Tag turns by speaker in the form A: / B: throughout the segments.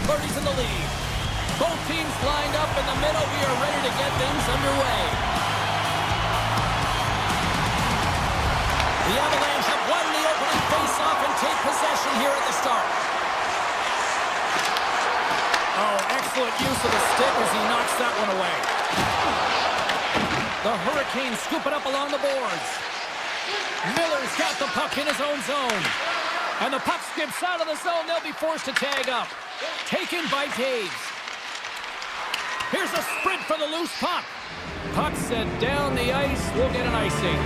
A: 30s in the lead. Both teams lined up in the middle. We are ready to get things underway. The Avalanche have won the opening face-off and take possession here at the start. Oh, excellent use of the stick as he knocks that one away. The Hurricanes scoop it up along the boards. Miller's got the puck in his own zone. And the puck skips out of the zone. They'll be forced to tag up. Taken by Taves. Here's a sprint for the loose puck. Puck sent down the ice. We'll get an icing.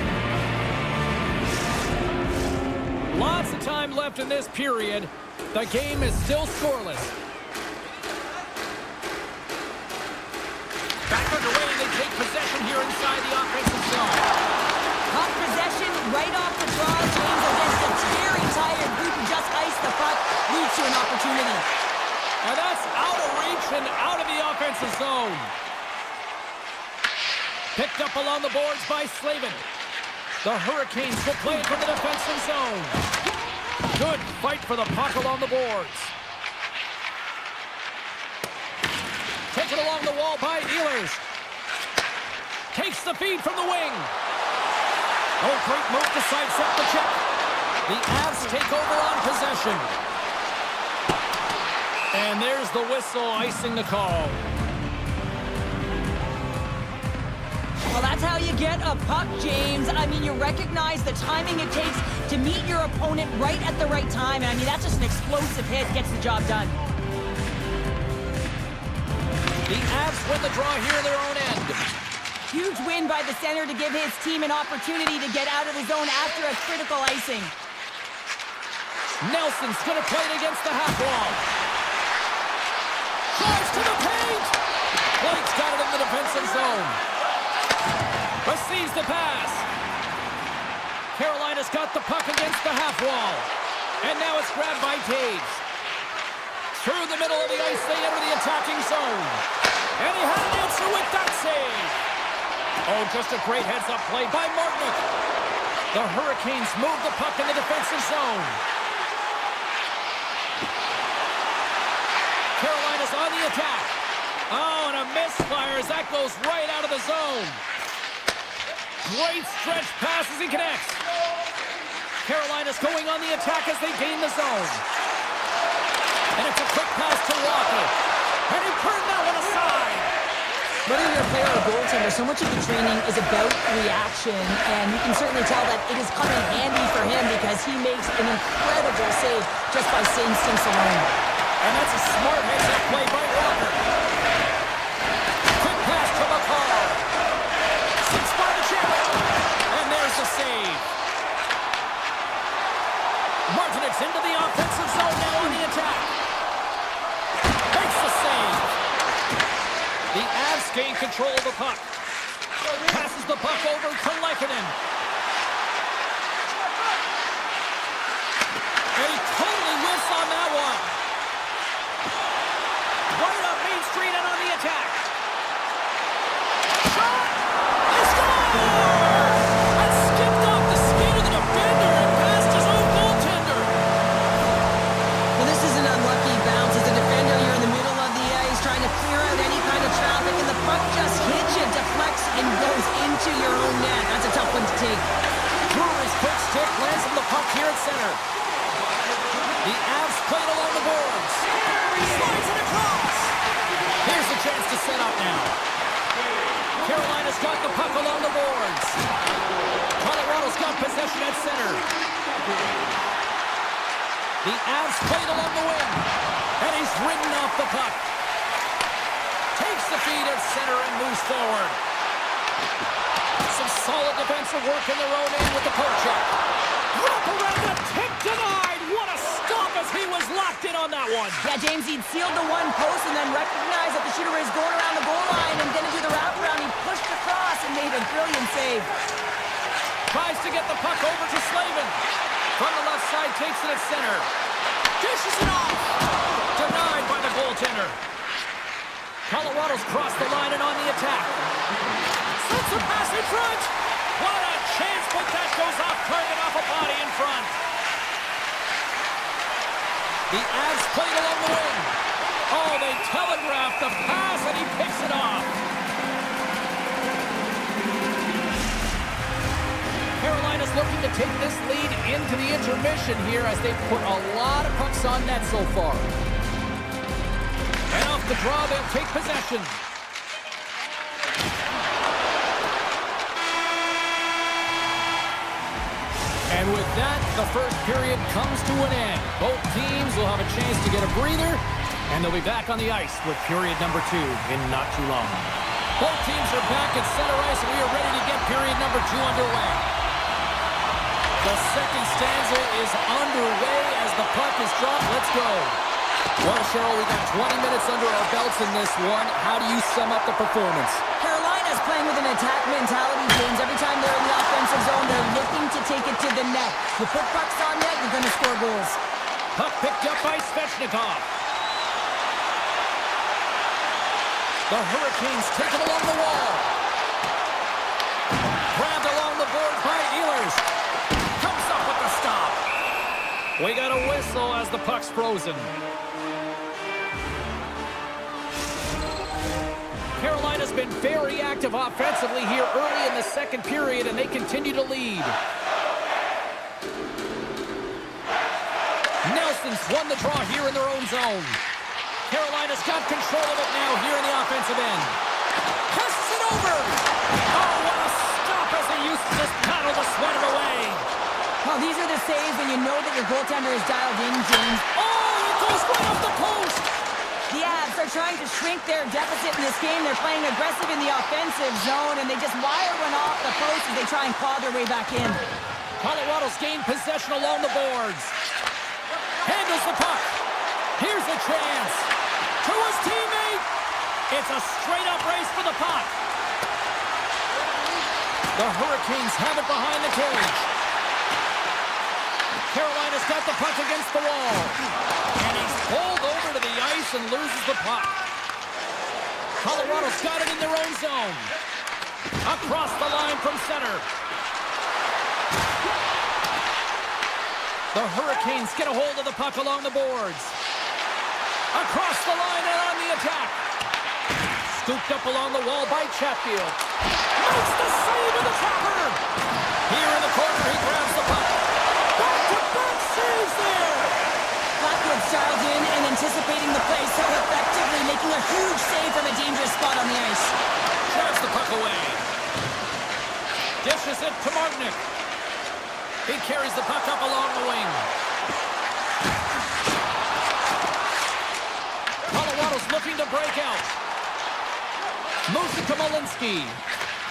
A: Lots of time left in this period. The game is still scoreless. Back underway, they take possession here inside the offensive zone.
B: Puck possession right off the draw. James against a very tired group who just iced the puck. Leads to an opportunity.
A: And that's out of reach and out of the offensive zone. Picked up along the boards by Slavin. The Hurricanes will play it from the defensive zone. Good fight for the puck along the boards. Taken along the wall by Ehlers. Takes the feed from the wing. Oh, great move to sidestep the check. The Avs take over on possession. And there's the whistle, icing the call.
B: Well, that's how you get a puck, James. I mean, you recognize the timing it takes to meet your opponent right at the right time. And I mean, that's just an explosive hit, gets the job done.
A: The Avs win the draw here in their own end.
B: Huge win by the center to give his team an opportunity to get out of the zone after a critical icing.
A: Nelson's going to play it against the half wall. Drives to the paint. Blake's got it in the defensive zone. Receives the pass. Carolina's got the puck against the half wall. And now it's grabbed by Taves. Through the middle of the ice, they enter the attacking zone. And he had an answer with that save. Oh, just a great heads-up play by Martinick. The Hurricanes move the puck in the defensive zone. Carolina's on the attack. Oh, and a misfire as that goes right out of the zone. Great stretch pass as he connects. Carolina's going on the attack as they gain the zone. And it's a quick pass to Walker. And he turned that one aside.
B: Whether you're a player or a goaltender, so much of the training is about reaction, and you can certainly tell that it is coming handy for him because he makes an incredible save just by instincts alone.
A: And that's a smart heads-up play by Walker. Quick pass to McCall. Six by the chip. And there's the save. Martinick's into the offensive zone now on the attack. Makes the save. The Avs gain control of the puck. Passes the puck over to Lehkonen. And he totally whiffs on that one. Right up Main Street and on the attack. Shot! He scores! And skipped off the skate of the defender and past his own goaltender.
B: Well, this is an unlucky bounce. As a defender, you're in the middle of the ice trying to clear out any kind of traffic, and the puck just hits you, deflects, and goes into your own net. That's a tough one to take.
A: Brewer's quick stick lands on the puck here at center. The Avs played along the boards. Slides it across. Here's a chance to set up now. Carolina's got the puck along the boards. Colorado's got possession at center. The Avs played along the wing. And he's ridden off the puck. Takes the feed at center and moves forward. Some solid defensive work in their own end with the poke check. Wrap around the tip denied. What a stop as he was locked in on that one.
B: Yeah, James, he'd sealed the one post and then recognized that the shooter is going around the goal line and didn't do the wraparound. He pushed across and made a brilliant save.
A: Tries to get the puck over to Slavin. From the left side, takes it at center. Dishes it off. Denied by the goaltender. Colorado's crossed the line and on the attack. Sends the pass in front. What a chance, but that goes off target off a body in front. The Avs played along the wing. Oh, they telegraphed the pass, and he picks it off. Carolina's looking to take this lead into the intermission here as they've put a lot of pucks on net so far. And off the draw, they'll take possession. And with that, the first period comes to an end. Both teams will have a chance to get a breather, and they'll be back on the ice with period number 2 in not too long. Both teams are back at center ice, and we are ready to get period number 2 underway. The second stanza is underway as the puck is dropped. Let's go. Well, Cheryl, we got 20 minutes under our belts in this one. How do you sum up the performance?
B: Carolina's playing with an attack mentality, James. Every time they're in the offensive zone, they're looking to take it to the net. You put pucks on net, you're going to score goals.
A: Puck picked up by Svechnikov. The Hurricanes take it along the wall. Grabbed along the board by Ehlers. Comes up with the stop. We got a whistle as the puck's frozen. Carolina's been very active offensively here early in the second period, and they continue to lead. Nelson's won the draw here in their own zone. Carolina's got control of it now here in the offensive end. Passes it over! Oh, what a stop as he uses his paddle to sweat it away.
B: Well, these are the saves when you know that your goaltender is dialed in, James.
A: Oh, it goes right off the post!
B: The Avs are trying to shrink their deficit in this game. They're playing aggressive in the offensive zone, and they just wire one off the post as they try and claw their way back in.
A: Colorado's gained possession along the boards. Handles the puck. Here's a chance. To his teammate. It's a straight-up race for the puck. The Hurricanes have it behind the cage. Carolina's got the puck against the wall. And he's pulled over to the ice and loses the puck. Colorado's got it in their own zone. Across the line from center. The Hurricanes get a hold of the puck along the boards. Across the line and on the attack. Scooped up along the wall by Chatfield. Makes the save of the trapper. Here in the corner, he grabs the puck. Back-to-back saves there.
B: Blackwood's dialed in and anticipating the play so effectively, making a huge save from a dangerous spot on the ice.
A: Drives the puck away. Dishes it to Martinick. He carries the puck up along the wing. Colorado's looking to break out. Moves it to Malinsky.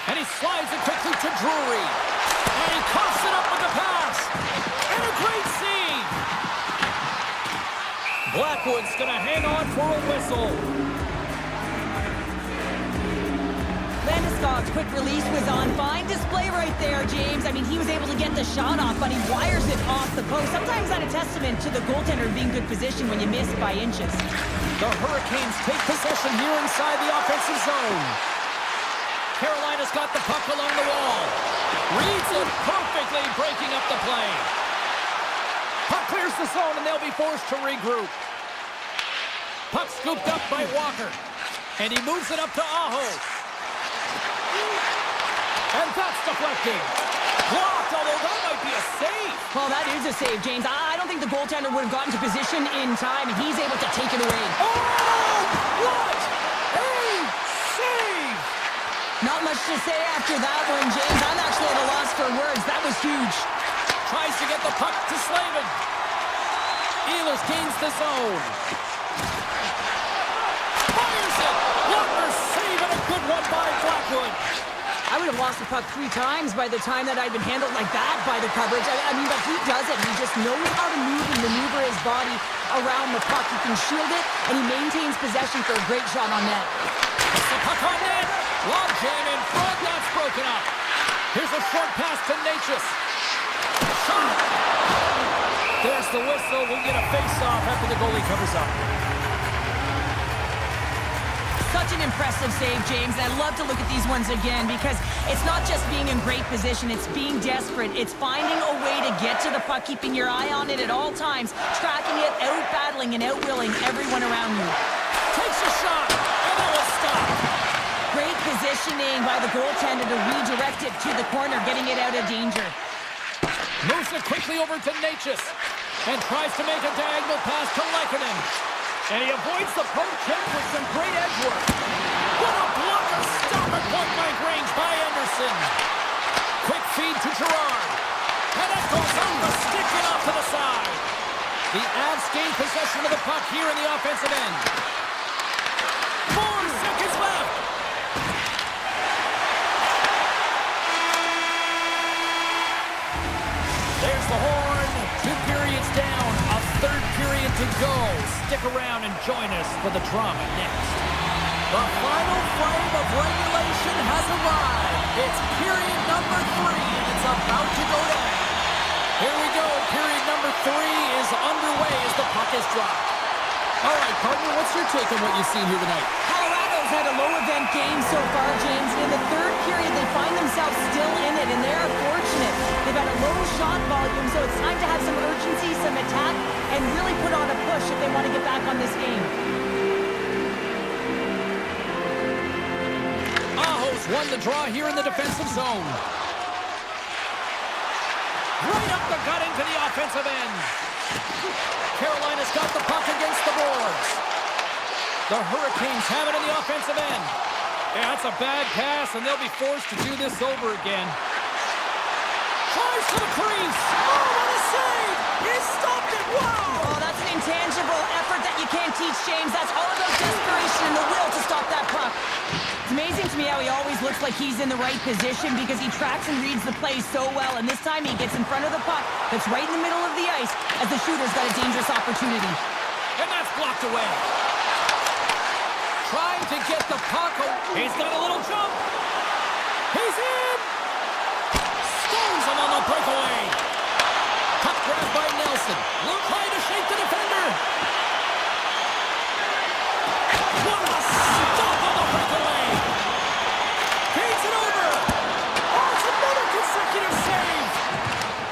A: And he slides it quickly to Drury. And he coughs it up with the pass. And a great save. Blackwood's going to hang on for a whistle.
B: Landeskog's quick release was on. Fine display right there, James. I mean, he was able to get the shot off, but he wires it off the post. Sometimes that's a testament to the goaltender being good position when you miss by inches.
A: The Hurricanes take possession here inside the offensive zone. Carolina's got the puck along the wall. Reads it perfectly, breaking up the play. Puck clears the zone, and they'll be forced to regroup. Puck scooped up by Walker. And he moves it up to Aho. And that's deflecting. Blocked, although that might be a save.
B: Well, that is a save, James. I don't think the goaltender would have gotten to position in time, and he's able to take it away.
A: Oh, what a save!
B: Not much to say after that one, James. I'm actually at a loss for words. That was huge.
A: Tries to get the puck to Slavin. Ehlers gains the zone. Fires it! Walker's save and a good one by Blackwood.
B: I would have lost the puck 3 times by the time that I'd been handled like that by the coverage. I mean, but he does it. He just knows how to move and maneuver his body around the puck. He can shield it, and he maintains possession for a great shot on net.
A: It's the puck on net. Long jam in front. That's broken up. Here's a short pass to Natchez. Shot. There's the whistle. We'll get a face-off after the goalie covers up.
B: Such an impressive save, James. And I love to look at these ones again because it's not just being in great position. It's being desperate. It's finding a way to get to the puck, keeping your eye on it at all times, tracking it, out-battling and out-willing everyone around you.
A: a shot, and that was stopped.
B: Great positioning by the goaltender to redirect it to the corner, getting it out of danger.
A: Moves it quickly over to Natchez, and tries to make a diagonal pass to Lekanen. And he avoids the poke check with some great edge work. What a blocker stop at point-blank range by Anderson. Quick feed to Gerard. And that goes off the stick and off to the side. The Avs gain possession of the puck here in the offensive end. 4 seconds left. There's the horn. 2 periods down. A third period to go. Stick around and join us for the drama next. The final frame of regulation has arrived. It's period number 3, and it's about to go down. Here we go. Period number 3 is underway as the puck is dropped. All right, partner, what's your take on what you've seen here tonight?
B: Colorado's had a low-event game so far, James. In the third period, they find themselves still in it, and they're fortunate. They've had a low shot volume, so it's time to have some urgency, some attack, and really put on a push if they want to get back on this game. Aho's
A: won the draw here in the defensive zone. Right up the gut into the offensive end. Carolina's got the puck against the boards. The Hurricanes have it in the offensive end. Yeah, that's a bad pass, and they'll be forced to do this over again. Tries to the crease. Oh, what a save! He stopped it! Wow!
B: Oh, that's an intangible effort that you can't teach, James. That's all about desperation and the will to stop that puck. It's amazing to me how he always looks like he's in the right position because he tracks and reads the play so well, and this time he gets in front of the puck that's right in the middle of the ice as the shooter's got a dangerous opportunity.
A: And that's blocked away. Trying to get the puck. He's got a little jump. He's in. Stones him on the breakaway. Puck grabbed by Nelson. Trying to shake the defender. What a stop on the breakaway. Takes it over. Oh, it's another consecutive save.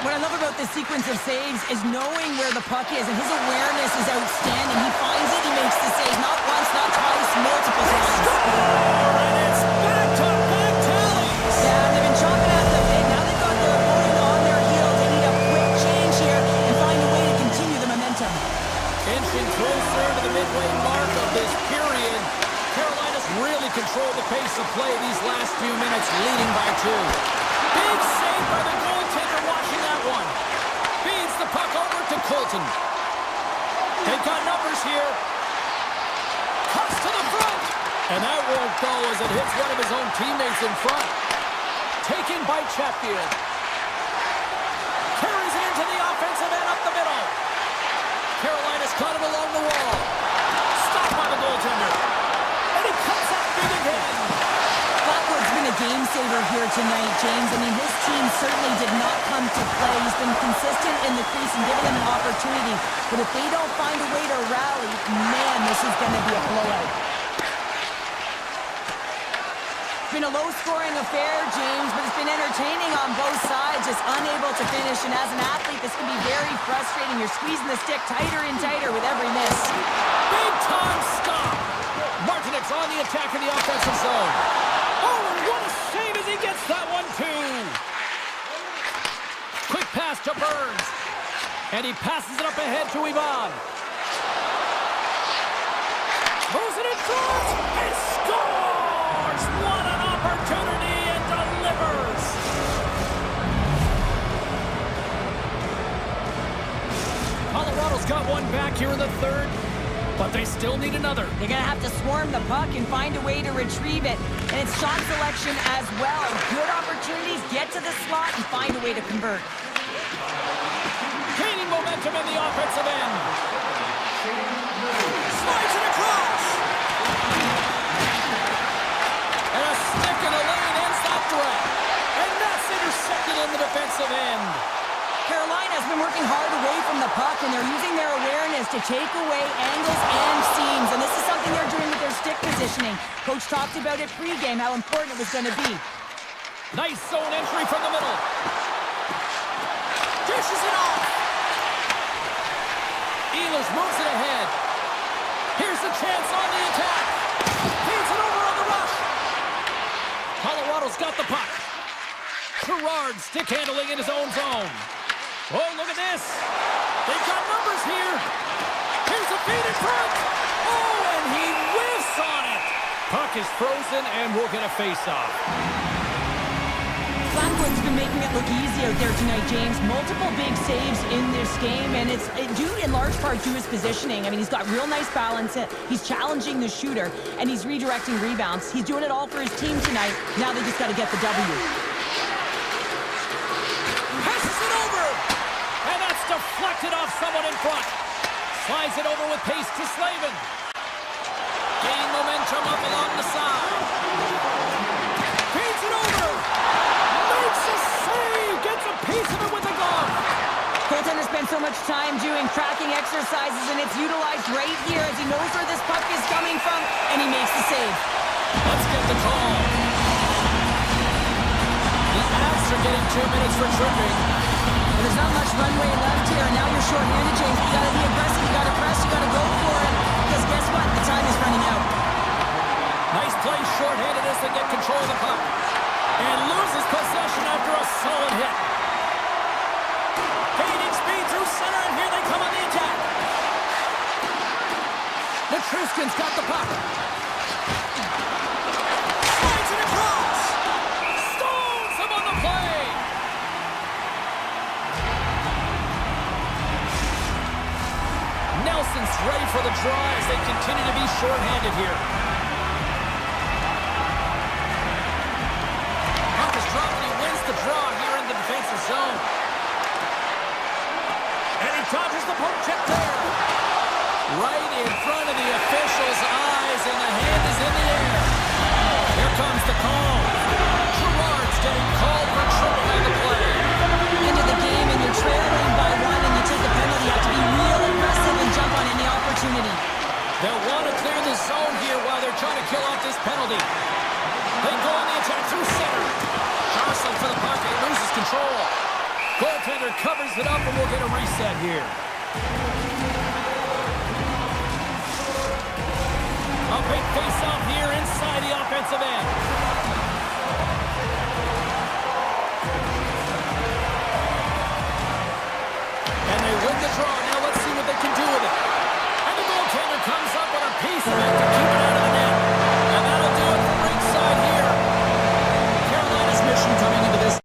B: What I love about this sequence of saves is knowing where the puck is, and his awareness is outstanding. He finds it, he makes the save. Not once, not twice, multiple times.
A: And it's back-to-back tallies.
B: Yeah, they've been chopping at the bit. Now they've got their opponent on their heels. They need a quick change here and find a way to continue the momentum.
A: Inching closer to the midway mark of this period. Carolina's really controlled the pace of play these last few minutes, leading by 2. Big save by the goaltender watching that one. Feeds the puck over to Colton. They've got numbers here. Cuts to the front. And that won't go as it hits one of his own teammates in front. Taken by Chatfield. Carries it into the offensive end up the middle. Carolina's got it along the wall. Stopped by the goaltender. And he cuts that big again.
B: Blackwood's been a game saver here tonight, James. I mean, his team certainly did not come to play. He's been consistent in the crease and giving them an opportunity. But if they don't find a way to rally, man, this is going to be a blowout. It's been a low-scoring affair, James, but it's been entertaining on both sides, just unable to finish. And as an athlete, this can be very frustrating. You're squeezing the stick tighter and tighter with every miss.
A: Big-time stop. Martinek's on the attack in the offensive zone. Oh, and what a save as he gets that one, too. Quick pass to Burns. And he passes it up ahead to Ivan. Moves it in front. And scores! What an opportunity and delivers. Colorado's got one back here in the third. But they still need another.
B: They're going to have to swarm the puck and find a way to retrieve it. And it's shot selection as well. Good opportunities, get to the slot and find a way to convert.
A: Gaining momentum in the offensive end. Slides it across. And a stick in the lane ends that threat. And that's intercepted in the defensive end.
B: Carolina has been working hard away from the puck, and they're using their awareness to take away angles and seams. And this is something they're doing with their stick positioning. Coach talked about it pregame, how important it was going to be.
A: Nice zone entry from the middle. Dishes it off. Ehlers moves it ahead. Here's the chance on the attack. Colorado's got the puck. Gerard stick handling in his own zone. Oh, look at this. They've got numbers here. Here's a feed in front. Oh, and he whiffs on it. Puck is frozen, and we'll get a face-off.
B: Blackwood's been making it look easy out there tonight, James. Multiple big saves in this game, and it's due in large part to his positioning. I mean, he's got real nice balance. He's challenging the shooter, and he's redirecting rebounds. He's doing it all for his team tonight. Now they just got to get the W.
A: Passes it over, and that's deflected off someone in front. Slides it over with pace to Slavin. Gain momentum up along the side. Feeds it over. Makes a save. Gets a piece of it with the glove.
B: Goaltender spent so much time doing tracking exercises, and it's utilized right here as he knows where this puck is coming from, and he makes the save.
A: Let's get the call. The Avs are getting 2 minutes for tripping.
B: Well, there's not much runway left here, and now you're short-handed, James. You gotta be aggressive, you gotta press, you gotta go for it, because guess what? The time is running out.
A: Nice play short-handed as they get control of the puck. And loses possession after a solid hit. Gaining speed through center, and here they come on the attack. Matruskin's got the puck. Slides it across. Stones him on the play. Nelson's ready for the draw as they continue to be short-handed here. Puck is dropped and he wins the draw here in the defensive zone. And he dodges the poke check there. Right in front of the official's eyes, and the hand is in the air. Here comes the call. Gerard's getting called for tripping on the play.
B: End of the game, and you're trailing by one, and you take a penalty. You have to be real aggressive and jump on any opportunity.
A: They'll want to clear the zone here while they're trying to kill off this penalty. They go on the attack through center. Jostling for the puck, and loses control. Goaltender covers it up, and we'll get a reset here. A big face-off here inside the offensive end. And they win the draw. Now let's see what they can do with it. And the goaltender comes up with a piece of it to keep it out of the net. And that'll do it from ringside here. Carolina's mission coming into this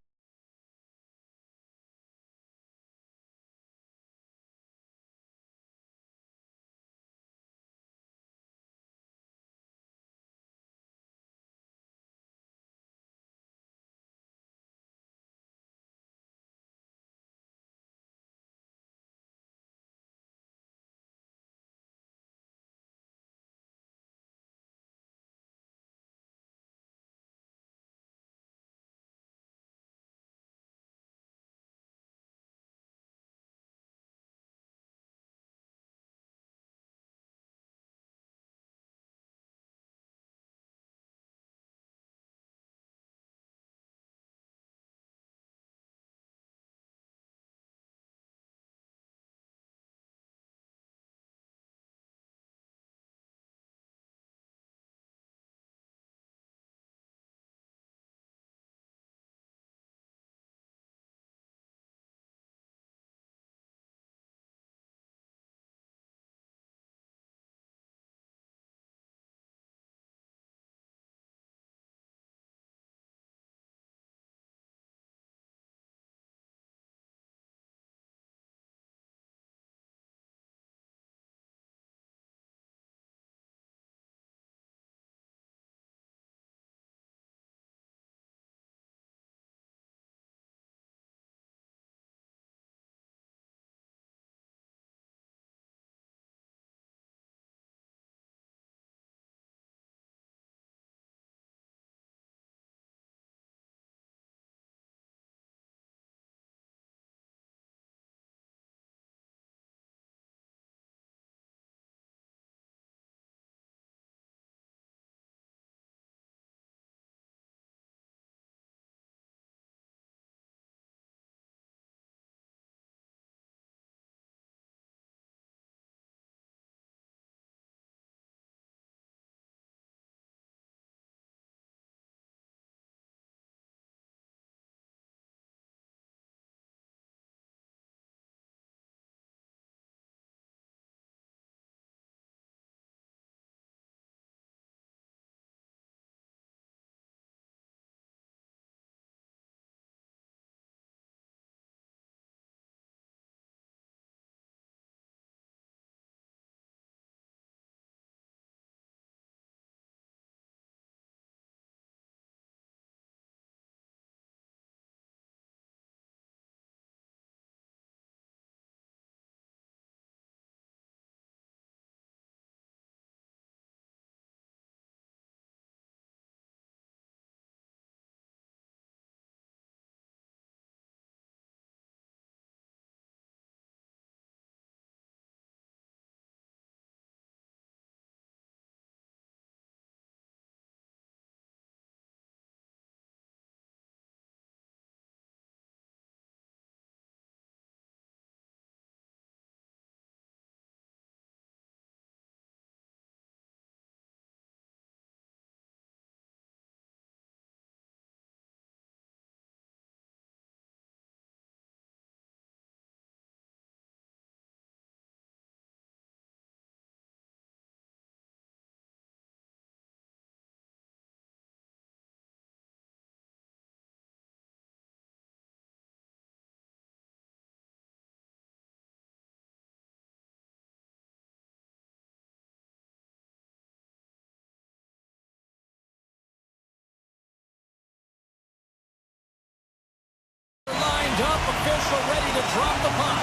A: lined up, official ready to drop the puck.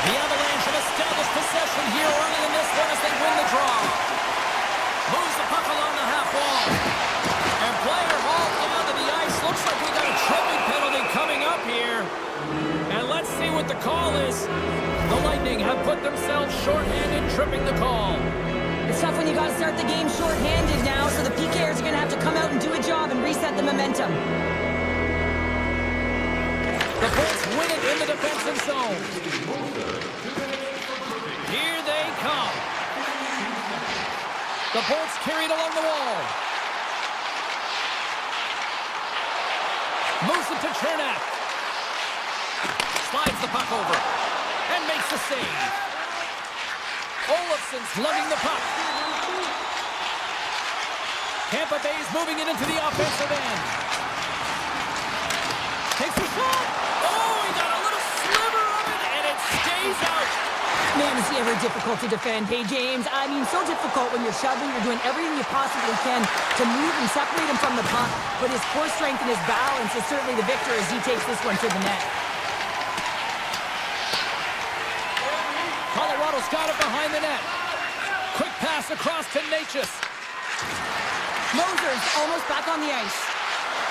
A: The Avalanche have established possession here early in this one as they win the draw. Moves the puck along the half wall. And player hauled down to the ice. Looks like we got a tripping penalty coming up here. And let's see what the call is. The Lightning have put themselves shorthanded, tripping the call.
B: It's tough when you got to start the game shorthanded now, so the PKers are going to have to come out and do a job and reset the momentum.
A: The Bolts win it in the defensive zone. Here they come. The Bolts carry it along the wall. Moves it to Chernak. Slides the puck over and makes the save. Olofsson's lugging the puck. Tampa Bay's moving it into the offensive end. Takes a shot. Oh, he got a little sliver of it, and it stays out.
B: Man, is he ever difficult to defend. Hey, James, I mean, so difficult when you're shoving, you're doing everything you possibly can to move and separate him from the puck. But his core strength and his balance is certainly the victor as he takes this one to the net.
A: Colorado's got it behind the net. Quick pass across to Natchez.
B: Moser's almost back on the ice.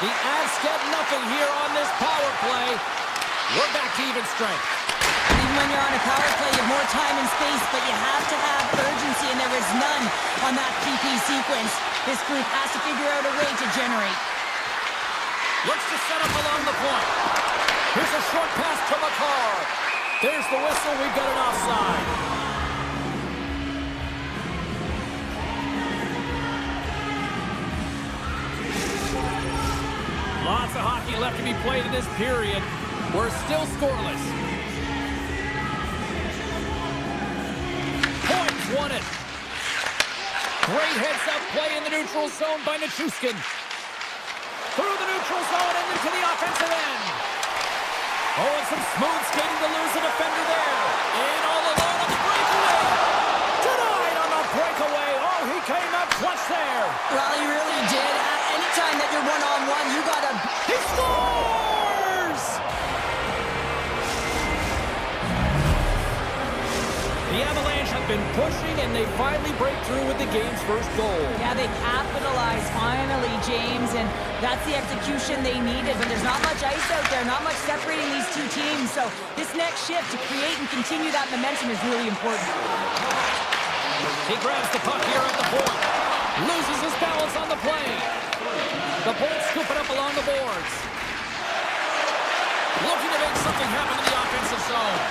A: The Avs get nothing here on this power play. We're back to even strength.
B: Even when you're on a power play, you have more time and space, but you have to have urgency, and there is none on that PP sequence. This group has to figure out a way to generate.
A: Looks to set up along the point. Here's a short pass to Makar. There's the whistle. We've got an offside. Lots of hockey left to be played in this period. We're still scoreless. Points won it. Great heads-up play in the neutral zone by Nichushkin. Through the neutral zone and into the offensive end. Oh, and some smooth skating to lose a defender there. In all alone on the breakaway. Denied on the breakaway. Oh, he came up clutch there.
B: Well, he really did. Anytime that you're one-on-one, you got to...
A: He scores! The Avalanche have been pushing, and they finally break through with the game's first goal.
B: Yeah, they capitalized finally, James, and that's the execution they needed. But there's not much ice out there, not much separating these two teams. So this next shift to create and continue that momentum is really important.
A: He grabs the puck here at the point. Loses his balance on the play. The Bolts scoop it up along the boards. Looking to make something happen in the offensive zone.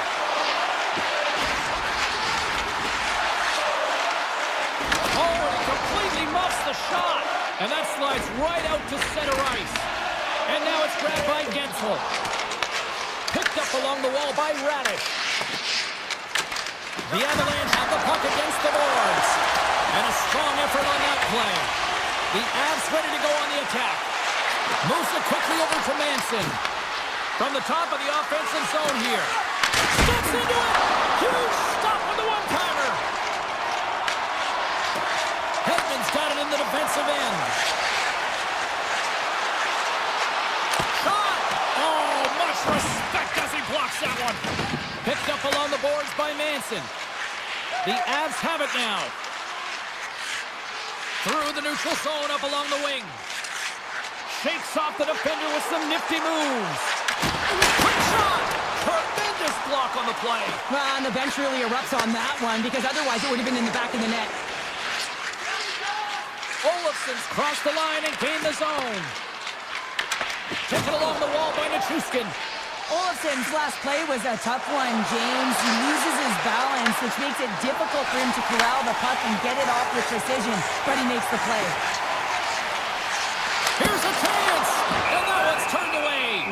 A: Oh, and he completely muffs the shot. And that slides right out to center ice. And now it's grabbed by Gensel. Picked up along the wall by Radish. The Avalanche have the puck against the boards. And a strong effort on that play. The Avs ready to go on the attack. Moves it quickly over to Manson. From the top of the offensive zone here. Steps into it. Huge stop with the one-timer. Hedman's got it in the defensive end. Shot. Oh, much respect as he blocks that one. Picked up along the boards by Manson. The Avs have it now. Through the neutral zone, up along the wing. Shakes off the defender with some nifty moves. Quick shot! Tremendous block on the play.
B: Well, and the bench really erupts on that one, because otherwise it would have been in the back of the net.
A: Olofsson's crossed the line and gained the zone. Taken along the wall by Nichushkin.
B: Olofsson's last play was a tough one, James. He loses his balance, which makes it difficult for him to corral the puck and get it off with precision, but he makes the play.
A: Here's a chance, and that one's turned away.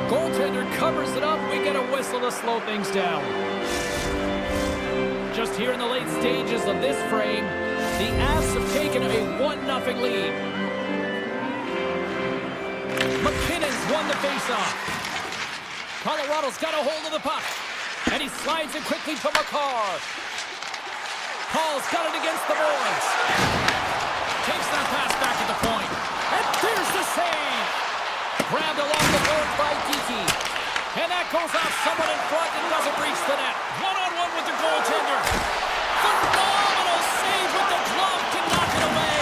A: Goaltender covers it up. We get a whistle to slow things down. Just here in the late stages of this frame, the Avs have taken a 1-0 lead. McKinnon's won the faceoff. Colorado's got a hold of the puck, and he slides it quickly to Makar. Paul's got it against the boards. Takes that pass back at the point, and there's the save. Grabbed along the boards by Kiki. And that goes off someone in front and doesn't reach the net. One-on-one with the goaltender. Phenomenal save with the glove to knock it away.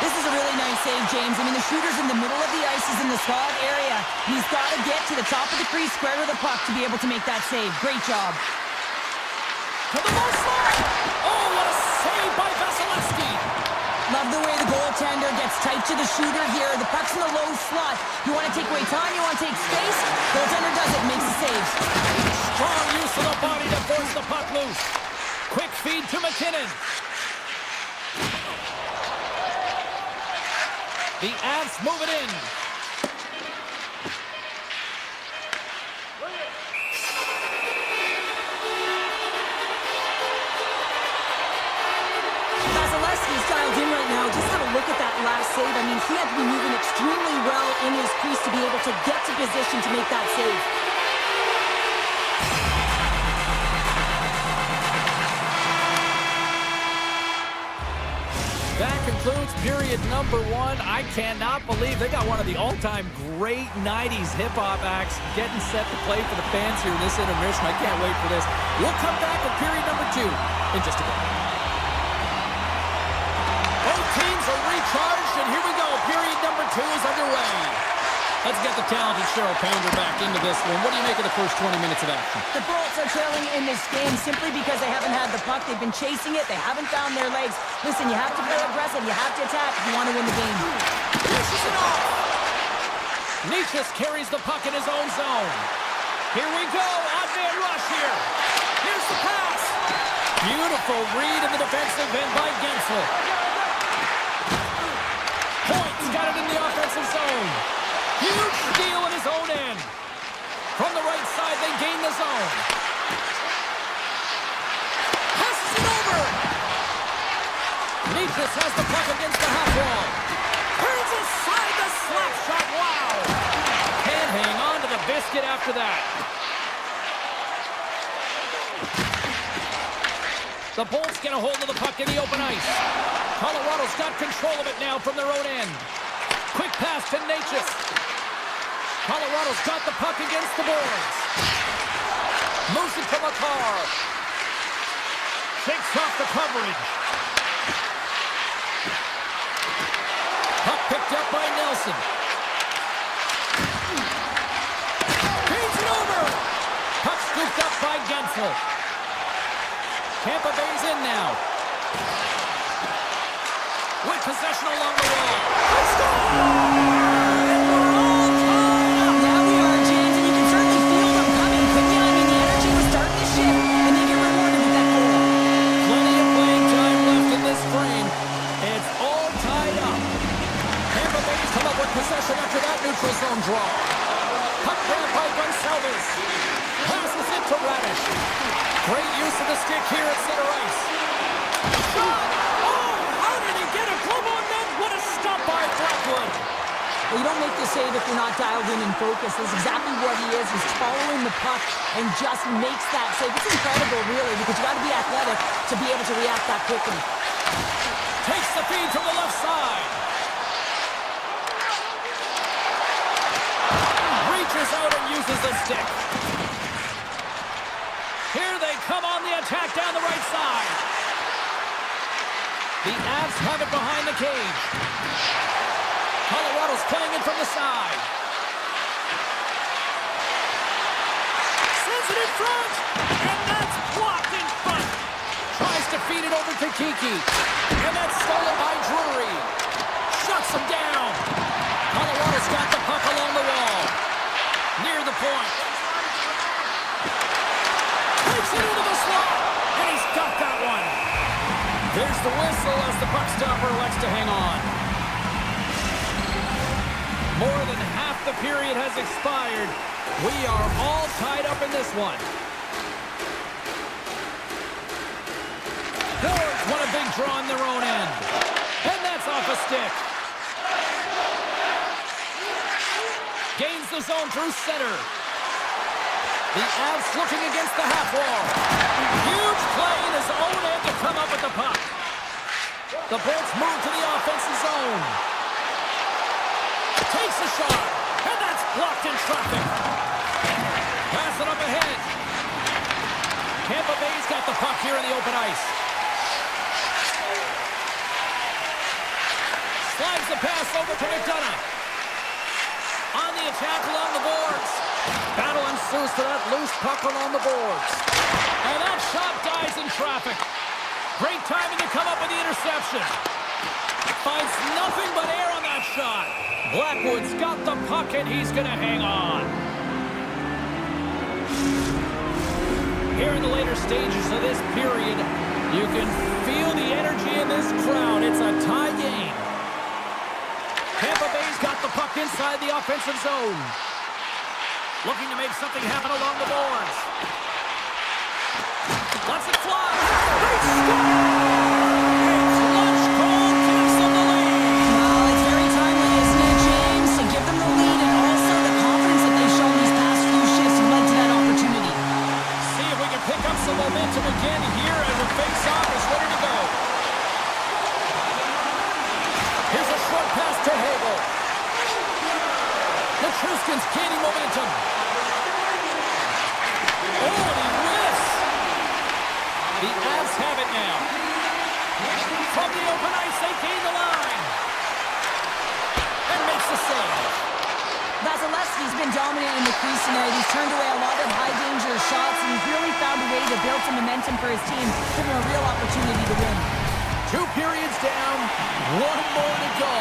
B: This is a really nice save, James. I mean, the shooter's in the middle of the ice. He's in the slot area. He's got to get to the top of the crease, square to the puck to be able to make that save. Great job.
A: To the low slot. Oh, what a save by Vasilevsky.
B: Love the way the goaltender gets tight to the shooter here. The puck's in the low slot. You want to take away time, you want to take space. Goaltender does it, makes the saves.
A: Strong use of the body to force the puck loose. Quick feed to McKinnon. The Avs move it in.
B: Vasilevsky's dialed in right now. Just have a look at that last save. I mean, he had to be moving extremely well in his crease to be able to get to position to make that save.
A: That concludes period number 1. I cannot believe they got one of the all-time great 90s hip-hop acts getting set to play for the fans here in this intermission. I can't wait for this. We'll come back with period number 2 in just a bit. Both teams are recharged, and here we go. Period number 2 is underway. Let's get the talented Cheryl Pounder back into this one. What do you make of the first 20 minutes of action?
B: The Bolts are trailing in this game simply because they haven't had the puck. They've been chasing it. They haven't found their legs. Listen, you have to play aggressive. You have to attack if you want to win the game.
A: Pushes it off. Nichas carries the puck in his own zone. Here we go. Odd man rush here. Here's the pass. Beautiful read in the defensive end by Gensel. Point's got it in the offensive zone. Huge steal in his own end. From the right side, they gain the zone. Passes it over. Nichas has the puck against the half wall. Turns aside the slap shot. Wow. Can't hang on to the biscuit after that. The Bolts get a hold of the puck in the open ice. Colorado's got control of it now from their own end. Quick pass to Nichas. Colorado's got the puck against the boards. Moves it to McCarr. Shakes off the coverage. Puck picked up by Nelson. Feeds it over. Puck scooped up by Gensel. Tampa Bay's in now. With possession along the wall. They score! Possession after that neutral zone draw. Puck grab by Gonçalves. Passes it to Radish. Great use of the stick here at center ice. Shot! Oh, how did he get a glove on that? What a stop by Blackwood.
B: Well, you don't make the save if you're not dialed in and focused. That's exactly what he is. He's following the puck and just makes that save. It's incredible, really, because you got to be athletic to be able to react that quickly.
A: Takes the feed from the left side. Reaches out and uses the stick. Here they come on the attack down the right side. The Avs have it behind the cage. Colorado's playing it from the side. Sends it in front, and that's blocked in front. Tries to feed it over to Kiki, and that's stolen by Drury. Shuts him down. Colorado's got the puck along the wall. Near the point. Takes it into the slot. And he's got that one. There's the whistle as the puck stopper elects to hang on. More than half the period has expired. We are all tied up in this one. Forwards want a big draw on their own end. And that's off a stick. Gains the zone through center. The Avs looking against the half wall. Huge play in his own end to come up with the puck. The Bolts move to the offensive zone. Takes a shot. Blocked in traffic. Pass it up ahead. Tampa Bay's got the puck here in the open ice. Slides the pass over to McDonough. On the attack along the boards. Battle ensues for that loose puck along the boards. And that shot dies in traffic. Great timing to come up with the interception. Finds nothing but air on that shot. Blackwood's got the puck and he's going to hang on. Here in the later stages of this period, you can feel the energy in this crowd. It's a tie game. Tampa Bay's got the puck inside the offensive zone. Looking to make something happen along the boards. Lets it fly. They score! It's lunch call, takes them the lead.
B: Well, it's very timely, isn't it, James? To give them the lead and also the confidence that they've shown these past few shifts led to that opportunity.
A: See if we can pick up some momentum again here as the face-off is ready to go. Here's a short pass to Hagel. The Truskins gaining momentum. Oh, and he whiffs. The Avs have it now. From the open ice, they gain the line. And makes the save.
B: Vasilevsky's been dominant in the crease tonight. He's turned away a lot of high-danger shots, and he's really found a way to build some momentum for his team, giving him a real opportunity to win.
A: 2 periods down, 1 more to go.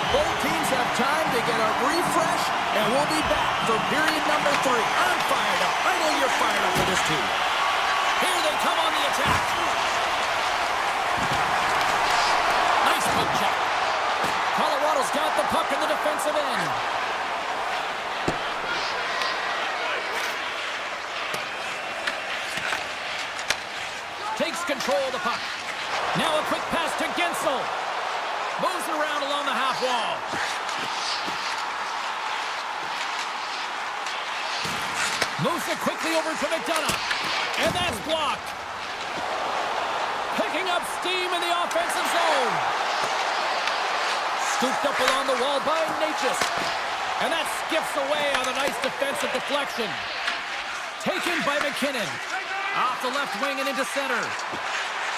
A: Both teams have time to get a refresh, and we'll be back for period number 3. I'm fired up. I know you're fired up for this team. Here they come on the attack. Nice poke check. Colorado's got the puck in the defensive end. Takes control of the puck. Now a quick pass to Gensel. Moves around along the half wall. Moves it quickly over to McDonough. And that's blocked. Picking up steam in the offensive zone. Scooped up along the wall by Natchez. And that skips away on a nice defensive deflection. Taken by McKinnon. Off the left wing and into center.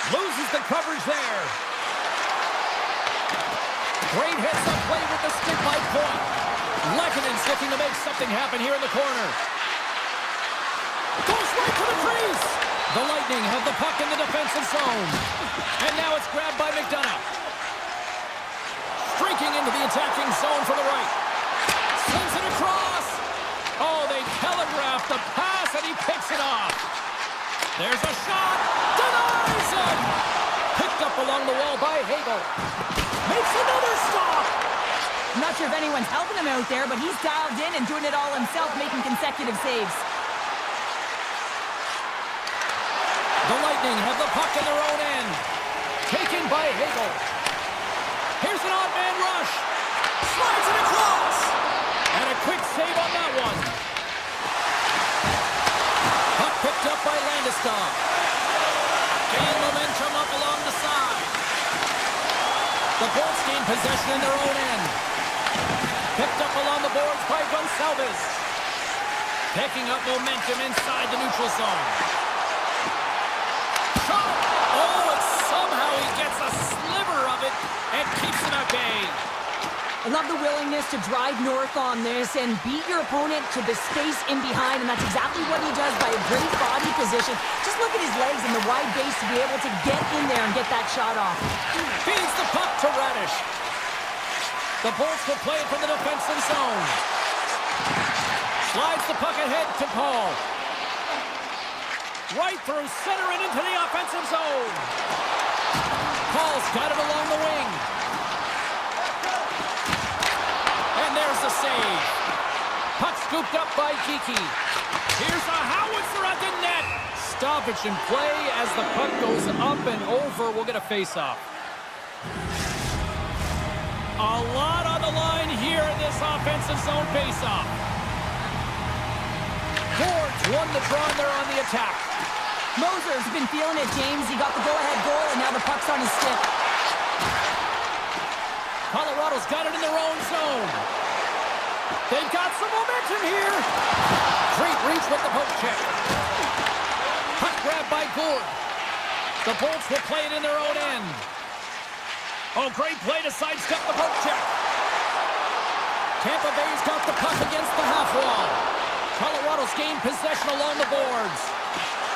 A: Loses the coverage there. Great hits up play with the stick by Point. Lekkonen's looking to make something happen here in the corner. Goes right to the crease. The Lightning have the puck in the defensive zone. And now it's grabbed by McDonough. Streaking into the attacking zone for the right. Sends it across. Oh, they telegraphed the pass and he picks it off. There's a shot. Denies it. Picked up along the wall by Hagel. Makes another stop.
B: I'm not sure if anyone's helping him out there, but he's dialed in and doing it all himself, making consecutive saves.
A: The Lightning have the puck in their own end. Taken by Hagel. Here's an odd man rush. Slides it across. And a quick save on that one. Puck picked up by Landeskog. Gain momentum up along the side. The Bolts gain possession in their own end. Picked up along the boards by Gonçalves. Picking up momentum inside the neutral zone. Shot! Oh, and somehow he gets a sliver of it and keeps him at bay.
B: I love the willingness to drive north on this and beat your opponent to the space in behind, and that's exactly what he does by a great body position. Just look at his legs and the wide base to be able to get in there and get that shot off.
A: Feeds the puck to Radish. The Bolts will play it from the defensive zone. Slides the puck ahead to Paul. Right through center and into the offensive zone. Paul's got it along the wing. And there's the save. Puck scooped up by Geekie. Here's a howitzer at the net. Stoppage in play as the puck goes up and over. We'll get a face-off. A lot on the line here in this offensive zone face-off. Fords won the draw and they're on the attack.
B: Moser's been feeling it, James. He got the go-ahead goal, and now the puck's on his stick.
A: Colorado's got it in their own zone. They've got some momentum here. Great reach with the poke check. Puck grab by Gould. The Bolts will play it in their own end. Oh, great play to sidestep the poke check. Tampa Bay's got the puck against the half wall. Colorado's gained possession along the boards.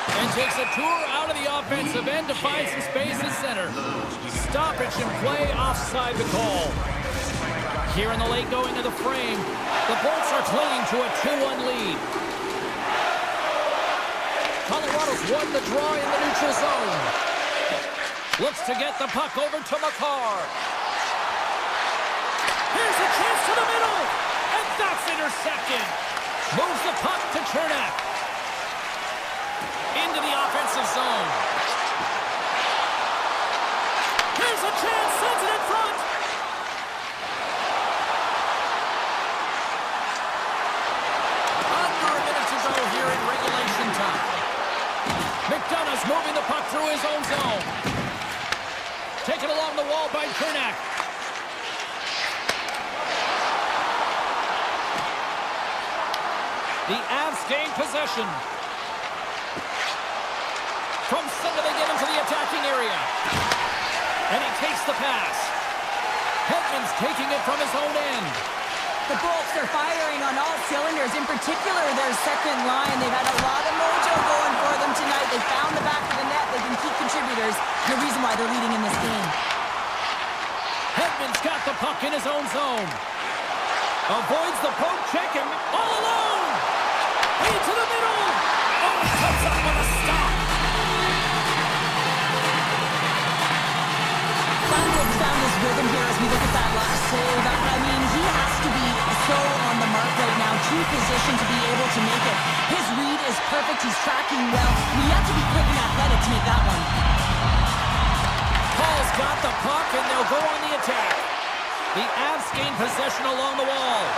A: And takes a tour out of the offensive end to find some space at center. Stoppage in play, offside the call. Here in the late going of the frame, the Bolts are clinging to a 2-1 lead. Colorado's won the draw in the neutral zone. Looks to get the puck over to McCarr. Here's a chance to the middle, and that's intercepted. Moves the puck to Chernak. Into the offensive zone. Here's a chance, sends it in front. Under a minute to go here in regulation time. McDonough's moving the puck through his own zone. Taken along the wall by Chernak. The Avs gain possession. From center they get into the attacking area. And he takes the pass. Hedman's taking it from his own end.
B: The Bolts are firing on all cylinders, in particular their second line. They've had a lot of mojo going for them tonight. They found the back of the net. They've been key contributors. The reason why they're leading in this game.
A: Hedman's got the puck in his own zone. Avoids the poke check and all alone. Into the middle. Oh, it comes up with a stop.
B: Sandberg's found his rhythm here as we look at that last save. I mean, he has to be so on the mark right now, true position to be able to make it. His read is perfect. He's tracking well. We have to be quick and athletic to make that one.
A: Paul's got the puck, and they'll go on the attack. The Avs gain possession along the wall.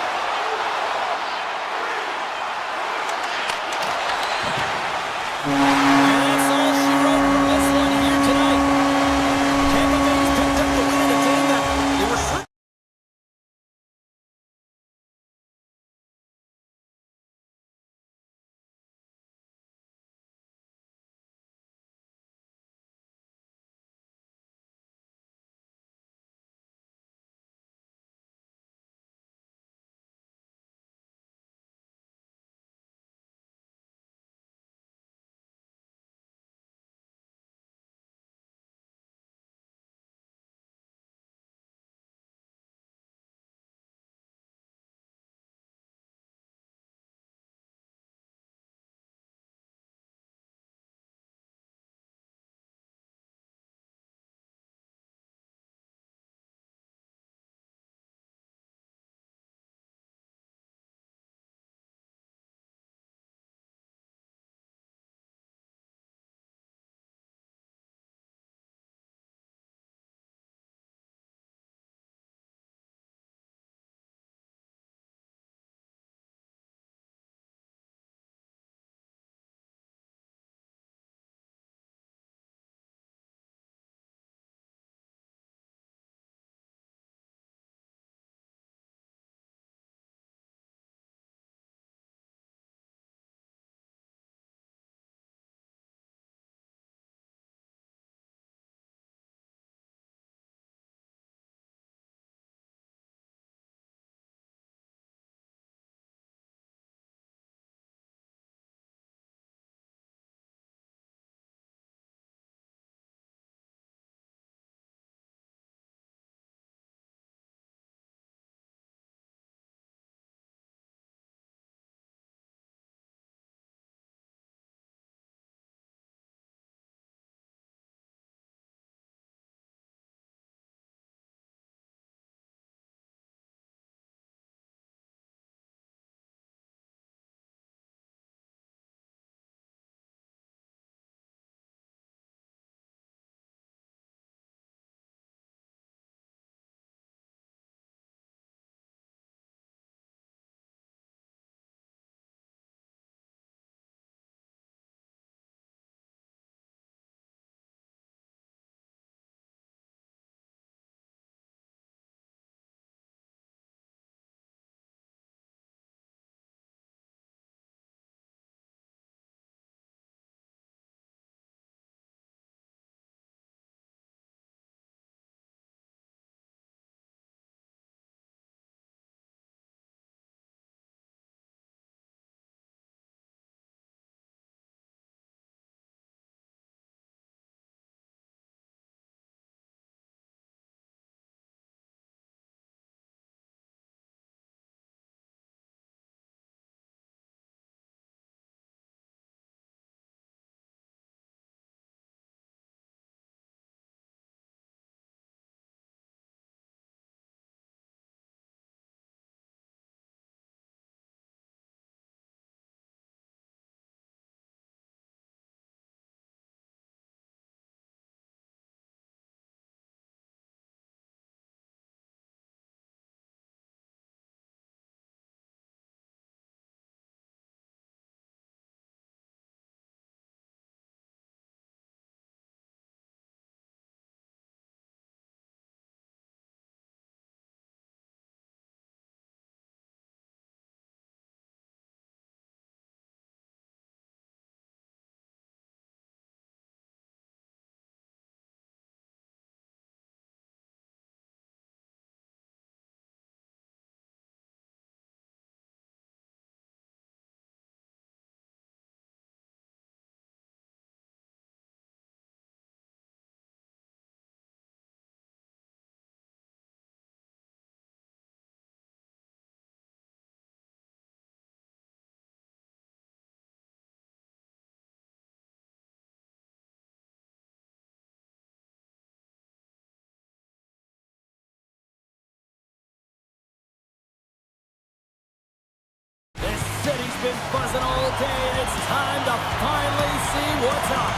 A: Exciting's been buzzing all day, and it's time to finally see what's up.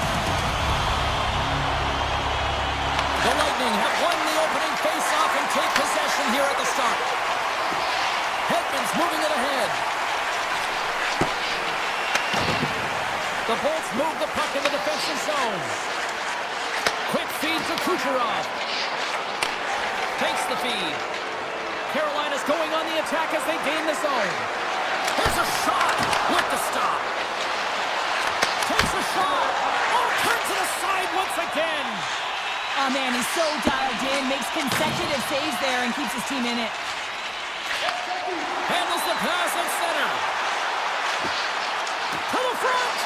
A: The Lightning have won the opening face-off and take possession here at the start. Hedman's moving it ahead. The Bolts move the puck in the defensive zone. Quick feed to Kucherov. Takes the feed. Carolina's going on the attack as they gain the zone. Here's a shot with the stop. Takes a shot. Oh, turns it aside once again.
B: Oh, man, he's so dialed in. Makes consecutive saves there and keeps his team in it.
A: Handles the pass at center. To the front.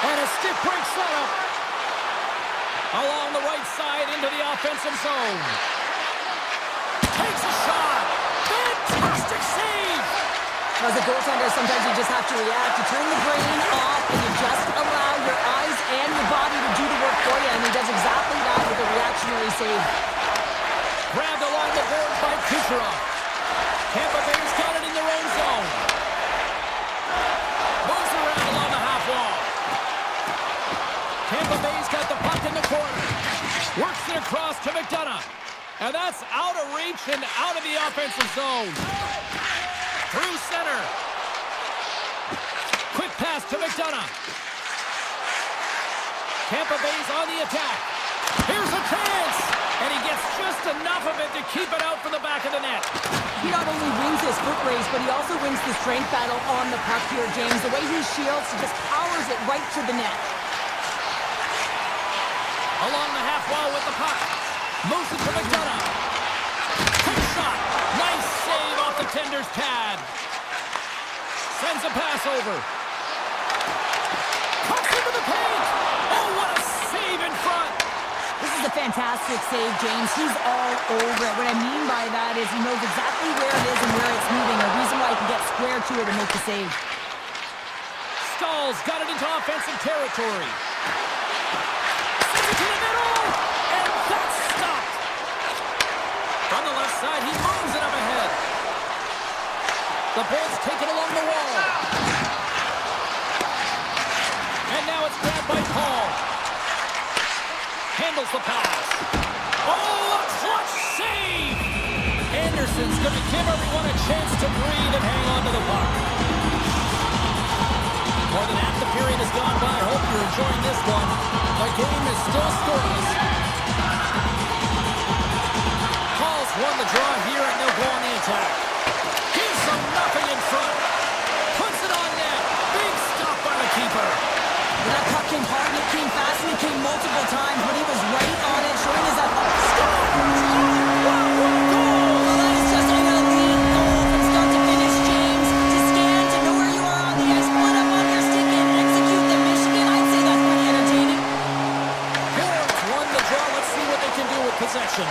A: And a stick break setup. Along the right side into the offensive zone. Takes a shot. Fantastic save.
B: As a goaltender, sometimes you just have to react. You turn the brain off and you just allow your eyes and your body to do the work for you. And he does exactly that with a reactionary save.
A: Grabbed along the boards by Kucherov. Tampa Bay's got it in their own zone. Moves around along the half wall. Tampa Bay's got the puck in the corner. Works it across to McDonough. And that's out of reach and out of the offensive zone. Through center. Quick pass to McDonough. Tampa Bay's on the attack. Here's a chance. And he gets just enough of it to keep it out from the back of the net.
B: He not only wins his foot race, but he also wins the strength battle on the puck here, James. The way he shields, he just powers it right to the net.
A: Along the half wall with the puck. Moves it to McDonough. Quick shot. Nice save off the tender's pad. Sends a pass over. Cuts into the paint. Oh, what a save in front.
B: This is a fantastic save, James. He's all over it. What I mean by that is he knows exactly where it is and where it's moving. A reason why he can get square to it and make the save.
A: Stall's got it into offensive territory. Sends it to the middle. And that's stopped. From the left side, he moves it up ahead. The Bolts take it along the wall. And now it's grabbed by Paul. Handles the pass. Oh, a clutch save! Anderson's going to give everyone a chance to breathe and hang on to the puck. More than half the period has gone by. I hope you're enjoying this one. The game is still scoreless. Paul's won the draw here and they'll go on the attack. Gives them nothing in front. Puts it on net. Big stop by the keeper.
B: That puck came hard and it came fast and it came multiple times, but he was right on it, showing us that stop! Well, that is just an elite goal from start to finish, James. To scan, to know where you are on the ice, put up on your stick and execute the Michigan. I'd say that's pretty entertaining.
A: Horns won the draw. Let's see what they can do with possession.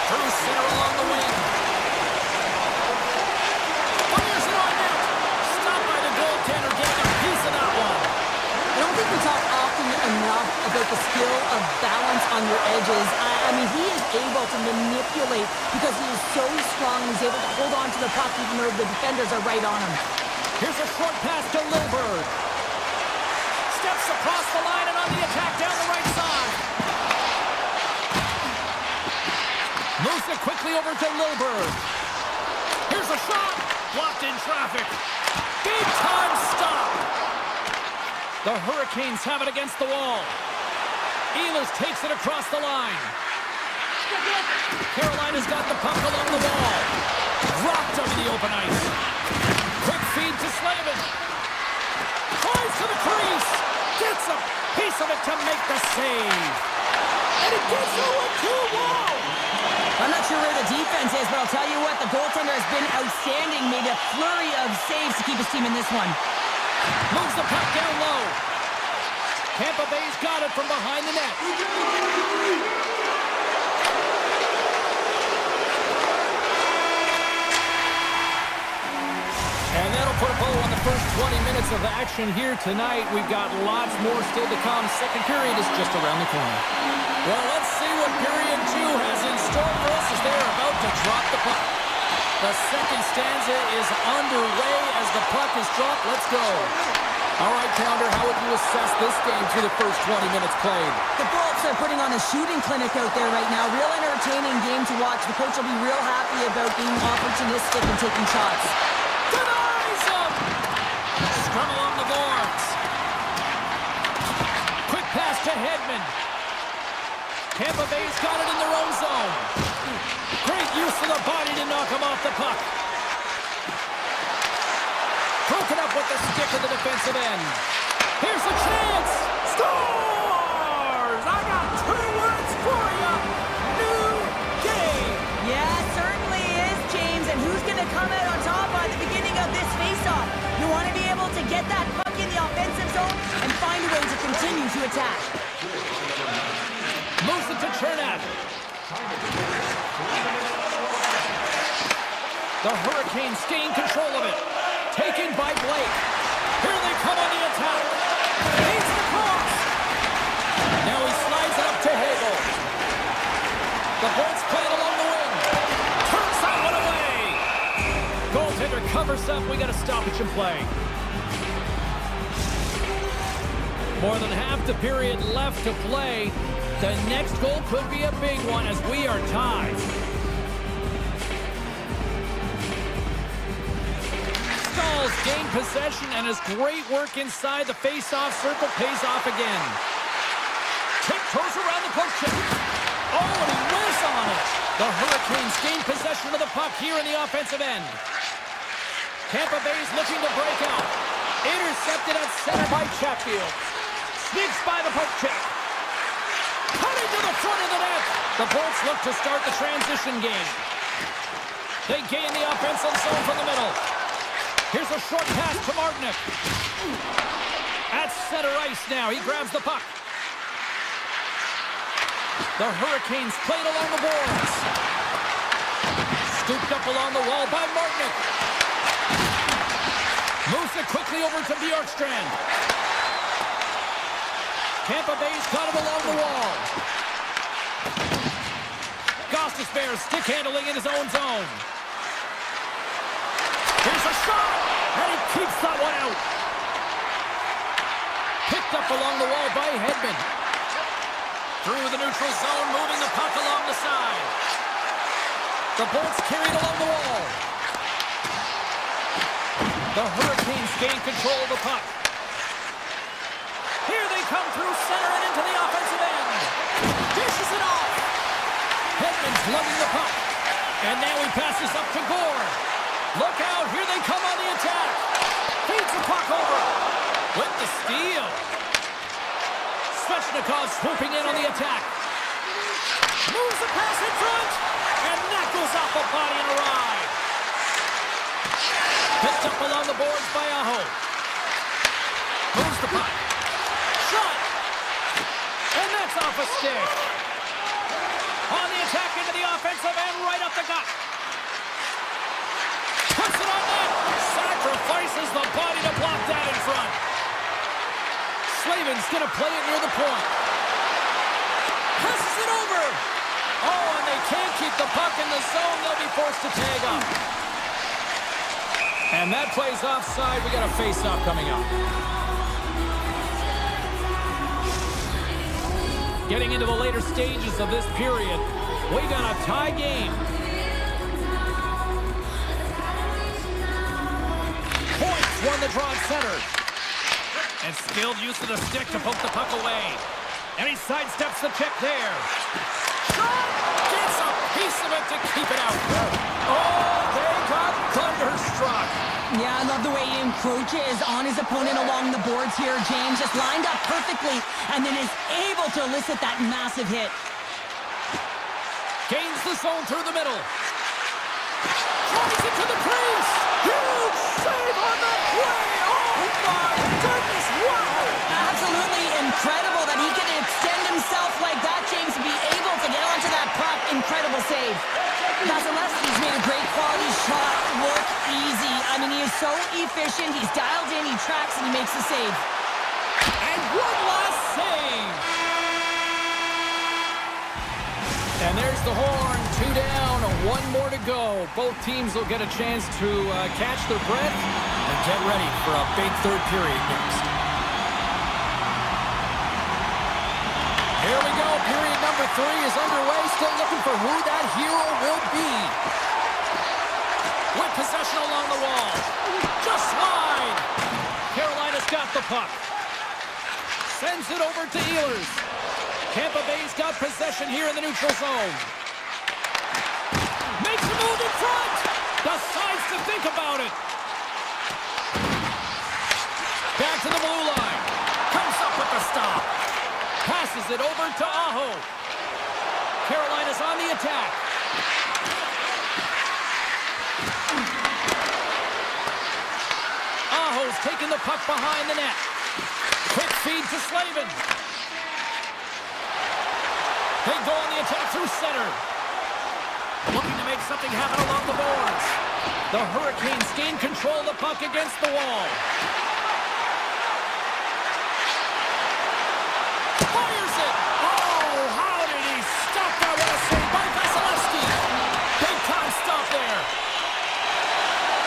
A: Through center along the wing. Fires it on net. Stopped by the goaltender, getting a piece of that one.
B: I don't think we talk often enough about the skill of balance on your edges. I mean, he is able to manipulate because he is so strong. He's able to hold on to the puck even though the defenders are right on him.
A: Here's a short pass to Lilburg. Steps across the line and on the attack down the right side. Moves it quickly over to Lilburg. Here's a shot. Blocked in traffic. Big time stop. The Hurricanes have it against the wall. Ehlers takes it across the line. Carolina's got the puck along the wall. Dropped over the open ice. Quick feed to Slavin. Flies to the crease. Gets a piece of it to make the save. And it gets over to wall.
B: I'm not sure where the defense is, but I'll tell you what, the goaltender has been outstanding. Made a flurry of saves to keep his team in this one.
A: Moves the puck down low. Tampa Bay's got it from behind the net. And that'll put a bow on the first 20 minutes of action here tonight. We've got lots more still to come. Second period is just around the corner. Well, let's see what period 2 has in store for us as they're about to drop the puck. The second stanza is underway as the puck is dropped. Let's go. All right, Pounder, how would you assess this game through the first 20 minutes played?
B: The Bolts are putting on a shooting clinic out there right now. Real entertaining game to watch. The coach will be real happy about being opportunistic and taking shots.
A: Denies him! Scrum along the boards. Quick pass to Hedman. Tampa Bay's got it in their own zone. Great use of the body to knock him off the puck. Broken up with the stick of the defensive end. Here's a chance. Scores! I got 2 words for you. New game.
B: Yeah, it certainly is, James. And who's going to come out on top by the beginning of this faceoff? You want to be able to get that puck in the offensive zone and find a way to continue to attack.
A: Moves it to Chernak. The Hurricanes gain control of it. Taken by Blake. Here they come on the attack. He's the cross. Now he slides it up to Hagel. The Bolts play it along the wing. Turns that one away. Goaltender covers up. We got a stoppage in play. More than half the period left to play. The next goal could be a big one as we are tied. Stalls gain possession and his great work inside the face-off circle pays off again. Tiptoes around the poke check. Oh, and he whiffs on it. The Hurricanes gain possession of the puck here in the offensive end. Tampa Bay's looking to break out. Intercepted at center by Chatfield. Sneaks by the poke check. Cutting to the front of the net. The Bolts look to start the transition game. They gain the offensive zone from the middle. Here's a short pass to Martinick. At center ice now. He grabs the puck. The Hurricanes played along the boards. Scooped up along the wall by Martinick. Moves it quickly over to Bjorkstrand. Tampa Bay's got him along the wall. Gostisbehere stick handling in his own zone. Here's a shot, and he keeps that one out. Picked up along the wall by Hedman. Through the neutral zone, moving the puck along the side. The Bolts carried along the wall. The Hurricanes gain control of the puck. Here they come through center and into the offensive end. Dishes it off. Hedman's lugging the puck. And now he passes up to Gore. Look out, here they come on the attack. Feeds the puck over. With the steal. Svechnikov swooping in on the attack. Moves the pass in front. And that goes off the body and a ride. Picked up along the boards by Aho. Moves the puck. Shot. And that's off a stick. On the attack into the offensive end, right up the gut. Puts it on net. Sacrifices the body to block that in front. Slavin's going to play it near the point. Passes it over. Oh, and they can't keep the puck in the zone. They'll be forced to tag up. And that plays offside. We got a face-off coming up. Getting into the later stages of this period, we got a tie game. Points won the draw at center. And skilled use of the stick to poke the puck away. And he sidesteps the check there. Shot! Gets a piece of it to keep it out. Oh, they got thunderstruck.
B: Yeah, I love the way he encroaches on his opponent along the boards here, James. Just lined up perfectly and then is able to elicit that massive hit.
A: Gains the zone through the middle. Tries it to the crease. Huge save on the play. Oh, my goodness. Wow.
B: Absolutely incredible that he can extend himself like that, James, to be able to get onto that puck. Incredible save. Vasilevsky's made a great quality shot look easy. I mean, he is so efficient. He's dialed in, he tracks, and he makes the save. And one last save.
A: And there's the horn. 2 down, 1 more to go. Both teams will get a chance to catch their breath and get ready for a big third period next. Here we go. Period number 3 is underway. Still looking for who that hero will be. With possession along the wall. Just wide. Carolina's got the puck. Sends it over to Ehlers. Tampa Bay's got possession here in the neutral zone. Makes a move in front. Decides to think about it. Back to the blue line. Comes up with the stop. Passes it over to Aho. Carolina's on the attack. Aho's taking the puck behind the net. Quick feed to Slavin. They go on the attack through center. Looking to make something happen along the boards. The Hurricanes gain control of the puck against the wall. Fires it! Oh, how did he stop that? What a save by Vasilevsky. Big time stop there.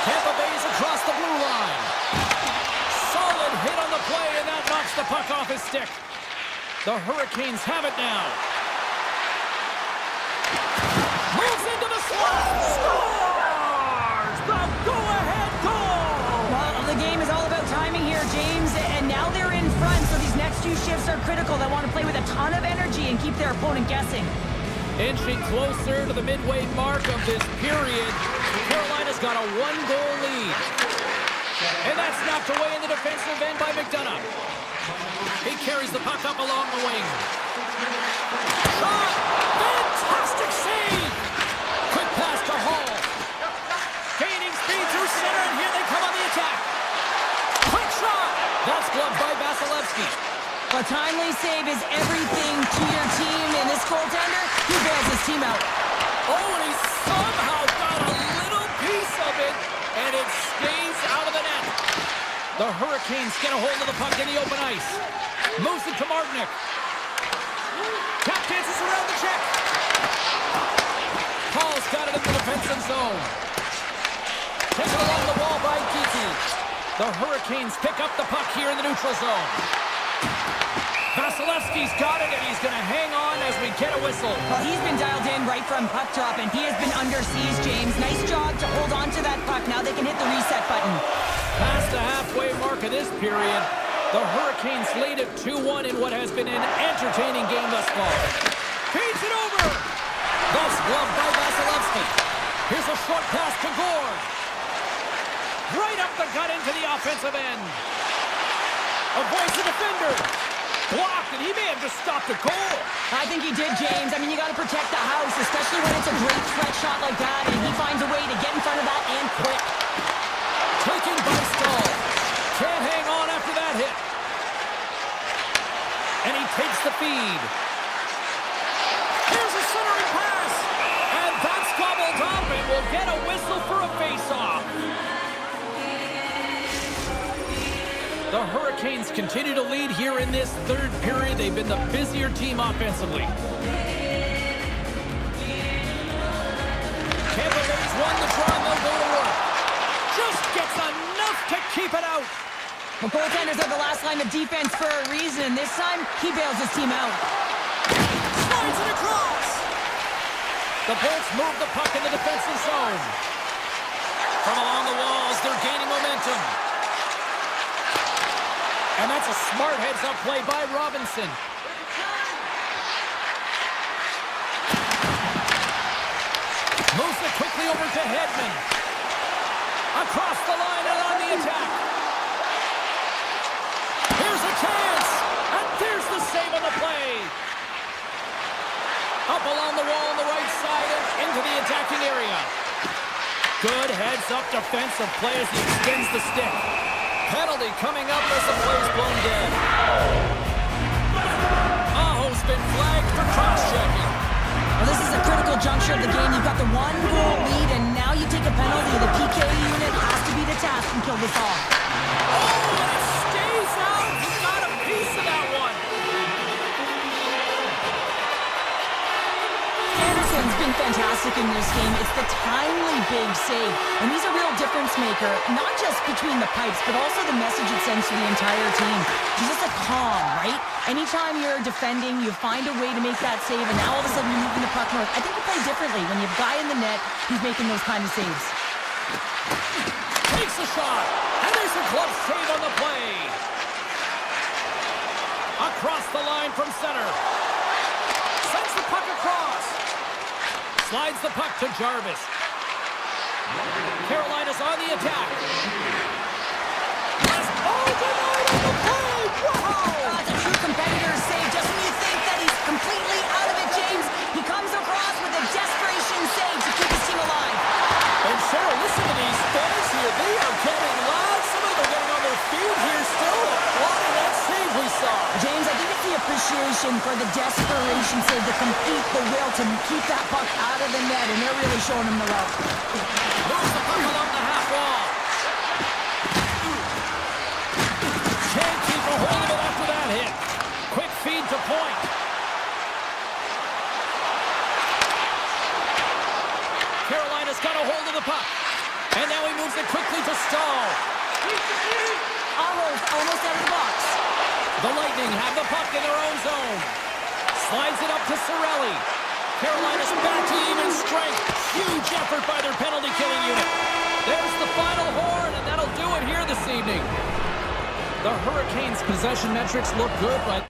A: Tampa Bay's across the blue line. Solid hit on the play, and that knocks the puck off his stick. The Hurricanes have it now. Moves into the slot. Scores! The go-ahead goal!
B: Well, the game is all about timing here, James, and now they're in front, so these next 2 shifts are critical. They want to play with a ton of energy and keep their opponent guessing.
A: Inching closer to the midway mark of this period, Carolina's got a 1-goal lead. And that's knocked away in the defensive end by McDonough. He carries the puck up along the wing. Shot! Fantastic save! Quick pass to Hall. Gaining speed through center, and here they come on the attack. Quick shot! That's gloved by Vasilevsky.
B: A timely save is everything to your team, and this goaltender, he bails his team out.
A: Oh, and he somehow got a little piece of it, and it stays out of the net. The Hurricanes get a hold of the puck in the open ice. Moves it to Martinick. Tap dances around the check. Paul's got it in the defensive zone. Taken along the wall by Kiki. The Hurricanes pick up the puck here in the neutral zone. Vasilevsky's got it, and he's going to hang on as we get a whistle.
B: Well, he's been dialed in right from puck drop, and he has been under siege, James. Nice job to hold on to that puck. Now they can hit the reset button.
A: Past the halfway mark of this period, the Hurricanes lead it 2-1 in what has been an entertaining game thus far. Feeds it over! Thus gloved by Vasilevsky. Here's a short pass to Gord. Right up the gut into the offensive end. Avoids the defender. Blocked, and he may have just stopped a goal.
B: I think he did, James. I mean, you got to protect the house, especially when it's a great threat shot like that, and he finds a way to get in front of that and quick.
A: Taken by Stahl. Can't hang on after that hit. And he takes the feed. Here's a centering pass. And that's gobbled up, and we'll get a whistle for a face-off. The Hurricanes continue to lead here in this third period. They've been the busier team offensively. Tampa Bay's won the draw, and they'll go to work. Just gets enough to keep it out.
B: Well, goaltenders are the last line of defense for a reason. This time, he bails his team out.
A: Slides it across. The Bolts move the puck in the defensive zone. From along the walls, they're gaining momentum. And that's a smart heads-up play by Robinson. Moves it quickly over to Hedman. Across the line and on the attack. Here's a chance. And there's the save on the play. Up along the wall on the right side and into the attacking area. Good heads-up defensive play as he extends the stick. Penalty coming up as the play's blown dead. Aho's been flagged for cross-checking.
B: Well, this is a critical juncture of the game. You've got the 1-goal lead, and now you take a penalty. The PK unit has to be the task and kill this off.
A: Oh, and it stays out. He got a piece of that one.
B: And been fantastic in this game. It's the timely big save. And he's a real difference maker, not just between the pipes, but also the message it sends to the entire team. He's just a calm, right? Anytime you're defending, you find a way to make that save, and now all of a sudden you're moving the puck north. I think you play differently when you have a guy in the net who's making those kind of saves.
A: Takes a shot, and there's a glove save on the play. Across the line from center. Sends the puck across. Slides the puck to Jarvis. Carolina's on the attack. Denied on the play! Wow!
B: It's a true competitor's save. Just when you think that he's completely out of it, James, he comes across with a desperation save to keep his team alive.
A: And Cheryl, listen to these fans here. They are getting loud. Some of them are getting on their feet here still. Applauding that save we saw.
B: James, I think it's the appreciation for the desperation save, to compete, the will to keep that puck out of the net, and they're really showing him the route.
A: Moves the puck along the half wall. Can't keep a hold of it after that hit. Quick feed to point. Carolina's got a hold of the puck. And now he moves it quickly to Stahl.
B: Almost out of the box.
A: The Lightning have the puck in their own zone. Slides it up to Cirelli. Carolina's back to even strength. Huge effort by their penalty-killing unit. There's the final horn, and that'll do it here this evening. The Hurricanes' possession metrics look good, but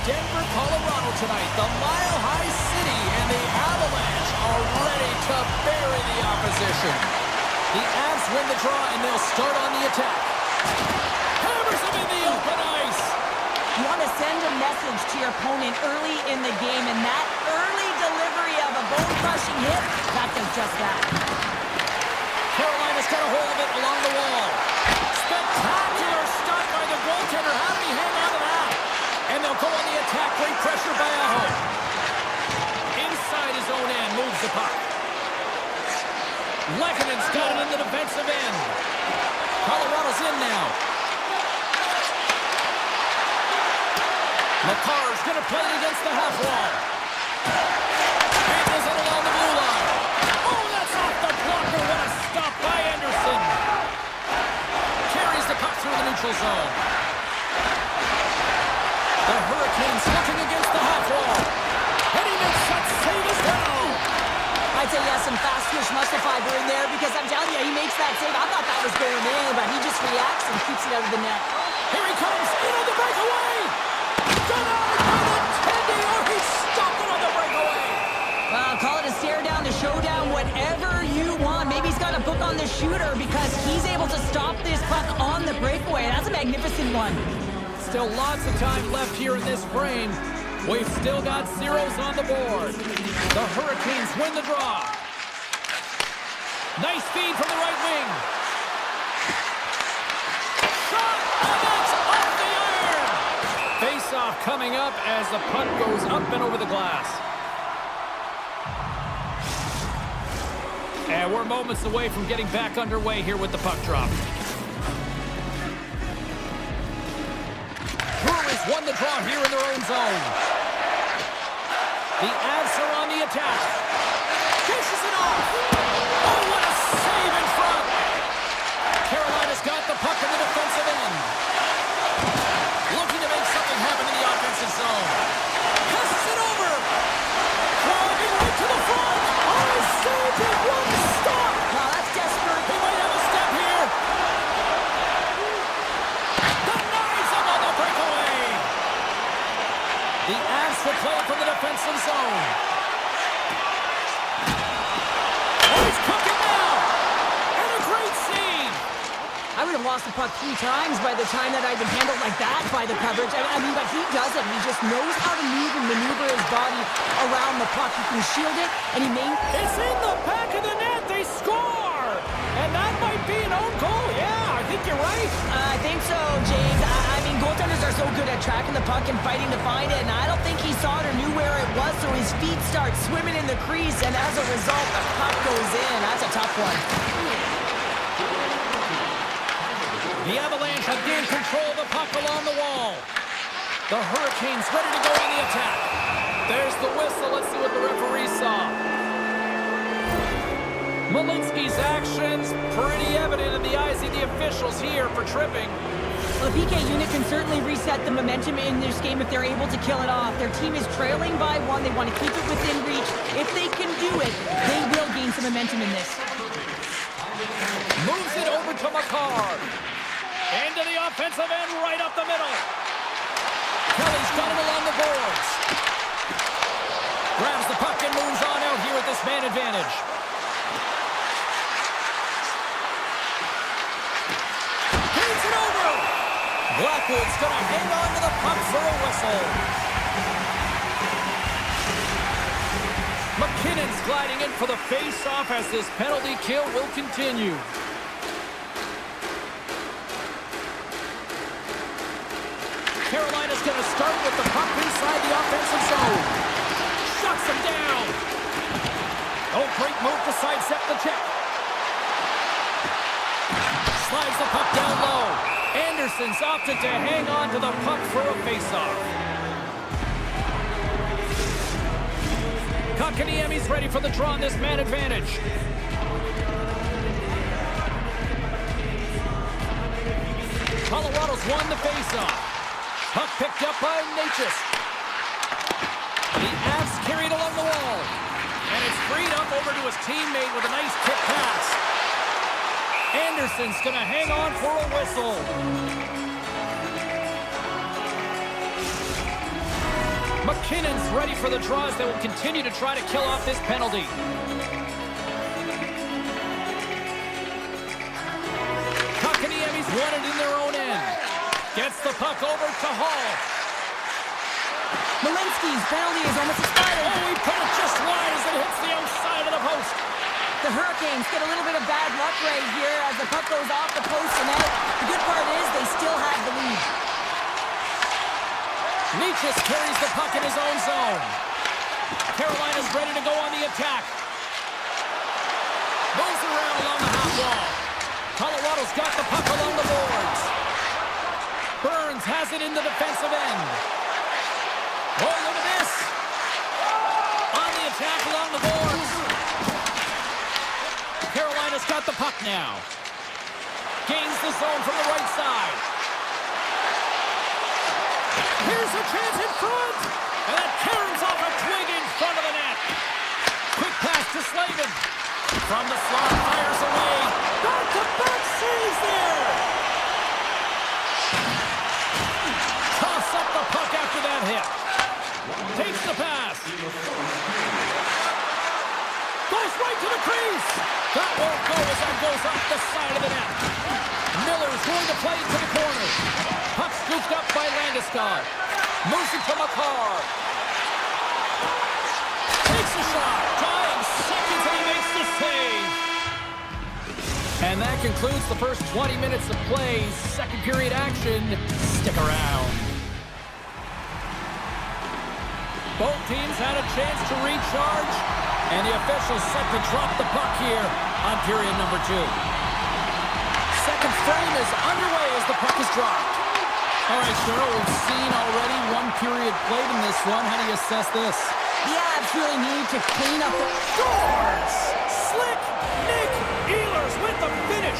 A: Denver, Colorado tonight. The Mile High City and the Avalanche are ready to bury the opposition. The Avs win the draw and they'll start on the attack. Hammers them in the open ice.
B: You want to send a message to your opponent early in the game, and that early delivery of a bone-crushing hit, that does just that.
A: Carolina's got a hold of it along the wall. Spectacular stop by the goaltender. How did he hang on to that? And they'll go on the attack. Great pressure by Aho. Inside his own end, moves the puck. Lekkonen's got it in the defensive end. Colorado's in now. McCarr's going to play it against the half wall. Handles it along the blue line. Oh, that's off the blocker. What a stop by Anderson. Carries the puck through the neutral zone. The Hurricanes looking against the half wall. And he makes that save as well.
B: I'd say yes, some fast twitch muscle fiber in there, because I'm telling you, he makes that save. I thought that was going in, but he just reacts and keeps it out of the net.
A: Here he comes, in on the breakaway! Denied by the Teddy, or he stopped it on the breakaway!
B: Well, call it a stare down, a showdown, whatever you want. Maybe he's got a book on the shooter because he's able to stop this puck on the breakaway. That's a magnificent one.
A: Still lots of time left here in this frame. We've still got zeros on the board. The Hurricanes win the draw. Nice feed from the right wing. Shot, and that's off the iron. Face-off coming up as the puck goes up and over the glass. And we're moments away from getting back underway here with the puck drop. Brewers won the draw here in their own zone. The Avs are on the attack. Dishes it off. Oh, what a save in front. Carolina's got the puck in the defensive end. Looking to make something happen in the offensive zone. Passes it over. Driving right to the front. Oh, he saved it. One stop.
B: Wow, that's desperate.
A: He might have a step here. Denies him on the breakaway. The Avs will play from the defensive zone. Oh, he's cooking now. And a great save.
B: I would have lost the puck 3 times by the time that I'd been handled like that by the coverage. I mean, but he doesn't. He just knows how to move and maneuver his body around the puck. He can shield it, and he may...
A: It's in the back of the net. They score. And that might be an own goal. Yeah, I think you're right.
B: I think so, James. I mean, goaltenders are so good at tracking the puck and fighting to find it, and I don't think he saw it or knew where it was, so his feet start swimming in the crease, and as a result, the puck goes in. That's a tough one.
A: The Avalanche have gained control of the puck along the wall. The Hurricanes ready to go on the attack. There's the whistle. Let's see what the referee saw. Malinsky's actions pretty evident in the eyes of the officials here for tripping.
B: Well, the PK unit can certainly reset the momentum in this game if they're able to kill it off. Their team is trailing by 1. They want to keep it within reach. If they can do it, they will gain some momentum in this.
A: Moves it over to McCarr. Into the offensive end, right up the middle. Kelly's got it along the boards. Grabs the puck and moves on out here with this man advantage. Hands it over. Blackwood's going to hang on to the puck for a whistle. McKinnon's gliding in for the face-off as this penalty kill will continue. Carolina's going to start with the puck inside the offensive zone. Shuts him down. Oh, great move to sidestep the check. Slides the puck down low. Anderson's opted to hang on to the puck for a faceoff. Kotkaniemi's ready for the draw on this man advantage. Colorado's won the faceoff. Puck picked up by Natchez. The Avs carried along the wall. And it's freed up over to his teammate with a nice tip pass. Anderson's going to hang on for a whistle. McKinnon's ready for the draw as they will continue to try to kill off this penalty. Kotkaniemi's won it in their own end. Gets the puck over to Hall.
B: Malinsky's penalty is almost expired.
A: Oh, he put it just wide as it hits the outside of the post.
B: The Hurricanes get a little bit of bad luck right here as the puck goes off the post and out. The good part is they still have the lead.
A: Nietzsche carries the puck in his own zone. Carolina's ready to go on the attack. Moves around along the half wall. Colorado's got the puck along the boards. Burns has it in the defensive end. Oh, look at this. On the attack along the boards. Carolina's got the puck now. Gains the zone from the right side. Here's a chance in front. And that turns off a twig in front of the net. Quick pass to Slavin. From the slot, fires away. Back-to-back saves there. Toss up the puck after that hit. Takes the pass. Goes right to the crease. That won't go as that goes off the side of the net. Miller's going to play it to the corner. Puck scooped up by Landeskog. Moves it to McCarr. Takes a shot. Tying seconds and he makes the save. And that concludes the first 20 minutes of play. Second period action. Stick around. Both teams had a chance to recharge. And the officials set to drop the puck here on period number 2. Second frame is underway as the puck is dropped. All right, Cheryl, we've seen already one period played in this one. How do you assess this?
B: The Avs really need to clean up the...
A: Scores! Slick Nick Ehlers with the finish.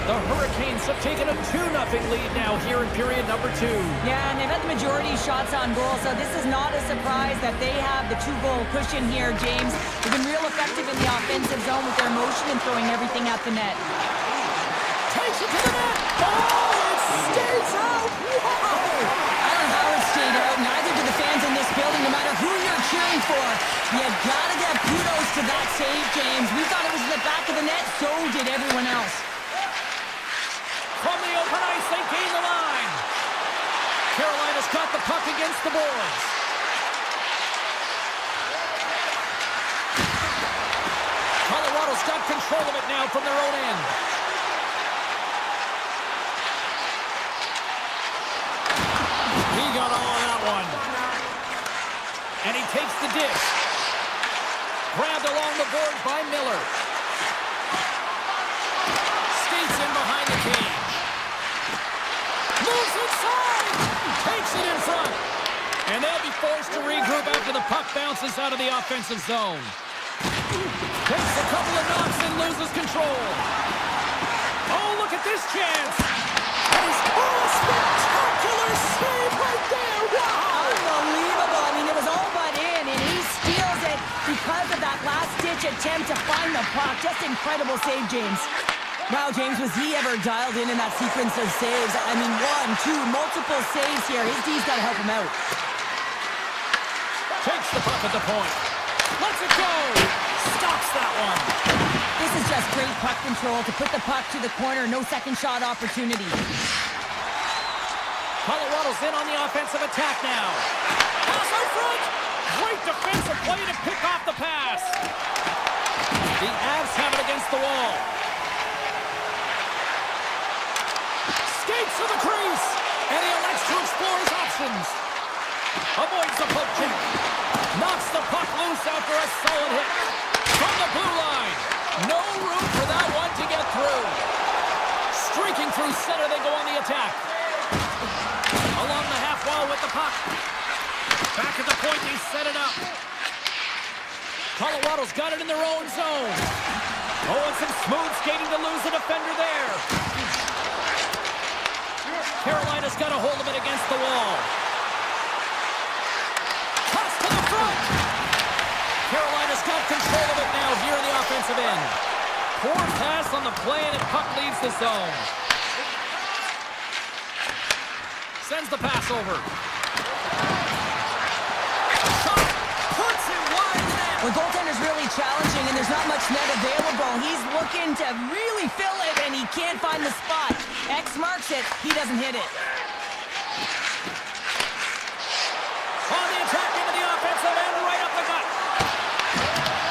A: The Hurricanes have taken a 2-0 lead now here in period number 2.
B: Yeah, and they've had the majority shots on goal, so this is not a surprise that they have the 2-goal cushion here, James. They've been real effective in the offensive zone with their motion and throwing everything at the net.
A: Takes it to the net. Oh, it stays out. Wow.
B: I don't know how it stayed out. Neither do the fans in this building, no matter who you're cheering for. You gotta get kudos to that save, James. We thought it was in the back of the net, so did everyone else.
A: From the open ice, they gain the line. Carolina's got the puck against the boards. Colorado's got control of it now from their own end. He got all of that one. And he takes the dish. Grabbed along the board by Miller. Skates in behind the cage. Moves inside! Takes it in front! And they'll be forced to regroup after the puck bounces out of the offensive zone. Takes a couple of knocks and loses control. Oh, look at this chance! And he's a spectacular save right there! Wow!
B: Unbelievable. I mean, it was all but in, and he steals it because of that last-ditch attempt to find the puck. Just incredible save, James. Wow, James, was he ever dialed in that sequence of saves? I mean, 1, 2, multiple saves here. His D's got to help him out.
A: Takes the puck at the point. Lets it go. Stops that one.
B: This is just great puck control to put the puck to the corner. No second shot opportunity.
A: Colorado's in on the offensive attack now. Pass out front. Great defensive play to pick off the pass. The Avs have it against the wall. Skates to the crease, and he elects to explore his options. Avoids the poke check. Knocks the puck loose after a solid hit. From the blue line. No room for that one to get through. Streaking through center, they go on the attack. Along the half wall with the puck. Back at the point, they set it up. Colorado's got it in their own zone. Oh, and some smooth skating to lose the defender there. Carolina's got a hold of it against the wall. Toss to the front. Carolina's got control of it now here in the offensive end. Poor pass on the play, and the puck leaves the zone. sends the pass over. Shot puts it wide net.
B: The goaltender's really challenging, and there's not much net available. He's looking to really fill it, and he can't find the spot. X marks it. He doesn't hit it.
A: On the attack into the offensive end, right up the gut.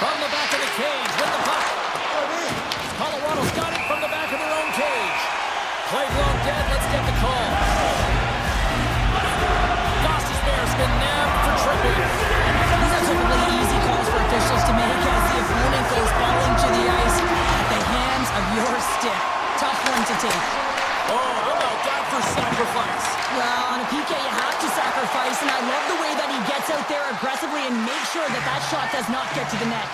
A: From the back of the cage with the puck. Colorado's got it from the back of their own cage. Play well dead, let's get the call. Gostisbehere's been nabbed for tripping.
B: These are typically easy calls for officials to make as the opponent goes falling to the ice at the hands of your stick. Tough one to take.
A: Oh, how about that for sacrifice?
B: Well, on a PK, you have to sacrifice, and I love the way that he gets out there aggressively and makes sure that that shot does not get to the net.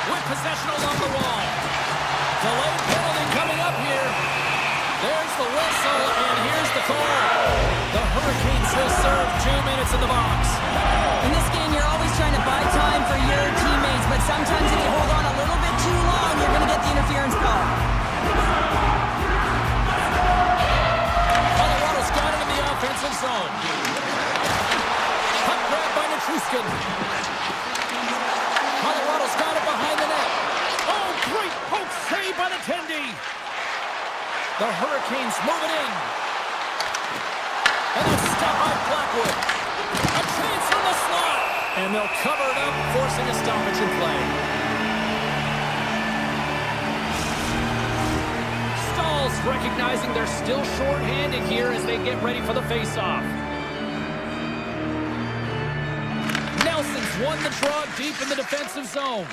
A: With possession along the wall. Delayed penalty coming up here. There's the whistle, and here's the call. The Hurricanes will serve 2 minutes in the box.
B: In this game, you're always trying to buy time for your teammates, but sometimes if you hold on a little bit too long, you're going to get the interference call.
A: Colorado's got it in the offensive zone. Puck grab by Nichushkin. Colorado's got it behind the net. Oh, great poke save by the Tendy. The Hurricanes moving in. And it's stopped by Blackwood. A chance from the slot. And they'll cover it up, forcing a stoppage in play. Stall's recognizing they're still short-handed here as they get ready for the face-off. Nelson's won the draw deep in the defensive zone.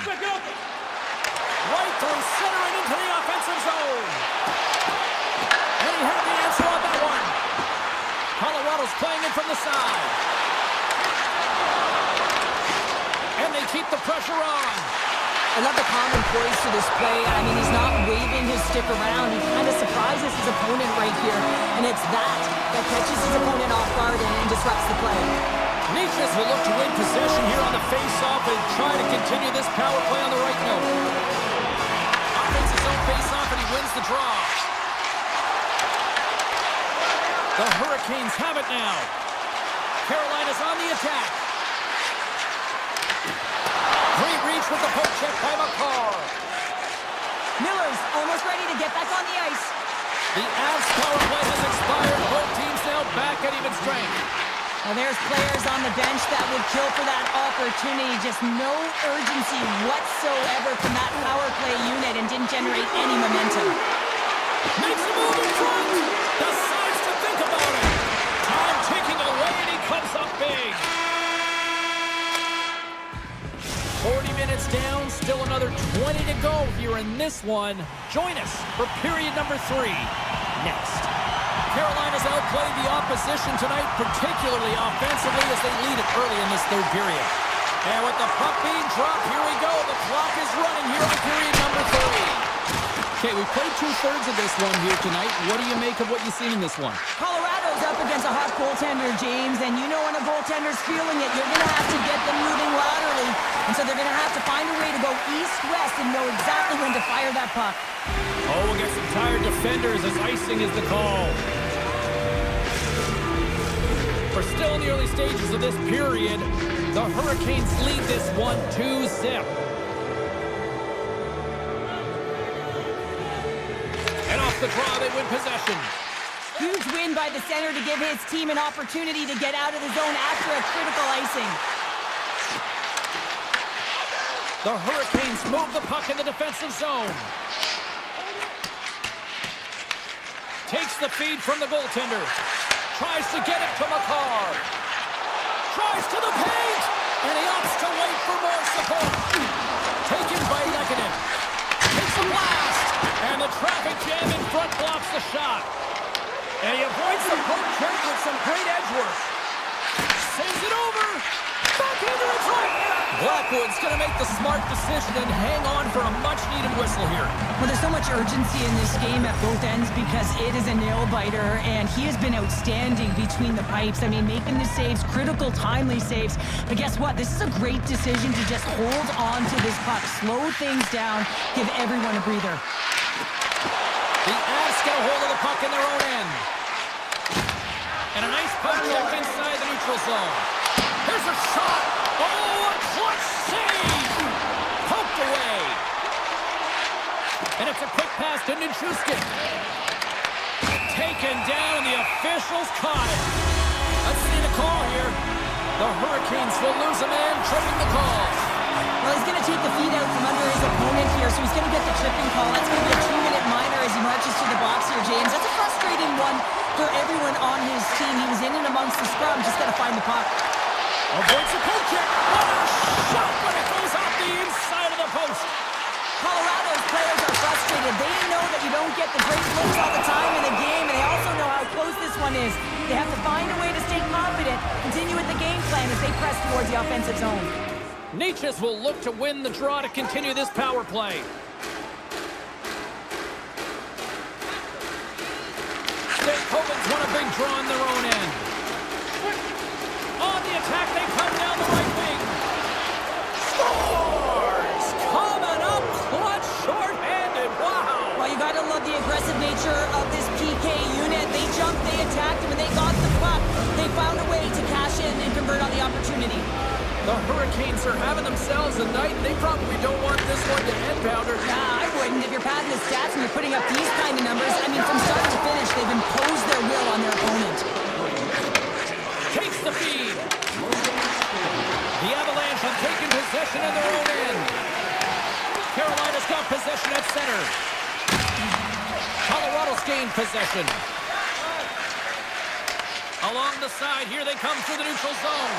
A: Right through center and into the offensive zone. And he had the answer on that one. Colorado's playing it from the side. And they keep the pressure on.
B: I love the common poise to this play. I mean, he's not waving his stick around. He kind of surprises his opponent right here. And it's that catches his opponent off guard and disrupts the play.
A: Niches will look to win possession here on the face-off and try to continue this power play on the right note. Offense his own face-off and he wins the draw. The Hurricanes have it now. Carolina's on the attack. Great reach with the poke check by McCarr.
B: Miller's almost ready to get back on the ice.
A: The Avs power play has expired. Both teams now back at even strength.
B: Now there's players on the bench that would kill for that opportunity. Just no urgency whatsoever from that power play unit and didn't generate any momentum.
A: Makes a move in front. Decides to think about it. Time ticking away and he comes up big. 40 minutes down, still another 20 to go here in this one. Join us for period number 3 next. Carolina's outplayed the opposition tonight, particularly offensively, as they lead it early in this third period. And with the puck being dropped, here we go. The clock is running here on period number 3. Okay, we played 2/3 of this one here tonight. What do you make of what you've seen in this one?
B: Colorado's up against a hot goaltender, James, and you know when a goaltender's feeling it, you're going to have to get them moving laterally. And so they're going to have to find a way to go east-west and know exactly when to fire that puck.
A: Oh, we'll get some tired defenders as icing is the call. We're still in the early stages of this period. The Hurricanes lead this one 2-0. And off the draw, they win possession.
B: Huge win by the center to give his team an opportunity to get out of the zone after a critical icing.
A: The Hurricanes move the puck in the defensive zone. Takes the feed from the goaltender. Tries to get it to McCarr. Tries to the paint. And he opts to wait for more support. Taken by Lehkonen. Takes a blast. And the traffic jam in front blocks the shot. And he avoids the poke check with some great edge work. Sends it over. Backhander in front. Blackwood's going to make the smart decision and hang on for a much-needed whistle here.
B: Well, there's so much urgency in this game at both ends because it is a nail-biter, and he has been outstanding between the pipes. I mean, making the saves, critical, timely saves. But guess what? This is a great decision to just hold on to this puck, slow things down, give everyone a breather.
A: The Avs get a hold of the puck in their own end. And a nice poke check inside the neutral zone. Here's a shot. Oh, a clutch save. Poked away. And it's a quick pass to Nichushkin. Taken down, and the officials caught it. Let's see the call here. The Hurricanes will lose a man, tripping the call.
B: Well, he's going to take the feet out from under his opponent here, so he's going to get the tripping call. That's going to be a 2-minute minor as he marches to the box here, James. That's a frustrating one for everyone on his team. He was in and amongst the scrum, just got to find the puck.
A: Avoids the poke check. What a shot when it goes off the inside of the post.
B: Colorado's players are frustrated. They know that you don't get the great looks all the time in the game, and they also know how close this one is. They have to find a way to stay confident, continue with the game plan as they press towards the offensive zone.
A: Neches will look to win the draw to continue this power play. State Coven's won a big draw in their own end. On the attack, they come down the right wing. Scores! Coming up clutch, short-handed. Wow!
B: Well, you got to love the aggressive nature of this PK unit. They jumped, they attacked, and when they got the puck, they found a way to cash in and convert on the opportunity.
A: The Hurricanes are having themselves a night. They probably don't want this one to end, Pounder.
B: Nah, I wouldn't. If you're padding the stats and you're putting up these kind of numbers, I mean, from start to finish, they've imposed their will on their opponent.
A: Takes the feed. The Avalanche have taken possession of their own end. Carolina's got possession at center. Colorado's gained possession. Along the side, here they come through the neutral zone.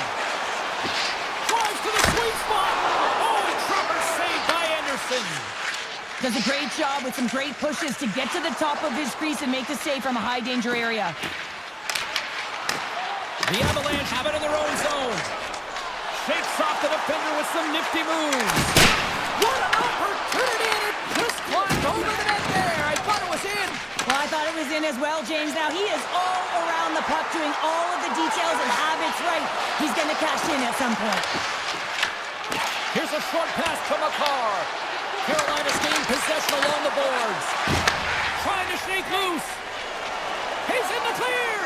A: Drives to the sweet spot. Oh, Trevor saved by Anderson.
B: Does a great job with some great pushes to get to the top of his crease and make the save from a high danger area.
A: The Avalanche have it in their own zone. Shakes off the defender with some nifty moves. What an opportunity, and it just climbed over the net there. I thought it was in.
B: Well, I thought it was in as well, James. Now, he is all around the puck, doing all of the details and habits right. He's going to cash in at some point.
A: Here's a short pass to McCarr. Carolina's gained possession along the boards. Trying to shake loose. He's in the clear.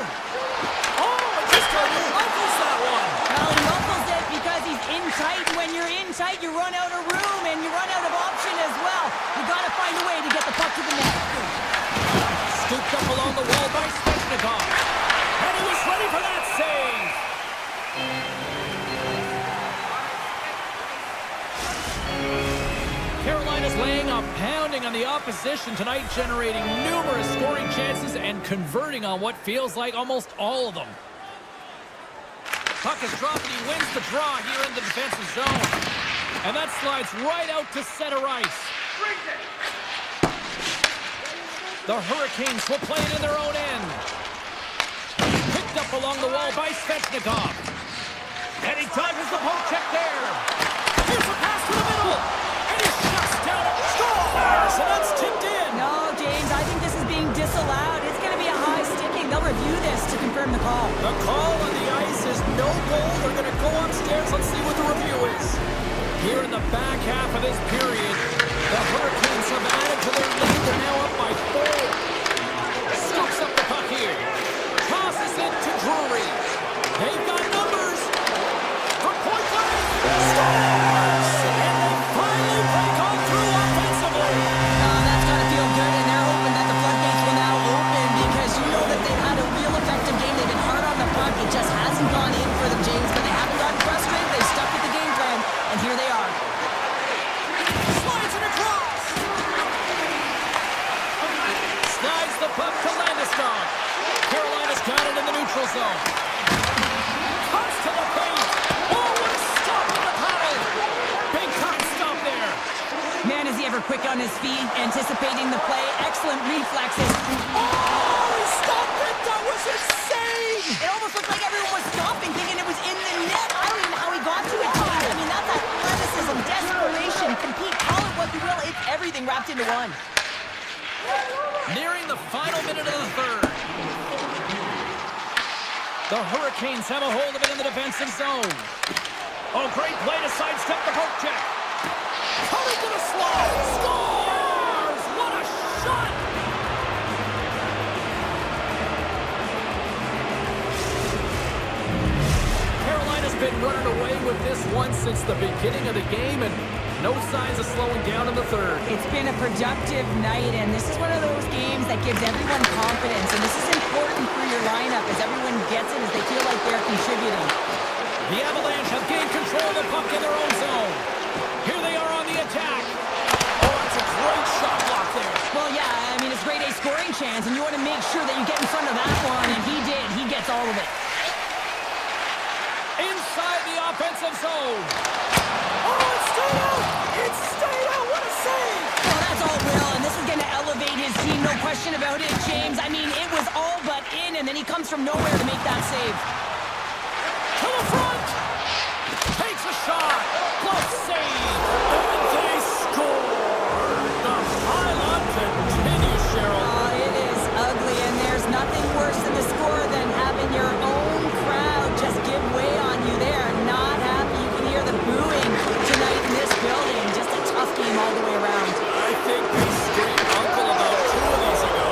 A: Oh, it just muffles that one.
B: Well, he muffles it because he's in tight. And when you're in tight, you run out of room and you run out of option as well. You got to find a way to get the puck to the net.
A: Scooped up along the wall by Svechnikov. And he was ready for that save. Carolina's laying a pounding on the opposition tonight, generating numerous scoring chances and converting on what feels like almost all of them. Puck is dropped and he wins the draw here in the defensive zone. And that slides right out to center ice. The Hurricanes will play it in their own end. Picked up along the wall by Svechnikov. And he dodges the poke check there. Here's a pass to the middle. And he shuts down and scores. And that's tipped in.
B: No, James, I think this is being disallowed. It's going to be a high sticking. They'll review this to confirm the call.
A: The call on the ice is no goal. They're going to go upstairs. Let's see what the review is. Here in the back half of this period, the Hurricanes have added to their lead. They're now up by 4. Scoops up the puck here. Tosses it to Drury. They've got numbers. From point blank. Scores! And they finally break on through offensively.
B: That's got to feel good, and they're hoping that the floodgates will now open because you know that they've had a real effective game. They've been hard on the puck. It just hasn't gone in for them, James, but they haven't gotten frustrated. They stuck with the game plan, and here they are.
A: Slides it across. Slides the puck to Landeskog. Carolina's got it in the neutral zone. Cuts to the paint. Oh, what a stop on the paddle. Big time stop there.
B: Man, is he ever quick on his feet, anticipating the play. Excellent reflexes.
A: Oh, he stopped it. That was insane.
B: It almost looked like everyone was stopping, thinking it was in the net. I don't even know how he got to it. I mean, that's athleticism, desperation, compete, call it what you will. It's everything wrapped into one.
A: Nearing the final minute of the third. The Hurricanes have a hold of it in the defensive zone. Oh, great play to sidestep the poke check. Coming to the slot. Scores! What a shot! been running away with this one since the beginning of the game, and no signs of slowing down in the third.
B: It's been a productive night, and this is one of those games that gives everyone confidence, and this is important for your lineup as everyone gets it, as they feel like they're contributing.
A: The Avalanche have gained control of the puck in their own zone. Here they are on the attack. Oh, that's a great shot block there.
B: Well, yeah, I mean, it's grade A scoring chance, and you want to make sure that you get in front of that one, and he did. He gets all of it.
A: Inside the offensive zone. Oh, it stayed out! It stayed out! What a save!
B: Well, that's all Will, and this is going to elevate his team, no question about it, James. I mean, it was all but in, and then he comes from nowhere to make that save.
A: To the front! Takes a shot! Plus save! And they score! The pylon continues, Cheryl.
B: Oh, it is ugly, and there's nothing worse than the score than having your own crowd just give way on you. They are not happy. You can hear the booing tonight in this building. Just a tough game all the way around.
A: I think they screamed uncle about 2 of these ago.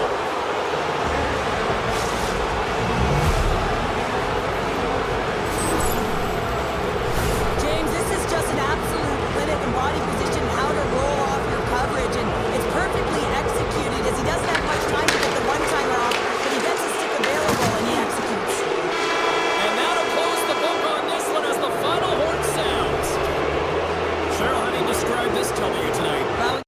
B: James, this is just an absolute clinic and body position, how to roll off your coverage, and it's perfectly executed as he doesn't have much time to get the one-timer off, but he gets his stick available and he executes.
A: And that'll close the book on this one as the final horn sounds. Cheryl, how do you describe this W tonight?
B: Well,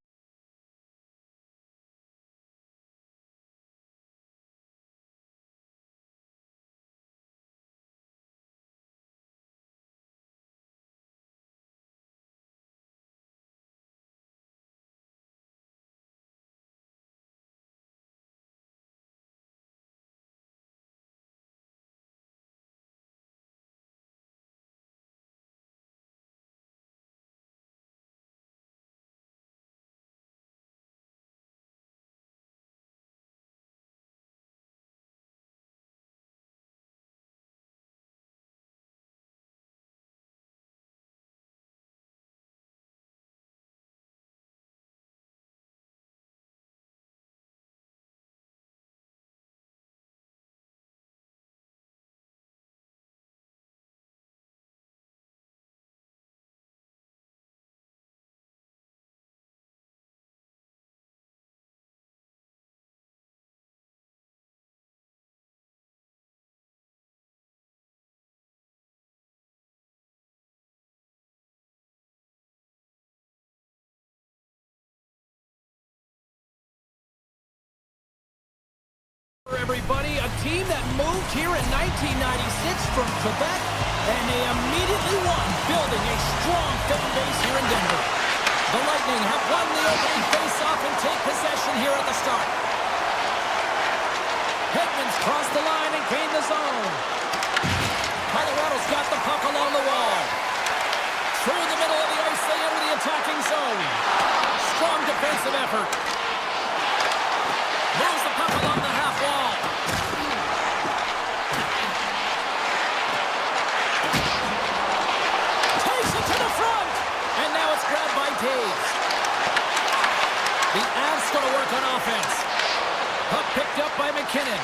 A: Everybody, a team that moved here in 1996 from Quebec, and they immediately won, building a strong fan base here in Denver. The Lightning have won the opening face-off and take possession here at the start. Hedman's crossed the line and gained the zone. Colorado's got the puck along the wall. Through the middle of the ice, they enter the attacking zone. Strong defensive effort. Moves the puck along the half wall. Takes it to the front. And now it's grabbed by Taves. The Avs going to work on offense. Puck picked up by McKinnon.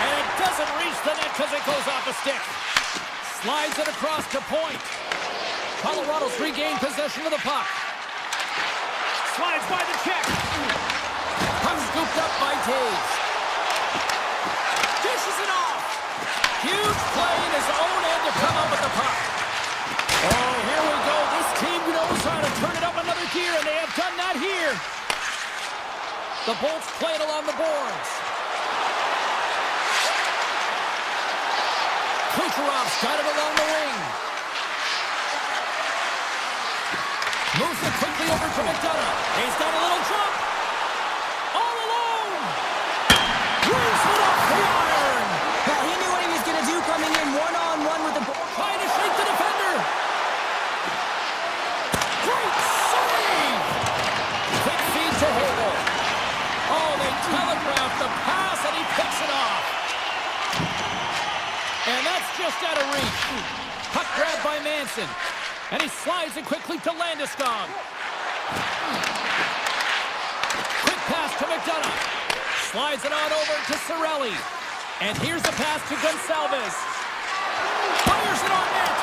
A: And it doesn't reach the net because it goes off a stick. Slides it across to point. Colorado's regained possession of the puck. Slides by the check. Puck scooped up by Taves. Dishes it off. Huge play in his own end to come up with the puck. Oh, here we go. This team knows how to turn it up another gear, and they have done that here. The Bolts play it along the boards. Kucherov's got it along the wing. Moves it quickly over to McDonough. He's got a little jump. All alone. Brings it off the iron.
B: well, he knew what he was going to do coming in one-on-one with the goal.
A: Trying to shake the defender. Great save. Quick feed to Hagel. Oh, they telegraphed the pass, and he picks it off. And that's just out of reach. Puck grabbed by Manson. And he slides it quickly to Landeskog. Quick pass to McDonough. Slides it on over to Cirelli. And here's the pass to Gonçalves. Fires it on net.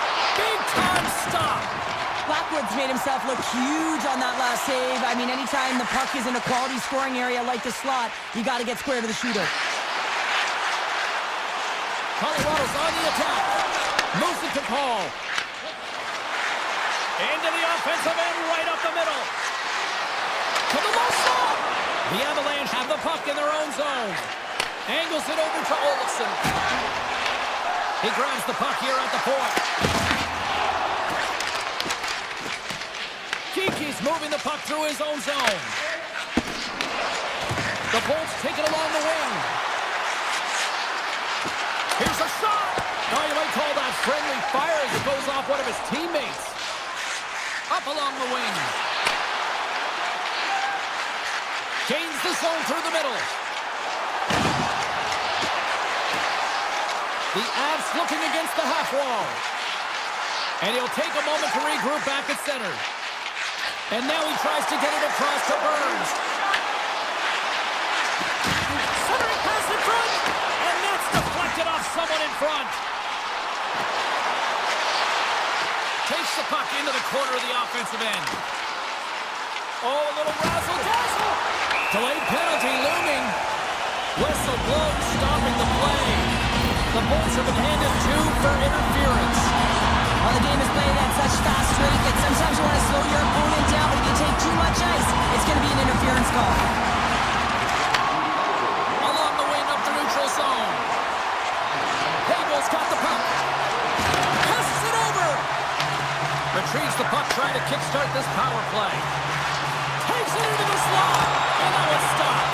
B: made himself look huge on that last save. I mean, anytime the puck is in a quality scoring area like the slot, you got to get square to the shooter.
A: Colorado's on the attack. Moves it to Paul. Into the offensive end, right up the middle. To the low slot. The Avalanche have the puck in their own zone. Angles it over to Olofsson. He grabs the puck here at the point. Kiki's moving the puck through his own zone. The Bolts take it along the wing. Here's a shot. Oh, you might call that friendly fire as it goes off one of his teammates. Up along the wing. Gains the zone through the middle. The Avs looking against the half wall. And he'll take a moment to regroup back at center. And now he tries to get it across to Burns. Centering pass in front. And that's deflected off someone in front. Takes the puck into the corner of the offensive end. Oh, a little razzle-dazzle. Delayed penalty looming. Whistle blows, stopping the play. The Bolts have been handed 2 for interference.
B: Well, the game is played at such fast rate that sometimes you want to slow your opponent down, but if you take too much ice, it's going to be an interference call.
A: Along the wing up the neutral zone. Hagel's got the puck. Passes it over. Retrieves the puck, trying to kickstart this power play. Takes it into the slot. And now it's stopped.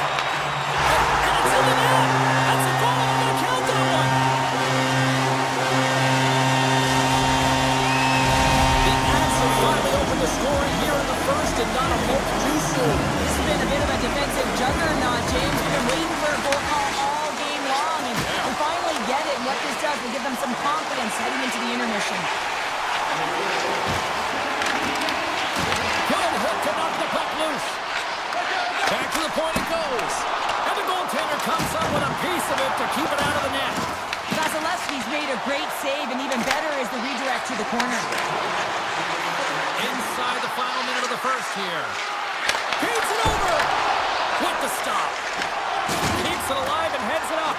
A: And it's in the net. That's a goal. I'm going to count that one. The Avs have finally opened the scoring here in the first and not a moment too soon.
B: This has been a bit of a defensive juggernaut, James. We've been waiting for a goal call all game long, and we finally get it. And what this does will give them some confidence heading into the intermission.
A: Good hook to knock the puck loose. Back to the point it goes. And the goaltender comes up with a piece of it to keep it out of the net.
B: Vasilevsky's made a great save, and even better is the redirect to the corner.
A: Inside the final minute of the first here. Beats it over. With the stop. Keeps it alive and heads it up.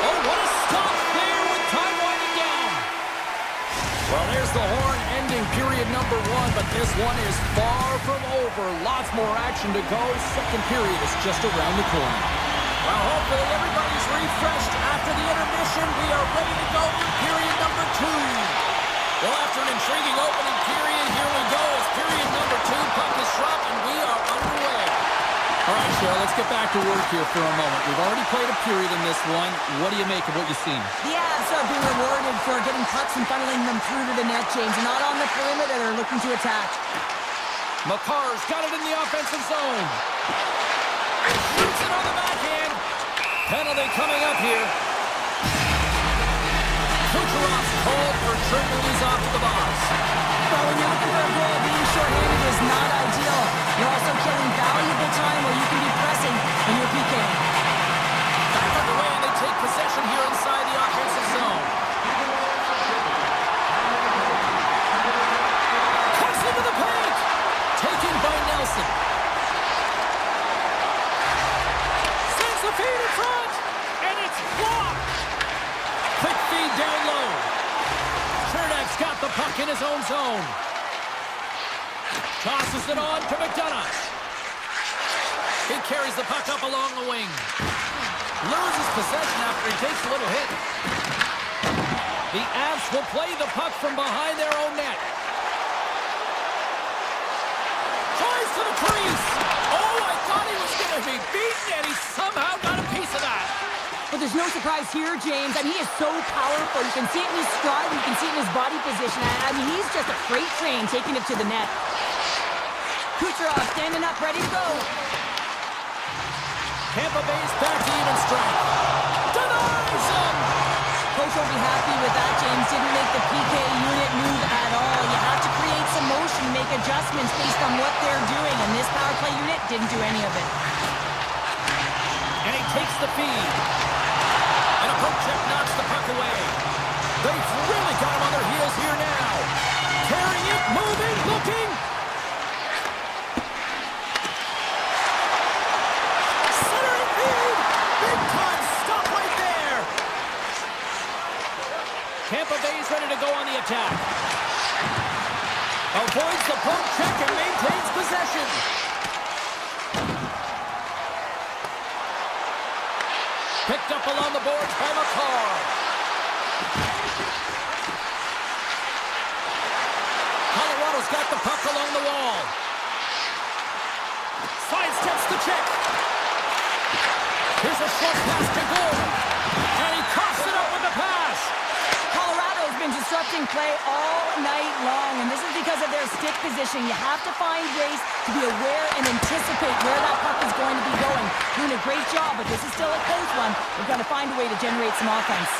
A: Oh, what a stop there with time winding down. Well, there's the horn ending period number 1, but this one is far from over. Lots more action to go. Second period is just around the corner. Well, hopefully everybody's refreshed after the intermission. We are ready to go for period number 2. Well, after an intriguing opening period, here we go as period number 2. Puck is dropped, and we are underway. All right, Cheryl, let's get back to work here for a moment. We've already played a period in this one. What do you make of what you've seen?
B: The Avs are being rewarded for getting pucks and funneling them through to the net, James. Not on the perimeter, they're looking to attack.
A: Makar's got it in the offensive zone. Shoots it on the backhand. Penalty coming up here. Kucherov's called for tripping these off to the box.
B: Well, when you're looking for a goal, being shorthanded is not ideal. You're also killing valuable time where you can be pressing when you're PKing.
A: Back underway, and they take possession here inside the offensive zone. Cuts into the paint. Taken by Nelson. Sends the feed in front, and it's blocked. Quick feed down low. Chernak's got the puck in his own zone. Tosses it on to McDonough. He carries the puck up along the wing. Loses possession after he takes a little hit. The Avs will play the puck from behind their own net. Tries to the crease. Oh, I thought he was going to be beaten, and he somehow got a piece of that.
B: But there's no surprise here, James. I mean, he is so powerful. You can see it in his stride. You can see it in his body position. I mean, he's just a freight train taking it to the net. Kucherov standing up, ready to go.
A: Tampa Bay's back to even strength. Denies him!
B: Coach will be happy with that, James. Didn't make the PK unit move at all. You have to create some motion, make adjustments based on what they're doing, and this power play unit didn't do any of it.
A: And he takes the feed. They've really got him on their heels here now. Carrying it, moving, looking. Centering feed. Big time stop right there. Tampa Bay's ready to go on the attack. Avoids the poke check and maintains possession. Picked up along the boards by McCarr. Colorado's got the puck along the wall. Sidesteps the check. Here's a short pass to goal. And he coughs it up with the pass.
B: Colorado's been disrupting play all night long, and this is because of their stick position. You have to find ways to be aware and anticipate where that puck is going to be going. Doing a great job, but this is still a close one. We've got to find a way to generate some offense.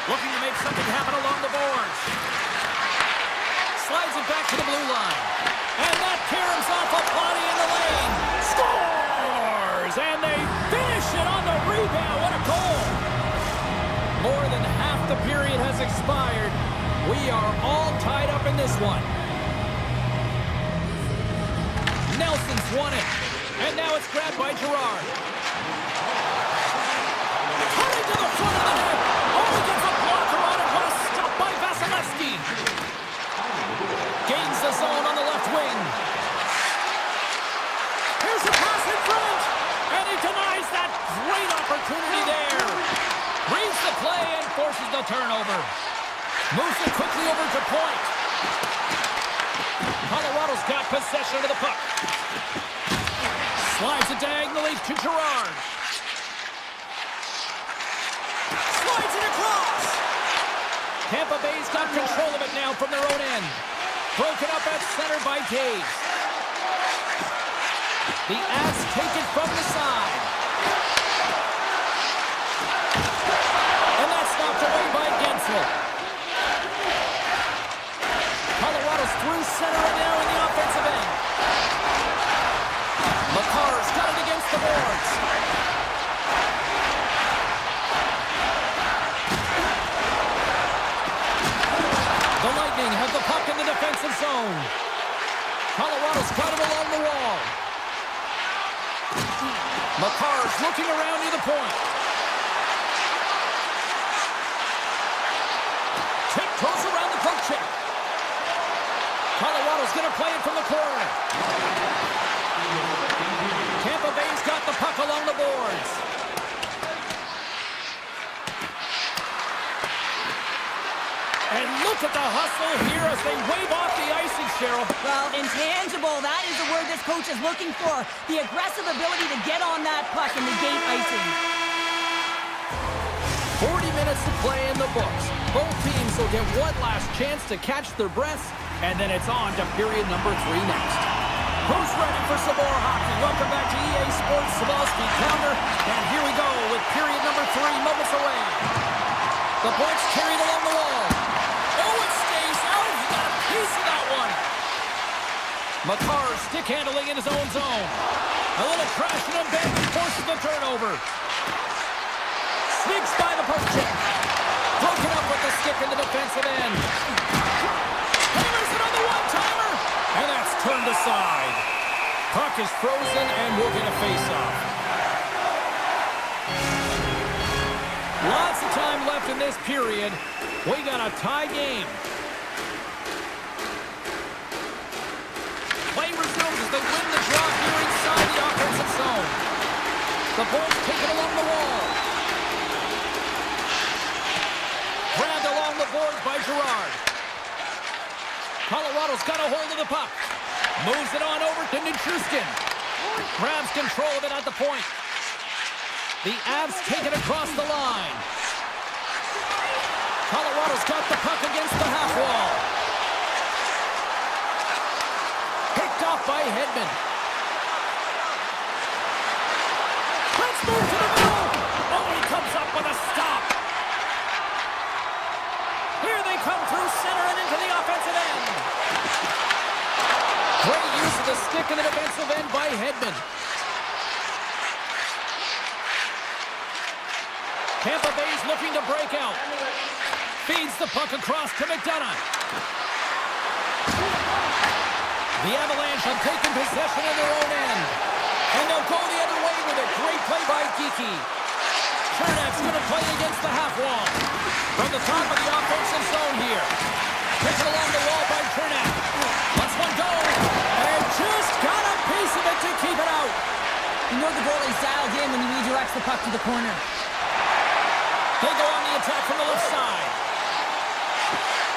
A: Looking to make something happen along the boards. Slides it back to the blue line. And that caroms off a body in the lane. Scores! And they finish it on the rebound. What a goal! More than half the period has expired. We are all tied up in this one. Nelson's won it. And now it's grabbed by Girard. Cutting to the front of the net. Oh, he gets a blocker on it. What a stop by Vasilevsky. Gains the zone on the left wing. Here's a pass in front. And he denies that great opportunity there. Reads the play and forces the turnover. Moves it quickly over to point. Colorado's got possession of the puck. Slides it diagonally to Girard. Slides it across. Tampa Bay's got control of it now from their own end. Broken up at center by Taves. The Avs take it from the side. And that's knocked away by Gensel. Colorado's through center and now in the offensive end. McCarr's got it against the boards. The Lightning have the puck in the defensive zone. Colorado's got it along the wall. McCarr's looking around near the point. Tiptoes around the poke check. Colorado's going to play it from the corner. Tampa Bay's got the puck along the boards. And look at the hustle here as they wave off the icing, Cheryl.
B: Well, intangible, that is the word this coach is looking for. The aggressive ability to get on that puck and negate icing.
A: 40 minutes to play in the books. Both teams will get one last chance to catch their breaths, and then it's on to period number 3 next. Who's ready for some more hockey? Welcome back to EA Sports Sabalski Counter, and here we go with period number 3 moments away. The points carried along the wall. Oh, it stays out. He got a piece of that one. McCarr stick handling in his own zone. A little crashing and banging forces the turnover. Sneaks by the poke check. Broken up with the stick in the defensive end. Hammers it on the one-timer. And that's turned aside. Puck is frozen and we'll get a face-off. Lots of time left in this period. We got a tie game. Play resumes as they win the draw here inside the offensive zone. The Bulls take it along the wall. Grabbed along the boards by Girard. Colorado's got a hold of the puck. Moves it on over to Nichushkin. Grabs control of it at the point. The Avs take it across the line. Colorado's got the puck against the half wall. Picked off by Hedman. Let's move to the middle. Oh, he comes up with a stop. Here they come through center and into the offensive end. Great use of the stick in the defensive end by Hedman. Tampa Bay's looking to break out. Feeds the puck across to McDonough. The Avalanche have taken possession of their own end. And they'll go the other way with it. Great play by Geeky. Chernak's going to play against the half wall. From the top of the offensive zone here. Taken along the wall by Chernak. Lets one go. And just got a piece of it to keep it out.
B: You know the goalie's dialed in when he redirects the puck to the corner.
A: They go on the attack from the left side.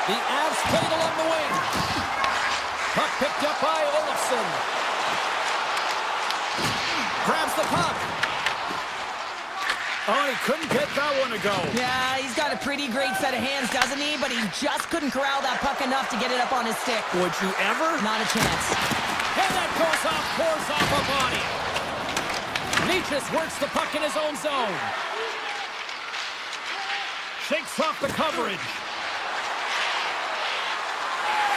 A: The Avs played along the wing. Puck picked up by Olofsson. Grabs the puck. Oh, he couldn't get that one to go.
B: Yeah, he's got a pretty great set of hands, doesn't he? But he just couldn't corral that puck enough to get it up on his stick.
A: Would you ever?
B: Not a chance.
A: And that goes off, pours off a body. Nietzsche works the puck in his own zone. Shakes off the coverage.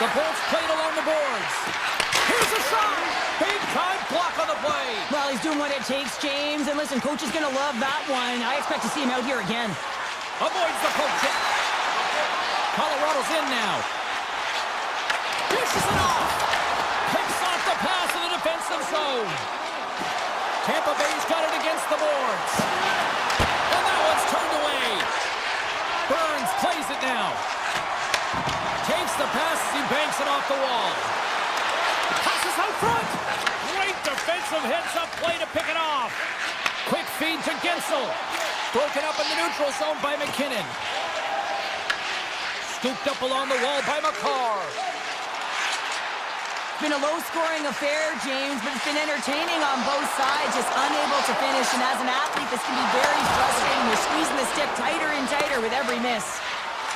A: The Bolts played along the boards. Here's a shot! Big time block on the play.
B: Well, he's doing what it takes, James. And listen, coach is going to love that one. I expect to see him out here again.
A: Avoids the poke check. Colorado's in now. Dishes it off. Picks off the pass in the defensive zone. Tampa Bay's got it against the boards. And that one's turned away. Burns plays it now. Takes the pass as he banks it off the wall. Passes out front. Great defensive heads-up play to pick it off. Quick feed to Gensel. Broken up in the neutral zone by McKinnon. Scooped up along the wall by McCarr.
B: It's been a low-scoring affair, James, but it's been entertaining on both sides, just unable to finish. And as an athlete, this can be very frustrating. They're squeezing the stick tighter and tighter with every miss.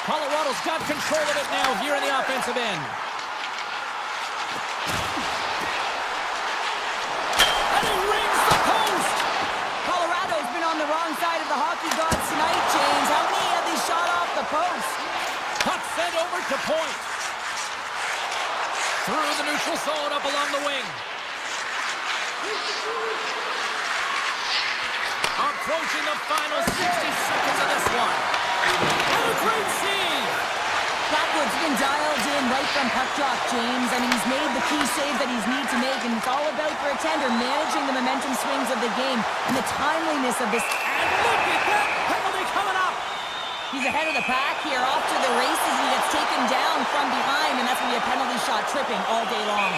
A: Colorado's got control of it now here in the offensive end. And he rings the post!
B: Colorado's been on the wrong side of the hockey gods tonight, James. How many have they shot off the post?
A: Puck sent over to point. Through the neutral zone up along the wing. Approaching the final 60 seconds of this one. And a great save!
B: Blackwood's been dialed in right from puck drop, James, and he's made the key save that he's need to make, and it's all about for a tender managing the momentum swings of the game and the timeliness of this.
A: And look at that penalty coming up!
B: He's ahead of the pack here, off to the races, and he gets taken down from behind, and that's going to be a penalty shot tripping all day long.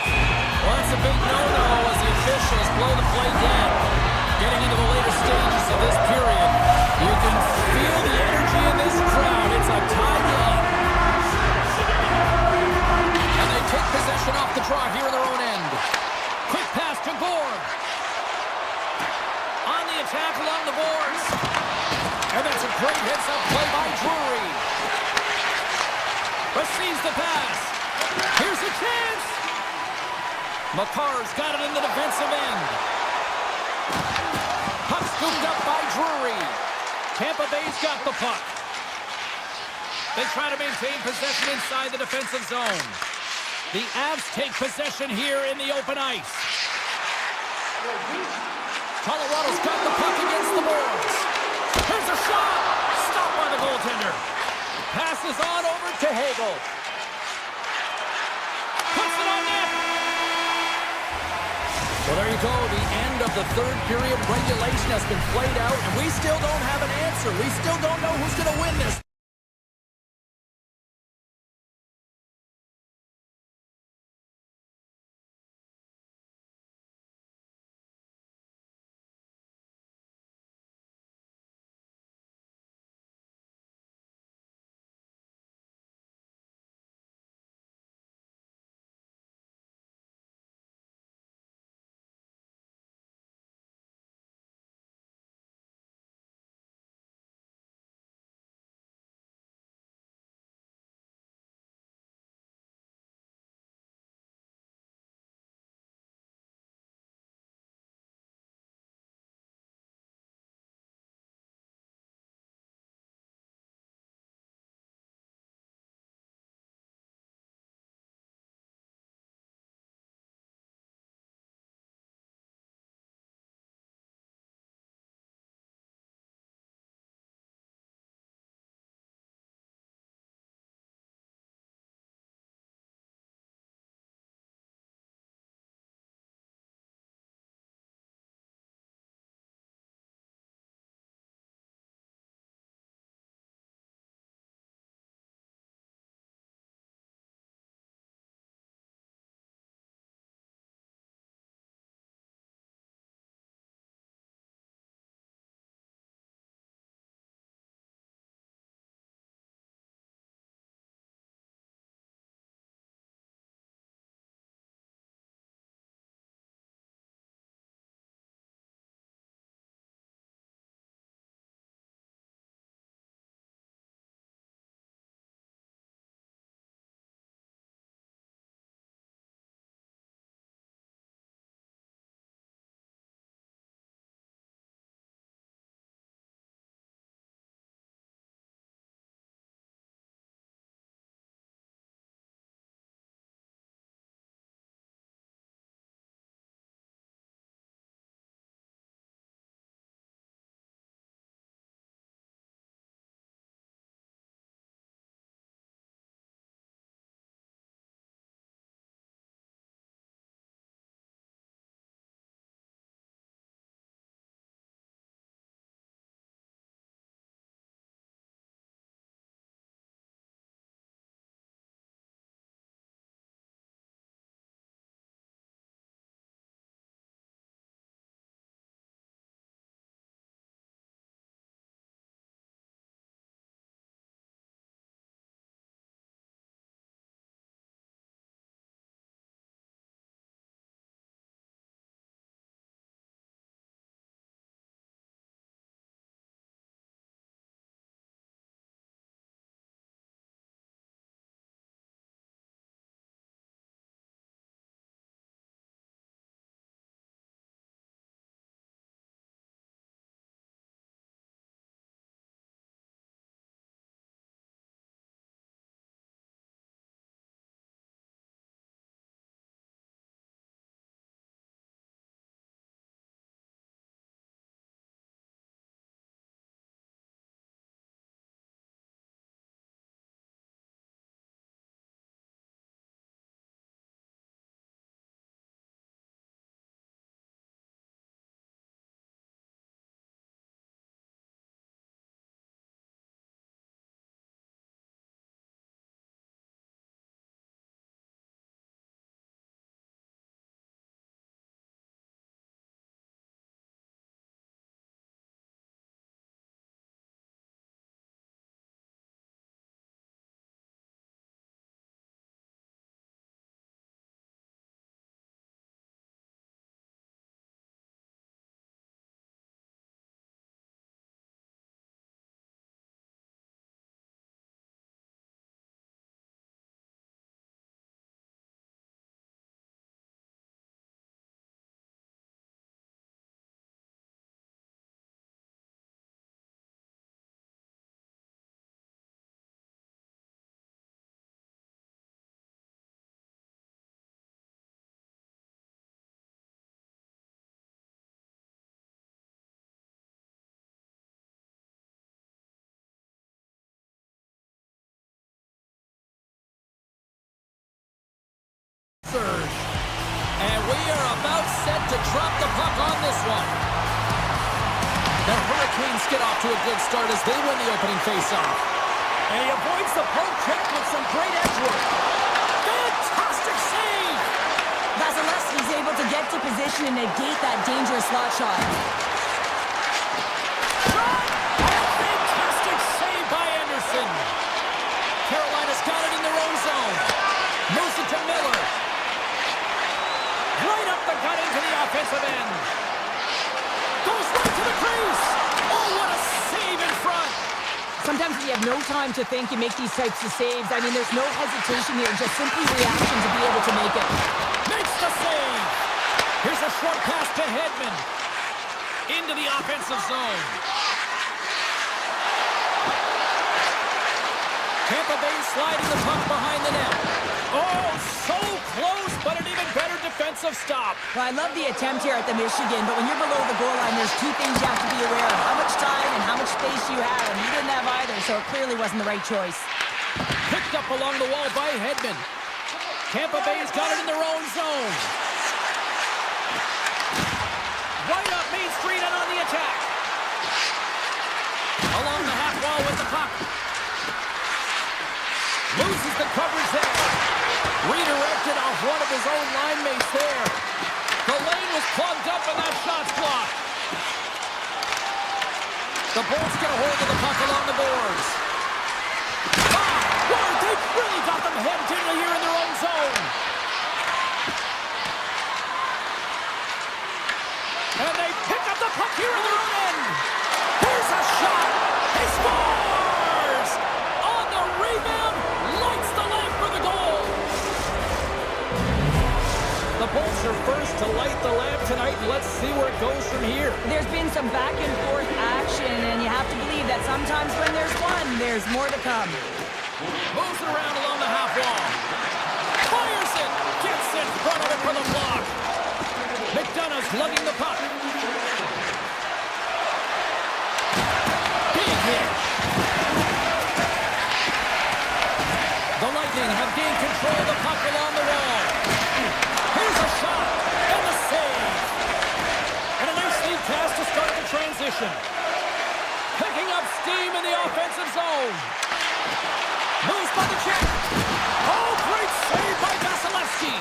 A: Well, that's a big no-no as the officials blow the play dead. Getting into the later stages of this period, you can feel the energy in this crowd. It's a tie game. And they take possession off the draw here in their own end. Quick pass to Gord. On the attack along the boards. And that's a great heads-up play by Drury. Receives the pass. Here's a chance. McCarr's got it in the defensive end. Puck scooped up by Drury. Tampa Bay's got the puck. They try to maintain possession inside the defensive zone. The Avs take possession here in the open ice. Colorado's got the puck against the boards. Here's a shot! Stopped by the goaltender. Passes on over to Hagel. Puts it on net! Well, there you go. The end of the third period. Regulation has been played out, and we still don't have an answer. We still don't know who's going to win this. Surge. And we are about set to drop the puck on this one. The Hurricanes get off to a good start as they win the opening faceoff.
C: And he avoids the poke check with some great edge work.
A: Fantastic save!
B: Vasilevsky's able to get to position and negate that dangerous slot shot.
A: Shot! A fantastic save by Anderson. Carolina's got it in their own zone. Moves it to Miller. Right up the gut into the offensive end. Goes right to the crease. Oh, what a save in front.
B: Sometimes when you have no time to think, you make these types of saves. I mean, there's no hesitation here, just simply reaction to be able to make it.
A: Makes the save. Here's a short pass to Hedman. Into the offensive zone. Tampa Bay sliding the puck behind the net. Oh, so close, but an even better defensive stop.
B: Well, I love the attempt here at the Michigan, but when you're below the goal line, there's two things you have to be aware of. How much time and how much space you have, and you didn't have either, so it clearly wasn't the right choice.
A: Picked up along the wall by Hedman. Tampa Bay's got it in their own zone. Right up Main Street and on the attack. Along the half wall with the puck. Loses the coverage there. Redirected off one of his own line mates there. The lane was plugged up and that shot's blocked. The Bolts get a hold of the puck along the boards. Whoa, they've really got them hemmed in here in their own zone. And they pick up the puck here in their own end. Here's a shot. He scores! On the rebound, lights the lamp for the goal. The Bolts are first to light the lamp tonight. Let's see where it goes from here.
B: There's been some back and forth action, and you have to believe that sometimes when there's one, there's more to come.
A: Moves it around along the half wall. Fires it. Gets in front of it for the block. McDonough's lugging the puck. Big hit. The Lightning have gained control of the puck along the wall. Here's a shot. And the save. And a nice lead pass to start the transition. Picking up steam in the offensive zone. Moves by the check. Oh, great save by Vasilevsky.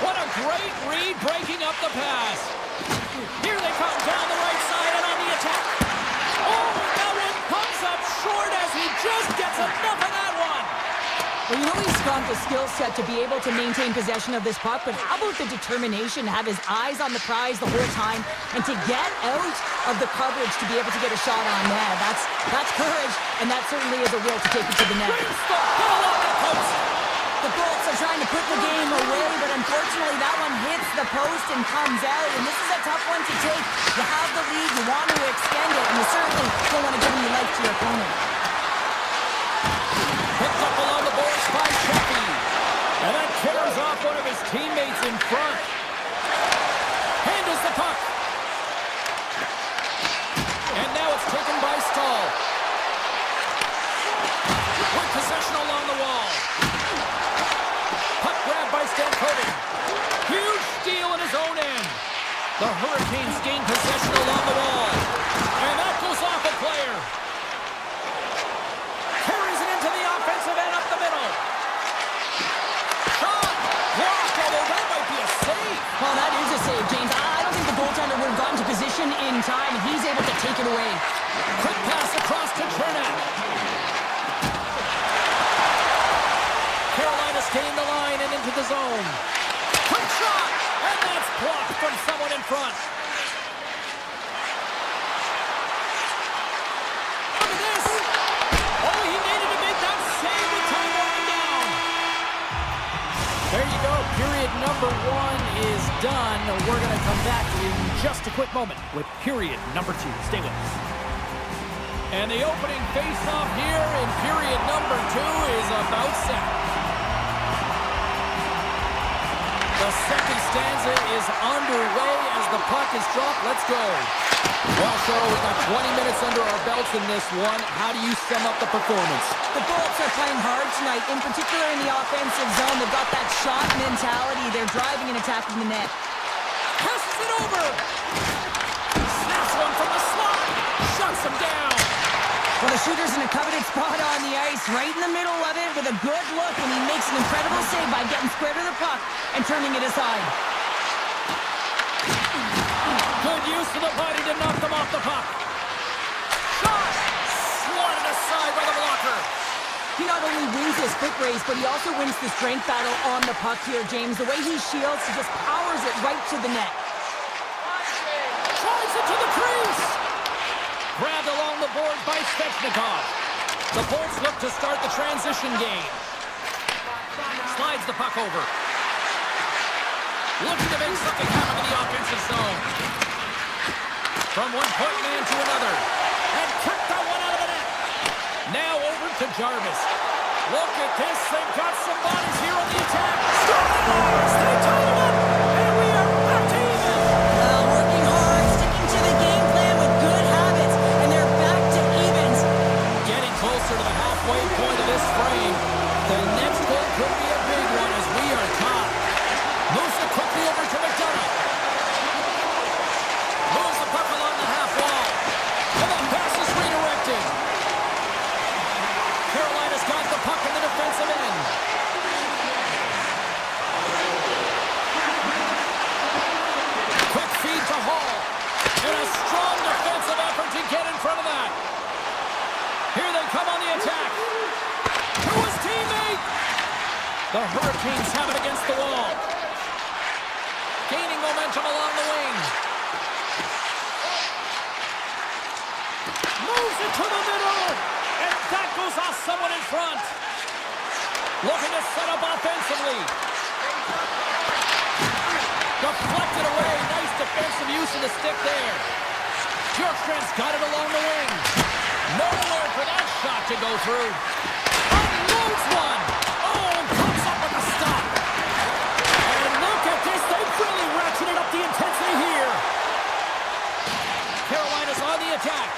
A: What a great read breaking up the pass. Here they come down the right side and on the attack. Oh, that one comes up short as he just gets enough of that one.
B: Well, you know he's got the skill set to be able to maintain possession of this puck, but how about the determination to have his eyes on the prize the whole time and to get out of the coverage to be able to get a shot on net? That's courage, and that certainly is a will to take it to the net.
A: Great stop. Ball on the post.
B: The Bolts are trying to put the game away, but unfortunately that one hits the post and comes out, and this is a tough one to take. You have the lead, you want to extend it, and you certainly don't want to give any life to your opponent.
A: Picked up along the boards by Sheffy. And that tears off one of his teammates in front. Handles the puck. And now it's taken by Stahl. With possession along the wall. Puck grabbed by Stankovic. Huge steal in his own end. The Hurricanes gain possession along the wall. And that goes off a player. Carries it into the offensive end up the middle. Shot! Blocked, although that might be a save.
B: Well, that is a save, James. I don't think the goaltender would have gotten to position in time, and he's able to take it away.
A: Quick pass across to Chernak. Carolina's gained the line and into the zone. Quick shot! And that's blocked from someone in front. Look at this! Oh, he needed to make that save with time running down. There you go. Period number 1 is done. We're going to come back in just a quick moment with period number 2. Stay with us. And the opening face-off here in period number 2 is about set. The The second stanza is underway as the puck is dropped. Let's go. Well, Cheryl, we've got 20 minutes under our belts in this one. How do you sum up the performance?
B: The Bolts are playing hard tonight, in particular in the offensive zone. They've got that shot mentality. They're driving and attacking the net.
A: Passes it over. Snaps one from the slot. Shuts him down.
B: Well, the shooter's in a coveted spot on the ice, right in the middle of it, with a good look, and he makes an incredible save by getting square to the puck and turning it aside.
A: Good use of the body to knock them off the puck. Shot! Swatted aside by the blocker.
B: He not only wins his foot race, but he also wins the strength battle on the puck here, James. The way he shields, he just powers it right to the net.
A: Tries it to the crease. Grabbed along the boards by Svechnikov. The Bolts look to start the transition game. Slides the puck over. Looking to make something happen in the offensive zone. From one point man to another. And kicked that one out of the net. Now over to Jarvis. Look at this. They've got some bodies here on the attack. Scores! They tie them up. And we are back to even.
B: Well, working hard, sticking to the game plan with good habits, and they're back to evens.
A: Getting closer to the halfway point of this frame. The next goal could be a big one as we are tied. Moves it quickly over to McDonough. Moves the puck along the half wall. And the pass is redirected. Carolina's got the puck in the defensive end. Quick feed to Hall. And a strong defensive effort to get in front of that. Here they come on the attack. To his teammate. The Hurricanes have it against the wall. Gaining momentum along the wing. Moves it to the middle. And that goes off someone in front. Looking to set up offensively. Deflected away. Nice defensive use of the stick there. Bjorkstrand's got it along the wing. Nowhere for that shot to go through. Unloads one. Oh, and comes up with a stop. And look at this. They've really ratcheted up the intensity here. Carolina's on the attack.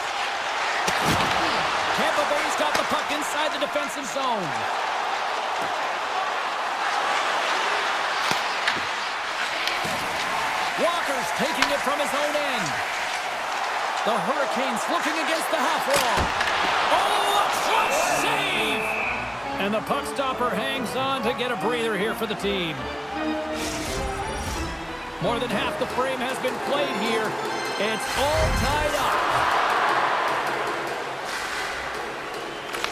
A: Tampa Bay's got the puck inside the defensive zone. Walker's taking it from his own end. The Hurricanes looking against the half wall. Oh, a clutch save! And the puck stopper hangs on to get a breather here for the team. More than half the frame has been played here. It's all tied up.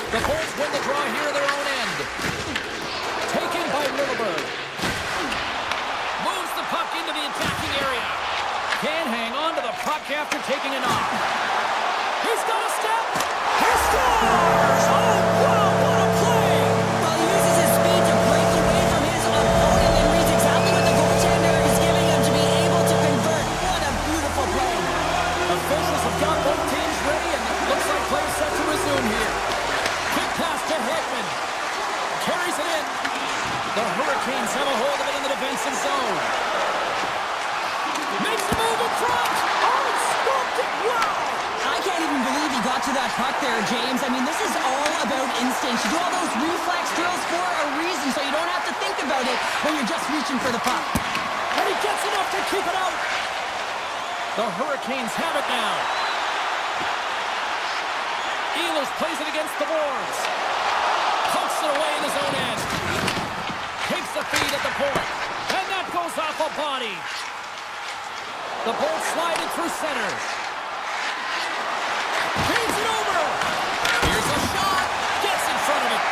A: The Bolts win the draw here at their own end. Taken by Lilleberg. Moves the puck into the attacking area. Can't hang on to the puck after taking a knock. He's got a step. He scores! Oh, wow, what a play!
B: Well, he uses his speed to break away from his opponent and reads exactly what the goaltender is giving him to be able to convert. What a beautiful play.
A: Officials have got both teams ready, and it looks like play set to resume here. Quick pass to Hedman. Carries it in. The Hurricanes have a hold of it in the defensive zone. Makes a move in front. Oh, stopped it. Wow.
B: I can't even believe he got to that puck there, James. I mean, this is all about instinct. You do all those reflex drills for a reason, so you don't have to think about it when you're just reaching for the puck.
A: And he gets enough to keep it out. The Hurricanes have it now. Ehlers plays it against the boards. Pumps it away in his own end. Takes the feed at the point. And that goes off a body. The Bolts sliding through center. Feeds it over. Here's a shot. Gets in front of it.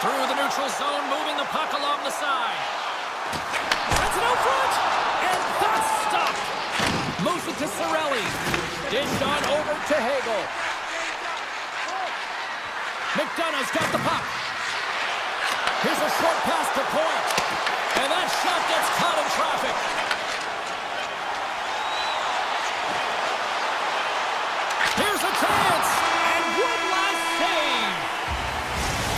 A: Through the neutral zone, moving the puck along the side. Sends it out front. And that's stopped. Moves it to Cirelli. Dished on over to Hagel. McDonough's got the puck. Here's a short pass to point. And that shot gets caught in traffic. Here's a chance. And one last save.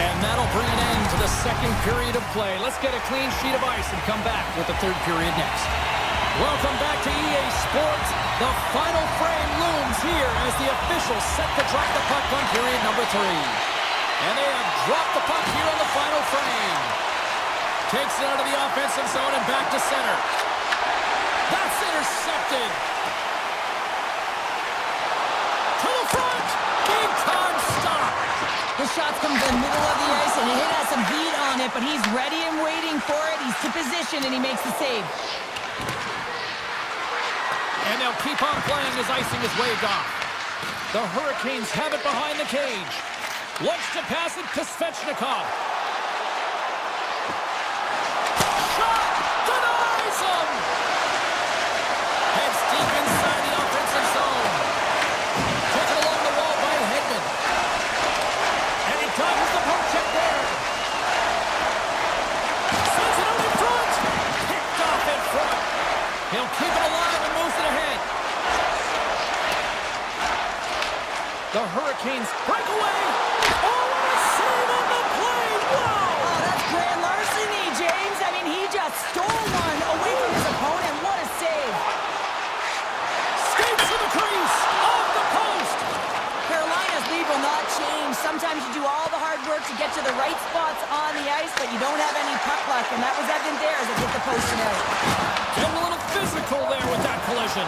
A: And that'll bring an end to the second period of play. Let's get a clean sheet of ice and come back with the third period next. Welcome back to EA Sports. The final frame looms here as the officials set to drop the puck on period number 3. And they have dropped the puck here on the final frame. Takes it out of the offensive zone and back to center. That's intercepted. To the front. Big time stop.
B: The shots come to the middle of the ice, and the hit has some heat on it, but he's ready and waiting for it. He's to position, and he makes the save.
A: And they'll keep on playing as icing is waved off. The Hurricanes have it behind the cage. Wants to pass it to Svechnikov. Shot! Denies him! Heads deep inside the offensive zone. Taken along the wall by Hedman. And he dodges the poke check there. Sends it out in front. Picked off in front. He'll keep it alive and moves it ahead. The Hurricanes break away. Oh, what a save on the play! Wow!
B: Oh, that's grand larceny, James. I mean, he just stole one away from his opponent. What a save.
A: Skates to the crease. Off the post.
B: Carolina's lead will not change. Sometimes you do all the hard work to get to the right spots on the ice, but you don't have any puck luck, and that was evident there as it hit the post and out.
A: Getting a little physical there with that collision.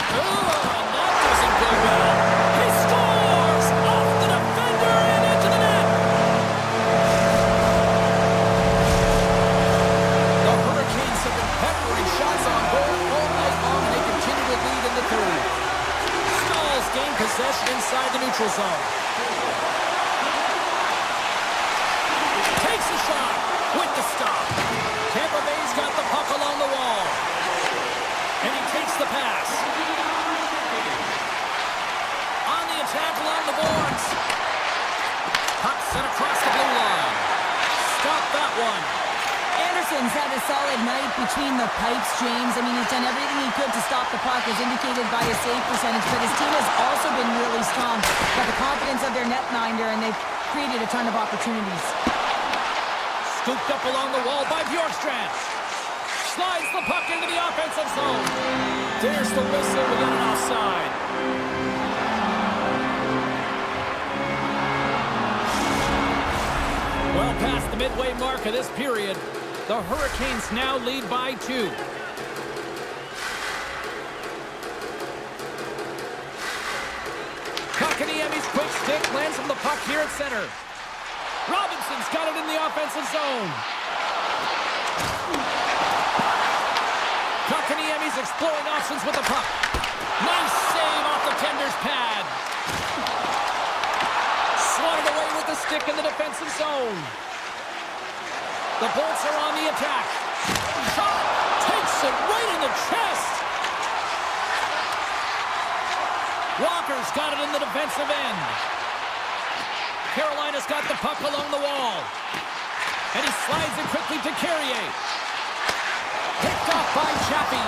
A: Oh, and that doesn't go well. He scores! Off the defender and into the net. The Hurricanes have been peppering shots on goal all night long, and they continue to lead in the third. Stalls gain possession inside the neutral zone. Takes a shot with the stop. Tampa Bay's got the puck along the wall. And he takes the pass. On the attack along the boards. Puck sent across the blue line. Stop that one.
B: Anderson's had a solid night between the pipes, James. I mean, he's done everything he could to stop the puck, as indicated by his save percentage, but his team has also been really strong. Got the confidence of their netminder, and they've created a ton of opportunities.
A: Scooped up along the wall by Bjorkstrand. Slides the puck into the offensive zone. There's the whistle. We got an offside. Well past the midway mark of this period, the Hurricanes now lead by 2. Kotkaniemi's quick stick lands from the puck here at center. Robinson's got it in the offensive zone. Kotkaniemi's exploring options with the puck. Nice save off the tender's pad. Swatted away with the stick in the defensive zone. The Bolts are on the attack. Shot! Takes it right in the chest. Walker's got it in the defensive end. Carolina's got the puck along the wall. And he slides it quickly to Carrier. Picked off by Chappie.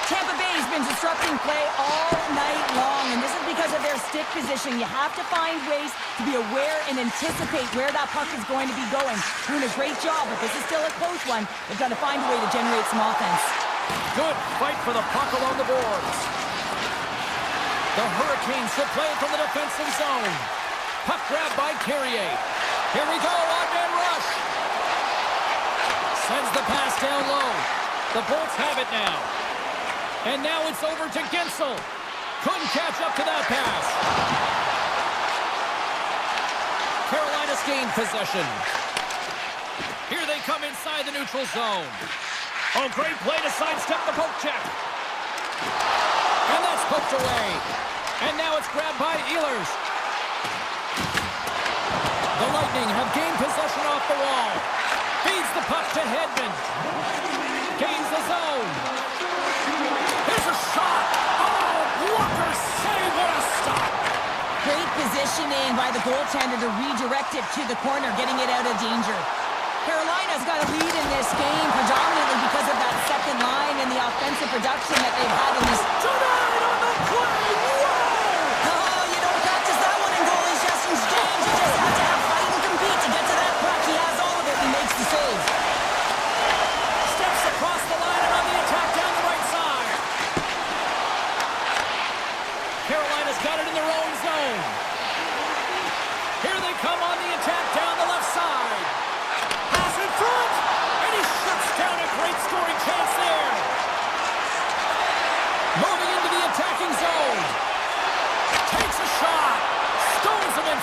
B: Tampa Bay's been disrupting play all night long, and this is because of their stick position. You have to find ways to be aware and anticipate where that puck is going to be going. Doing a great job, but this is still a close one. They've got to find a way to generate some offense.
A: Good fight for the puck along the boards. The Hurricanes will play it from the defensive zone. Puck grab by Carrier. Here we go, odd-man rush. Sends the pass down low. The Bolts have it now. And now it's over to Gensel. Couldn't catch up to that pass. Carolina's gained possession. Here they come inside the neutral zone. Oh, great play to sidestep the poke check. And that's poked away. And now it's grabbed by Ehlers. The Lightning have gained possession off the wall. Feeds the puck to Hedman. Gains the zone. Here's a shot. Oh, Walker save. What a stop.
B: Great positioning by the goaltender to redirect it to the corner, getting it out of danger. Carolina's got a lead in this game, predominantly because of that second line and the offensive production that they've had in this.
A: Tonight on the play. Whoa!
B: Oh, you don't practice that one in goalie sessions, James. You just have to have fight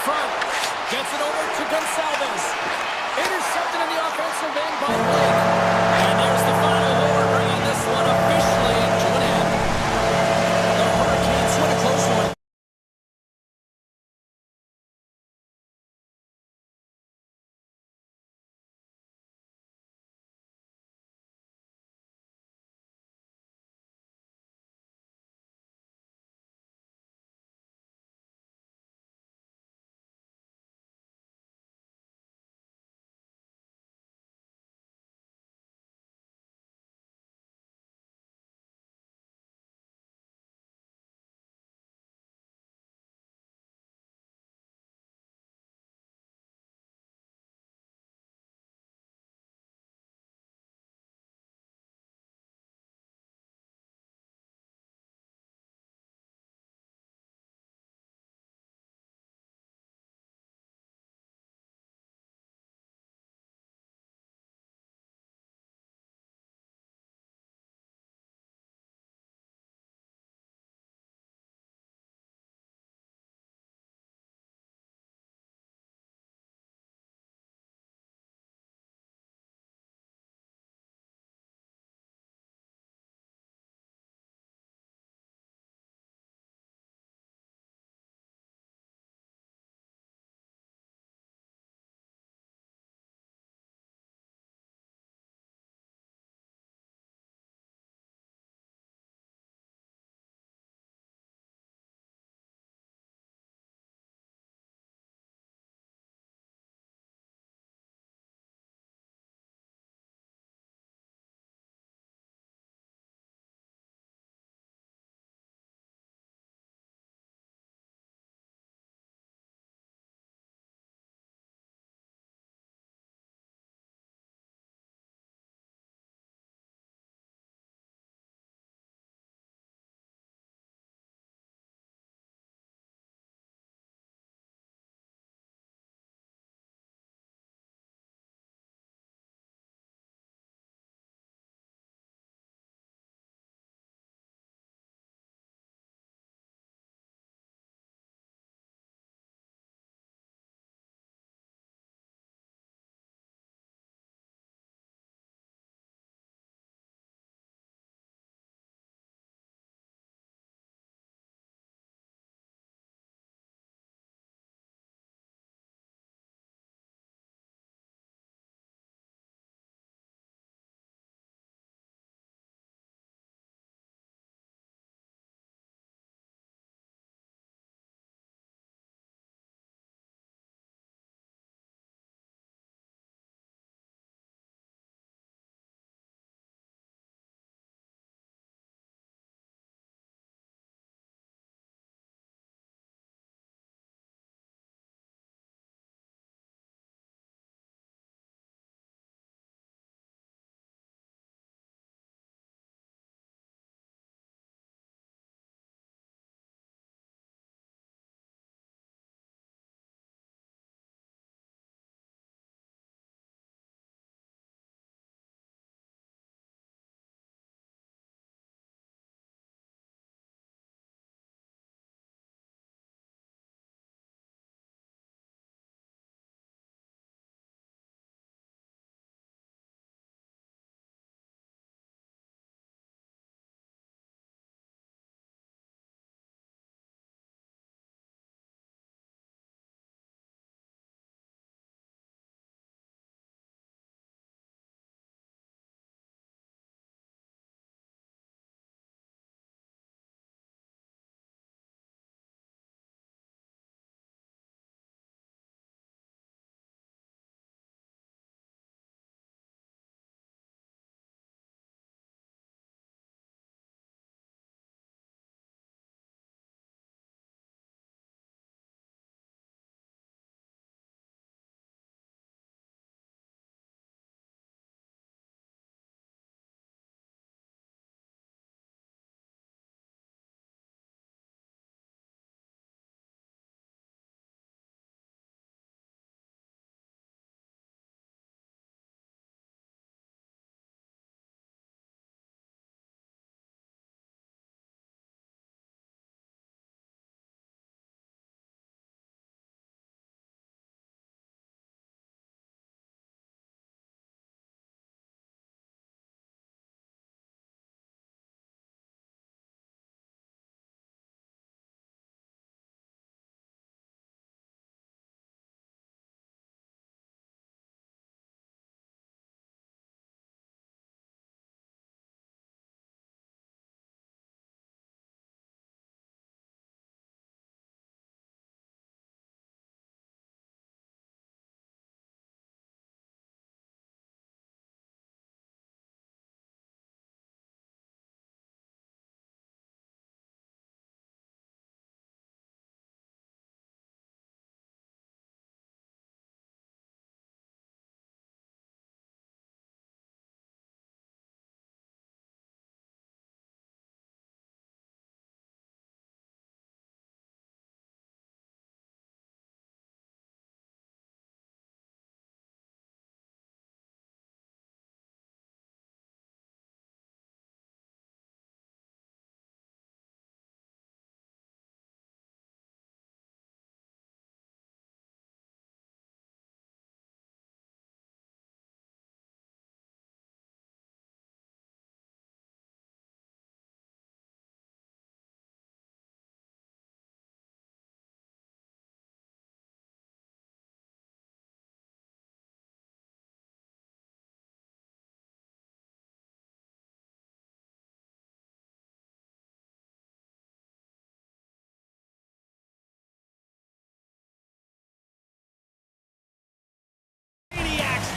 A: front. Gets it over to Gonsalves. Intercepted in the offensive end by Blake. And there's the final horn, bringing this one officially to an end. The Hurricanes win a close one.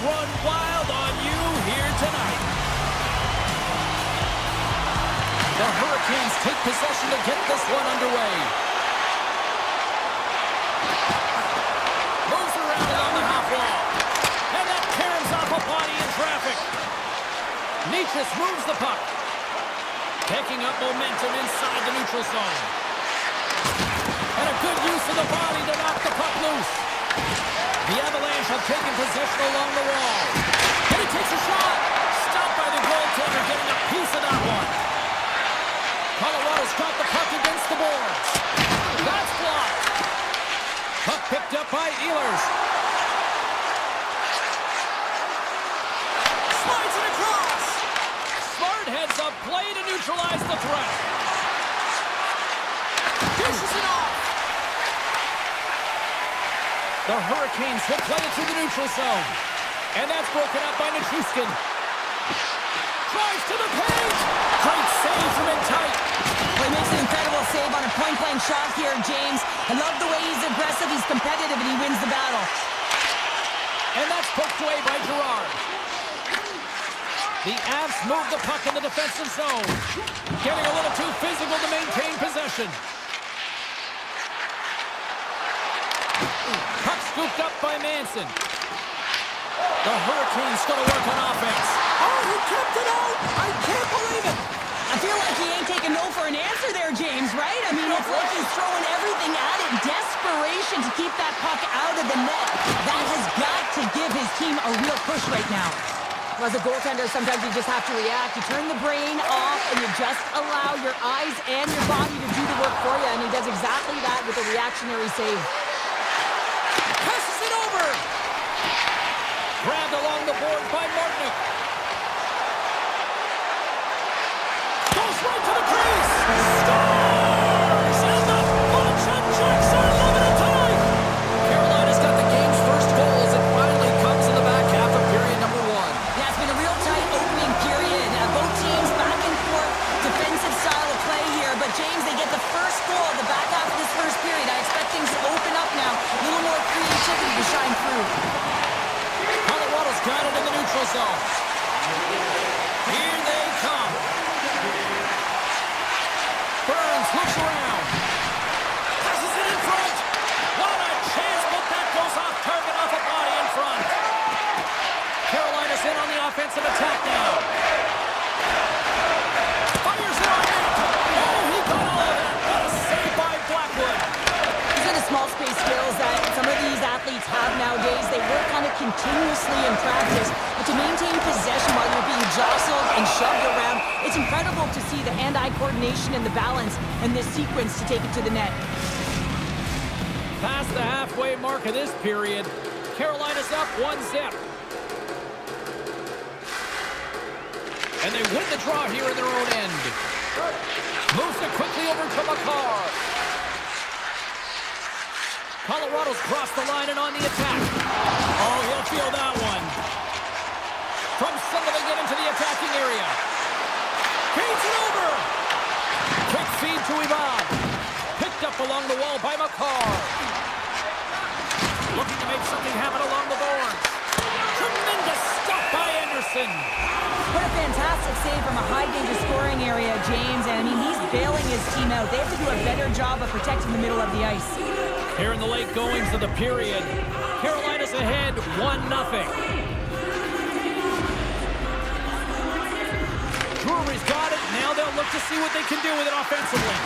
A: run wild on you here tonight. The Hurricanes take possession to get this one underway. Moves around it on the half wall. And that caroms off a body in traffic. Nichas moves the puck. Picking up momentum inside the neutral zone. And a good use of the body to knock the puck loose. The Avalanche have taken possession along the wall. And he takes a shot. Stopped by the goaltender, getting a piece of that one. Colorado's got the puck against the boards. That's blocked. Puck picked up by Ehlers. Slides it across. Smart heads up play to neutralize the threat. Dishes it off. The Hurricanes will play it through the neutral zone. And that's broken up by Nichushkin. Drives to the paint. Great save from in tight.
B: Well, he makes an incredible save on a point-blank shot here, James. I love the way he's aggressive, he's competitive, and he wins the battle.
A: And that's poked away by Gerard. The Avs move the puck in the defensive zone. Getting a little too physical to maintain possession. Puck scooped up by Manson. The Hurricanes going to work on offense.
C: Oh, he kept it out! I can't believe it!
B: I feel like he ain't taking no for an answer there, James, right? I mean, it's like he's throwing everything at it. Desperation to keep that puck out of the net. That has got to give his team a real push right now. Well, as a goaltender, sometimes you just have to react. You turn the brain off and you just allow your eyes and your body to do the work for you. And he does exactly that with a reactionary save.
A: Passes it over. Grabbed along the board by Martinick. Goes right to the crease. Scores! And the bunch of checks are limited tonight. Carolina's got the game's first goal as it finally comes in the back half of period number 1.
B: Yeah, it's been a real tight opening period. Both teams back and forth, defensive style of play here. But James, they get the first goal the back half of this first period. I expect things to open up now. A little more creativity to shine through.
A: Colorado's got it in the neutral zone. Here they come. Burns looks around. Passes it in front. What a chance, but that goes off target off a body in front. Carolina's in on the offensive attack now. Fires it on net. Oh, he got all of that. What a save by Blackwood.
B: These are the small space skills that some of these athletes have nowadays. They work on it continuously in practice. But to maintain possession while you're being jostled and shoved around, it's incredible to see the hand-eye coordination and the balance in this sequence to take it to the net.
A: Past the halfway mark of this period, Carolina's up 1-0. And they win the draw here in their own end. Moves it quickly over to McCarr. Colorado's crossed the line and on the attack. Oh, he'll feel that one. From center they get into the attacking area. Feeds it over. Quick feed to Ivan. Picked up along the wall by McCarr. Looking to make something happen along the boards. Tremendous stuff by Anderson.
B: What a fantastic save from a high-danger scoring area, James. And, I mean, he's bailing his team out. They have to do a better job of protecting the middle of the ice.
A: Here in the late goings of the period, Carolina's ahead 1-0. Drury's got it. Now they'll look to see what they can do with it offensively.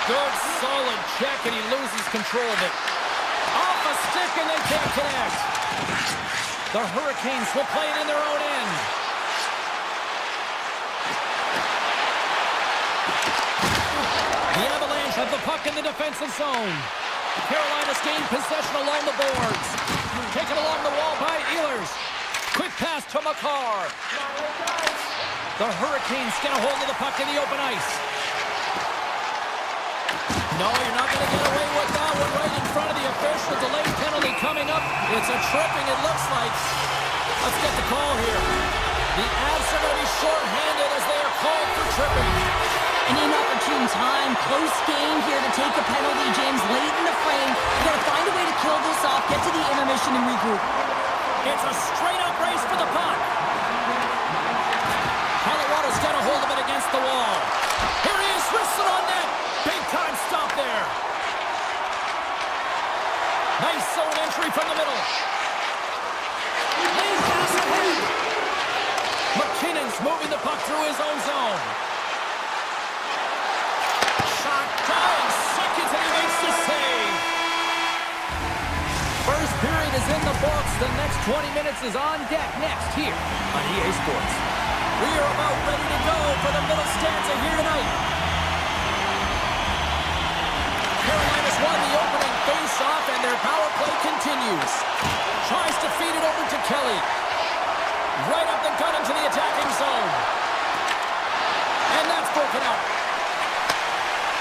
A: Good, solid check, and he loses control of it. Off a stick, and they can't connect. The Hurricanes will play it in their own end. The Avalanche have the puck in the defensive zone. Carolina's gained possession along the boards. Taken along the wall by Ehlers. Quick pass to McCarr. The Hurricanes get a hold of the puck in the open ice. No, you're not going to get away with that one right in front of the official. Delayed penalty coming up. It's a tripping, it looks like. Let's get the call here. The Avs are going to be short-handed as they are called for tripping.
B: An inopportune time, close game here to take a penalty, James, late in the frame. You got to find a way to kill this off, get to the intermission and regroup.
A: It's a straight-up race for the puck. Colorado's got a hold of it against the wall. Here he is, wristed on net. Big-time stop there. Nice zone entry from the middle. Lead pass ahead. McKinnon's moving the puck through his own zone. Shot dying seconds, and he makes the save. First period is in the books. The next 20 minutes is on deck next here on EA Sports. We are about ready to go for the middle stanza here tonight. Carolina's won the opening face-off, and their power play continues. Tries to feed it over to Kelly. Right up the gut into the attacking zone. And that's broken out.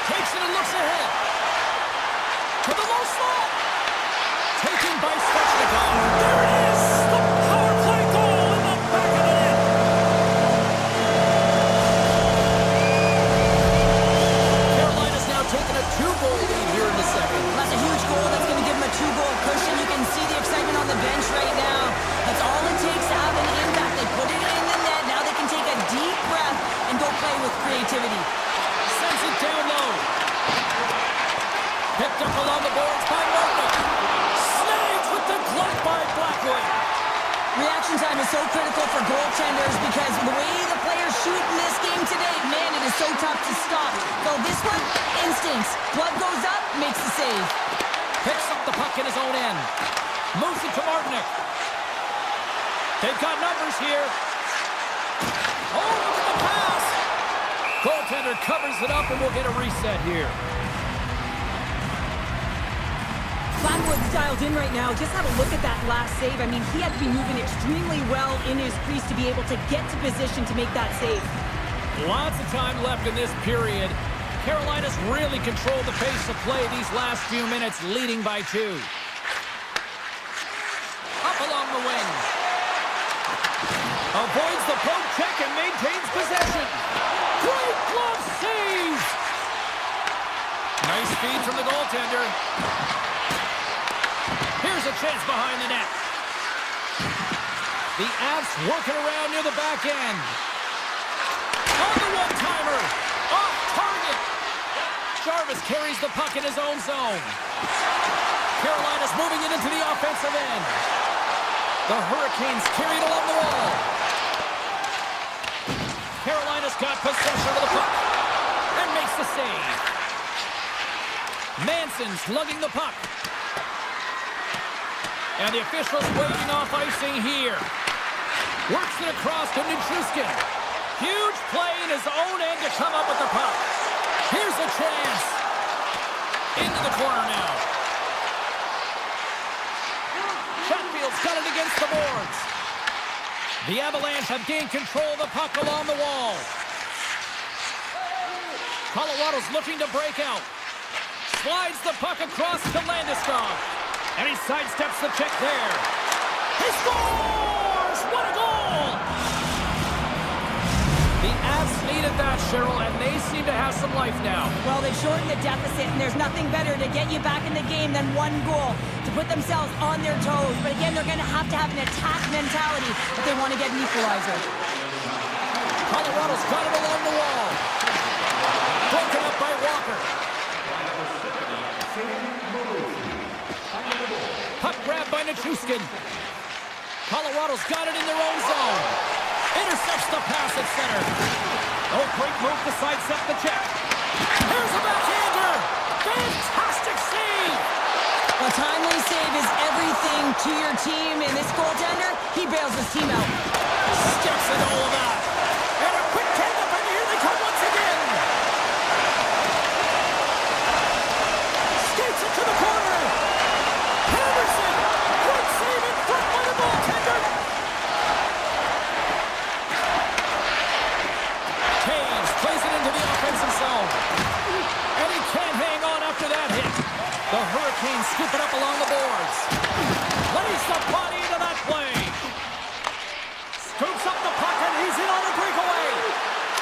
A: Takes it and looks ahead. To the low slot. Taken by Svechnikov. There it is! The power play goal in the back of the net. Carolina's now taken a 2-goal lead here in the second.
B: That's a huge goal. That's going to give them a 2-goal cushion. You can see the excitement on the bench right now. That's all it takes to have an impact. They put it in the net. Now they can take a deep breath and go play with creativity.
A: Sends it down low. Picked up along the boards by Martin. Snags with the glove by Blackwood.
B: Reaction time is so critical for goaltenders because the way the players shoot in this game today, man, it is so tough to stop. So this one, instincts. Glove goes up, makes the save.
A: Picks up the puck in his own end. Moves it to Martinick. They've got numbers here. Oh, look at the pass. Goaltender covers it up, and we'll get a reset here.
C: Blackwood's dialed in right now. Just have a look at that last save. I mean, he had to be moving extremely well in his crease to be able to get to position to make that save.
A: Lots of time left in this period. Carolina's really controlled the pace of play these last few minutes, leading by 2. Up along the wing. Avoids the poke check and maintains possession. Great glove save! Nice feed from the goaltender. Here's a chance behind the net. The Avs working around near the back end. On the one-timer. Off target. Jarvis carries the puck in his own zone. Carolina's moving it into the offensive end. The Hurricanes carried along the wall. Carolina's got possession of the puck and makes the save. Manson's lugging the puck. And the officials waving off icing here. Works it across to Nichushkin. Huge play in his own end to come up with the puck. Here's a chance. Into the corner now. Chatfield's got it against the boards. The Avalanche have gained control of the puck along the wall. Colorado's looking to break out. Slides the puck across to Landeskog. And he sidesteps the check there. He scores! What a goal! The Avs needed that, Cheryl, and they seem to have some life now.
C: Well, they've shortened the deficit, and there's nothing better to get you back in the game than one goal to put themselves on their toes. But again, they're going to have an attack mentality if they want to get an equalizer.
A: Colorado's got it along the wall. Broken up by Walker. Puck grab by Nichushkin. Colorado's got it in their own zone. Intercepts the pass at center. Oh, great move to sidestep the check. Here's a backhander. Fantastic save.
B: A timely save is everything to your team, and this goaltender, he bails his team out.
A: Steps in all of that. And a quick take-up, and here they come once again. Skates it to the corner. Henderson. Good save in front by the goaltender. Taves plays it into the offensive zone. And he can't hang on after that hit. The Hurricanes scoop it up along the boards. Lays the body into that play. Scoops up the puck and he's in on a breakaway.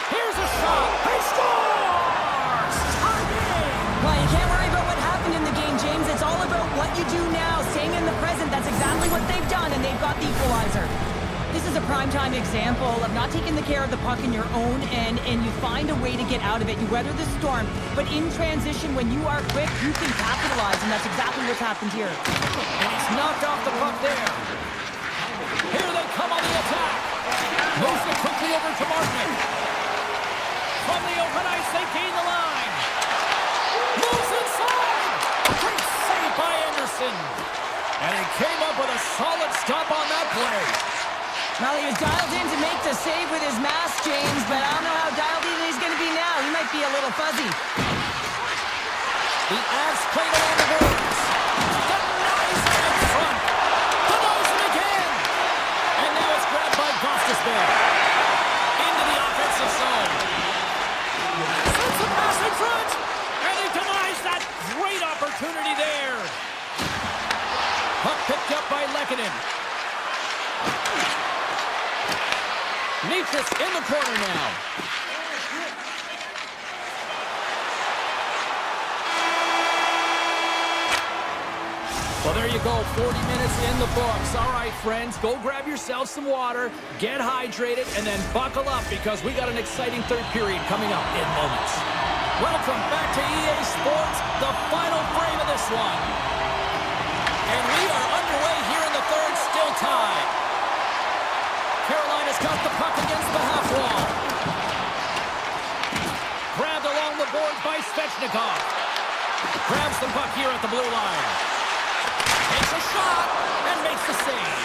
A: Here's a shot. He scores! Tie game!
B: Well, you can't worry about what happened in the game, James. It's all about what you do now, staying in the present. That's exactly what they've done, and they've got the
C: is a primetime example of not taking the care of the puck in your own end, and you find a way to get out of it. You weather the storm, but in transition, when you are quick, you can capitalize, and that's exactly what's happened here.
A: And he's knocked off the puck there. Here they come on the attack. Moves it quickly over to Martin. From the open ice, they gain the line. Moves inside. Great save by Anderson. And he came up with a solid stop on that play.
C: Well, he was dialed in to make the save with his mask, James, but I don't know how dialed in he's going to be now. He might be a little fuzzy.
A: The Avs played along the boards. Denies it in front. Denies it again. And now it's grabbed by Gostisbehere. Into the offensive zone. Sends a pass in front. And he denies that great opportunity there. Puck picked up by Lehkonen. Nitrus in the corner now. Well, there you go, 40 minutes in the books. All right, friends, go grab yourself some water, get hydrated, and then buckle up because we got an exciting third period coming up in moments. Welcome back to EA Sports, the final frame of this one. And we are underway here in the third, still tied. Carolina's got the puck against the half wall. Grabbed along the board by Svechnikov. Grabs the puck here at the blue line. Takes a shot and makes the save.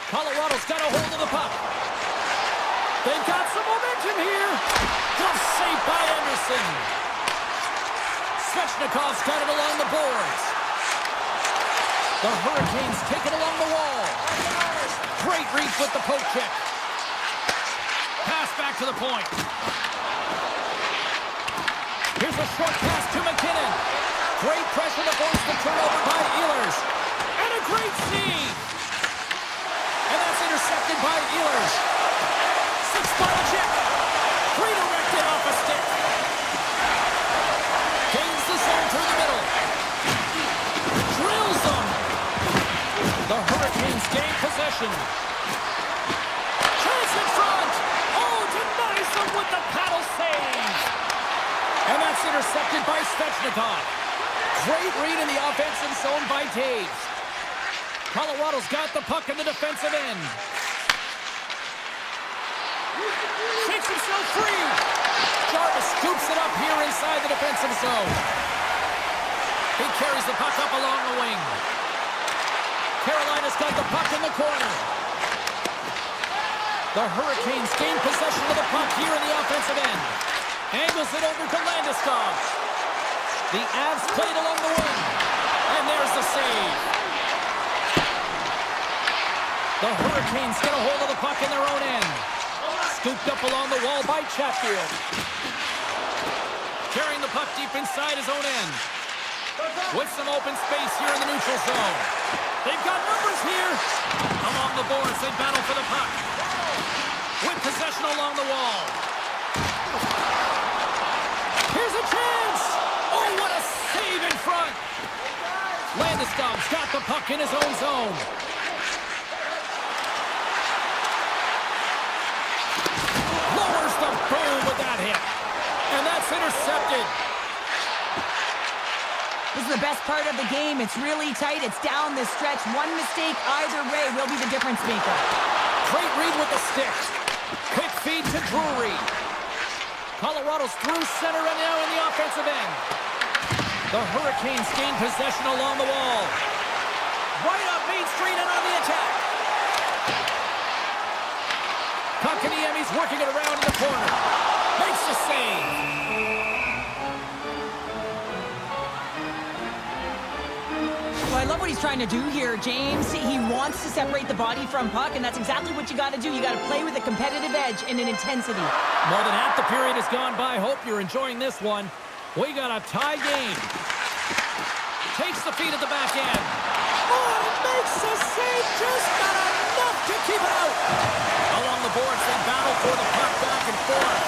A: Colorado's got a hold of the puck. They've got some momentum here. Tough save by Anderson. Svechnikov's got it along the boards. The Hurricanes take it along the wall. Great reach with the poke check. Pass back to the point. Here's a short pass to McKinnon. Great pressure to force the turnover by Ehlers. And a great save. And that's intercepted by Ehlers. Six-ball check. Redirected off a stick. Gains the zone through the middle. Drills them. The Hurricanes gain possession. Chance in front. Oh, denies them with the paddle save. And that's intercepted by Svechnikov. Great read in the offensive zone by Taves. Colorado's got the puck in the defensive end. Shakes himself free. Jarvis scoops it up here inside the defensive zone. He carries the puck up along the wing. Carolina's got the puck in the corner. The Hurricanes gain possession of the puck here in the offensive end. Angles it over to Landeskog. The Avs played along the wing. And there's the save. The Hurricanes get a hold of the puck in their own end. Scooped up along the wall by Chatfield. Carrying the puck deep inside his own end. With some open space here in the neutral zone. They've got numbers here. Along the boards, they battle for the puck. With possession along the wall. Here's a chance. Oh, what a save in front. Landeskog's got the puck in his own zone. Lowers the boom with that hit. And that's intercepted.
C: This is the best part of the game. It's really tight. It's down the stretch. One mistake either way will be the difference maker.
A: Great read with the stick. Quick feed to Drury. Colorado's through center and now in the offensive end. The Hurricanes gain possession along the wall. Right up Main Street and on the attack. Kotkaniemi's working it around in the corner. Makes the save.
C: Well, I love what he's trying to do here, James. He wants to separate the body from puck, and that's exactly what you got to do. You got to play with a competitive edge and an intensity.
A: More than half the period has gone by. Hope you're enjoying this one. We got a tie game. Takes the feed at the back end. Oh, it makes the save. Just not enough to keep it out. Along the boards, they battle for the puck back and forth.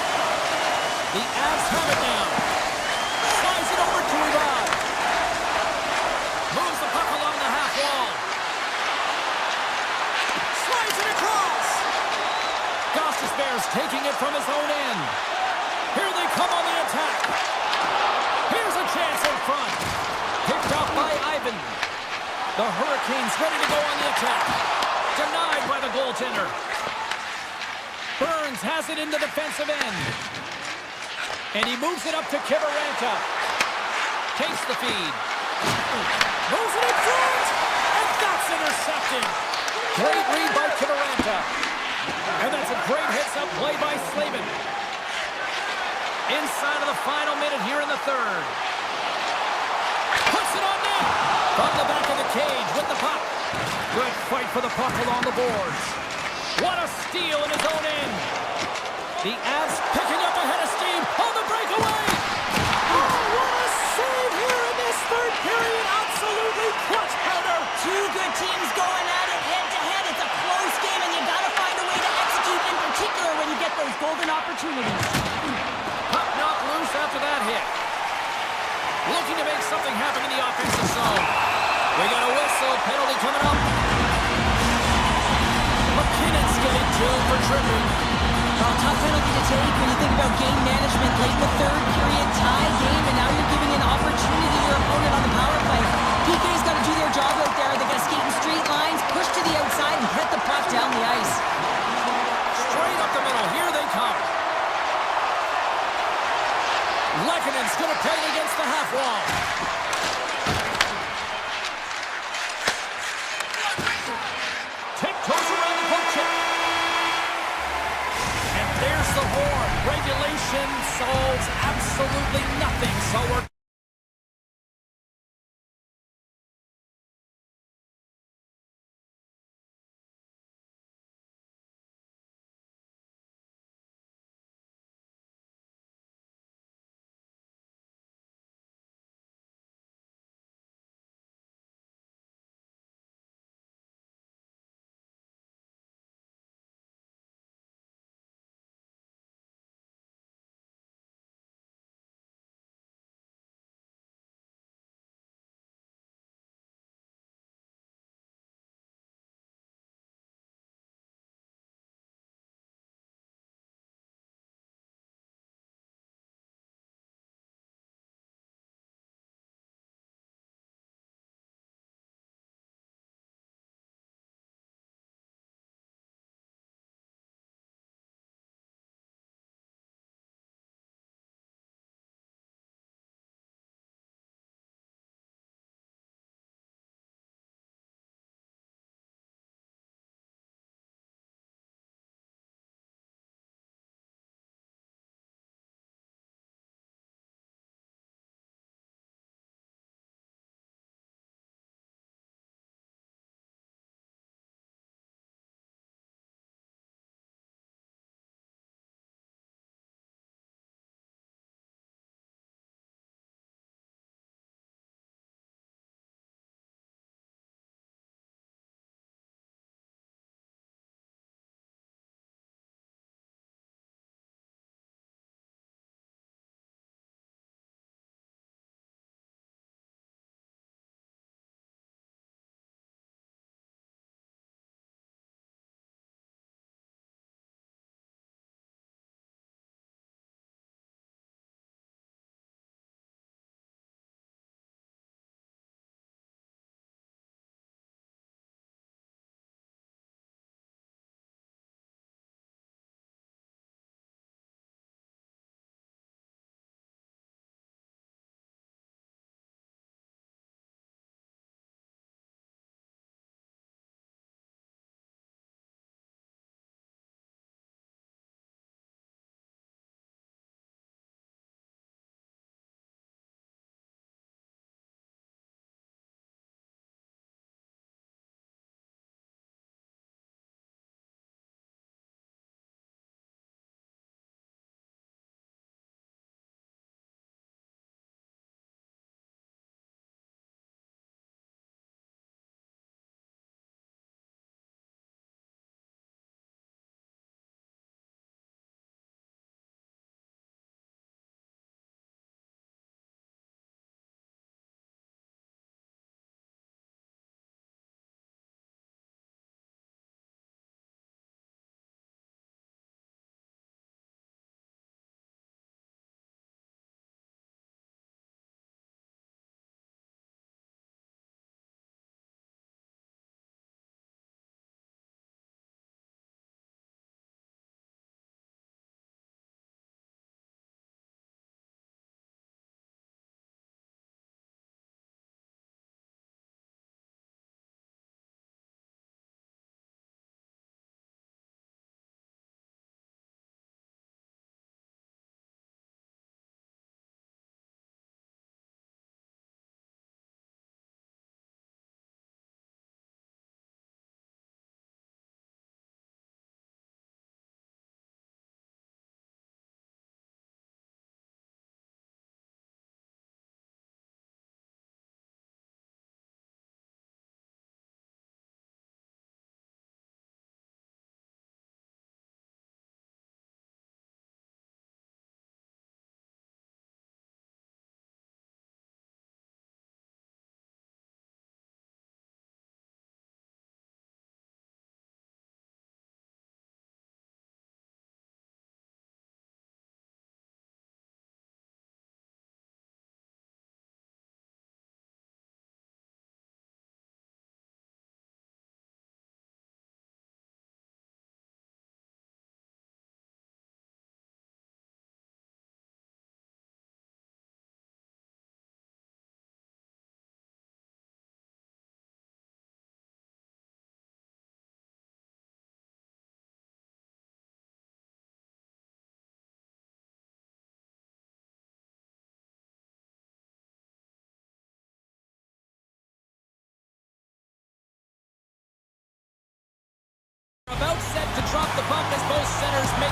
A: The Avs have it now. Slides it over to Ivan. Moves the puck along the half wall. Slides it from his own end. Here they come on the attack. Here's a chance in front. Picked up by Ivan. The Hurricanes ready to go on the attack. Denied by the goaltender. Burns has it in the defensive end. And he moves it up to Kiberanta. Takes the feed. Moves it in front. And that's intercepted. Great read by Kiberanta. And that's a great heads-up play by Slavin. Inside of the final minute here in the third. Puts it on net. From the back of the cage with the puck. Good fight for the puck along the boards. What a steal in his own end. The Avs picking up ahead of steam on the breakaway. Oh, what a save here in this third period. Absolutely clutch powder.
C: Two good teams going at it head-to-head. It's a close game, and you got to find a way to execute, in particular when you get those golden opportunities.
A: Puck knocked loose after that hit. Looking to make something happen in the offensive zone. We got a whistle. Penalty coming up. McKinnon's getting two for tripping.
B: Well, tough penalty to take when you think about game management. Late in the third period, tie game, and now you're giving an opportunity to your opponent on the power play. PK's got to do their job out there. They got to skate in straight lines, push to the outside, and get the puck down the ice.
A: Straight up the middle. Here they come. Lekkonen's going to play it against the half wall. Tiptoes around the poke check. And there's the horn. Regulation solves absolutely nothing. So we're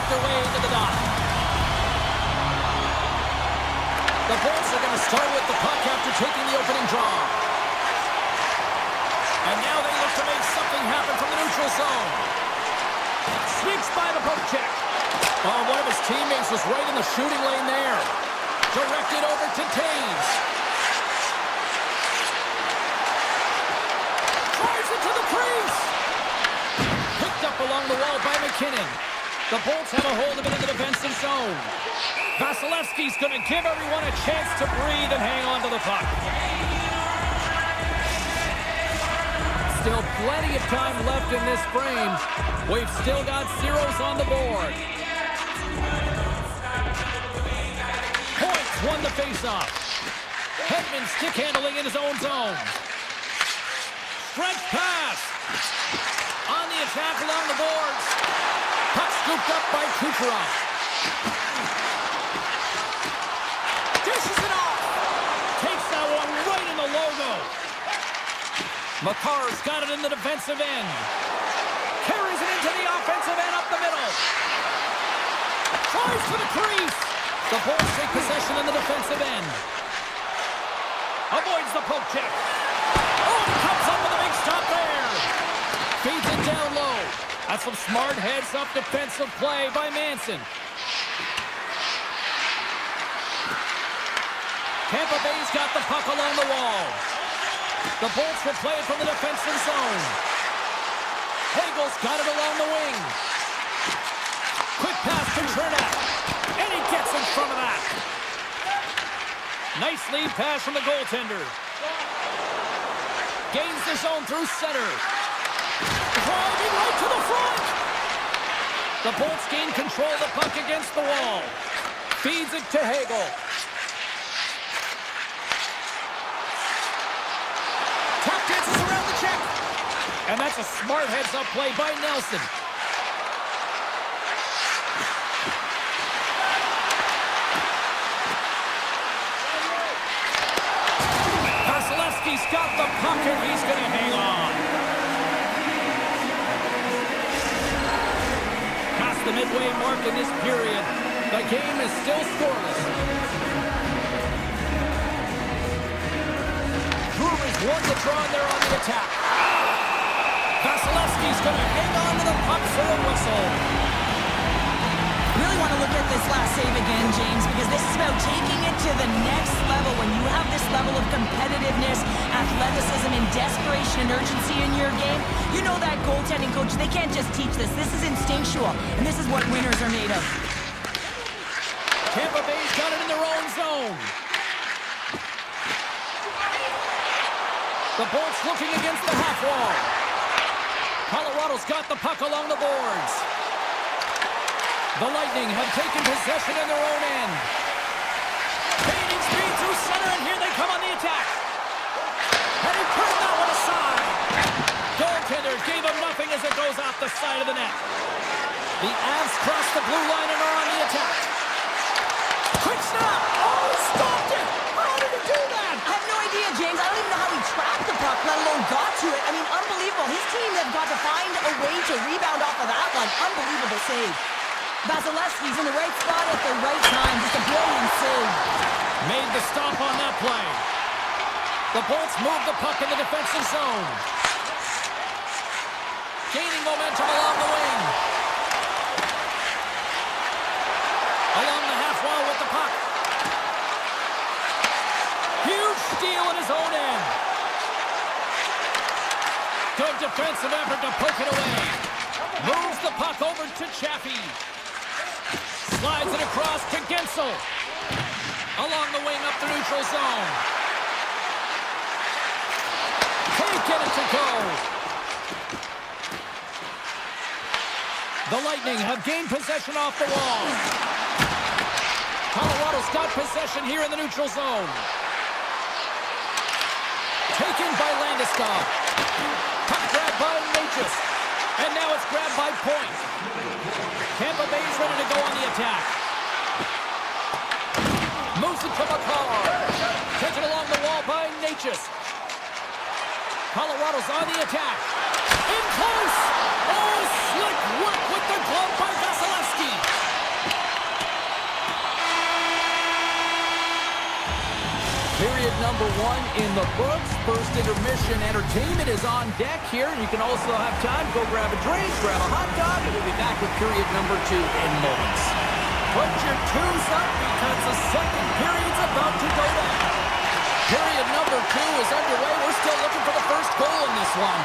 A: their way into the dot. The Bulls are going to start with the puck after taking the opening draw. And now they look to make something happen from the neutral zone. Sneaks by the poke check. Oh, one of his teammates was right in the shooting lane there. Directed over to Taves. Drives it to the crease. Picked up along the wall by McKinnon. The Bolts have a hold of it in the defensive zone. Vasilevsky's going to give everyone a chance to breathe and hang on to the puck. Still plenty of time left in this frame. We've still got zeros on the board. Points won the faceoff. Hedman stick handling in his own zone. Stretch pass. On the attack along the boards. Puck scooped up by Kucherov. Dishes it off. Takes that one right in the logo. Makar's got it in the defensive end. Carries it into the offensive end up the middle. Tries for the crease. The Bulls take possession in the defensive end. Avoids the poke check. Oh, and comes up with a big stop there. Feeds it down low. That's some smart heads-up defensive play by Manson. Tampa Bay's got the puck along the wall. The Bolts will play it from the defensive zone. Hagel's got it along the wing. Quick pass to Chernak. And he gets in front of that. Nice lead pass from the goaltender. Gains the zone through center. Driving right to the front. The Bolts gain control of the puck against the wall. Feeds it to Hagel. Tap dances around the check. And that's a smart heads-up play by Nelson. Vasilevsky's got the puck and he's going to hang on. Past the midway mark in this period, the game is still scoreless. Brewers won the draw and they're on the attack. Vasilevsky's going to hang on to the puck for a whistle.
B: Really want to look at this last save again, James, because this is about taking it to the next level. When you have this level of competitiveness, athleticism, and desperation and urgency in your game, you know that goaltending coach, they can't just teach this. This is instinctual, and this is what winners are made of.
A: Tampa Bay's got it in their own zone. The Bolts looking against the half wall. Colorado's got the puck along the boards. The Lightning have taken possession in their own end. Gaining speed through center, and here they come on the attack. And he turned that one aside. Goaltender gave him nothing as it goes off the side of the net. The Avs cross the blue line and are on the attack. Quick snap! Oh, he stopped it! How did he do that?
B: I have no idea, James. I don't even know how he tracked the puck, let alone got to it. I mean, unbelievable. His team have got to find a way to rebound off of that one. Unbelievable save. Vasilevsky's in the right spot at the right time. Just a brilliant save.
A: Made the stop on that play. The Bolts move the puck in the defensive zone. Gaining momentum along the wing. Along the half wall with the puck. Huge steal in his own end. Good defensive effort to poke it away. Moves the puck over to Chaffee. Slides it across to Gensel. Along the wing up the neutral zone. Can't get it to go. The Lightning have gained possession off the wall. Colorado's got possession here in the neutral zone. Taken by Landeskog. Puck grabbed by Natchez. And now it's grabbed by Point. Tampa Bay's ready to go on the attack. Moves it to Makar. Taken along the wall by Natchez. Colorado's on the attack. In close. Oh, slick work with the glove by Vasilevsky. Period number 1 in the books. First intermission entertainment is on deck here. You can also have time to go grab a drink, grab a hot dog, and we'll be back with period number 2 in moments. Put your twos up because the second period's about to go down. Period number 2 is underway. We're still looking for the first goal in this one.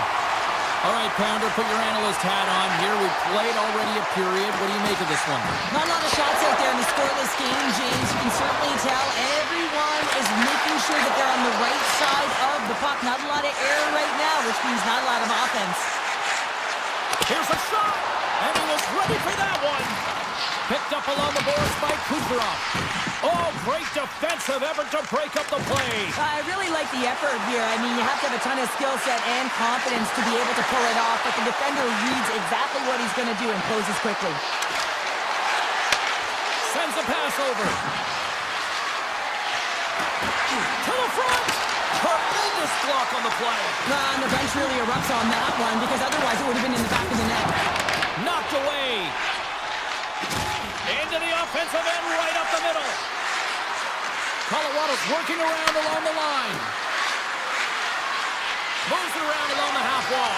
A: All right, Pounder, put your analyst hat on here. We've played already a period. What do you make of this one?
B: Not a lot of shots out there in the scoreless game, James. You can certainly tell everyone is making sure that they're on the right side of the puck. Not a lot of error right now, which means not a lot of offense.
A: Here's a shot, and he was ready for that one. Picked up along the boards by Kucherov. Oh, great defensive effort to break up the play.
C: I really like the effort here. I mean, you have to have a ton of skill set and confidence to be able to pull it off, but the defender reads exactly what he's going to do and closes quickly.
A: Sends a pass over. To the front. Tremendous block on the play.
C: And the bench really erupts on that one because otherwise it would have been in the back of the net.
A: Knocked away. Into the offensive end, right up the middle. Colorado's working around along the line. Moves it around along the half wall.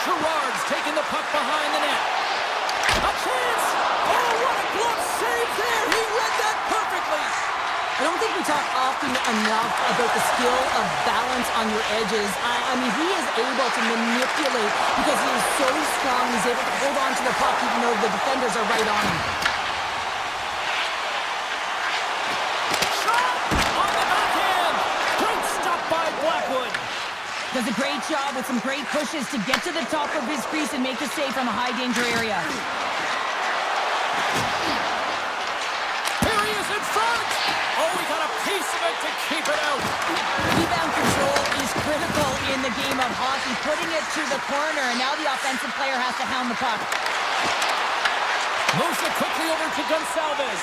A: Gerard's taking the puck behind the net. A chance! Oh, what a glove save there! He read that perfectly!
C: I don't think we talk often enough about the skill of balance on your edges. I mean, he is able to manipulate because he is so strong. He's able to hold on to the puck even though the defenders are right on him.
A: Shot! On the backhand! Great stop by Blackwood!
C: Does a great job with some great pushes to get to the top of his crease and make the save from a high-danger area.
A: Here he is in front! Oh, we got a piece of it to keep it out.
C: Rebound control is critical in the game of hockey, putting it to the corner, and now the offensive player has to hound the puck.
A: Moves it quickly over to Gonsalves.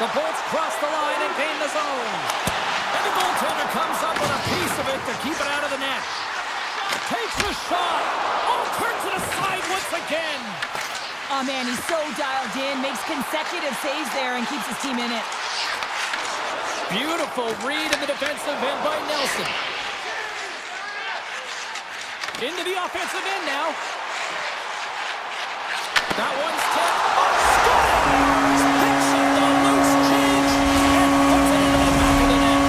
A: The Bolts cross the line and gain the zone. And the goaltender comes up with a piece of it to keep it out of the net. Takes the shot. Oh, turns it aside once again.
C: Oh, man, he's so dialed in, makes consecutive saves there, and keeps his team in it.
A: Beautiful read in the defensive end by Nelson. Into the offensive end now. That one's tipped. Oh, scores! Picks up the loose change and puts it into the back of the net.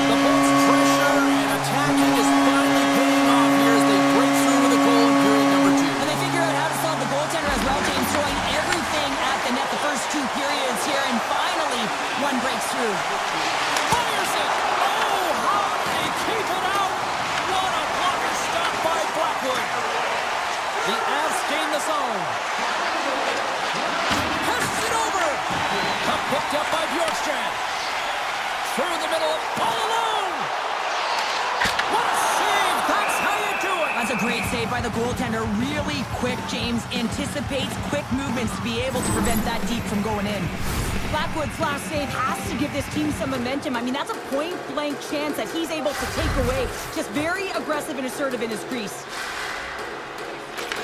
A: The Bolts' pressure and attacking is finally paying off here as they break through with a goal in period number 2.
C: And they figure out how to solve the goaltender as well, James, throwing everything at the net the first 2 periods here, and finally one breaks through.
A: Fires it! Oh, how did he keep it out? What a blocker stop by Blackwood. The Avs gain the zone. Passes it over. Puck picked up by Bjorkstrand. Through the middle, all alone. What a save! That's how you do it.
C: That's a great save by the goaltender. Really quick, James. Anticipates quick movements to be able to prevent that deep from going in. Blackwood's last save has to give this team some momentum. I mean, that's a point-blank chance that he's able to take away. Just very aggressive and assertive in his crease.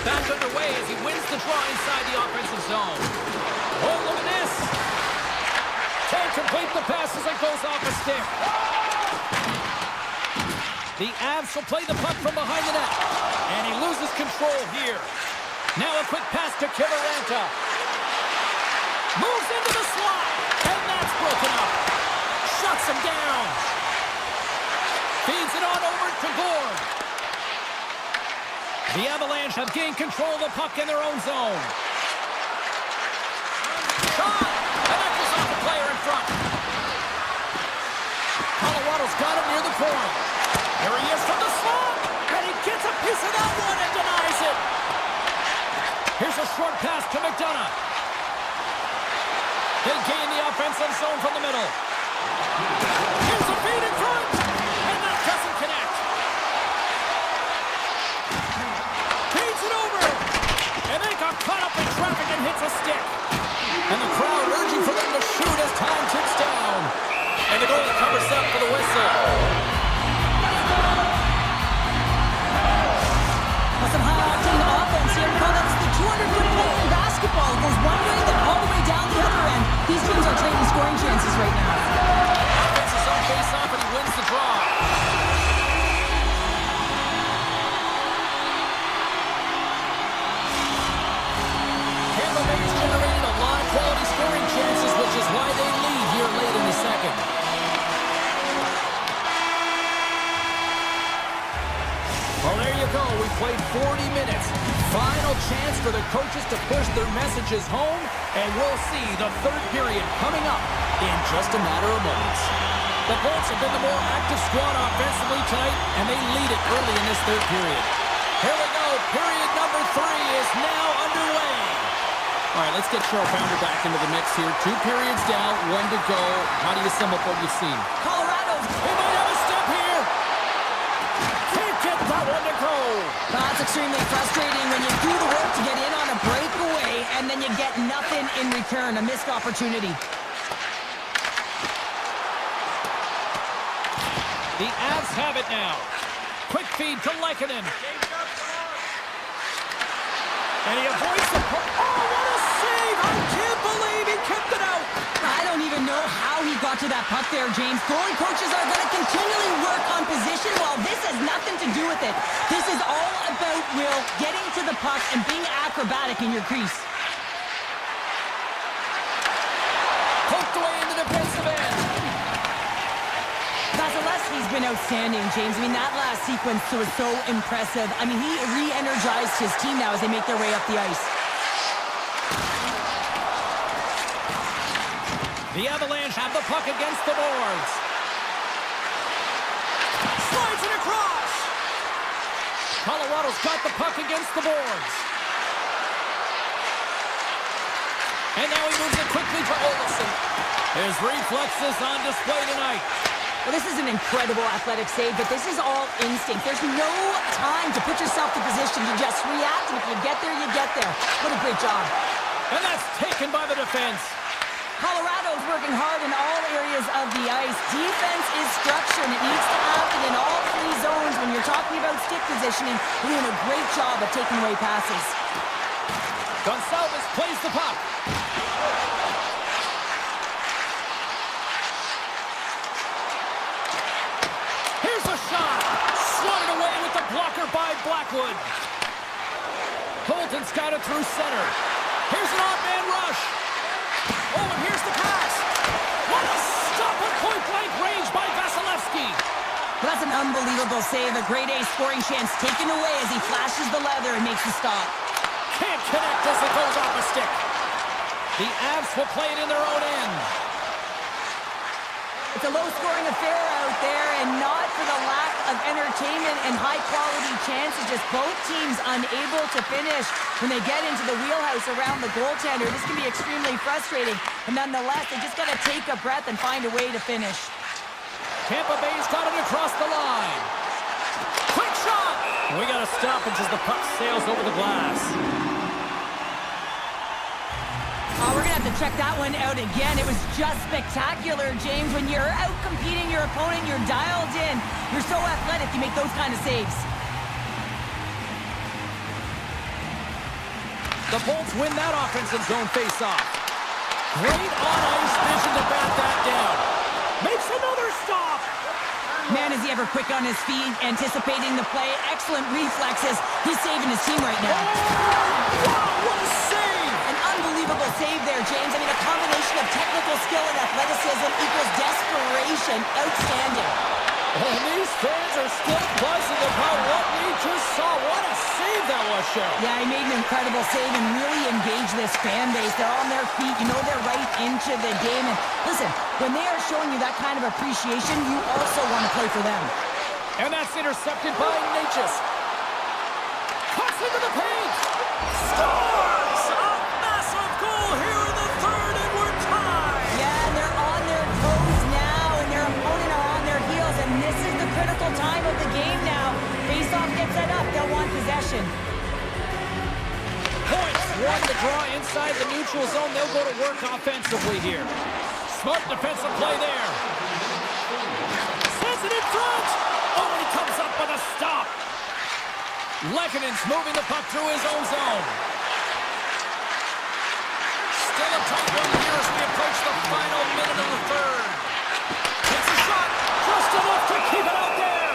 A: Back underway as he wins the draw inside the offensive zone. Oh, look at this. Can't complete the pass as it goes off a stick. The Avs will play the puck from behind the net. And he loses control here. Now a quick pass to Kivaranta. Moves into the slot. And that's broken up. Shuts him down. Feeds it on over to Gord. The Avalanche have gained control of the puck in their own zone. Shot! And that goes off the player in front. Colorado's got him near the point. Here he is from the slot. And he gets a piece of that one and denies it. Here's a short pass to McDonough. They gain the offensive zone from the middle. Here's a feed in front. And that doesn't connect. Feeds it over. And they got caught up in traffic and hits a stick. And the crowd urging for them to shoot as time ticks down. And the goalie covers up for the whistle.
C: Well, some high-octane offense here. Well, that's the 200-foot play in basketball. It goes one way, then all the way down.
A: played 40 minutes. Final chance for the coaches to push their messages home, and we'll see the third period coming up in just a matter of moments. The Bolts have been the more active squad offensively tonight, and they lead it early in this third period. Here we go. Period number 3 is now underway. All right, let's get Cheryl Pounder back into the mix here. 2 periods down, 1 to go. How do you sum up what you've seen?
C: Colorado's...
A: They might have a step here. Can't get that one to go.
B: That's extremely frustrating when you do the work to get in on a breakaway and then you get nothing in return, a missed opportunity.
A: The Avs have it now. Quick feed to Lehkonen. And he avoids the... Oh, what a save! I can't believe he kept it out!
B: I don't even know how he got to that puck there, James. Goalie coaches are going to continually work on position while this has nothing to do with it. This is all about, Will, getting to the puck and being acrobatic in your crease.
A: Poked away in the defensive end.
B: Vasilevsky's been outstanding, James. I mean, that last sequence was so impressive. I mean, he re-energized his team now as they make their way up the ice.
A: The Avalanche have the puck against the boards. Slides it across. Colorado's got the puck against the boards. And now he moves it quickly to Olsen. His reflexes on display tonight.
B: Well, this is an incredible athletic save, but this is all instinct. There's no time to put yourself in position. You just react, and if you get there, you get there. What a great job.
A: And that's taken by the defense.
B: Colorado's working hard in all areas of the ice. Defense is structure, and it needs to happen in all 3 zones. When you're talking about stick positioning, you're doing a great job of taking away passes.
A: Gonçalves plays the puck. Here's a shot. Swatted away with the blocker by Blackwood. Holton's got it through center. Here's an odd-man rush. Oh, and here's the pass. What a stop at point-blank range by Vasilevsky.
B: Well, that's an unbelievable save. A grade A scoring chance taken away as he flashes the leather and makes the stop.
A: Can't connect as it goes off a stick. The Avs will play it in their own end.
B: It's a low-scoring affair out there, and not for the lack of entertainment and high-quality chances. Just both teams unable to finish when they get into the wheelhouse around the goaltender. This can be extremely frustrating, but nonetheless, they just got to take a breath and find a way to finish.
A: Tampa Bay's got it across the line. Quick shot! We got to stop as the puck sails over the glass.
B: Oh, we're going to have to check that one out again. It was just spectacular, James. When you're out competing your opponent, you're dialed in. You're so athletic, you make those kind of saves.
A: The Bolts win that offensive zone face-off. Great on-ice vision to bat that down. Makes another stop.
B: Man, is he ever quick on his feet, anticipating the play. Excellent reflexes. He's saving his team right now.
A: Wow, what a save!
B: An unbelievable save there, James. I mean, a combination of technical skill and athleticism equals desperation. Outstanding.
A: And these fans are still buzzing about what we just saw. What a save that was, Cheryl.
B: Yeah, he made an incredible save and really engaged this fan base. They're on their feet. You know they're right into the game. And listen, when they are showing you that kind of appreciation, you also want to play for them.
A: And that's intercepted by Natchez. Cuts into the paint. Scores! A massive goal here in the third, and we're tied.
B: Yeah, and they're on their toes now, and their opponent are on their heels, and this is the critical time of the game now. Face-off gets set up. They'll want possession.
A: Points. One to draw inside the neutral zone. They'll go to work offensively here. Smart defensive play there. Sends it in front. Oh, and he comes up with a stop. Lehkonen's moving the puck through his own zone. Still a tight one here as we approach the final minute of the third. Takes a shot. Just enough to keep it out there.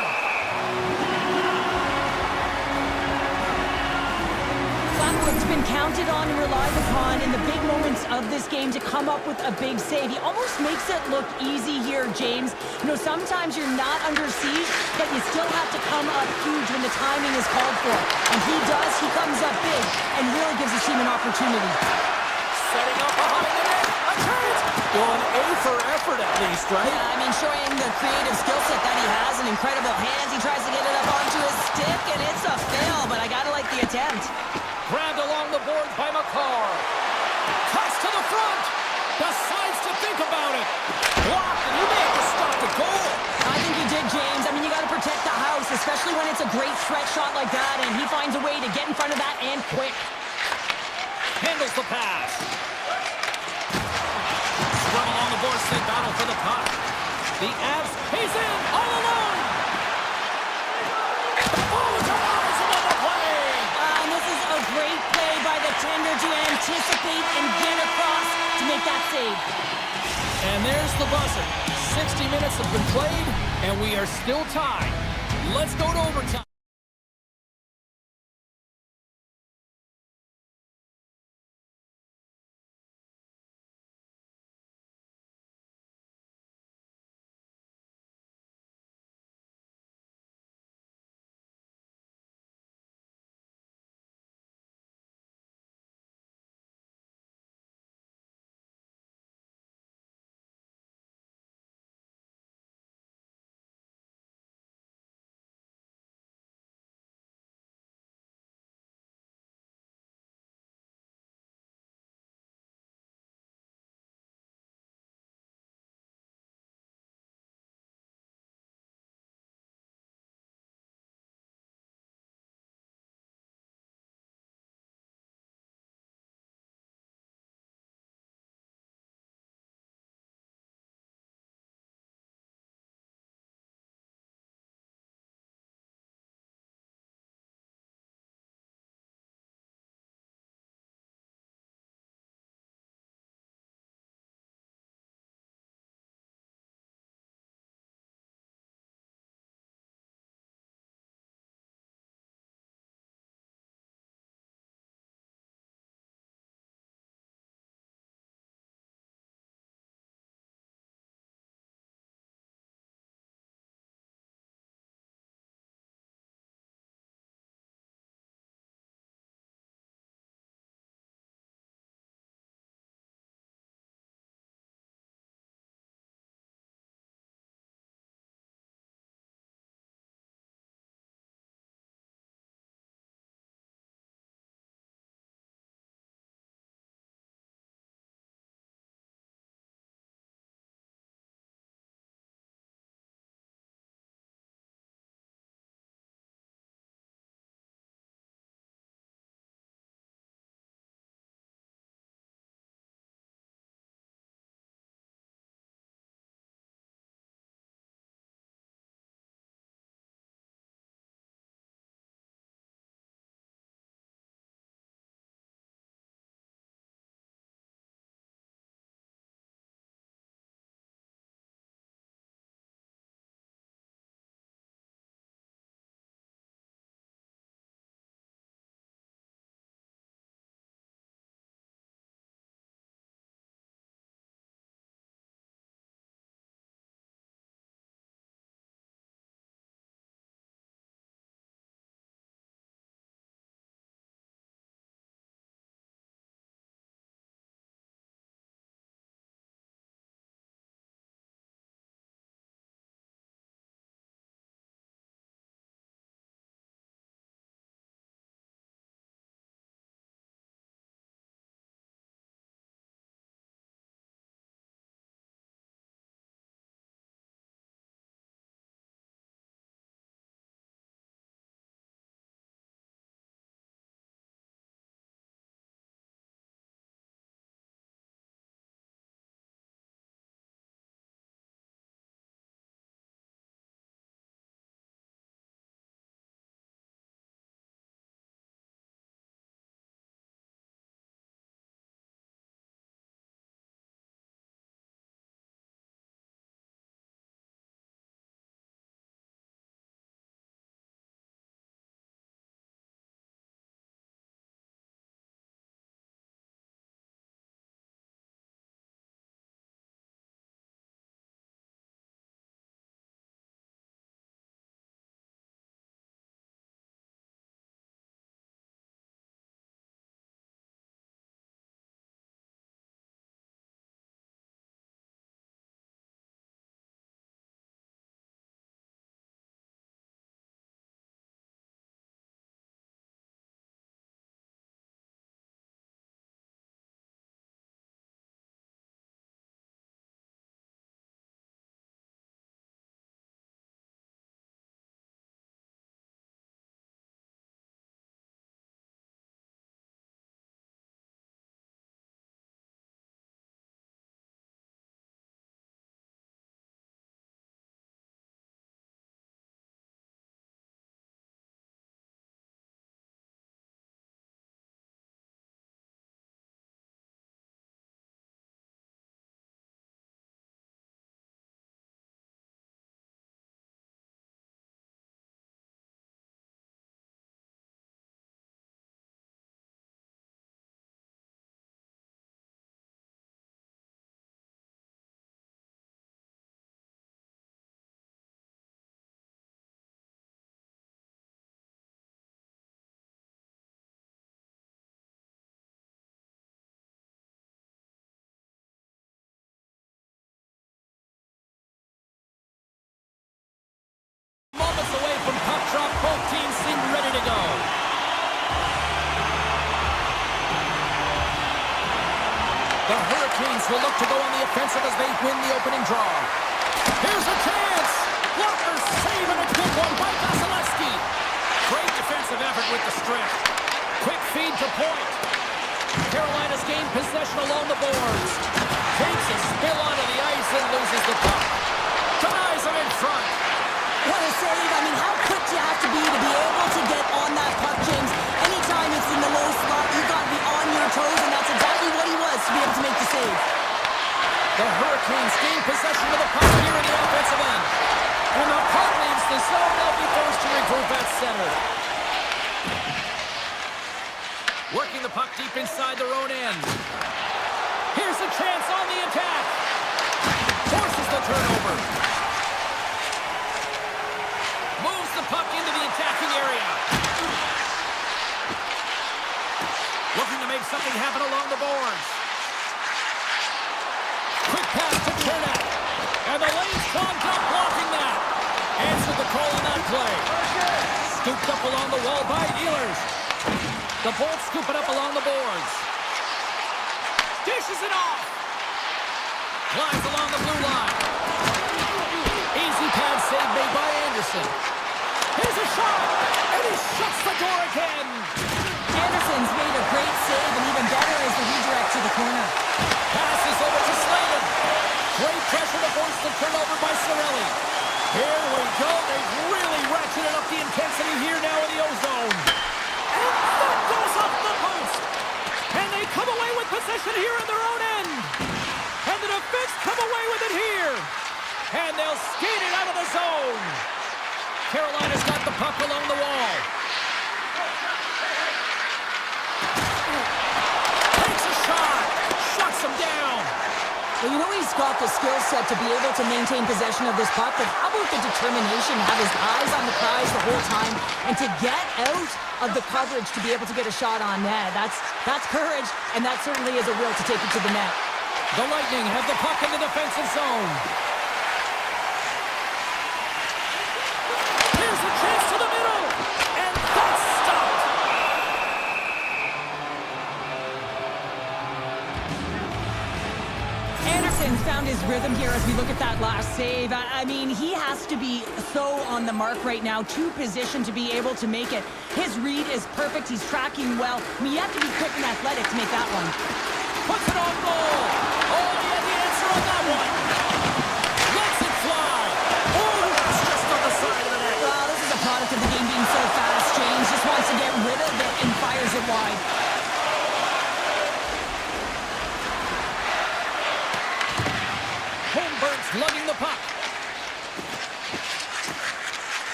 B: Blackwood's been
C: counted on and relied upon in the big moments of this game to come up with a big save. He almost makes it look easy here, James. You know, sometimes you're not under siege, but you still have to come up huge when the timing is called for. And he does, he comes up big and really gives his team an opportunity.
A: Setting up behind the net. A chance. Going A for effort at least, right?
B: Yeah, I mean, showing the creative skill set that he has and incredible hands. He tries to get it up onto his stick, and it's a fail, but I gotta like the attempt.
A: Grabbed along the boards by McCarr. Cuts to the front. Decides to think about it. Blocked, and he may have to stop the goal.
B: I think he did, James. I mean, you gotta protect the house, especially when it's a great threat shot like that, and he finds a way to get in front of that and quick.
A: Handles the pass. Scrum along the boards, they battle for the puck. The Avs, he's in, all alone. Oh, it's a rise above the play.
B: And this is a great play by the tender to anticipate and get across to make that save.
A: And there's the buzzer. 60 minutes have been played, and we are still tied. Let's go to overtime. Moments away from puck drop, both teams seem ready to go. The Hurricanes will look to go on the offensive as they win the opening draw. Here's a chance! Blocker save and a good one by Vasilevsky. Great defensive effort with the strip. Quick feed to point. Carolina's gained possession along the boards. Takes a spill onto the ice and loses the puck. Ties him in front.
B: What a save. I mean, how quick do you have to be able to get on that puck, James? Anytime it's in the low slot, you've got to be on your toes, and that's exactly what he was to be able to make the save.
A: The Hurricanes gain possession of the puck here in the offensive end. And the puck leaves the zone. They'll be forced to regroup at center. Working the puck deep inside their own end. Here's a chance on the attack. Forces the turnover. Moves the puck into the attacking area. Looking to make something happen along the boards. Quick pass to Chernak. And the lane's clogged up, blocking that. Answered the call on that play. Scooped up along the wall by Ehlers. The Bolts scoop it up along the boards. Dishes it off. Glides along the blue line. Easy pad save made by Anderson. Here's a shot. And he shuts the door again.
C: Anderson's made a great save, and even better is the redirect to the corner.
A: Passes over to Slavin. Great pressure to force the turnover by Cirelli. Here we go. They've really ratcheted up the intensity here now in the O-zone. And that goes off the post. And they come away with possession here in their own end. And the defense come away with it here. And they'll skate it out of the zone. Carolina's got the puck along the wall. Takes a shot. Shuts him down.
B: Well, you know he's got the skill set to be able to maintain possession of this puck, but how about the determination to have his eyes on the prize the whole time and to get out of the coverage to be able to get a shot on net? That's courage, and that certainly is a will to take it to the net.
A: The Lightning have the puck in the defensive zone. Here's a chance to the middle, and that's stopped.
C: Anderson's found his rhythm here as we look at that last save. I mean, he has to be so on the mark right now, to position to be able to make it. His read is perfect. He's tracking well. I mean, you have to be quick and athletic to make that one.
A: Puts it on goal. Oh, he had the answer on that one. Lets it fly. Oh, it's just on the side of the net.
B: Well, this is a product of the game being so fast. James just wants to get rid of it and fires it wide.
A: Holmberg's lugging the puck.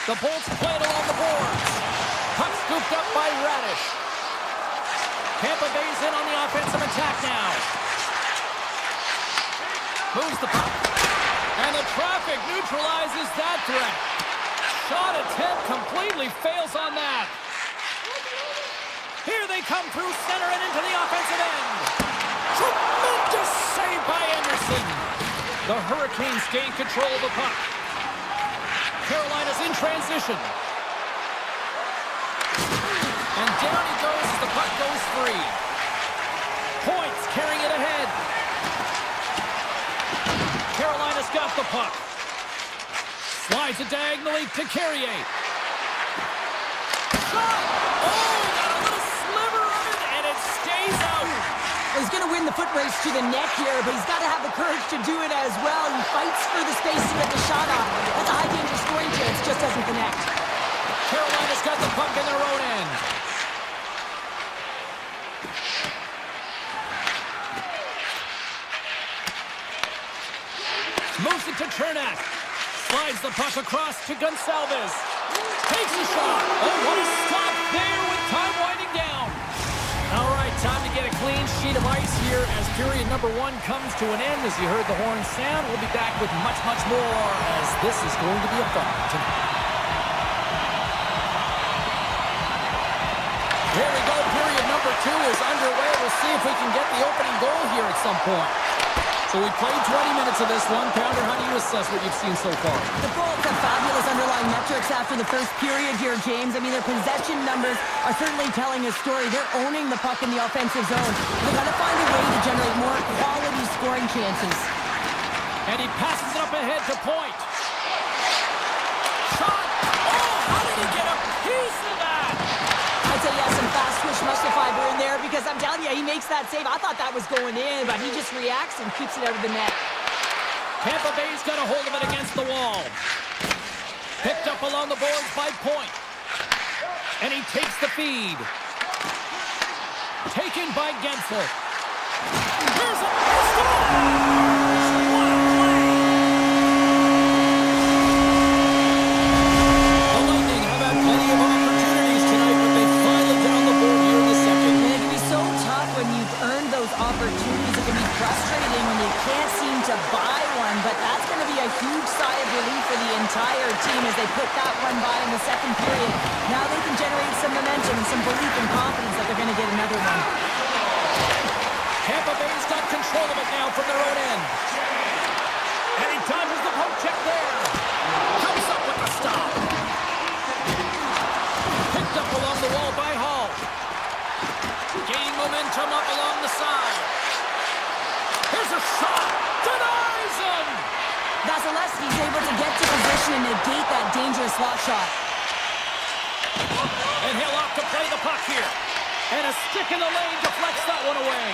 A: The Bolts play it along the boards. Puck scooped up by Radish. Tampa Bay's in on the offensive attack now. Moves the puck. And the traffic neutralizes that threat. Shot attempt completely fails on that. Here they come through center and into the offensive end. Tremendous save by Anderson. The Hurricanes gain control of the puck. Carolina's in transition. And down he goes as the puck goes free. Points carrying it ahead. Carolina's got the puck. Slides it diagonally to Carrier. Shot! Oh, got a little sliver of it, and it stays out.
B: He's going to win the foot race to the net here, but he's got to have the courage to do it as well. He fights for the space to get the shot off. That's a high-danger scoring chance, just doesn't connect.
A: Carolina's got the puck in their own end. Moves it to Chernak. Slides the puck across to Gonsalves. Takes a shot. Oh, what a stop there with time winding down. All right, time to get a clean sheet of ice here as period number 1 comes to an end. As you heard the horn sound, we'll be back with much, much more as this is going to be a fun one tonight. Here we go. Period number 2 is underway. We'll see if we can get the opening goal here at some point. So we played 20 minutes of this one. Pounder, how do you assess what you've seen so far?
C: The Bolts have fabulous underlying metrics after the first period here, James. I mean, their possession numbers are certainly telling a story. They're owning the puck in the offensive zone. They've got to find a way to generate more quality scoring chances.
A: And he passes it up ahead to Point. Shot! Oh, how did he get a piece of that?
C: I'd say he has some fast twitch muscle fiber in there because I'm telling you, he makes that save. I thought that was going in, but he just reacts and keeps it out of the net.
A: Tampa Bay's got a hold of it against the wall. Picked up along the boards by Point. And he takes the feed. Taken by Gensel. Here's a score!
C: Opportunities. It can be frustrating when you can't seem to buy one, but that's going to be a huge sigh of relief for the entire team as they put that one by in the second period. Now they can generate some momentum and some belief and confidence that they're going to get another one.
A: Tampa Bay's got control of it now from their own end. And he dodges the poke check there. Comes up with the stop. Picked up along the wall by Hall. Gain momentum up along the side. Here's a shot. Denies him.
C: Vasilevsky's able to get to position and negate that dangerous slot shot.
A: And he'll opt to play the puck here. And a stick in the lane deflects that one away.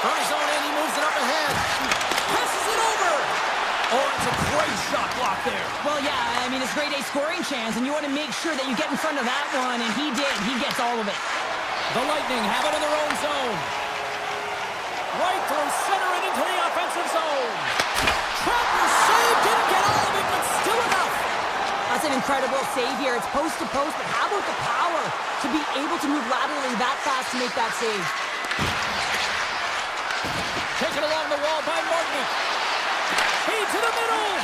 A: From his own end, he moves it up ahead. Passes it over. Oh, it's a great shot block there.
C: Well, yeah, I mean, it's grade A scoring chance, and you want to make sure that you get in front of that one, and he did. He gets all of it.
A: The Lightning have it in their own zone. Right through center and into the offensive zone. Trapper save, didn't get all of it, but still enough.
C: That's an incredible save here. It's post to post, but how about the power to be able to move laterally that fast to make that save?
A: Taken along the wall by Martin. Feed to the middle.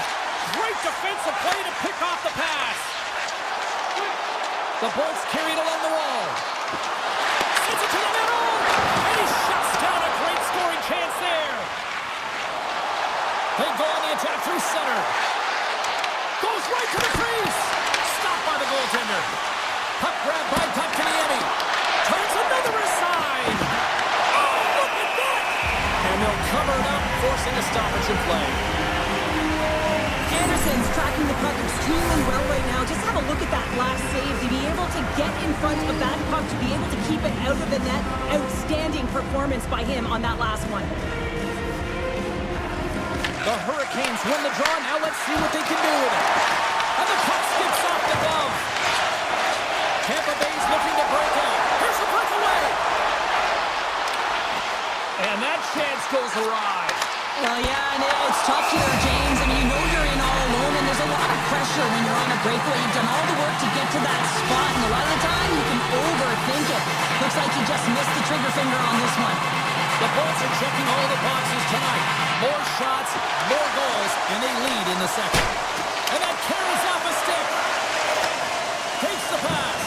A: Great defensive play to pick off the pass. The Bolts carried along the wall. Sends it to the middle. And he shuts down a great scoring chance there. They go on the attack through center. Goes right to the crease. Stopped by the goaltender. Puck grab by Kotkaniemi. Turns another aside. Oh, look at that. And they'll cover it up, forcing a stoppage in play.
C: Anderson's tracking the puck extremely well right now. Just have a look at that last save. To be able to get in front of that puck, to be able to keep it out of the net. Outstanding performance by him on that last one.
A: The Hurricanes win the draw. Now let's see what they can do with it. And the puck skips off the glove. Tampa Bay's looking to break out. Here's the breakaway. And that chance goes awry.
C: Well, yeah, and it's tough here, James. I mean, you know you're in all alone, and there's a lot of pressure when you're on a breakaway. You've done all the work to get to that spot, and a lot of the time you can overthink it. Looks like you just missed the trigger finger on this one.
A: The Bolts are checking all the boxes tonight. More shots, more goals, and they lead in the second. And that carries off a stick. Takes the pass.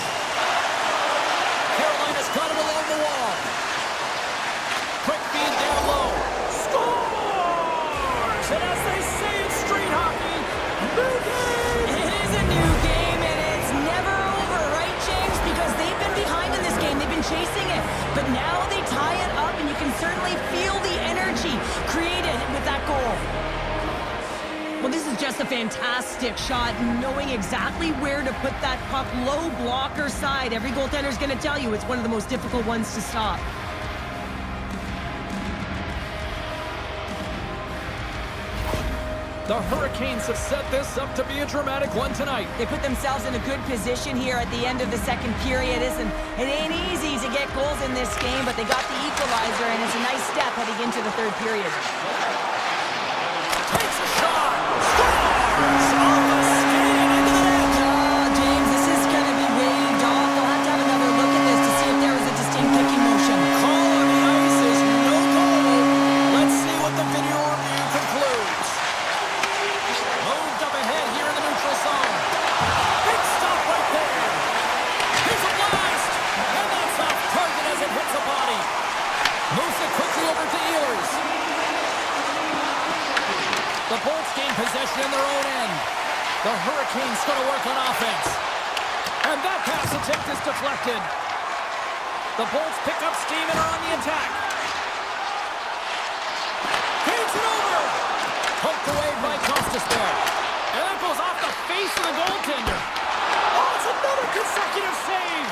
A: Carolina's got him along the wall. Quick feed down low. Scores! And as they say in street hockey, new game!
C: It is a new game, and it's never over, right, James? Because they've been behind in this game. They've been chasing it. But now they tie it up, and you can certainly feel the energy created with that goal. Well, this is just a fantastic shot, knowing exactly where to put that puck, low blocker side. Every goaltender's going to tell you it's one of the most difficult ones to stop.
A: The Hurricanes have set this up to be a dramatic one tonight.
C: They put themselves in a good position here at the end of the second period. It ain't easy to get goals in this game, but they got the equalizer, and it's a nice step heading into the third period.
A: Takes a shot. Scores! Off the skate into the net.
C: Oh, James, this is going to be waved off. They'll have to have another look at this to see if there was a distinct kicking motion.
A: Call on the ice is no goal. Let's see what the video review concludes. Moved up ahead here in the neutral zone. Big stop right there. Here's a blast. And that's off target as it hits a body. Moves it quickly over to Ehlers. The Bolts gain possession in their own end. The Hurricanes going to work on offense. And that pass attempt is deflected. The Bolts pick up steam and are on the attack. Feeds it over. Poked away by Costas there. And that goes off the face of the goaltender. Oh, it's another consecutive save.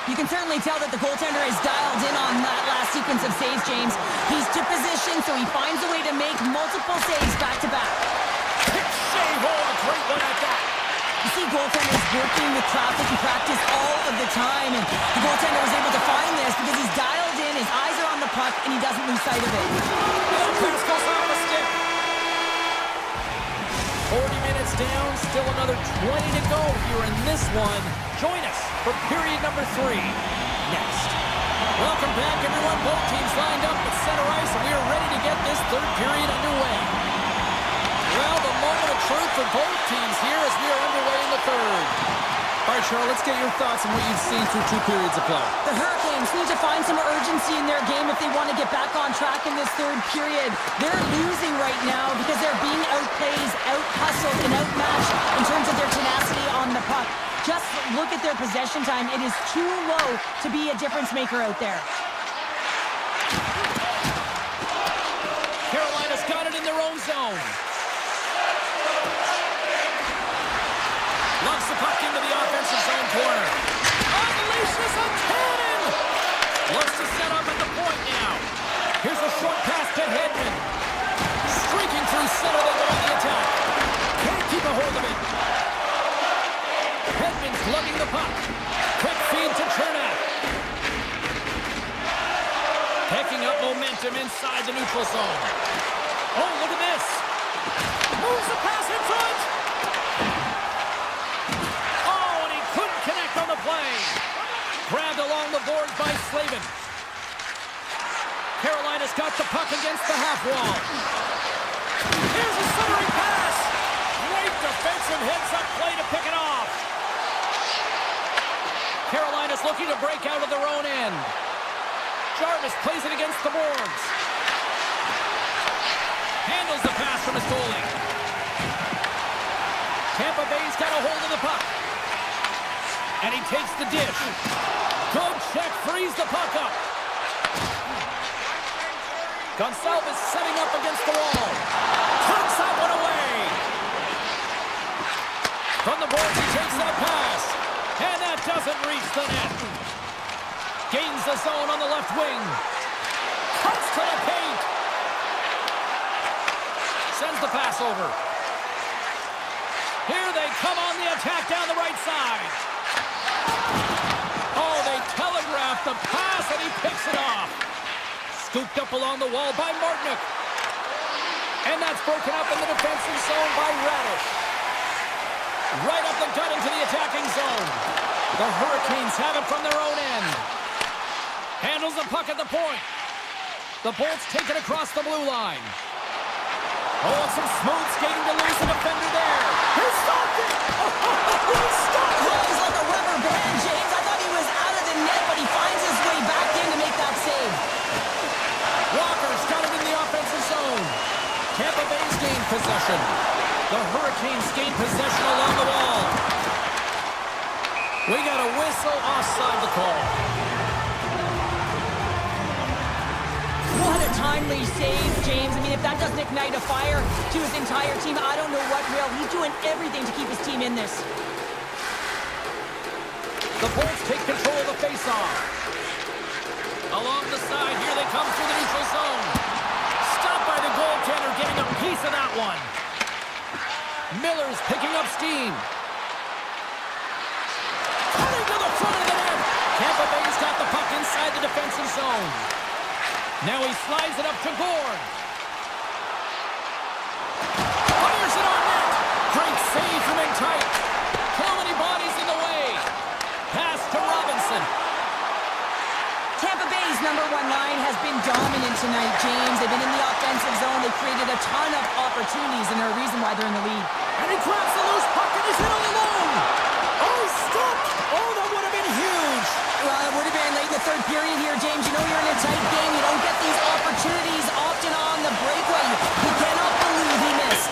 C: You can certainly tell that the goaltender is dialed in on that last sequence of saves, James. He's to position, so he finds a way to make multiple saves back-to-back.
A: Pick save, oh, a great one at that.
C: You see goaltenders working with traffic in practice all of the time, and the goaltender was able to find this because he's dialed in, his eyes are on the puck, and he doesn't lose sight of it.
A: Pass goes off the stick. 40 minutes down, still another 20 to go here in this one. Join us for period number 3 next. Welcome back, everyone. Both teams lined up at center ice, and we are ready to get this third period underway. Well, the moment of truth for both teams here as we are underway in the third. All right, Charles, let's get your thoughts on what you've seen through 2 periods of play.
C: The Hurricanes need to find some urgency in their game if they want to get back on track in this third period. They're losing right now because they're being outplayed, out-hustled, and outmatched in terms of their tenacity on the puck. Just look at their possession time. It is too low to be a difference maker out there.
A: Carolina's got it in their own zone. Loves the puck into the offensive zone corner. Unleashes a cannon! Looks to set up at the point now. Here's a short pass to Hedman. Streaking through center, they go on the attack. Can't keep a hold of it. Hedman's lugging the puck. Quick feed to Chernak. Picking up momentum inside the neutral zone. Oh, look at this. Moves the pass in front. On the play. Grabbed along the boards by Slavin. Carolina's got the puck against the half wall. Here's a centering pass. Great defensive hits-up play to pick it off. Carolina's looking to break out of their own end. Jarvis plays it against the boards. Handles the pass from his goalie. Tampa Bay's got a hold of the puck. And he takes the dish. Good check, frees the puck up. Gonçalves setting up against the wall. Tucks that one away. From the boards, he takes that pass. And that doesn't reach the net. Gains the zone on the left wing. Cuts to the paint. Sends the pass over. Here they come on the attack down the right side. Oh, they telegraphed the pass, and he picks it off. Scooped up along the wall by Martinook. And that's broken up in the defensive zone by Radish. Right up the gut into the attacking zone. The Hurricanes have it from their own end. Handles the puck at the point. The Bolts take it across the blue line. Oh, some smooth skating to lose the defender there. He stopped it! Oh, he stopped it!
C: He's like a rubber band, James. I thought he was out of the net, but he finds his way back in to make that save.
A: Walker's got it in the offensive zone. Tampa Bay's gained possession. The Hurricanes gain possession along the wall. We got a whistle offside the call.
C: What a timely save, James. I mean, if that doesn't ignite a fire to his entire team, I don't know what will. He's doing everything to keep his team in this.
A: The Bolts take control of the faceoff. Along the side, here they come through the neutral zone. Stopped by the goaltender, getting a piece of that one. Miller's picking up steam. Cutting to the front of the net. Tampa Bay's got the puck inside the defensive zone. Now he slides it up to Gord. Fires it on net. Great save from in tight. Too many bodies in the way. Pass to Robinson.
C: Tampa Bay's #1 line has been dominant tonight, James. They've been in the offensive zone. They've created a ton of opportunities, and they're a reason why they're in the lead.
A: And he grabs the loose puck and he's in all alone. Oh, stopped. Oh, that would have been huge.
C: Well, it would have been late in the third period here, James. You know you're in a tight game. You don't get these opportunities often on the breakaway. You cannot believe he missed.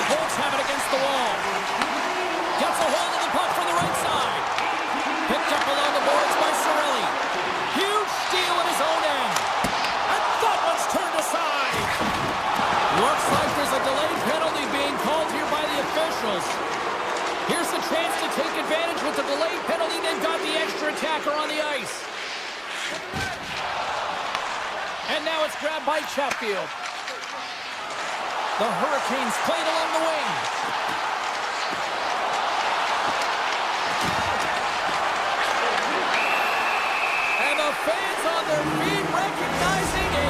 A: The Bolts have it against the wall. Gets a hold of the puck from the right side. Picked up along the boards by Cirelli. Huge steal at his own end. And that one's turned aside. Looks like there's a delayed penalty being called here by the officials. Here's the chance to take advantage with the delayed penalty. They've got the extra attacker on the ice. And now it's grabbed by Chatfield. The Hurricanes played along the wing. And the fans on their feet recognizing a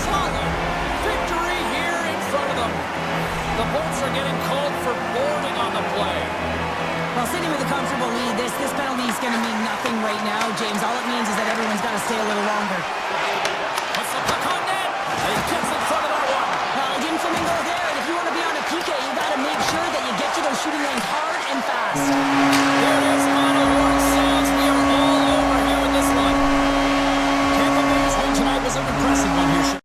A: solid victory here in front of them. The Bolts are getting called for boarding on the play.
B: Well, sitting with a comfortable lead, this penalty is going to mean nothing right now, James. All it means is that everyone's got to stay a little longer.
A: Puts the puck on net. He gets in front of that one.
B: Well, Jim Flamingo there, and if you want to be on a PK, you got to make sure that you get to those shooting lanes hard and fast.
A: There it is, final horn sounds. We are all over here in this one. Tampa Bay's win tonight was an impressive one here.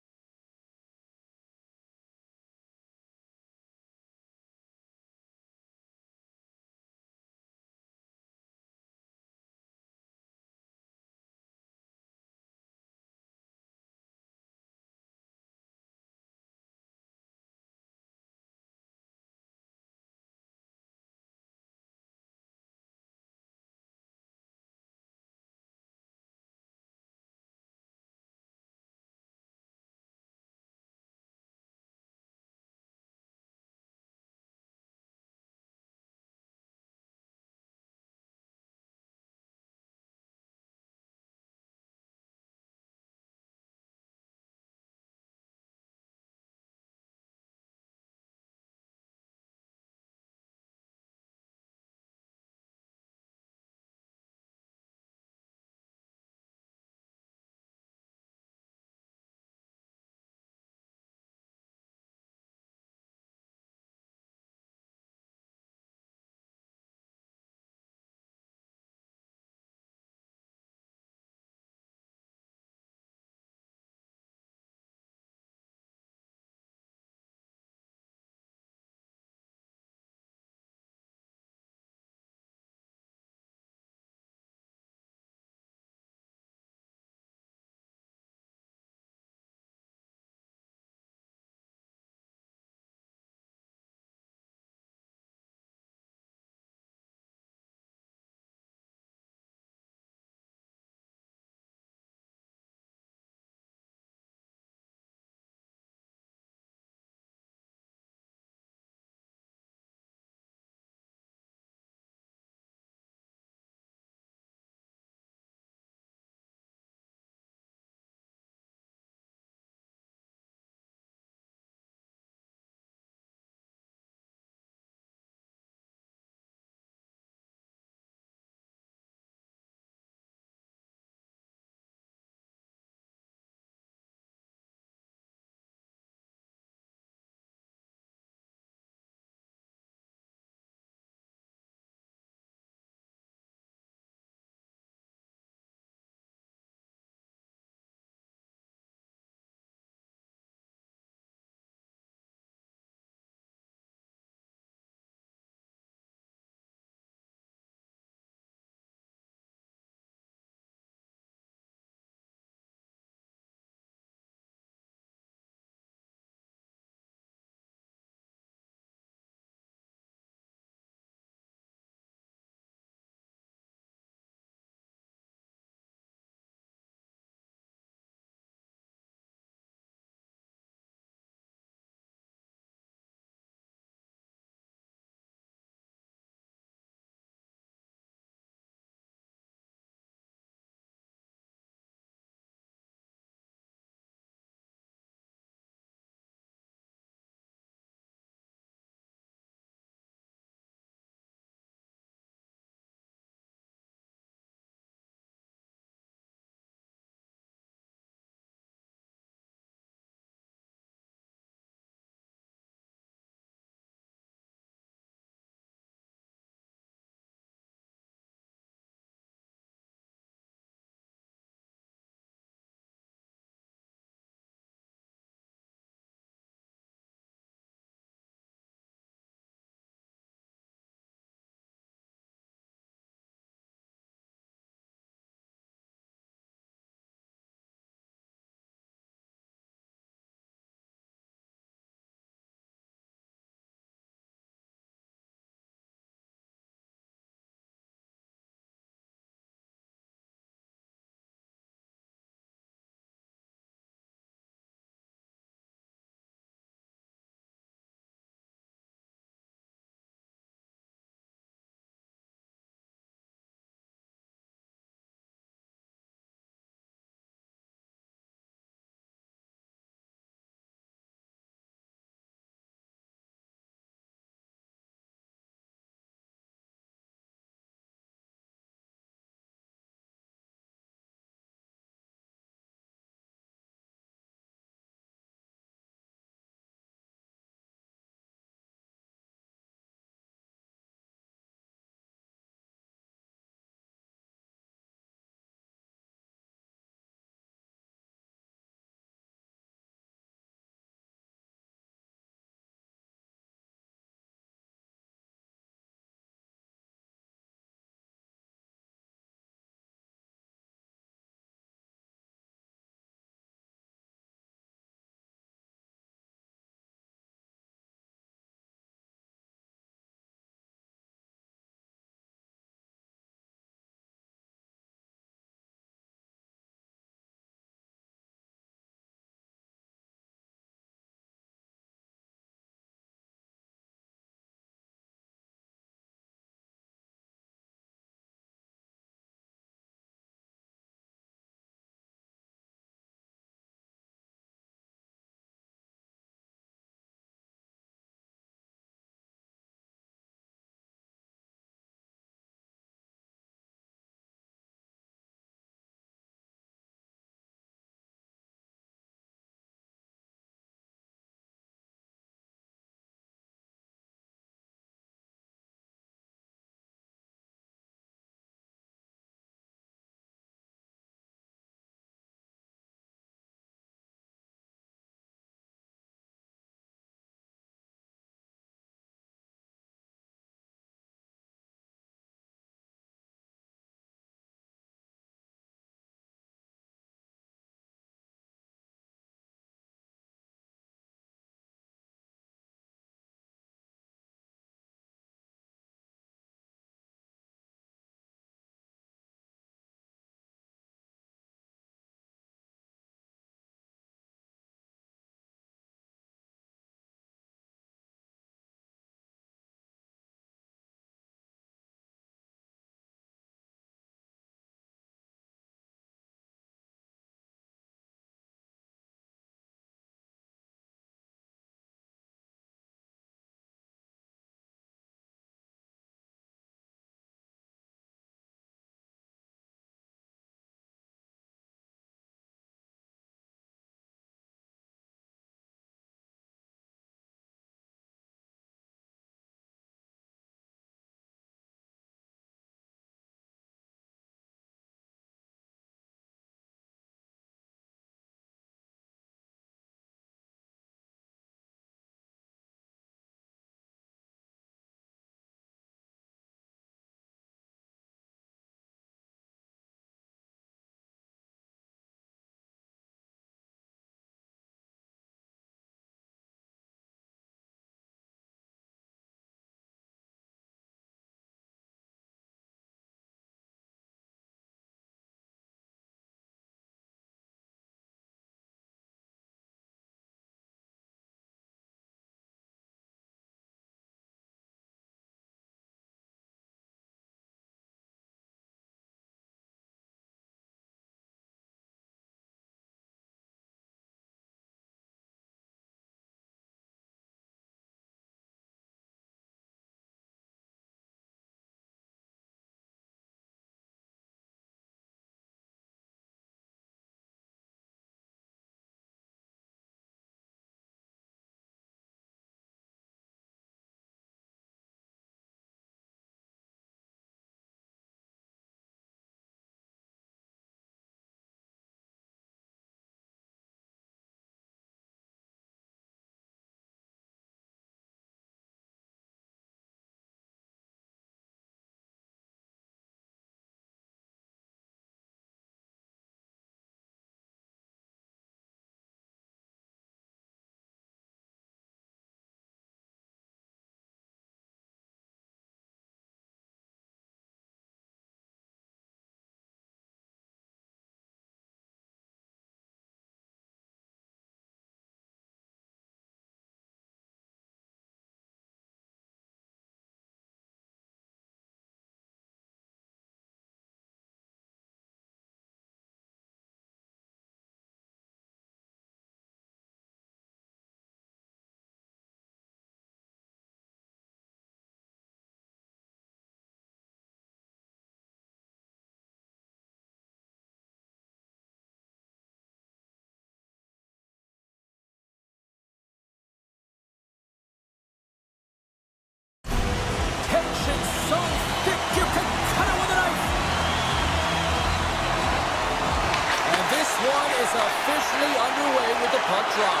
A: officially underway with the puck drop.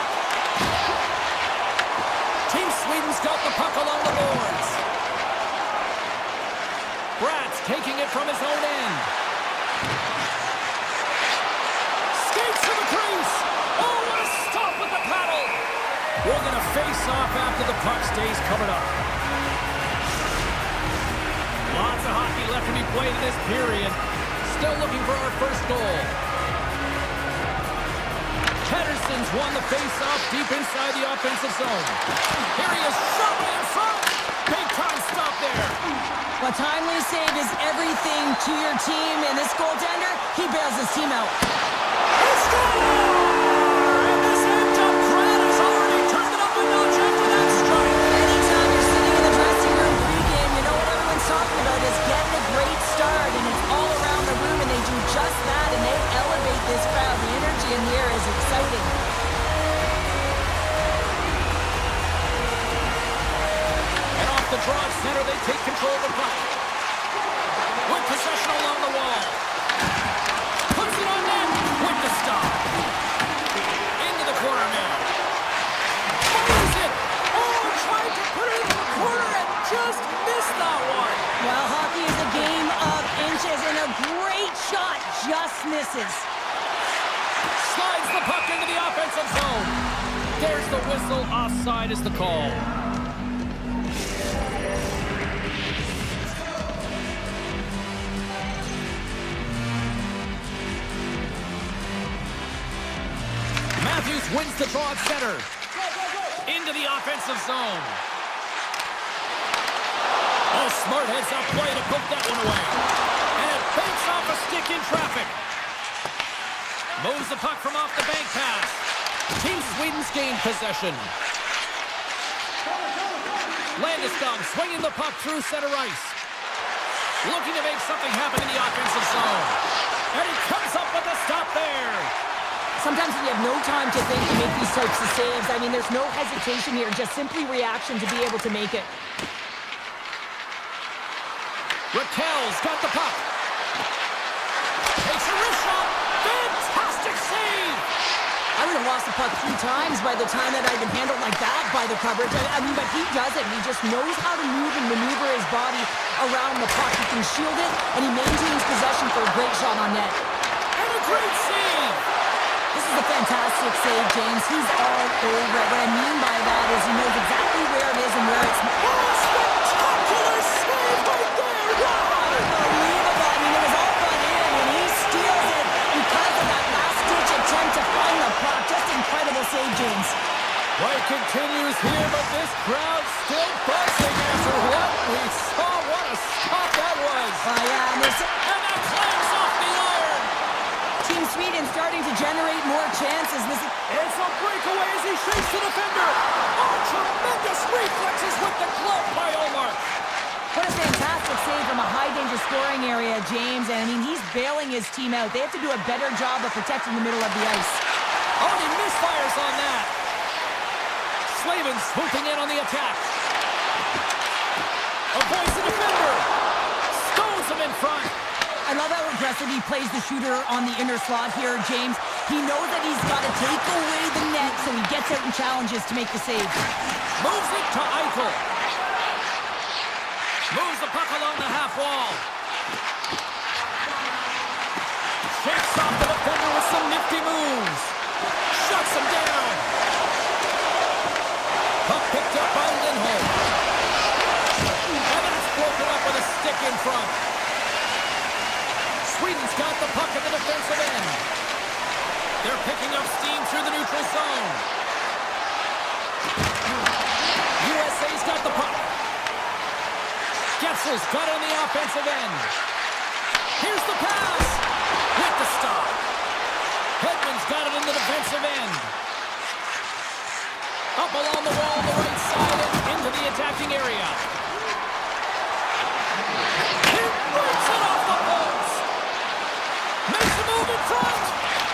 A: Team Sweden's got the puck along the boards. Bratz taking it from his own end. Skates to the crease. Oh, what a stop with the paddle. We're going to face off after the puck stays covered up. Lots of hockey left to be played in this period. Still looking for our first goal. Pettersson's won the face-off deep inside the offensive zone. Here he is, shot in front. Big time stop there.
B: A timely save is everything to your team, and this goaltender, he bails his team out.
A: He scores! And this end-up crowd has already turned it up a notch after that strike.
B: Anytime you're sitting in the dressing room pregame, you know what everyone's talking about is getting a great start, and it's all around the room, and they do just that, and they elevate this crowd. The energy in the air is exciting.
A: And off the draw center, they take control of the puck. With possession along the wall. Puts it on net with the stop. Into the corner now. Fires it. Oh, tried to put it in the corner and just missed that one.
B: Well, hockey is a game of inches, and a great shot just misses.
A: Slides the puck into the offensive zone. There's the whistle. Offside is the call. Matthews wins the draw at center. Into the offensive zone. Oh, smart heads up play to put that one away. And it banks off a stick in traffic. Moves the puck from off the bank pass. Team Sweden's gained possession. Landeskog swinging the puck through center ice. Looking to make something happen in the offensive zone. And he comes up with a stop there.
B: Sometimes when you have no time to think to make these types of saves, I mean, there's no hesitation here, just simply reaction to be able to make it.
A: Raquel's got the puck. Takes a wrist shot. Fantastic save.
B: I would have lost the puck 3 times by the time that I'd been handled like that by the coverage. I mean, but he doesn't. He just knows how to move and maneuver his body around the puck. He can shield it, and he maintains possession for a great shot on net.
A: And a great save.
B: This is a fantastic save, James. He's all over it. What I mean by that is he knows exactly where it is and where it's...
A: Oh, spectacular save right there. Wow.
B: Unbelievable. I mean, it was all front in, and he steals it because of that last-ditch attempt to find the puck. Just incredible save, James.
A: Play continues here, but this crowd still buzzing after what we saw. What a stop that was.
B: Yeah, and
A: And that clangs off the iron.
B: Team Sweden starting to generate more chances.
A: It's a breakaway as he shakes the defender. Oh, tremendous reflexes with the glove by Omar.
B: What a fantastic save from a high-danger scoring area, James. And I mean, he's bailing his team out. They have to do a better job of protecting the middle of the ice.
A: Oh, he misfires on that. Slavin swooping in on the attack. Avoids the defender. Stones him in front.
B: I love how aggressive he plays the shooter on the inner slot here, James. He knows that he's got to take away the net, so he gets out and challenges to make the save.
A: Moves it to Eichel. Moves the puck along the half wall. Shakes off the defender with some nifty moves. Shuts him down. Puck picked up by Lindholm. And then it's broken up with a stick in front. Sweden's got the puck at the defensive end. They're picking up steam through the neutral zone. USA's got the puck. Getzel's got it on the offensive end. Here's the pass. With the stop. Hedman's got it in the defensive end. Up along the wall on the right side and into the attacking area. He breaks it off the post. Makes a move in front.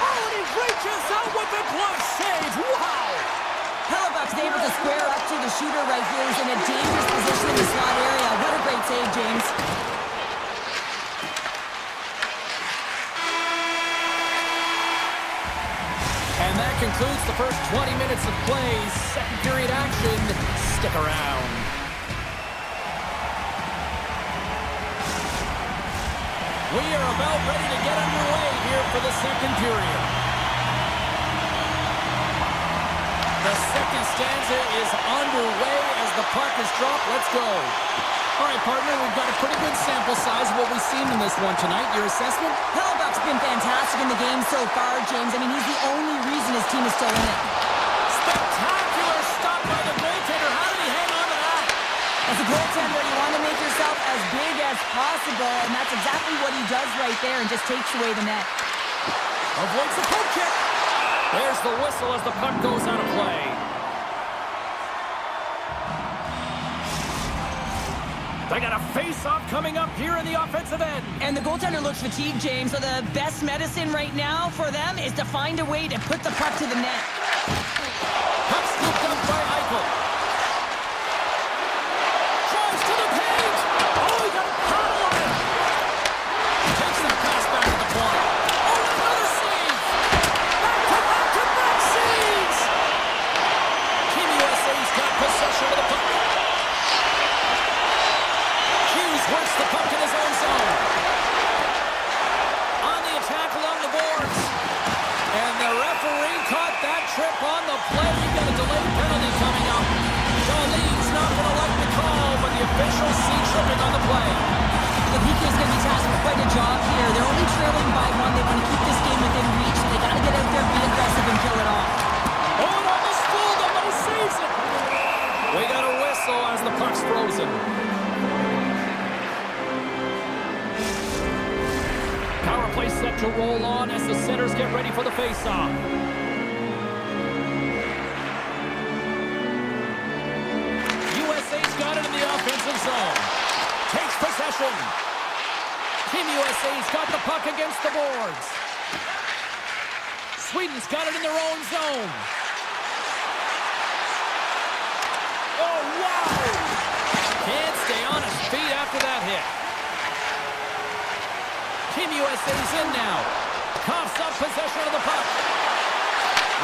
A: Oh, and he reaches out with the glove save. Wow.
B: Hellebuck's able to square up to the shooter right here. He's in a dangerous position in the slot area. What a great save, James.
A: concludes the first 20 minutes of play. Second period action. Stick around. We are about ready to get underway here for the second period. The second stanza is underway as the puck is dropped. Let's go. All right, partner, we've got a pretty good sample size of what we've seen in this one tonight. Your assessment?
B: Hellebuck's been fantastic in the game so far, James. I mean, he's the only reason his team is still in it.
A: Spectacular stop by the goaltender. How did he hang on to that?
B: As a goaltender, you want to make yourself as big as possible, and that's exactly what he does right there and just takes away the net.
A: Avoids the poke check. There's the whistle as the puck goes out of play. They got a face-off coming up here in the offensive end.
B: And the goaltender looks fatigued, James, so the best medicine right now for them is to find a way to put the puck to the net.
A: Puck scooped up by Eichel. Drives to the page. Oh, he got a paddle on it. Takes that pass back to the point. Oh, another save. Back-to-back saves. Team USA's got possession of the puck. Works the puck in his own zone. On the attack along the boards. And the referee caught that trip on the play. We've got a delayed penalty coming up. Jolene's not going to like the call, but the officials see tripping on the play.
B: The PK's going to be tasked with quite a job here. They're only trailing by one. They want to keep this game within reach. They got to get out there, be aggressive, and kill it off.
A: Oh, it almost fooled him, but he saves it. We got a whistle as the puck's frozen. Power play set to roll on as the centers get ready for the face-off. USA's got it in the offensive zone. Takes possession. Team USA's got the puck against the boards. Sweden's got it in their own zone. Oh, wow! Can't stay on his feet after that hit. Team USA's in now. Coughs up possession of the puck.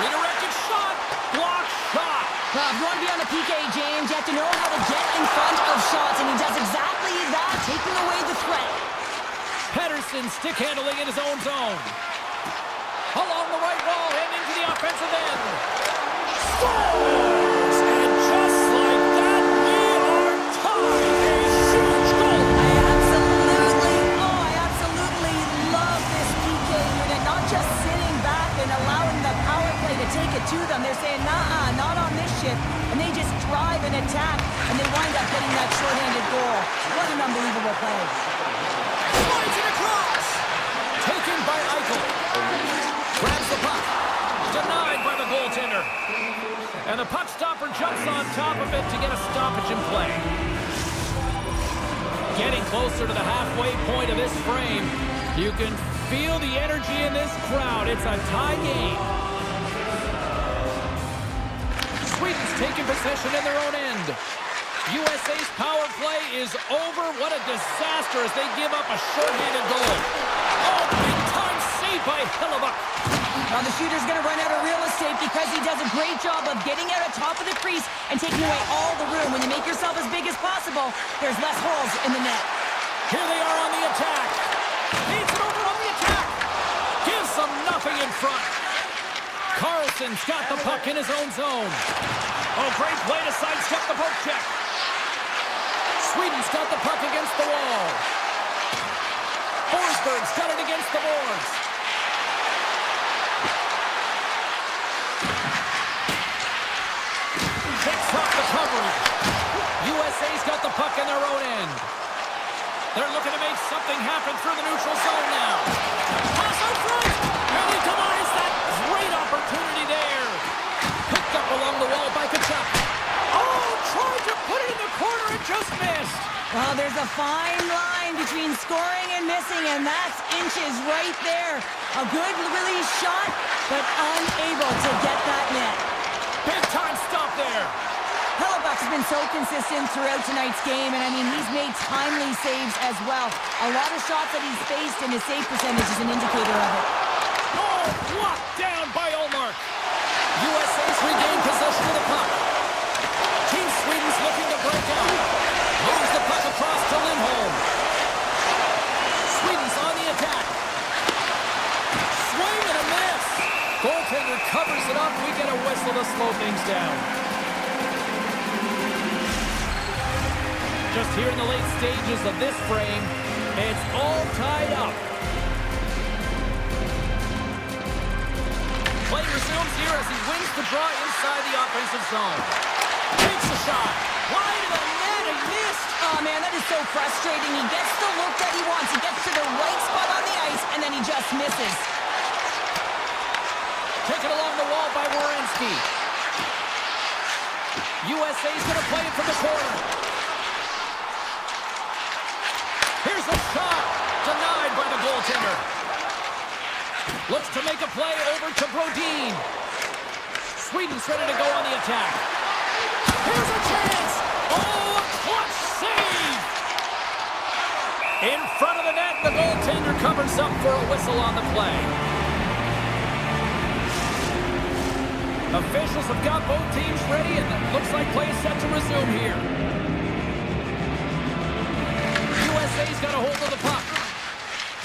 A: Redirected shot. Blocked shot.
B: If you want to be on the PK, James, you have to know how to get in front of shots, and he does exactly that, taking away the threat.
A: Pettersson stick handling in his own zone. Along the right wall and into the offensive end. Scores! And just like that, we are tied. A huge goal.
B: I absolutely love this PK unit. Not just sitting back and allowing the power play to take it to them. They're saying, nah, not on this ship. And they just drive and attack, and they wind up getting that shorthanded goal. What an unbelievable play.
A: Slides it across. Taken by Eichel. Grabs the puck. Denied by the goaltender. And the puck stopper jumps on top of it to get a stoppage in play. Getting closer to the halfway point of this frame. You can feel the energy in this crowd. It's a tie game. Sweden's taking possession in their own end. USA's power play is over. What a disaster as they give up a shorthanded goal. Oh, big-time save by Hellebuck.
B: Now the shooter's going to run out of real estate because he does a great job of getting out on top of the crease and taking away all the room. When you make yourself as big as possible, there's less holes in the net.
A: Here they are on the attack. Feeds it over on the attack. Gives them nothing in front. Carlson's got the puck in his own zone. Oh, great play to sidestep the poke check. Sweden's got the puck against the wall. Forsberg's got it against the boards. Picks off the coverage. USA's got the puck in their own end. They're looking to make something happen through the neutral zone now. Pass out front. And he denies that great opportunity there. Picked up along the wall by Kachuk. Oh, tried to put it in the corner and just missed.
B: Well, there's a fine line between scoring and missing, and that's inches right there. A good release shot, but unable to get that net.
A: Big time stop there.
B: Hellebuck's been so consistent throughout tonight's game, and I mean, he's made timely saves as well. A lot of shots that he's faced, and his save percentage is an indicator of it.
A: Oh, blocked down by Olmark. USA's regained possession of the puck. Team Sweden's looking to break out. Moves the puck across to Lindholm. Sweden's on the attack. Swing and a miss. Goaltender covers it up. We get a whistle to slow things down. Just here in the late stages of this frame, it's all tied up. Play resumes here as he wins the draw inside the offensive zone. Takes a shot. Wide of the net and missed.
C: Oh, man, that is so frustrating. He gets the look that he wants. He gets to the right spot on the ice, and then he just misses.
A: Taken along the wall by Werenski. USA's going to play it from the corner. Here's a shot. Denied by the goaltender. Looks to make a play over to Brodin. Sweden's ready to go on the attack. Here's a chance. Oh, a clutch save. In front of the net, the goaltender covers up for a whistle on the play. Officials have got both teams ready, and it looks like play is set to resume here. USA's got a hold of the puck.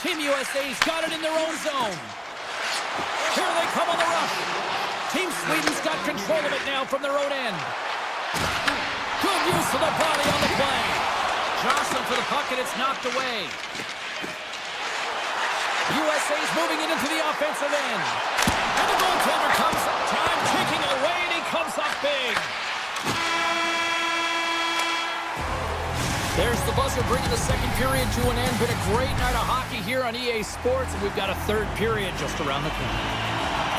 A: Team USA's got it in their own zone. Here they come on the rush. Team Sweden's got control of it now from their own end. Good use of the body on the play. Jostling for the puck, and it's knocked away. USA's moving it into the offensive end. And the goaltender comes up, time ticking away, and he comes up big. There's the buzzer bringing the second period to an end. Been a great night of hockey here on EA Sports, and we've got a third period just around the corner.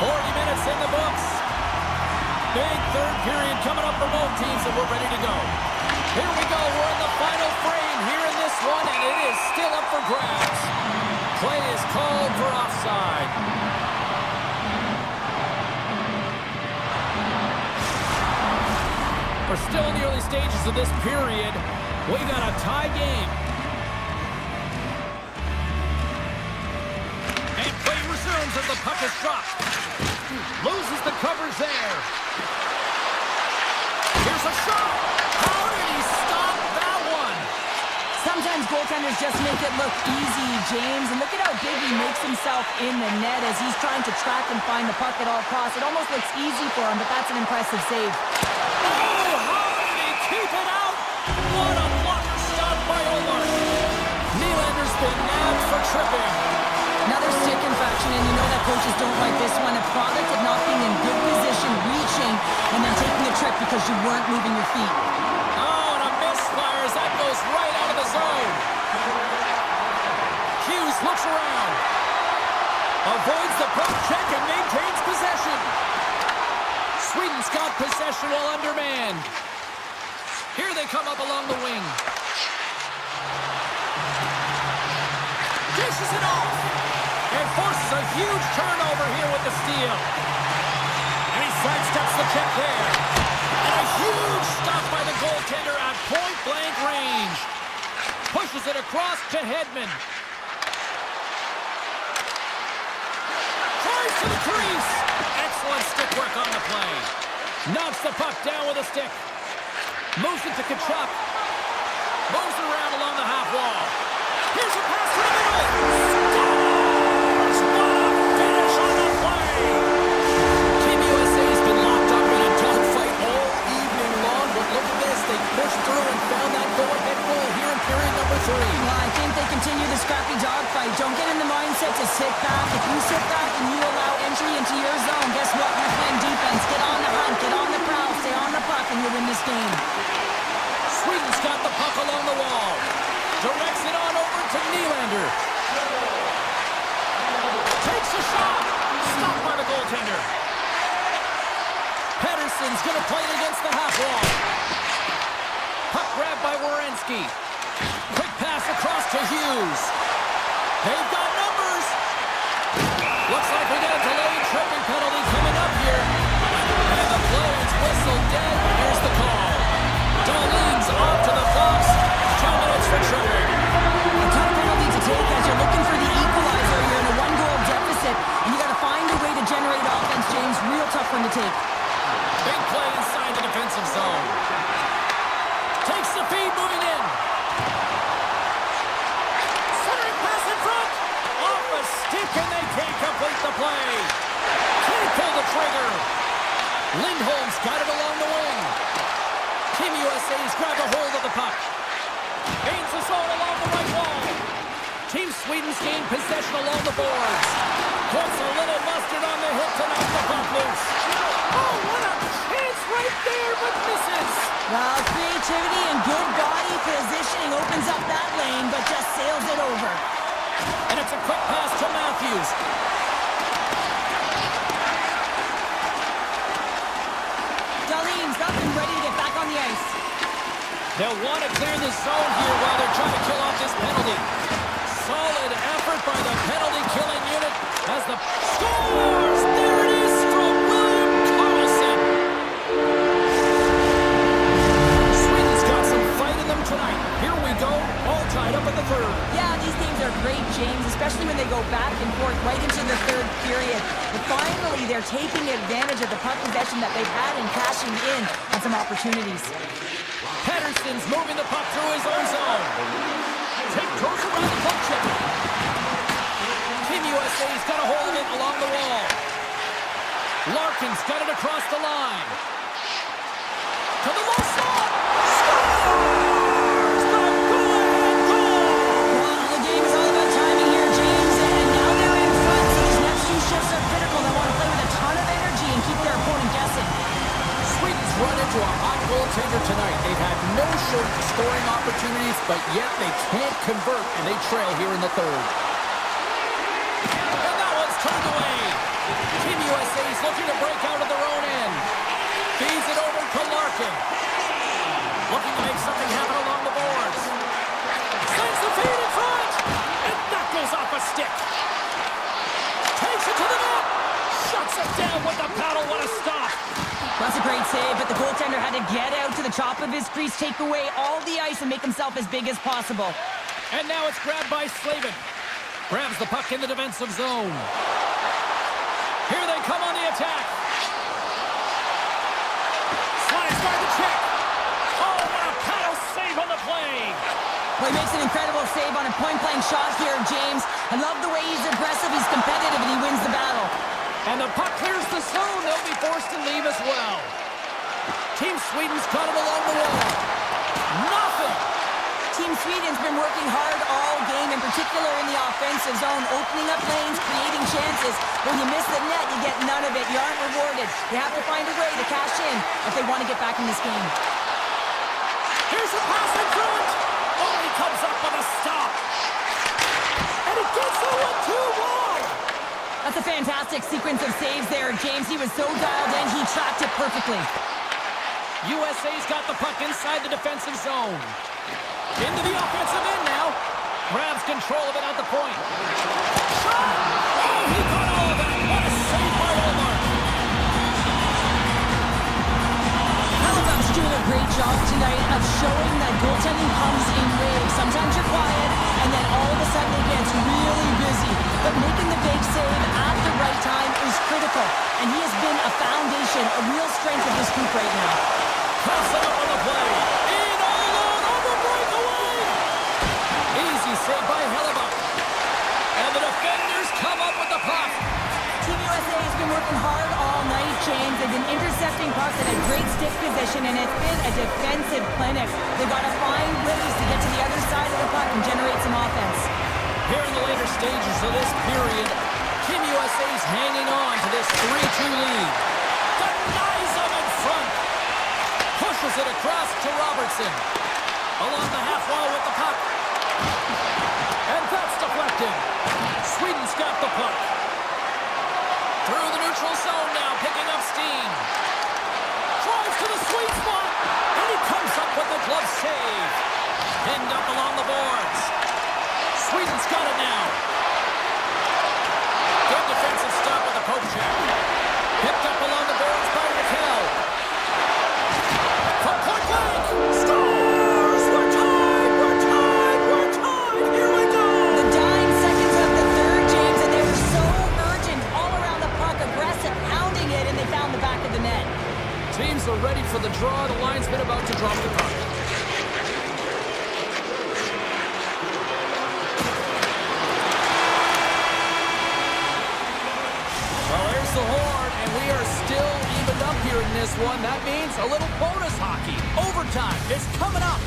A: 40 minutes in the books. Big third period coming up for both teams, and we're ready to go. Here we go. We're in the final frame here in this one, and it is still up for grabs. Play is called for offside. We're still in the early stages of this period. We got a tie game. And play resumes as the puck is dropped. Loses the covers there. Here's a shot. How did he stop that one?
C: Sometimes goaltenders just make it look easy, James. And look at how big he makes himself in the net as he's trying to track and find the puck at all costs. It almost looks easy for him, but that's an impressive save.
A: Oh, how did he keep it out? What a blocker stop by Omar. Nylander's been nabbed for tripping.
C: Another stick infraction, and you know that coaches don't like this one. A product of not being in good position, reaching, and then taking a trip because you weren't moving your feet.
A: Oh, and a misfire as that goes right out of the zone. Hughes looks around. Avoids the poke check and maintains possession. Sweden's got possession while undermanned. Here they come up along the wing. Dishes it off. And forces a huge turnover here with the steal. And he sidesteps the check there. And a huge stop by the goaltender at point-blank range. Pushes it across to Hedman. Tries to the crease. Excellent stick work on the play. Knocks the puck down with a stick. Moves it to Kachuk. Moves it around along the half wall. Here's a pass to the middle. Scores! What a finish on the play! Team USA has been locked up in a dogfight all evening long, but look at this. They pushed through and found that go-ahead goal here in period number 3.
C: Well, I think they continue the scrappy dogfight. Don't get in the mindset to sit back. If you sit back and you allow entry into your zone, guess what? You're playing defense. Get on the hunt, get on the prowl, stay on the puck, and you'll win this game.
A: Sweden's got the puck along the wall. Directs it on over to Nylander. Takes a shot. Stopped by the goaltender. Pettersson's going to play it against the half wall. Puck grabbed by Werenski. Quick pass across to Hughes. They've got numbers. Looks like we got a delayed tripping penalty coming up here. And the play is whistled dead. Here's the call. Darlene's off to the box. 2 minutes for tripping.
C: A tough penalty to take as you're looking for the equalizer. You're in a 1-goal deficit, and you got to find a way to generate offense, James. Real tough one to take.
A: Lindholm's got it along the wing. Team USA's grabbed a hold of the puck. Gains the zone along the right wall. Team Sweden's gained possession along the boards. Puts a little mustard on the hip to knock the puck loose. Oh, what a chance right there, but misses.
B: Well, creativity and good body positioning opens up that lane, but just sails it over.
A: And it's a quick pass to Matthews.
B: Darlene's up and ready to get back on the ice.
A: They'll want to clear the zone here while they're trying to kill off this penalty. Solid effort by the penalty-killing unit as the scores! There it is from William Karlsson. Sweden's got some fight in them tonight. Here we go, all tied up in the third.
B: Yeah, these games are great, James, especially when they go back and forth right into the third period. But finally, they're taking advantage of the puck possession that they've had and cashing in on some opportunities.
A: Pettersson's moving the puck through his own zone. Goes around the puck check. Team USA's got a hold of it along the wall. Larkin's got it across the line. To the low slot. Scores! The go-ahead goal!
B: Well, the game is all about timing here, James, and now they're in front, so these next few shifts are critical. They want to play with a ton of energy and keep their opponent guessing.
A: Sweden's run into a hot goaltender tonight. They've had no short scoring opportunities, but yet they can't convert, and they trail here in the third. And that one's turned away. Team USA's looking to break out of their own end. Feeds it over to Larkin. Looking to make something happen along the boards. Sends the feed in front, and that goes off a stick. Takes it to the net. Shuts it down with the paddle. What a stop.
B: That's a great save, but the goaltender had to get out to the top of his crease, take away all the ice, and make himself as big as possible.
A: And now it's grabbed by Slavin. Grabs the puck in the defensive zone. Here they come on the attack. Slides by the check. Oh, what a paddle save on the play.
B: Well, he makes an incredible save on a point-blank shot here, James. I love the way he's aggressive, he's competitive, and he wins the battle.
A: And the puck clears the zone. They'll be forced to leave as well. Team Sweden's got it along the wall. Nothing.
B: Team Sweden's been working hard all game, in particular in the offensive zone, opening up lanes, creating chances. When you miss the net, you get none of it. You aren't rewarded. You have to find a way to cash in if they want to get back in this game.
A: Here's a pass in front. Oh, he comes up with a stop. And it gets that one too wide.
B: That's a fantastic sequence of saves there, James. He was so dialed in, he tracked it perfectly.
A: USA's got the puck inside the defensive zone. Into the offensive end now. Grabs control of it at the point. Shot! Oh, he got all of that. What a save by Omar.
B: Halifax doing a great job tonight of showing that goaltending comes in waves. Sometimes you're quiet, and then all of a sudden it gets really busy. But making the big save at the right time is critical. And he has been a foundation, a real strength of this group right now.
A: Cuts it up on the play. In all alone on the breakaway. Easy save by Hellebuyck. And the defenders come up with the puck.
B: Team USA has been working hard all night, James. They've been intercepting pucks at a great stick position, and it's been a defensive clinic. They've got to find ways to get to the other side of the puck and generate some offense.
A: Here in the later stages of this period, Team USA's hanging on to this 3-2 lead. Denies them in front. Pushes it across to Robertson. Along the half wall with the puck. And that's deflected. Sweden's got the puck. Through the neutral zone now, picking up steam. Drives to the sweet spot. And he comes up with the glove save. Pinned up along the boards. Sweden's got it now. Good defensive stop with the poke check. Picked up along the boards by Raquel. From point blank. Scores! We're tied! We're tied! We're tied! Here we go!
B: The dying seconds of the third, James, and they were so urgent all around the puck, aggressive, pounding it, and they found the back of the net.
A: Teams are ready for the draw. The linesman about to drop the puck. The horn, and we are still evened up here in win this one. That means a little bonus hockey. Overtime is coming up.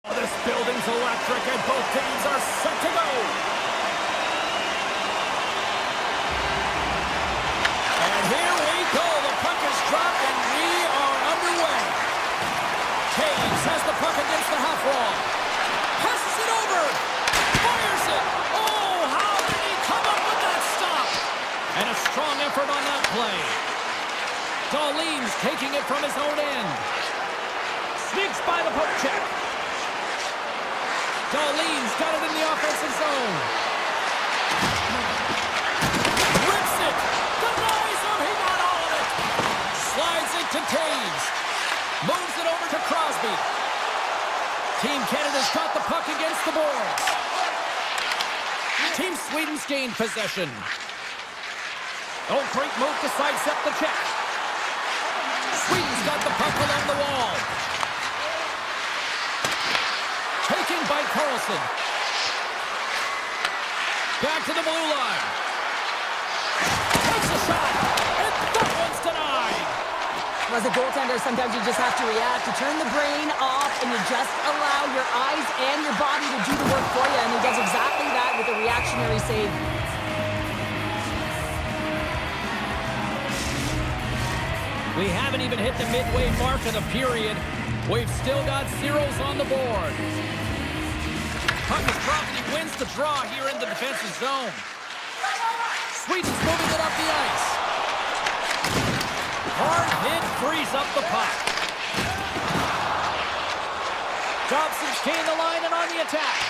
A: This building's electric and both teams are set to go. And here we go. The puck is dropped and we are underway. Taves has the puck against the half wall. Passes it over. Fires it. Oh, how did he come up with that stop? And a strong effort on that play. Darlene's taking it from his own end. Sneaks by the poke check. Darlene's got it in the offensive zone. Rips it. Denies him. He got all of it. Slides it to Taves. Moves it over to Crosby. Team Canada's got the puck against the boards. Team Sweden's gained possession. Oh, great move to sidestep the check. Sweden's got the puck along the wall. Taken by Carlson. Back to the blue line. Takes a shot, and that one's denied.
C: As a goaltender, sometimes you just have to react. You turn the brain off, and you just allow your eyes and your body to do the work for you, and he does exactly that with a reactionary save.
A: We haven't even hit the midway mark of the period. We've still got zeros on the board. Puck is dropped and he wins the draw here in the defensive zone. Sweden's moving it up the ice. Hard hit frees up the puck. Dobson's gained the line and on the attack.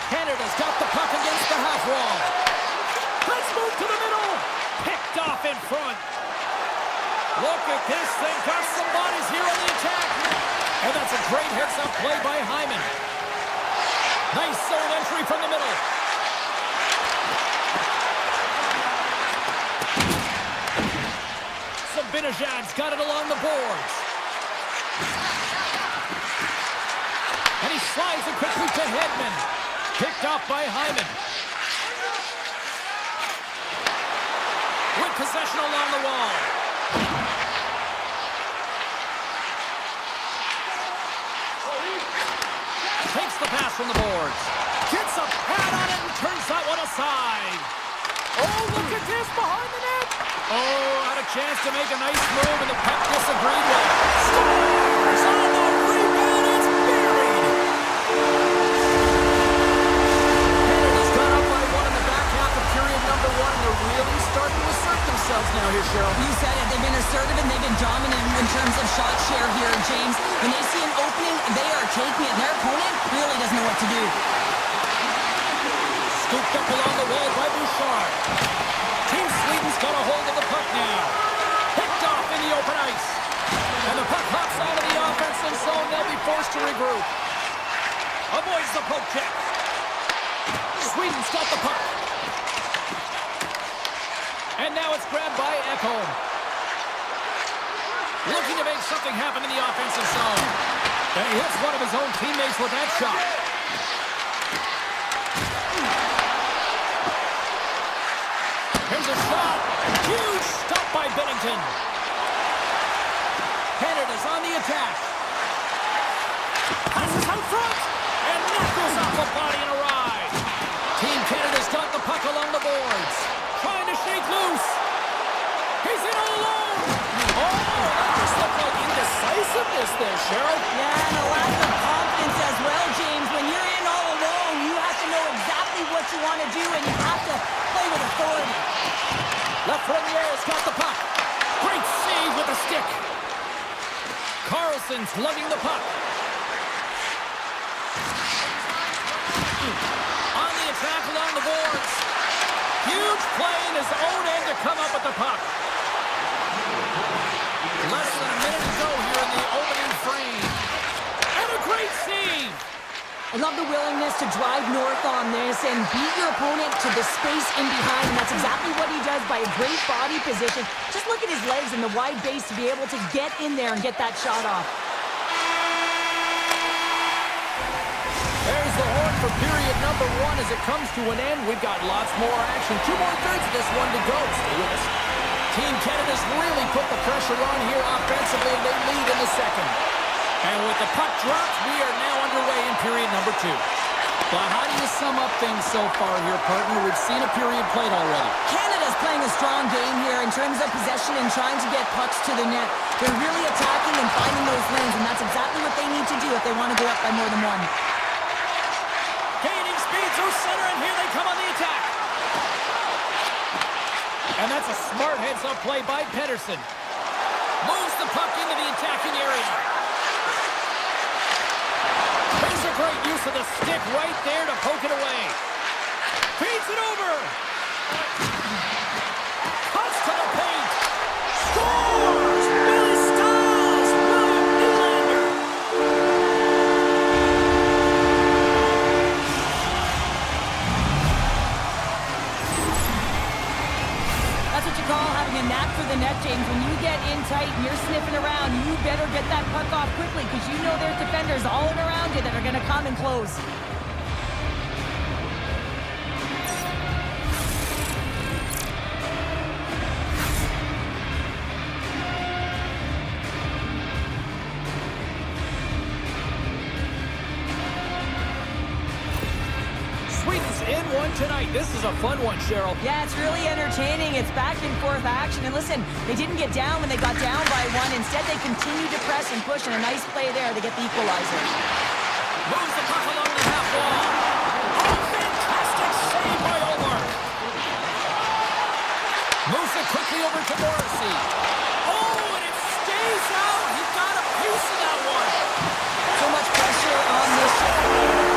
A: Canada's got the puck against the half wall. Let's move to the middle. Picked off in front. Look at this thing. Got some bodies here on the attack. And that's a great heads-up play by Hyman. Nice zone entry from the middle. Sabinajad's got it along the boards. And he slides it quickly to Hedman. Picked off by Hyman. With possession along the wall. Takes the pass from the boards. Gets a pad on it and turns that one aside. Oh, look at this behind the net. Oh, had a chance to make a nice move and the puck disagreed with. Scores on the rebound. It's buried. Canada's got up by one in the back half of period number one, and they're really starting to assert themselves now here, Cheryl.
B: You said it. They've been assertive and they've been dominant in terms of shot share here, James. When they see an opening, they are taking it. Their opponent really doesn't know what to do.
A: Scooped up along the wall by Bouchard. Team Sweden's got a hold of the puck now. Picked off in the open ice. And the puck hops out of the offensive zone. They'll be forced to regroup. Avoids the poke check. Sweden's got the puck. And now it's grabbed by Ekholm. Looking to make something happen in the offensive zone. And he hits one of his own teammates with that shot. Here's a shot. Huge stop by Bennington. Canada's on the attack. Passes out front. And knuckles off the body in a ride. Team Canada's got the puck along the boards. Trying to shake loose. He's in all alone. Oh, that just looked like indecisiveness there, Cheryl.
C: Yeah, and a lack of confidence as well, James. When you're in all alone, you have to know exactly what you want to do, and you have to play with authority.
A: Lafreniere's got the puck. Great save with the stick. Carlson's lugging the puck. On the attack along the boards. Huge play in his own end to come up with the puck. Less than a minute to go here in the opening frame. And a great save.
C: I love the willingness to drive north on this and beat your opponent to the space in behind, and that's exactly what he does by a great body position. Just look at his legs and the wide base to be able to get in there and get that shot off.
A: There's the horn for period number 1 as it comes to an end. We've got lots more action. 2 more thirds of this one to go. Stay with us. Team Canada's really put the pressure on here offensively, and they lead in the second. And with the puck dropped, we are now underway in period number 2. But how do you sum up things so far here, partner? We've seen a period played already.
C: Canada's playing a strong game here in terms of possession and trying to get pucks to the net. They're really attacking and finding those lanes, and that's exactly what they need to do if they want to go up by more than 1.
A: Gaining speed through center, and here they come on the attack. And that's a smart heads-up play by Pedersen. Moves the puck into the attacking area. There's a great use of the stick right there to poke it away. Feeds it over. Cuts to the paint. Scores! Billy Stiles! William Nylander!
C: That's what you call having a knack for the net, James. When you get in tight and you're sniffing around, you better get that puck off quickly because you know there's defenders all around you that are going to come and close.
A: Sweden's in one tonight. This is a fun one, Cheryl.
C: Yeah, it's really entertaining. It's back and forth action. And listen, they didn't get down when they got down by 1. Instead, they continued to press and push, and a nice play there to get the equalizer.
A: Moves the puck along the half wall. Oh, fantastic save by Olmark. Moves it quickly over to Morrissey. Oh, and it stays out. He got a piece of that one.
C: So much pressure on this.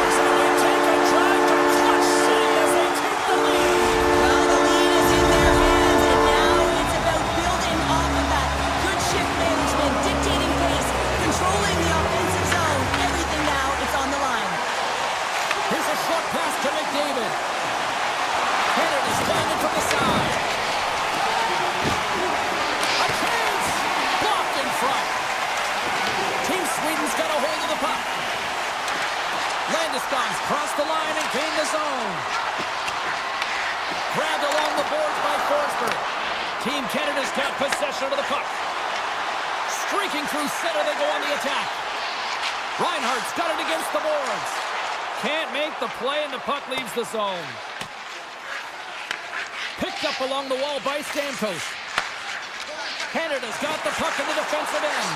A: So they take a drive to Clutch City as they take the lead.
C: Well, the lead is in their hands, and now it's about building off of that. Good shift management, dictating pace, controlling the offensive zone. Everything now, it's on the line.
A: Here's a short pass to McDavid. Canada standing from the side. A chance! Blocked in front. Team Sweden's got a hold of the puck. Landeskog's crossed the line and gained the zone. Grabbed along the boards by Forsberg. Team Canada's got possession of the puck. Streaking through center, they go on the attack. Reinhardt's got it against the boards. Can't make the play, and the puck leaves the zone. Picked up along the wall by Stamkos. Canada's got the puck in the defensive end.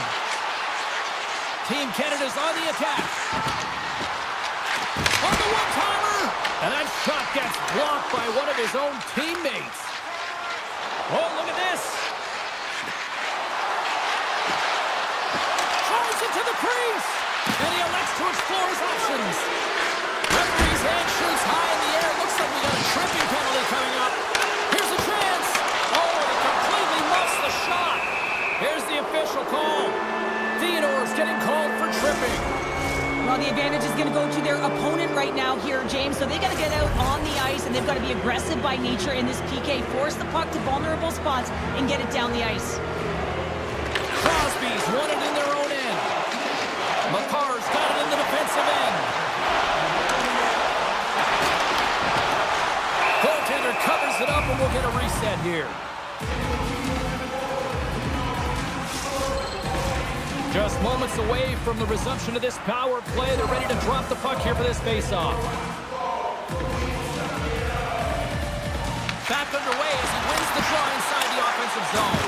A: Team Canada's on the attack. On the one-timer! And that shot gets blocked by one of his own teammates. Oh, look at this. Drives it to the crease. And he elects to explore his options. Referee's hand shoots high in the air. Looks like we got a tripping penalty coming up. Here's a chance. Oh, he completely muffs the shot. Here's the official call. Theodore's getting called for tripping.
C: Well, the advantage is going to go to their opponent right now here, James. So they got to get out on the ice, and they've got to be aggressive by nature in this PK. Force the puck to vulnerable spots and get it down the ice.
A: Crosby up and we'll get a reset here. Just moments away from the resumption of this power play. They're ready to drop the puck here for this face-off. Back underway as he wins the draw inside the offensive zone.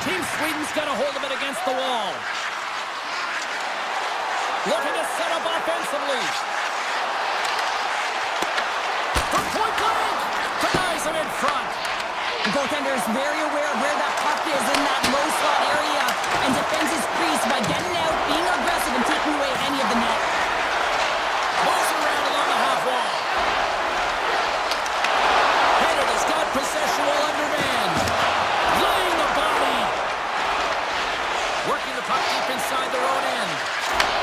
A: Team Sweden's got a hold of it against the wall. Looking to set up offensively. From point blank, denies him in front.
C: The goaltender is very aware of where that puck is in that low slot area and defends his crease by getting out, being aggressive, and taking away any of the net.
A: Moves around along the half wall. Canada's got possession while undermanned. Laying the body. Working the puck deep inside their own end.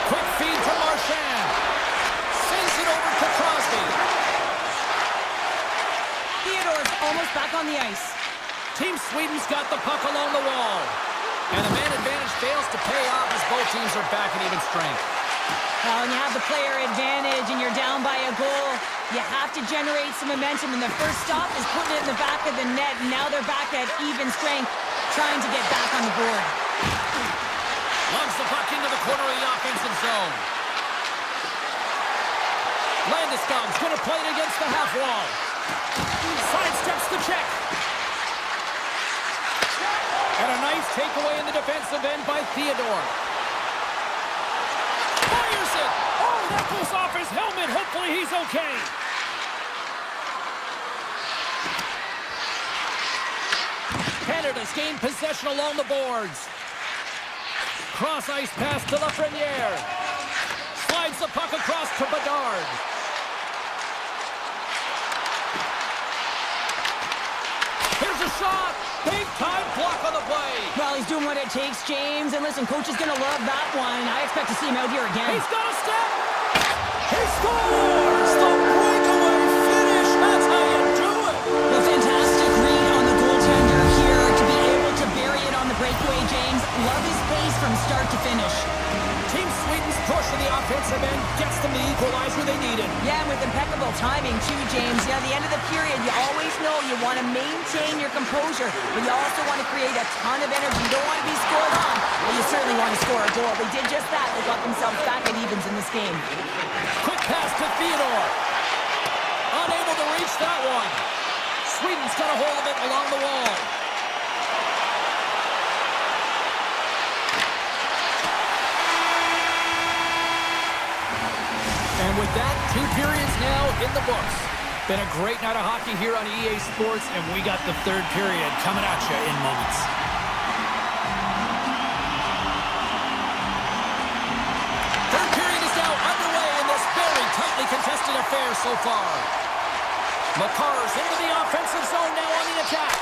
A: Quick feed from Marchand. Sends it over to Crosby.
C: Theodore's almost back on the ice.
A: Team Sweden's got the puck along the wall. And the man advantage fails to pay off as both teams are back at even strength.
C: Well, when you have the player advantage and you're down by a goal, you have to generate some momentum. And the first stop is putting it in the back of the net. And now they're back at even strength, trying to get back on the board.
A: Lugs the puck into the corner of the offensive zone. Landeskog's going to play it against the half wall. Sidesteps the check. And a nice takeaway in the defensive end by Theodore. Fires it! Oh, that goes off his helmet. Hopefully he's okay. Canada's gained possession along the boards. Cross ice pass to Lafreniere. Slides the puck across to Bedard. Here's a shot. Big time block on the play.
C: Well, he's doing what it takes, James. And listen, coach is going to love that one. I expect to see him out here again.
A: He's got a step. He scores. The breakaway finish. That's how you do it.
C: Well, fantastic read on the goaltender here to be able to bury it on the breakaway, James. Love his pace from start to finish.
A: Team Sweden's push in the offensive end gets them the equalizer they needed.
C: Yeah, and with impeccable timing, too, James. Yeah, at the end of the period, you always know you want to maintain your composure, but you also want to create a ton of energy. You don't want to be scored on, but you certainly want to score a goal. They did just that. They got themselves back at evens in this game.
A: Quick pass to Theodore. Unable to reach that one. Sweden's got a hold of it along the wall. And with that, 2 periods now in the books. Been a great night of hockey here on EA Sports, and we got the 3rd period coming at you in moments. Third period is now underway in this very tightly contested affair so far. Makar's into the offensive zone now on the attack.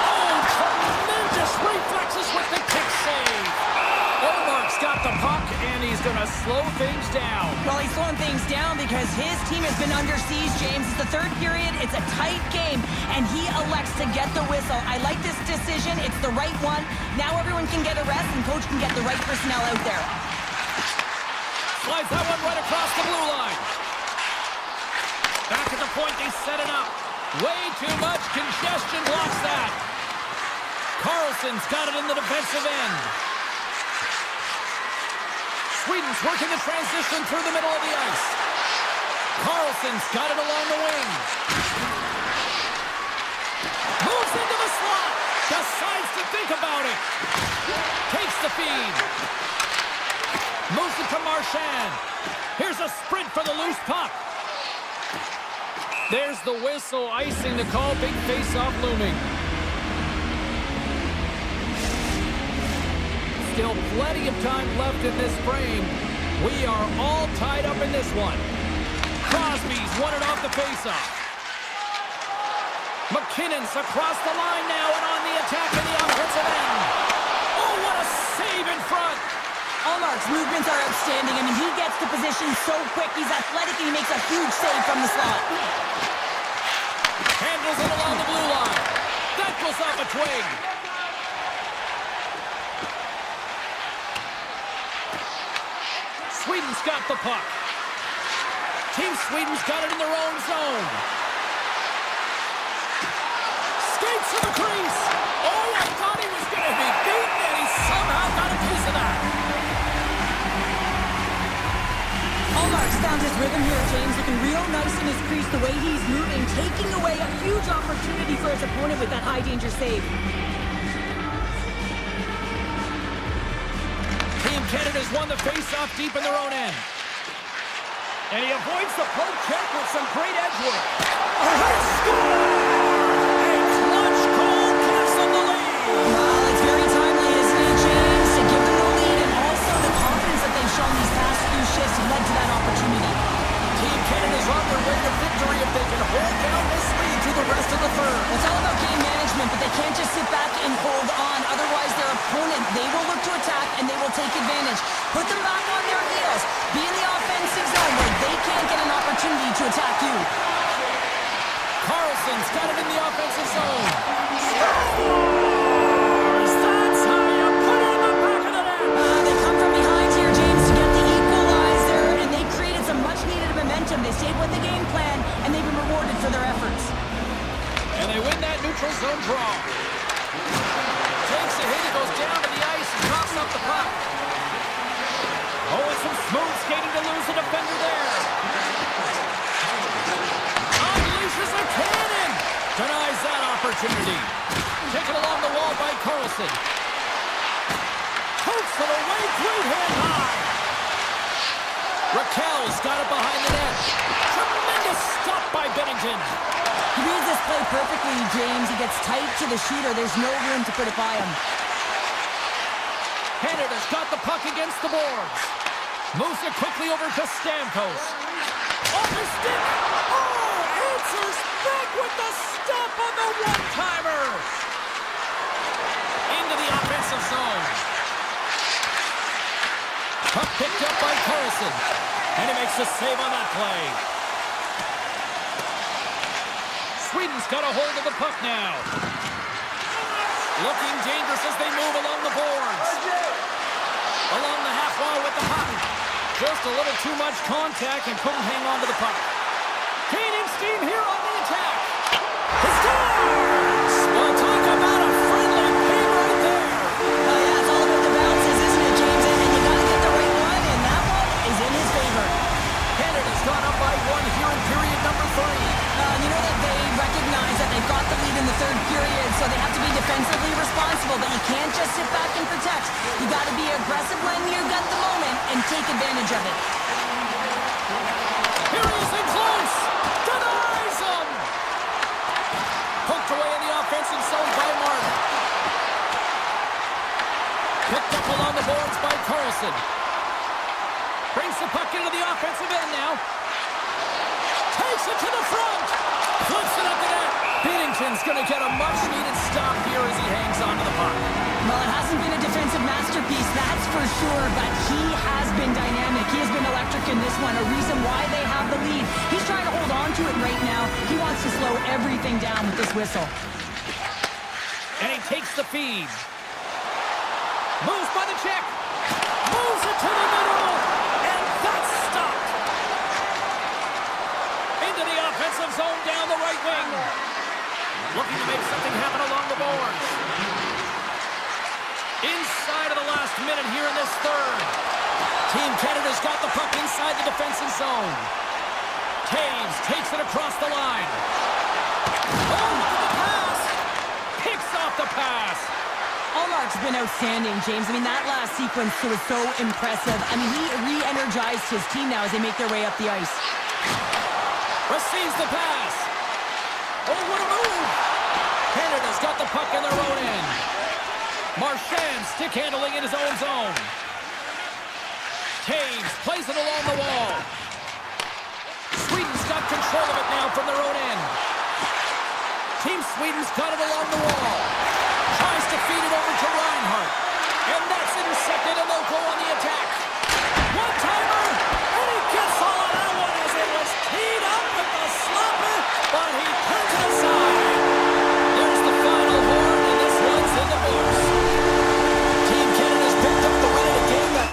A: Oh, tremendous reflexes with the kick save. Omark's got the puck, and he's going to slow things down.
C: Well, he's slowing things down because his team has been under siege, James. It's the 3rd period. It's a tight game, and he elects to get the whistle. I like this decision. It's the right one. Now everyone can get a rest, and coach can get the right personnel out there.
A: Slides that one right across the blue line. Back at the point, they set it up. Way too much congestion blocks that. Carlson's got it in the defensive end. Sweden's working the transition through the middle of the ice. Carlson's got it along the wing. Moves into the slot. Decides to think about it. Takes the feed. Moves it to Marchand. Here's a sprint for the loose puck. There's the whistle, icing the call. Big face-off looming. Still plenty of time left in this frame. We are all tied up in this one. Crosby's won it off the faceoff. McKinnon's across the line now and on the attack in the offensive end. Oh, what a save in front.
C: Allmark's movements are outstanding. I mean, he gets to position so quick. He's athletic, and he makes a huge save from the slot.
A: Handles it along the blue line. That goes off a twig. Sweden's got the puck. Team Sweden's got it in their own zone.
C: real nice in his crease, the way he's moving, taking away a huge opportunity for his opponent with that high-danger save.
A: Team Canada's won the face-off deep in their own end. And he avoids the poke check with some great edge work. Oh, what a score! A clutch goal gives them the lead.
B: Well, it's very timely, isn't it, James? To give them the lead and also the confidence that they've shown these past few shifts led to that opportunity.
A: Team Canada's on their way to victory if they can hold down this lead to the rest of the third.
B: It's all about game management, but they can't just sit back and hold on. Otherwise, their opponent, they will look to attack and they will take advantage. Put them back on their heels. Be in the offensive zone where they can't get an opportunity to attack you.
A: Carlson's got it in the offensive zone. Scores! That's how you put it in the back of the net.
B: They come from behind here, James, to get the equalizer, and they created some much-needed momentum. They stayed with the game plan, and they've been rewarded for their efforts.
A: And they win that neutral zone draw. Takes a hit, he goes down to the ice and drops up the puck. Oh, and some smooth skating to lose the defender there. Unleashes a cannon. Denies that opportunity. Taken along the wall by Carlson. Pokes it away, great hand high. Raquel's got it behind the net. Tremendous stop by Bennington.
B: He reads this play perfectly, James. He gets tight to the shooter. There's no room to put it by him.
A: Canada's got the puck against the boards. Moves it quickly over to Stamkos. Off his stick. Oh, answers back with the stop on the one-timer. Into the offensive zone. Puck picked up by Carlson. And he makes the save on that play. Sweden's got a hold of the puck now. Looking dangerous as they move along the boards. Along the half wall with the puck. Just a little too much contact and couldn't hang on to the puck. Gaining steam here on the attack. He scores! Well, talk about a friendly game right there.
B: Oh, yeah, it's all about the bounces, isn't it, James? And you got to get the right one, and that one is in his favor.
A: Canada's gone up by one here in period number 3.
B: You know that they recognize that they've got the lead in the third period, so they have to be defensively responsible, but you can't just sit back and protect. You got to be aggressive when you got the moment and take advantage of it.
A: Here he is in close. Denies him. Poked away in the offensive zone by Martin. Picked up along the boards by Carlson. Brings the puck into the offensive end now. Takes it to the front. Flips it up the net. Binnington's going to get a much-needed stop here as he hangs onto the puck.
B: Well, it hasn't been a defensive masterpiece, that's for sure, but he has been dynamic. He has been electric in this one, a reason why they have the lead. He's trying to hold on to it right now. He wants to slow everything down with this whistle.
A: And he takes the feed. Moves by the check. Moves it to the middle. And that's stopped. Into the offensive zone down the right wing. Looking to make something happen along the boards. Inside of the last minute here in this third. Team Canada's got the puck inside the defensive zone. Taves takes it across the line. Oh, look at the pass. Picks off the pass.
B: Allmark's been outstanding, James. I mean, that last sequence was so impressive. I mean, he re-energized his team now as they make their way up the ice.
A: Receives the pass. Oh, what a move. Canada's got the puck in their own end. Marchand stick handling in his own zone. Taves plays it along the wall. Sweden's got control of it now from their own end. Team Sweden's got it along the wall. Tries to feed it over to Reinhardt. And that's intercepted, and they'll go on the attack. One-timer, and he gets all of that one as it was teed up with the slapper, but he turns it aside. There's the final horn, and this one's in the books. Team Canada's picked up the win in a game that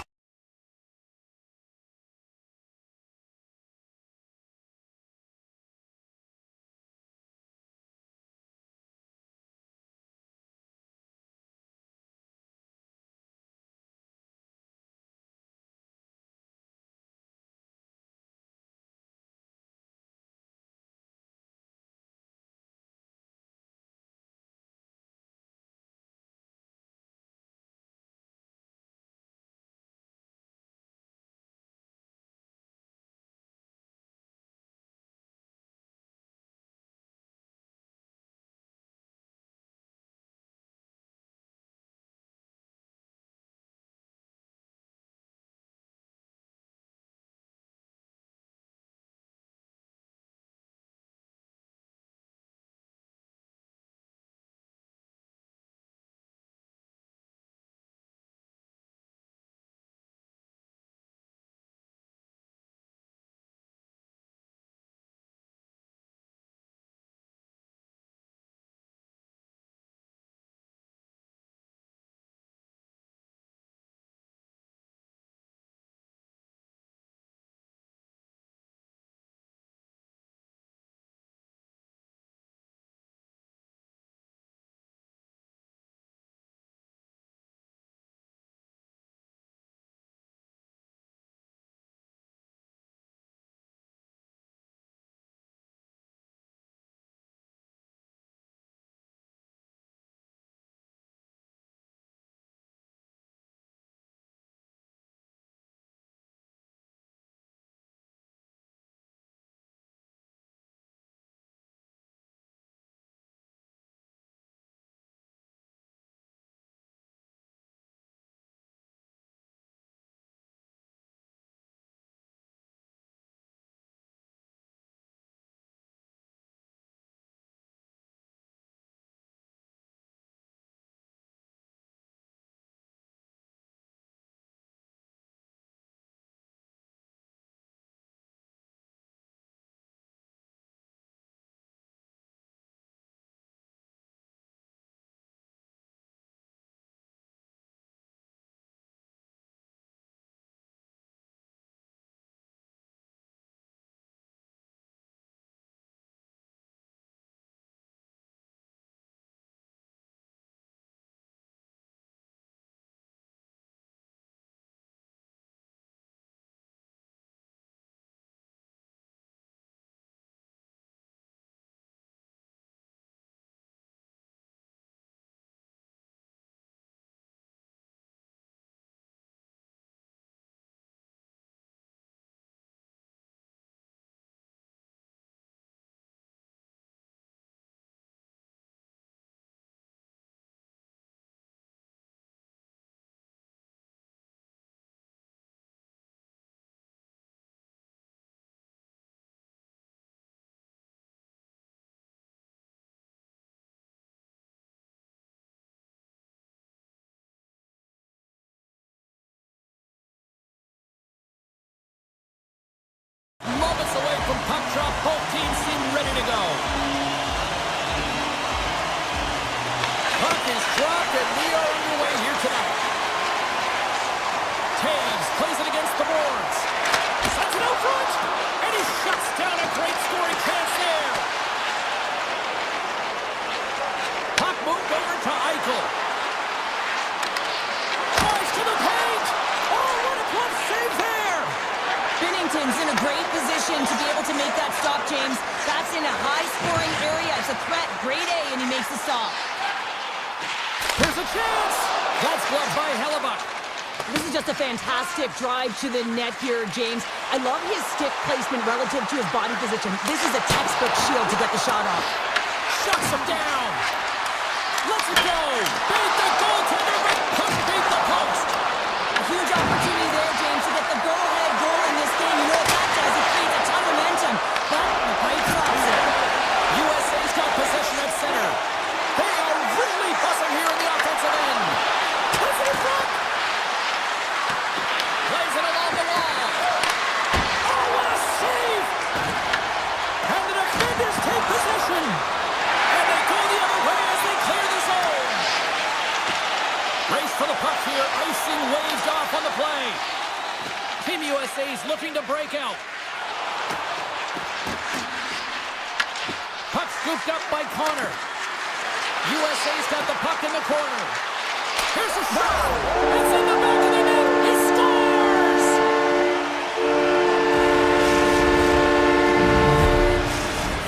A: moments away from puck drop. Both teams seem ready to go. Puck is dropped, and we are underway here tonight. Taves plays it against the boards. Sets it out front, and he shuts down a great scoring chance there. Puck moved over to Eichel. Tries to the paint. Oh, what a glove save there.
C: Binnington's in a great position to be able to make that stop, James. That's in a high-scoring area. It's a threat, grade A, and he makes the stop.
A: Here's a chance. That's gloved by Hellebuck.
C: This is just a fantastic drive to the net here, James. I love his stick placement relative to his body position. This is a textbook shield to get the shot off.
A: Shuts him down. Lets it go. Beat the goaltender, but puck beat the post.
C: A huge opportunity there, James, to get the go-ahead goal in this game. You know what that does? It creates a ton of momentum. But the pipe drops it.
A: USA's got possession at center. They are really buzzing here in the offensive end. Puts it in front. Plays it along the wall. Oh, what a save! And the defenders take possession. And they go the other way as they clear the zone. Race for the puck here. Icing waved off on the play. Team USA's looking to break out. Puck scooped up by Connor. USA's got the puck in the corner. Here's a shot. It's in the back of the net. He scores!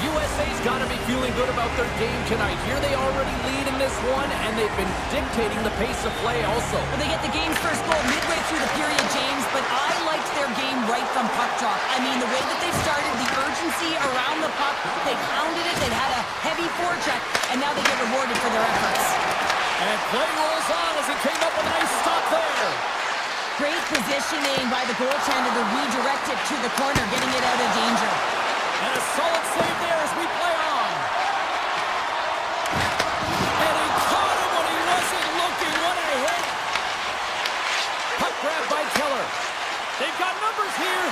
A: USA's got to be feeling good about their game tonight. Here they already lead in this one, and they've been dictating the pace of play also.
C: Well, they get the game's first goal midway through the period, James, but I liked their game right from puck drop. I mean, the way that they started, the urgency around the puck, they pounded it, they had a heavy forecheck, and now they get rewarded for their efforts.
A: And play rolls on as he came up with a nice stop there.
C: Great positioning by the goaltender to redirect it to the corner, getting it out of danger.
A: And a solid save there as we play on. And he caught him when he wasn't looking. What a hit. Puck grab by Keller. They've got numbers here.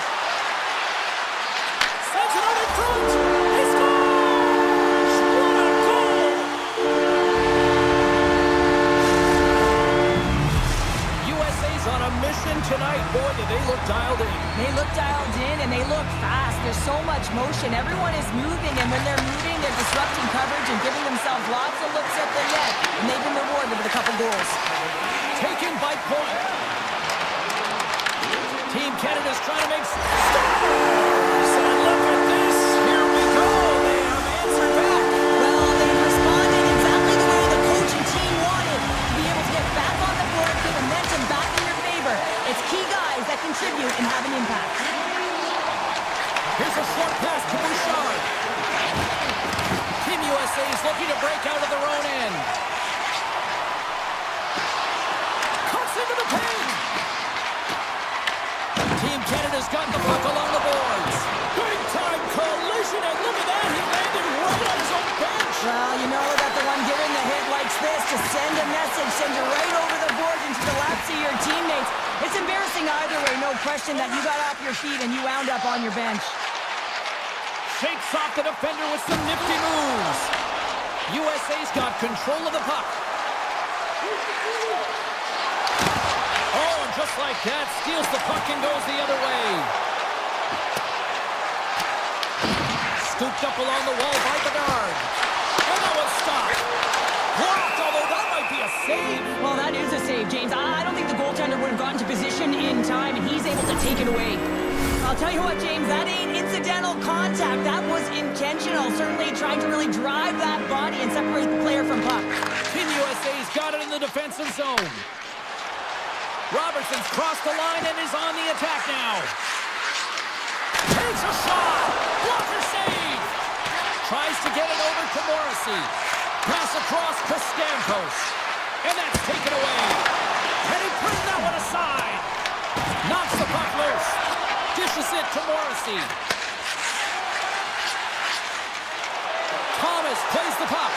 A: Sends it out in front. He scores! What a goal! USA's on a mission tonight. Boy, do they look dialed in.
C: They look dialed in and they look fast. There's so much motion. Everyone is moving, and when they're moving, they're disrupting coverage and giving themselves lots of looks at the net. And they've been rewarded with a couple goals.
A: Taken by point. Team Canada's trying to make stars. And look at this. Here we go. They have answered back.
C: Well, they responded exactly the way the coach and team wanted to be able to get back on the board, get momentum back in your favor. It's key guys that contribute and have an impact.
A: Here's a short pass to Bouchard. Team USA is looking to break out of their own end. Cuts into the paint. Team Canada's got the puck along the boards. Big time collision, and look at that. He landed right on his own bench.
C: Well, you know that the one giving the hit likes this to send a message, send it right over the boards into the laps of your teammates. It's embarrassing either way, no question that you got off your feet and you wound up on your bench.
A: Shakes off the defender with some nifty moves. USA's got control of the puck. Oh, and just like that, steals the puck and goes the other way. Scooped up along the wall by Bedard. And that was stopped. Blocked, although that might be a save.
C: Well, that is a save, James. I don't think the goaltender would have gotten to position in time, and he's able to take it away. I'll tell you what, James, that ain't incidental contact. That was intentional, certainly trying to really drive that body and separate the player from puck.
A: Team USA's got it in the defensive zone. Robertson's crossed the line and is on the attack now. Takes a shot. Blocker save. Tries to get it over to Morrissey. Pass across to Stamkos. And that's taken away. And he puts that one aside. Knocks the puck loose. Dishes it to Morrissey. Thomas plays the puck.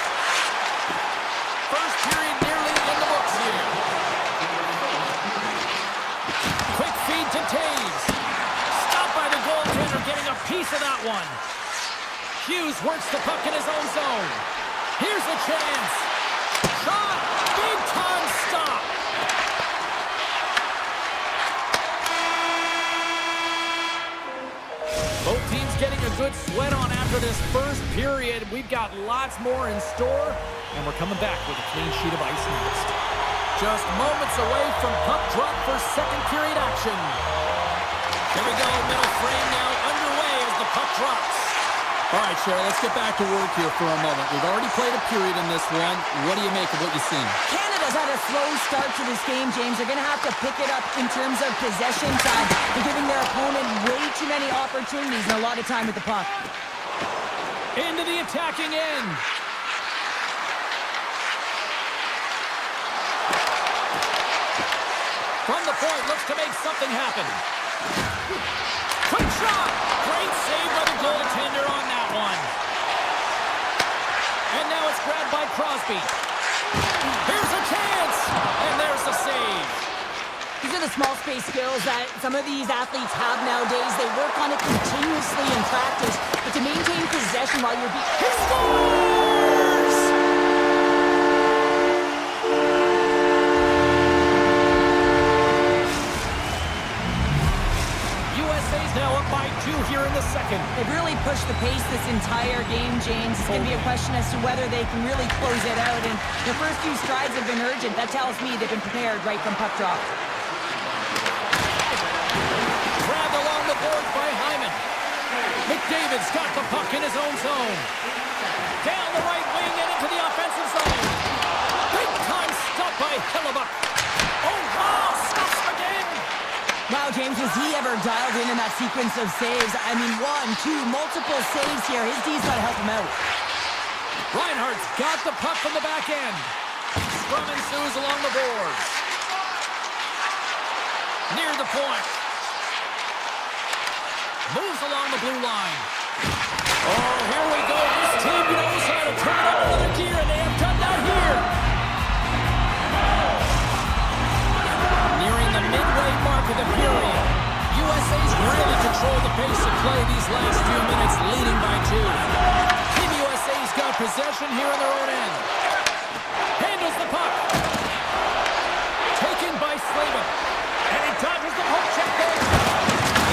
A: First period nearly in the books here. Quick feed to Taves. Stopped by the goaltender, getting a piece of that one. Hughes works the puck in his own zone. Here's a chance. Shot! Big time stop! Both teams getting a good sweat on after this first period. We've got lots more in store, and we're coming back with a clean sheet of ice next. Just moments away from puck drop for second period action. Here we go, middle frame now underway as the puck drops.
D: All right, Cheryl, let's get back to work here for a moment. We've already played a period in this one. What do you make of what you've seen?
C: Canada's had a slow start to this game, James. They're going to have to pick it up in terms of possession time. They're giving their opponent way too many opportunities and a lot of time with the puck.
A: Into the attacking end. From the point, looks to make something happen. Quick shot! Great save by the goaltender on that one. And now it's grabbed by Crosby. Here's a chance! And there's the save.
C: These are the small space skills that some of these athletes have nowadays. They work on it continuously in practice, but to maintain possession while you're
A: He scores! USA's now up by 2 here in the second.
C: They've really pushed the pace this entire game, James. It's going to be a question as to whether they can really close it out. And the first few strides have been urgent. That tells me they've been prepared right from puck drop.
A: Grabbed along the boards by Hyman. McDavid's got the puck in his own zone. Down the right wing and into the offensive zone. Big time stop by Hellebuyck. Oh, wow! Stops again!
C: Wow, James, was he ever dialed in that sequence of saves? I mean, 1, 2, multiple saves here. His D's got to help him out.
A: Reinhardt's got the puck from the back end. Scrum ensues along the boards. Near the point. Moves along the blue line. Oh, here we go. This team knows how to turn it up another gear, and they have done that here. Nearing the midway mark of the period. USA's really controlled the pace of play these last few minutes, leading by 2. Team USA's got possession here on their own end. Handles the puck. Taken by Slavin. And he dodges the poke check there.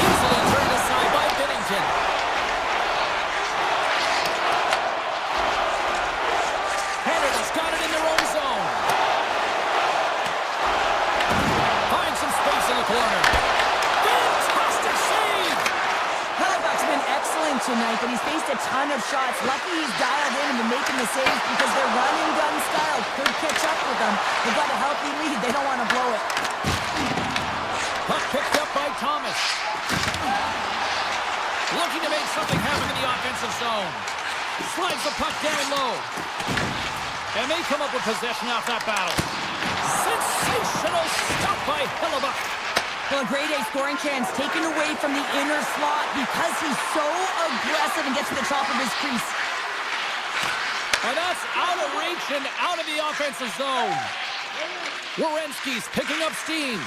A: Easily turned aside by Binnington. Canada's got it in their own zone. Finds some space in the corner. Fantastic save!
C: Hellebuyck's been excellent tonight, but he's faced a ton of shots. Lucky he's dialed in and been making the saves because their run-and-gun style could catch up with them. They've got a healthy lead. They don't want to blow it.
A: Puck picked up by Thomas. Looking to make something happen in the offensive zone. Slides the puck down low. And may come up with possession off that battle. Sensational stop by Hellebuyck.
C: Well, a grade A scoring chance taken away from the inner slot because he's so aggressive and gets to the top of his crease.
A: And that's out of reach and out of the offensive zone. Werenski's picking up steam.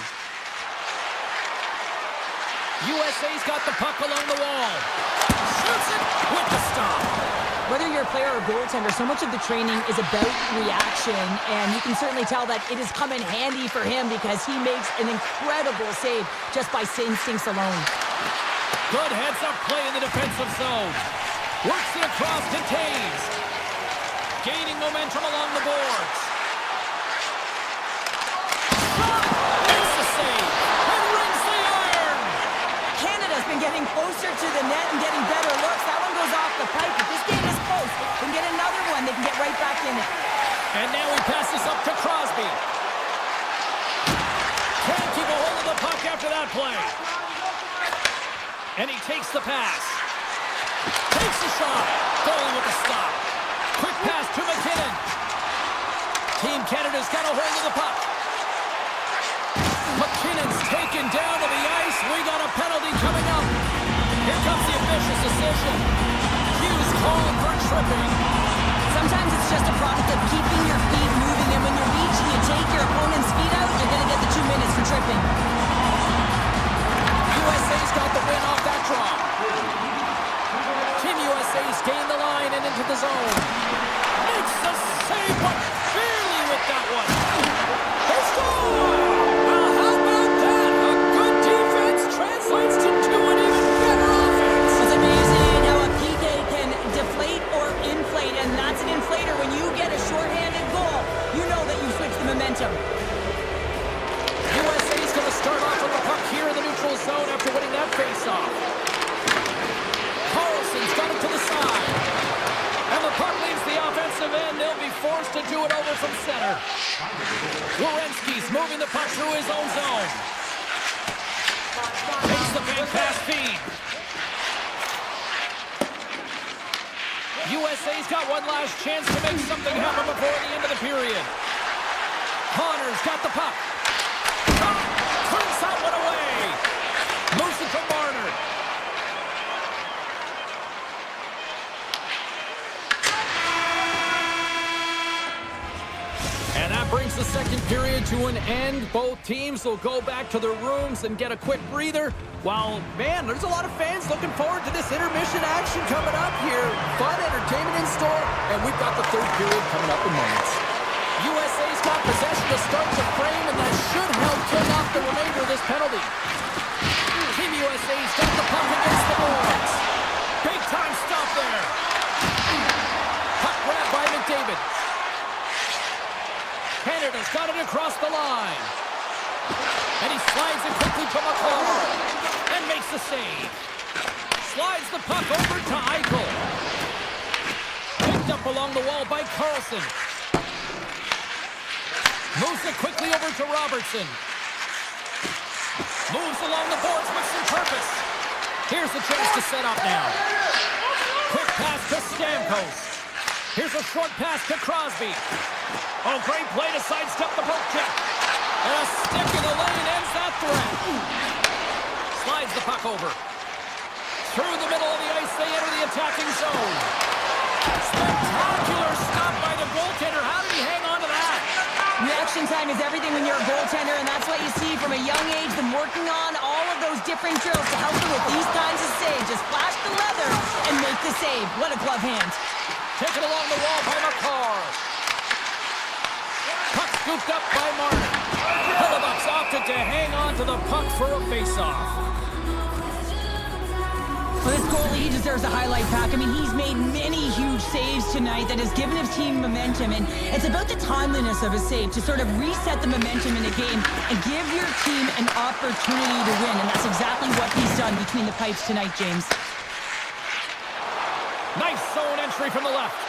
A: USA's got the puck along the wall. Shoots it with the stop.
C: Whether you're a player or goaltender, so much of the training is about reaction, and you can certainly tell that it has come in handy for him because he makes an incredible save just by instincts alone.
A: Good heads-up play in the defensive zone. Works it across to Taves. Gaining momentum along the boards. Makes the save and rings the iron.
C: Canada's been getting closer to the net and getting better looks. That one goes off the pipe. If this game is close, they can get another one. They can get right back in it.
A: And now he passes up to Crosby. Can't keep a hold of the puck after that play. And he takes the pass. Takes the shot. Going with the stop. Quick pass to McKinnon. Team Canada's got a hold of the puck. McKinnon's taken down to the ice. We got a penalty coming up. Here comes the official's decision. Hughes calling for tripping.
C: Sometimes it's just a product of keeping your feet moving, and when you reach and you take your opponent's feet out, you're going to get the 2 minutes for tripping.
A: USA's got the win off that draw. neutral zone after winning that faceoff. Carlson's got it to the side. And the puck leaves the offensive end. They'll be forced to do it over from center. Werenski's moving the puck through his own zone. Takes the bank pass feed. USA's got one last chance to make something happen before the end of the period. Connor's got the puck. Turns that one away. Moves it from Marner. And that brings the second period to an end. Both teams will go back to their rooms and get a quick breather. While, man, there's a lot of fans looking forward to this intermission action coming up here. Fun entertainment in store, and we've got the third period coming up in moments. USA's got possession to start the frame, and that should help turn off the remainder of this penalty. Team USA's got the puck against the boards. Big time stop there. Puck grabbed by McDavid. Canada's got it across the line. And he slides it quickly to McCall. And makes the save. Slides the puck over to Eichel. Picked up along the wall by Carlson. Moves it quickly over to Robertson. Moves along the boards with some purpose. Here's a chance to set up now. Quick pass to Stamkos. Here's a short pass to Crosby. Oh, great play to sidestep the poke check. And a stick in the lane ends that threat. Slides the puck over. Through the middle of the ice, they enter the attacking zone. Spectacular stop by the goaltender. How did he hang on to that?
C: Reaction time is everything when you're a goaltender, and that's what you see from a young age, them working on all of those different drills to help them with these kinds of saves. Just flash the leather and make the save. What a glove hand.
A: Taken along the wall by McCarr. Puck scooped up by Martin. Hellebuyck's opted to hang on to the puck for a face-off.
C: Well, this goalie, he deserves a highlight pack. I mean, he's made many huge saves tonight that has given his team momentum, and it's about the timeliness of a save to sort of reset the momentum in a game and give your team an opportunity to win, and that's exactly what he's done between the pipes tonight, James.
A: Nice zone entry from the left.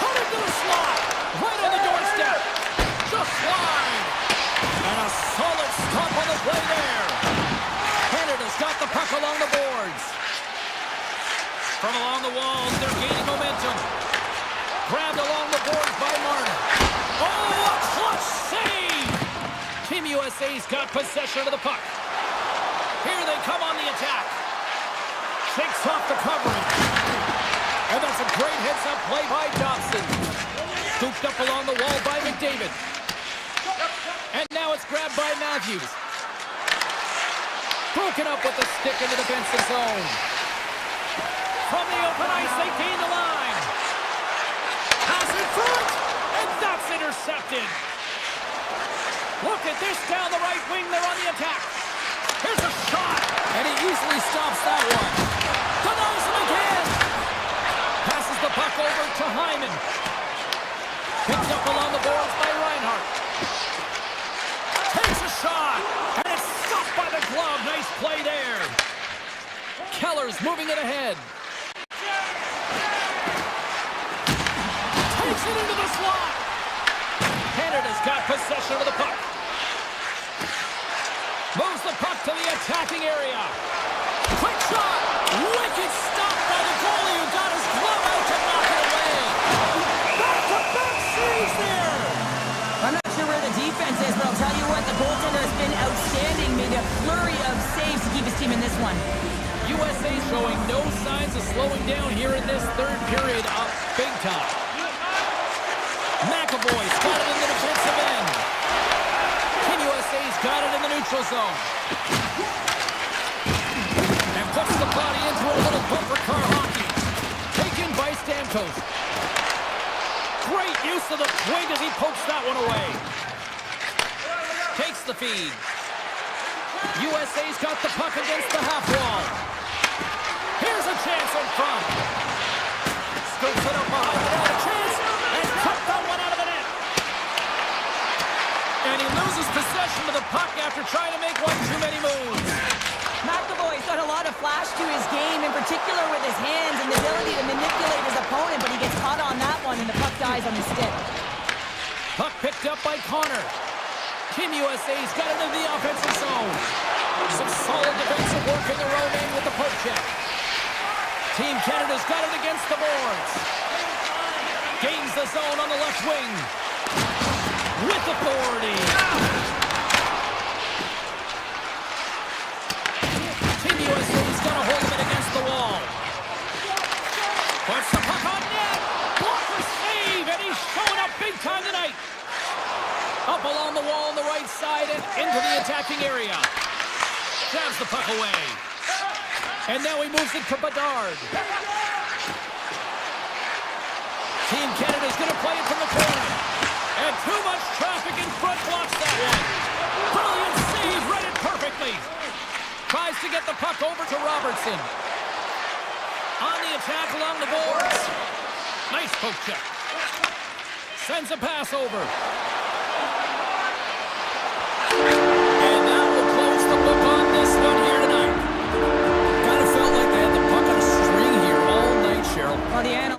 A: Cut into the slot. Right on the doorstep. Just wide. And a solid stop on the play there. Canada's got the puck along the boards. From along the walls, they're gaining momentum. Grabbed along the boards by Martin. Oh, a clutch save! Team USA's got possession of the puck. Here they come on the attack. Shakes off the covering. And that's a great heads-up play by Dobson. Scooped up along the wall by McDavid. And now it's grabbed by Matthews. Broken up with the stick in the defensive zone. From the open ice, they gain the line. Pass in front, and that's intercepted. Look at this down the right wing. They're on the attack. Here's a shot, and he easily stops that one. Denies him again. Passes the puck over to Hyman. Picked up along the boards by Reinhart. Takes a shot, and it's stopped by the glove. Nice play there. Keller's moving it ahead. Takes it into the slot. Canada's got possession of the puck. Moves the puck to the attacking area. Quick shot. Wicked stop by the goalie who got his glove out to knock it away. Back-to-back saves there.
C: I'm not sure where the defense is, but I'll tell you what, the goaltender has been outstanding. Made a flurry of saves to keep his team in this one.
A: USA showing no signs of slowing down here in this third period, up big time. McAvoy's got it in the defensive end. Team USA's got it in the neutral zone. And puts the body into a little bumper car hockey. Taken by Stamkos. Great use of the point as he pokes that one away. Takes the feed. USA's got the puck against the half wall. Here's a chance in front. Scoops it up behind the net. A chance. And cut that one out of the net. And he loses possession of the puck after trying to make one too many moves.
C: McAvoy's got a lot of flash to his game, in particular with his hands and the ability to manipulate his opponent, but he gets caught on that one and the puck dies on the stick.
A: Puck picked up by Connor. Team USA's got it into the offensive zone. Some solid defensive work in their own end with the poke check. Team Canada's got it against the boards. Gains the zone on the left wing. With authority. Team USA's got a hold of it against the wall. Puts the puck on net. Blocker save, and he's showing up big time tonight. Up along the wall on the right side and into the attacking area. Grabs the puck away. And now he moves it to Bedard. Team Canada's going to play it from the corner. And too much traffic in front blocks that one. Brilliant save, read it perfectly. Tries to get the puck over to Robertson. On the attack along the boards. Nice poke check. Sends a pass over. And that will close the book on this one here tonight. Kind of felt like they had the puck on a string here all night, Cheryl.
C: Well, the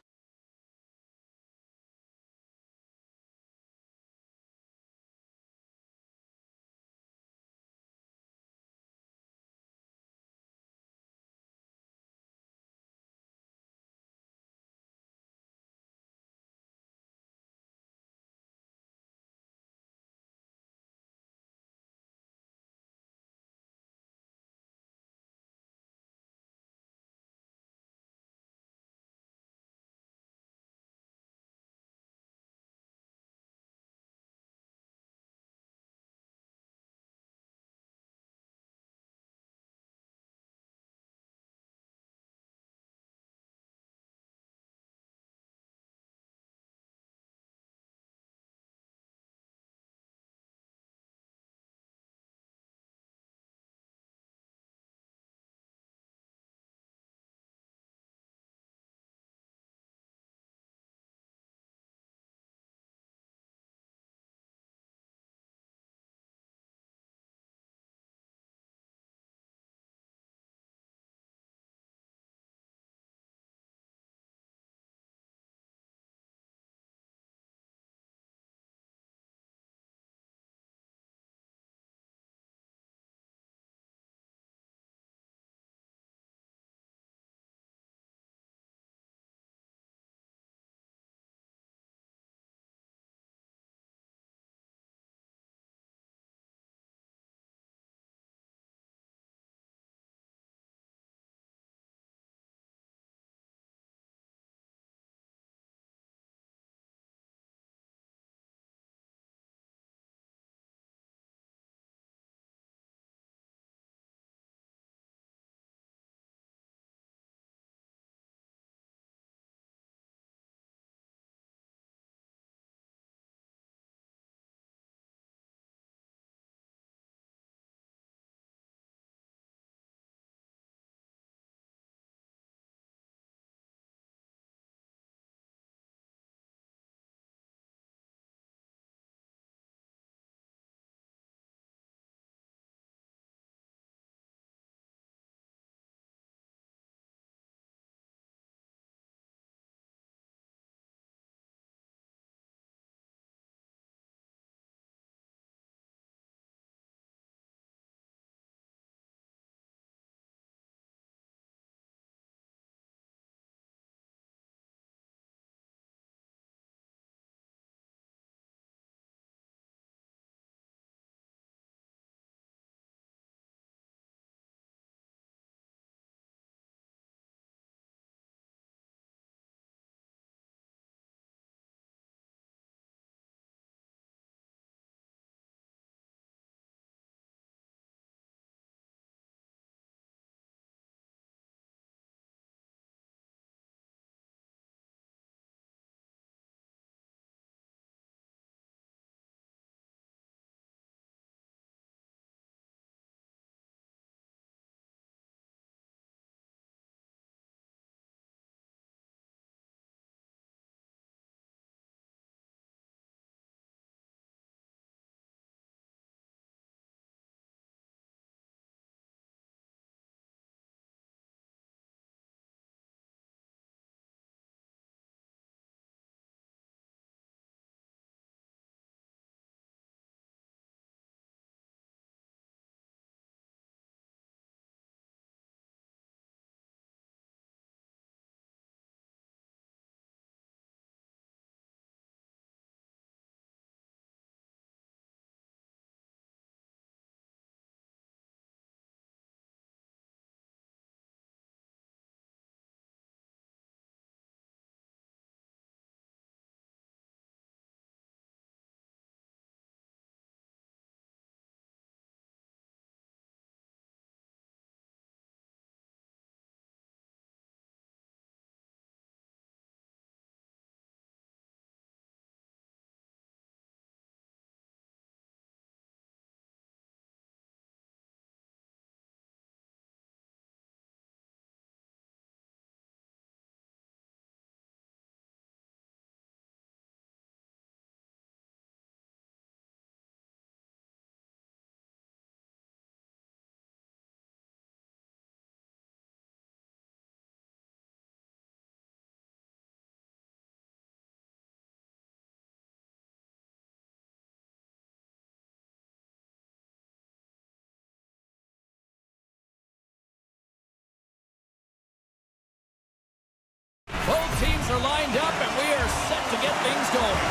A: are lined up, and we are set to get things going.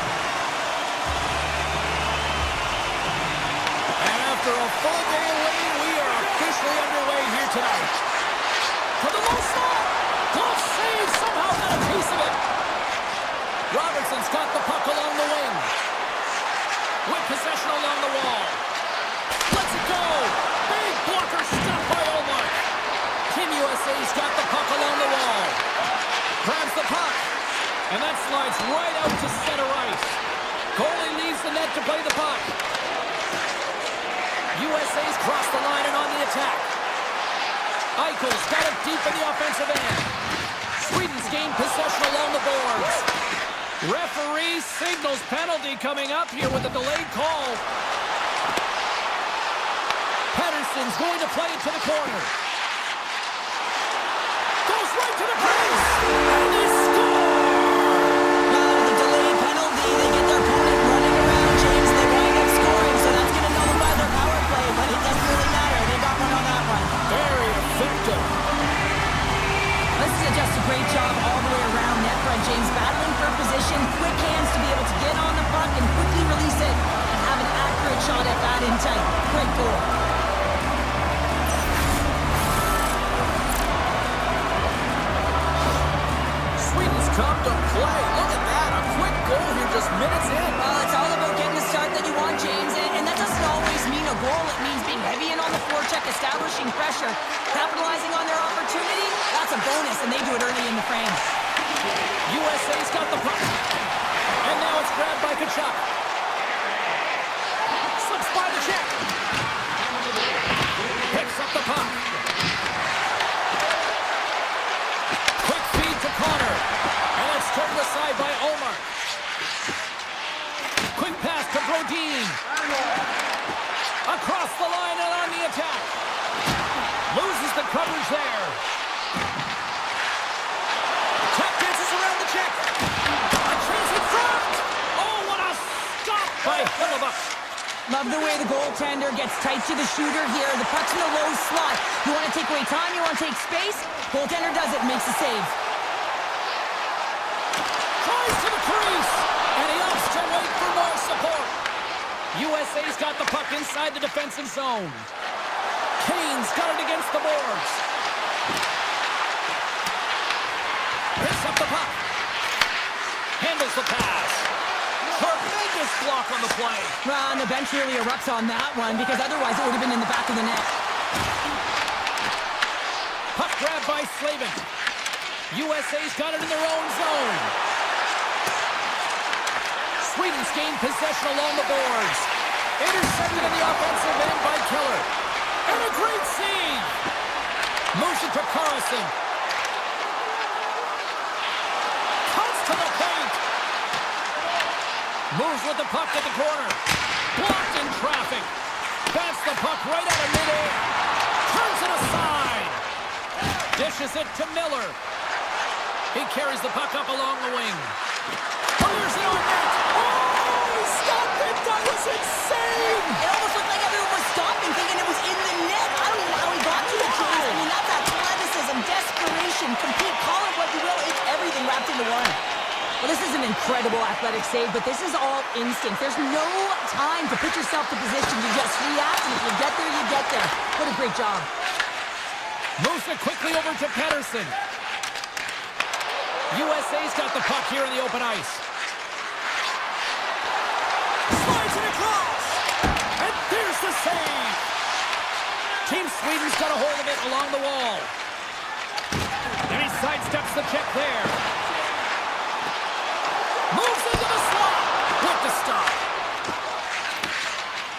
A: And after a full day of waiting, we are officially underway here tonight. For the low slot, glove save, somehow got a piece of it. Robertson's got the puck along the wing. With possession along the wall. Let's it go! Big blocker stopped by Omar. Team USA's got the puck along the wall. Grabs the puck. And that slides right out to center ice. Goalie leaves the net to play the puck. USA's crossed the line and on the attack. Eichel's got it deep in the offensive end. Sweden's gained possession along the boards. Referee signals penalty coming up here with a delayed call. Pettersson's going to play it to the corner. Goes right to the crease. And they score!
B: Now with the delayed penalty, they get their opponent running around, James. They wind up scoring, so that's going to nullify their power play, but it doesn't really matter. They got one on that one.
A: Very effective.
B: This is just a great job all the way around net front, James. Battling for position, quick hands to be able to get on the puck and quickly release it and have an accurate shot at that in tight. Great goal.
A: Sweden's come to play. Look at that. A quick goal here just minutes in.
B: Well, it's all about getting the start that you want, James, and that doesn't always mean a goal. It means being heavy in on the forecheck, establishing pressure, capitalizing on their opportunity. That's a bonus, and they do it early in the frame.
A: USA's got the puck. And now it's grabbed by Kachuk. Slips by the check. Picks up the puck. Quick feed to Connor. And it's turned aside by Omar. Quick pass to Brodin. Across the line and on the attack. Loses the coverage there. Tap dances around the check. A chance in front. Oh, what a stop by Hillebuck.
B: Love the way the goaltender gets tight to the shooter here. The puck's in the low slot. You want to take away time, you want to take space. Goaltender does it, makes the save.
A: Tries to the crease. And he opts to wait for more support. USA's got the puck inside the defensive zone. Kane's got it against the boards. Picks up the puck. Handles the pass. Tremendous block on the play.
B: Ron, the bench really erupts on that one because otherwise it would have been in the back of the net.
A: Puck grab by Slavin. USA's got it in their own zone. Sweden's gained possession along the boards. Intercepted in the offensive end by Keller. And a great save. Moves it to Carlson. Comes to the paint. Moves with the puck at the corner. Blocked in traffic. Bats the puck right out of midair. Turns it aside. Dishes it to Miller. He carries the puck up along the wing. Fires it on net. Oh, he stopped it. That was insane.
B: It almost looked like everyone was stopping, thinking it was in the net. I don't know how he got to it, James. I mean, that's athleticism, desperation, compete, call it what you will. It's everything wrapped into one. Well, this is an incredible athletic save, but this is all instinct. There's no time to put yourself to position. You just react, and if you get there, you get there. What a great job.
A: Moves it quickly over to Pettersson. USA's got the puck here in the open ice. Slides it across. And there's the save. Team Sweden's got a hold of it along the wall. And he sidesteps the check there. Moves into the slot. With the stop.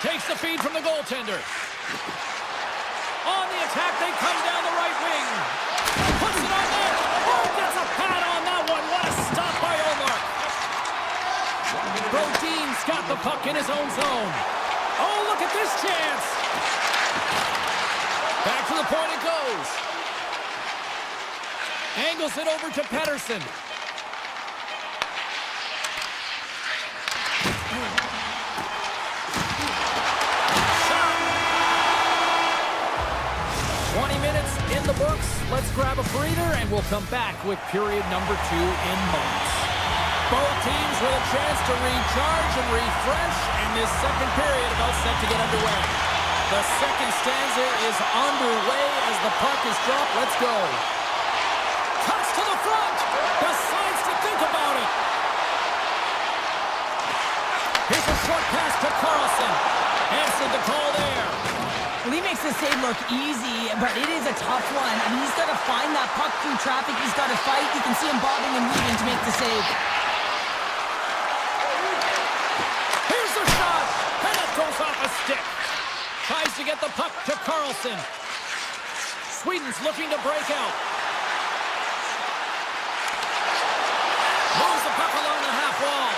A: Takes the feed from the goaltender. On the attack, they come down the right wing. Puts it on there. Oh, gets a pad on that one. What a stop by Omar. Brodin's got the puck in his own zone. Oh, look at this chance. Back to the point it goes. Angles it over to Pettersson. Shot. 20 minutes in the books. let's grab a breather and we'll come back with period number 2 in moments. Both teams with a chance to recharge and refresh, and this second period about set to get underway. The second stanza is underway as the puck is dropped. Let's go. Cuts to the front. Decides to think about it. Here's a short pass to Carlson. Answered the call there.
C: Well, he makes the save look easy, but it is a tough one. I mean, he's got to find that puck through traffic. He's got to fight. You can see him bobbing and weaving to make the save.
A: Here's the shot. And it goes off a stick. Tries to get the puck to Carlson. Sweden's looking to break out. Moves the puck along the half wall.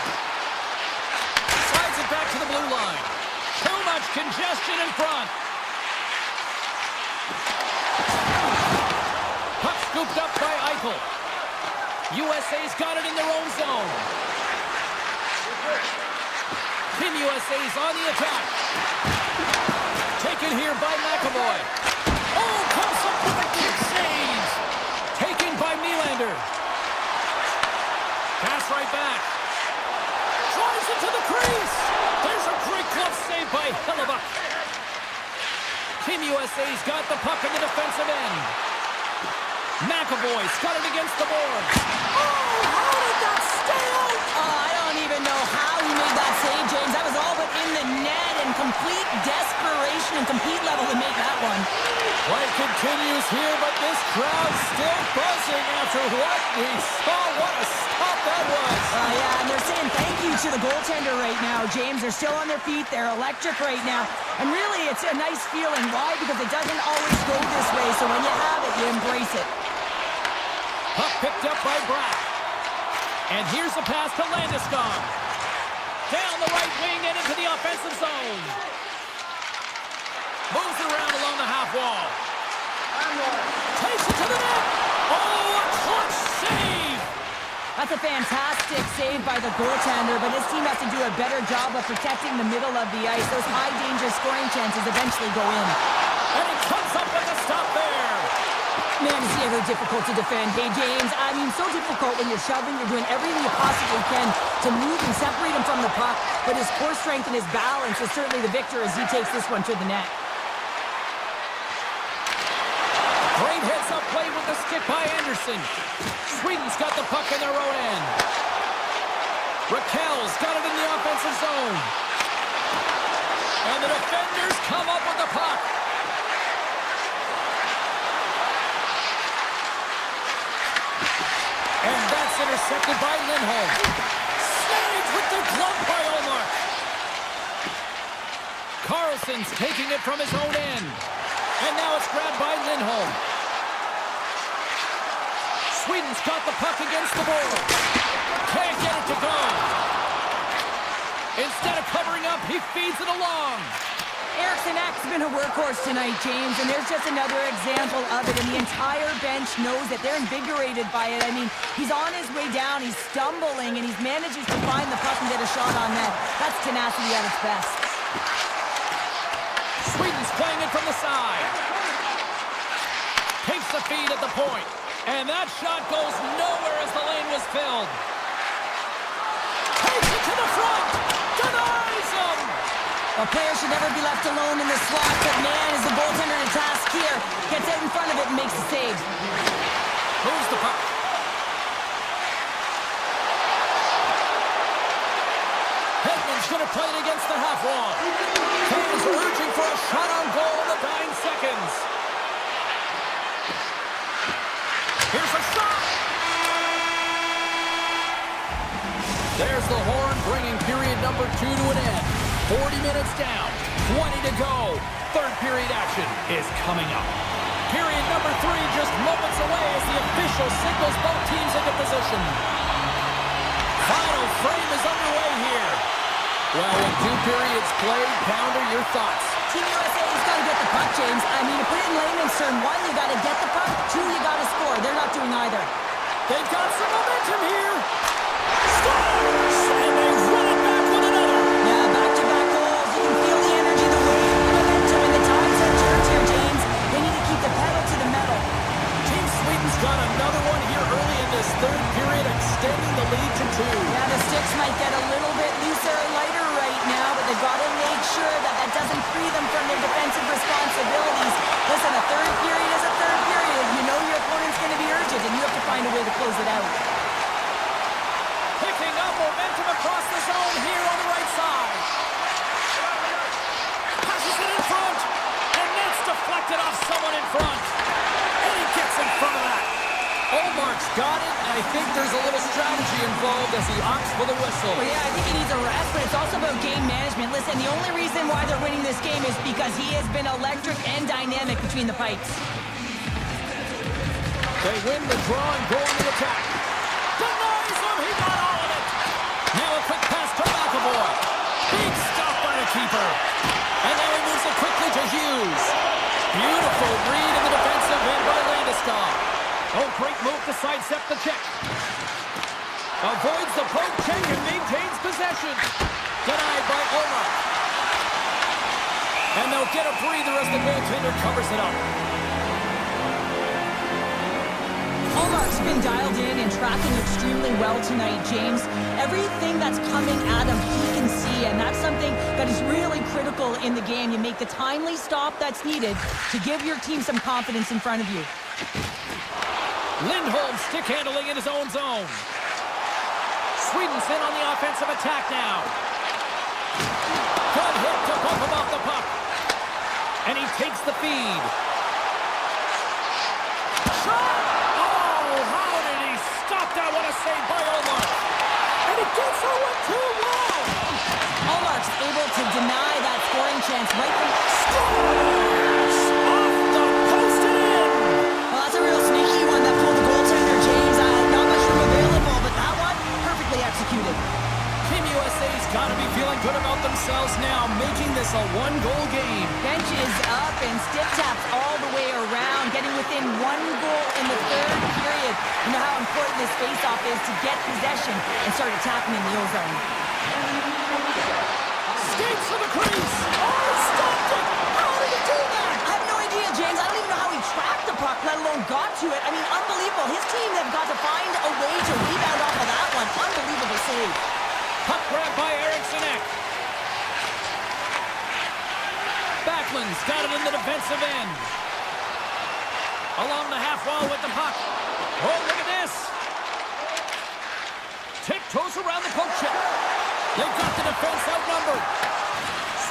A: Slides it back to the blue line. Too much congestion in front. Puck scooped up by Eichel. USA's got it in their own zone. Team USA's on the attack. Taken here by McAvoy. Oh, comes up with a kick save. Taken by Nylander. Pass right back. Drives it to the crease. There's a great glove save by Hellebuck. Team USA's got the puck in the defensive end. McAvoy's got it against the board.
C: Oh, how did that stay out? Oh, I don't even know how he made that save, James. That was all but in the net, and complete desperation and compete level to make that one.
A: Play continues here, but this crowd's still buzzing after what we saw. What a stop that was.
C: Yeah, and they're saying thank you to the goaltender right now, James. They're still on their feet. They're electric right now. And really, it's a nice feeling. Why? Because it doesn't always go this way, so when you have it, you embrace it.
A: Puck picked up by Bratt. And here's the pass to Landeskog. Down the right wing and into the offensive zone. Moves around along the half wall. Takes it to the net. Oh, a clutch save.
C: That's a fantastic save by the goaltender, but his team has to do a better job of protecting the middle of the ice. Those high-danger scoring chances eventually go in.
A: And he comes up with a stop there.
C: Man, is he ever difficult to defend. Hey, James, I mean, so difficult when you're shoving. You're doing everything you possibly can to move and separate him from the puck, but his core strength and his balance is certainly the victor as he takes this one to the net.
A: Great heads-up play with the stick by Anderson. Sweden's got the puck in their own end. Raquel's got it in the offensive zone. And the defenders come up with the puck. And that's intercepted by Lindholm. Saved with the glove by Omar. Carlson's taking it from his own end. And now it's grabbed by Lindholm. Sweden's got the puck against the board. Can't get it to go. Instead of covering up, he feeds it along.
C: Eriksson Ek's been a workhorse tonight, James, and there's just another example of it, and the entire bench knows that they're invigorated by it. I mean, he's on his way down, he's stumbling, and he's manages to find the puck and get a shot on net. That's tenacity at its best.
A: Sweden's playing it from the side. Takes the feed at the point. And that shot goes nowhere as the lane was filled. Takes it to the front. Denies him.
C: A player should never be left alone in the slot, but man, is the goaltender to task here. Gets out in front of it and makes the save.
A: Moves the puck. Hedman's going to play it against the half wall. Fans are urging for a shot on goal in the dying seconds. Here's a shot. There's the horn, bringing period number 2 to an end. 40 minutes down, 20 to go. Third period action is coming up. Period number 3 just moments away as the official signals both teams into position. Final frame is underway here. Well, with 2 periods played, Pounder, your thoughts?
C: Team USA's got to get the puck, James. I mean, to put it in layman's term, 1, you got to get the puck. 2, you got to score. They're not doing either.
A: They've got some momentum here. Scores! And they run it back with another.
C: Yeah, back-to-back goals. You can feel the energy, the weight, the momentum, and the tides have turned here, James. They need to keep the pedal to the metal.
A: Team off someone in front. And he gets in front of that. Olmark's got it, and I think there's a little strategy involved as he opts for the whistle.
C: Well, yeah, I think he needs a rest, but it's also about game management. Listen, the only reason why they're winning this game is because he has been electric and dynamic between the pipes.
A: They win the draw and go on the attack. Denies him, he got all of it. Now a quick pass to McAvoy. Big stop by the keeper. And now he moves it quickly to Hughes. Beautiful read in the defensive end by Landeskog. Oh, great move to sidestep the check. Avoids the poke check and maintains possession. Denied by Omar. And they'll get a breather as the goaltender covers it up.
C: Omark's been dialed in and tracking extremely well tonight, James. Everything that's coming at him, he can see, and that's something that is really critical in the game. You make the timely stop that's needed to give your team some confidence in front of you.
A: Lindholm stick handling in his own zone. Sweden's in on the offensive attack now. Good hit to bump him off the puck. And he takes the feed. Shot! Oh, how did he stop that? What a save by Omar. And it gets Owen too low.
C: Omark's able to deny that scoring chance right from...
A: Scores! Off the post and in.
C: Well, that's a real sneaky one that pulled the goaltender, James. Not much room available, but that one, perfectly executed.
A: Team USA's got to be feeling good about themselves now, making this a one-goal game.
C: Bench is up and stick taps all the way around, getting within 1 goal in the third period. You know how important this face-off is to get possession and start attacking in the O-zone.
A: Skates to the crease. Oh, stopped it. How did he do that?
C: I have no idea, James. I don't even know how he tracked the puck, let alone got to it. I mean, unbelievable. His team have got to find a way to rebound off of that one. Unbelievable save.
A: Puck grab by Eriksson. Backlund's got it in the defensive end. Along the half wall with the puck. Oh, look at this. Tiptoes around the poke check. They've got the defense outnumbered.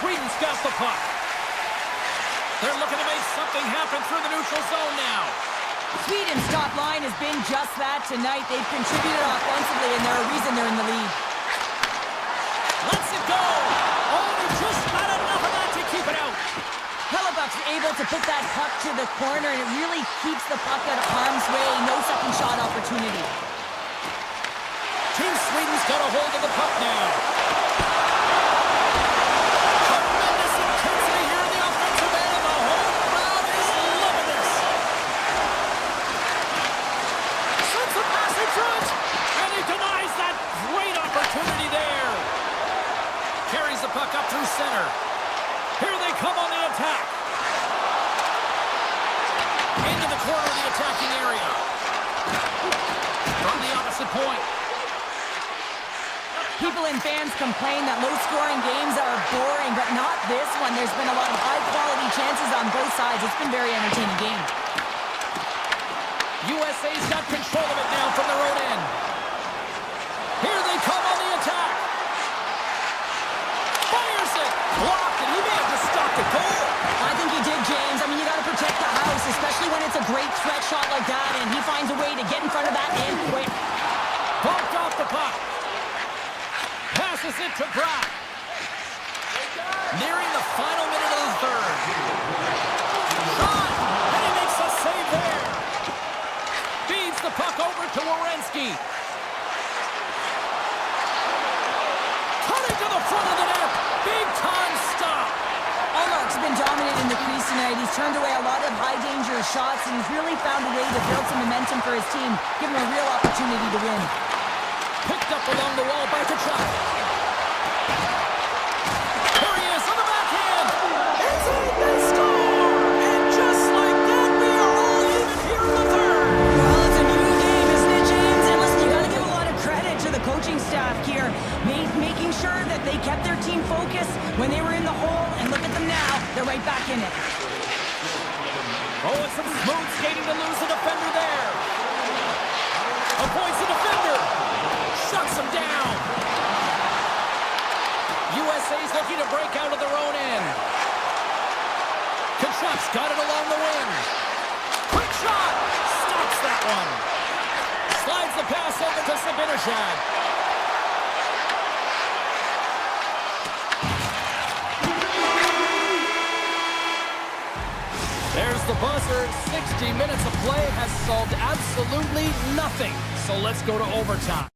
A: Sweden's got the puck. They're looking to make something happen through the neutral zone now.
C: Sweden's top line has been just that tonight. They've contributed offensively, and they're a reason they're in the lead.
A: Lets it go. Oh, just not enough of that to keep it out.
C: Hellebuck's able to put that puck to the corner, and it really keeps the puck out of harm's way. No second shot opportunity.
A: Team Sweden's got a hold of the puck now. Tremendous intensity here in the offensive end, and the whole crowd is loving this. Sends the pass in front, and he denies that great opportunity there. Carries the puck up through center. Here they come on the attack. Into the corner of the attacking area. From the opposite point.
C: People and fans complain that low-scoring games are boring, but not this one. There's been a lot of high-quality chances on both sides. It's been a very entertaining game.
A: USA's got control of it now from their own end. Here they come on the attack. Fires it. Blocked, and he may have just stopped the goal.
C: I think he did, James. I mean, you got to protect the house, especially when it's a great threat shot like that, and he finds a way to get in front of that and quick.
A: Bumped off the puck. Passes it to Brock. Nearing the final minute of the third. Shot, and he makes a save there. Feeds the puck over to Werenski. Cutting to the front of the net. Big time stop.
C: Ullmark's been dominant in the crease tonight. He's turned away a lot of high-danger shots, and he's really found a way to build some momentum for his team, give him a real opportunity to win.
A: Picked up along the wall by Kachuk. Here he is on the backhand. It's in, they score! And just like that, we are all even here in the third.
C: Well, it's a new game, isn't it, James? And listen, you got to give a lot of credit to the coaching staff here, making sure that they kept their team focused when they were in the hole, and look at them now. They're right back in it.
A: Oh, it's some smooth skating to lose the defender there. Avoids the defender. Shuts him down. USA's looking to break out of their own end. Kachuk's got it along the wing. Quick shot! Stops that one. Slides the pass over to Sabinishad. There's the buzzer. 60 minutes of play has solved absolutely nothing. So let's go to overtime.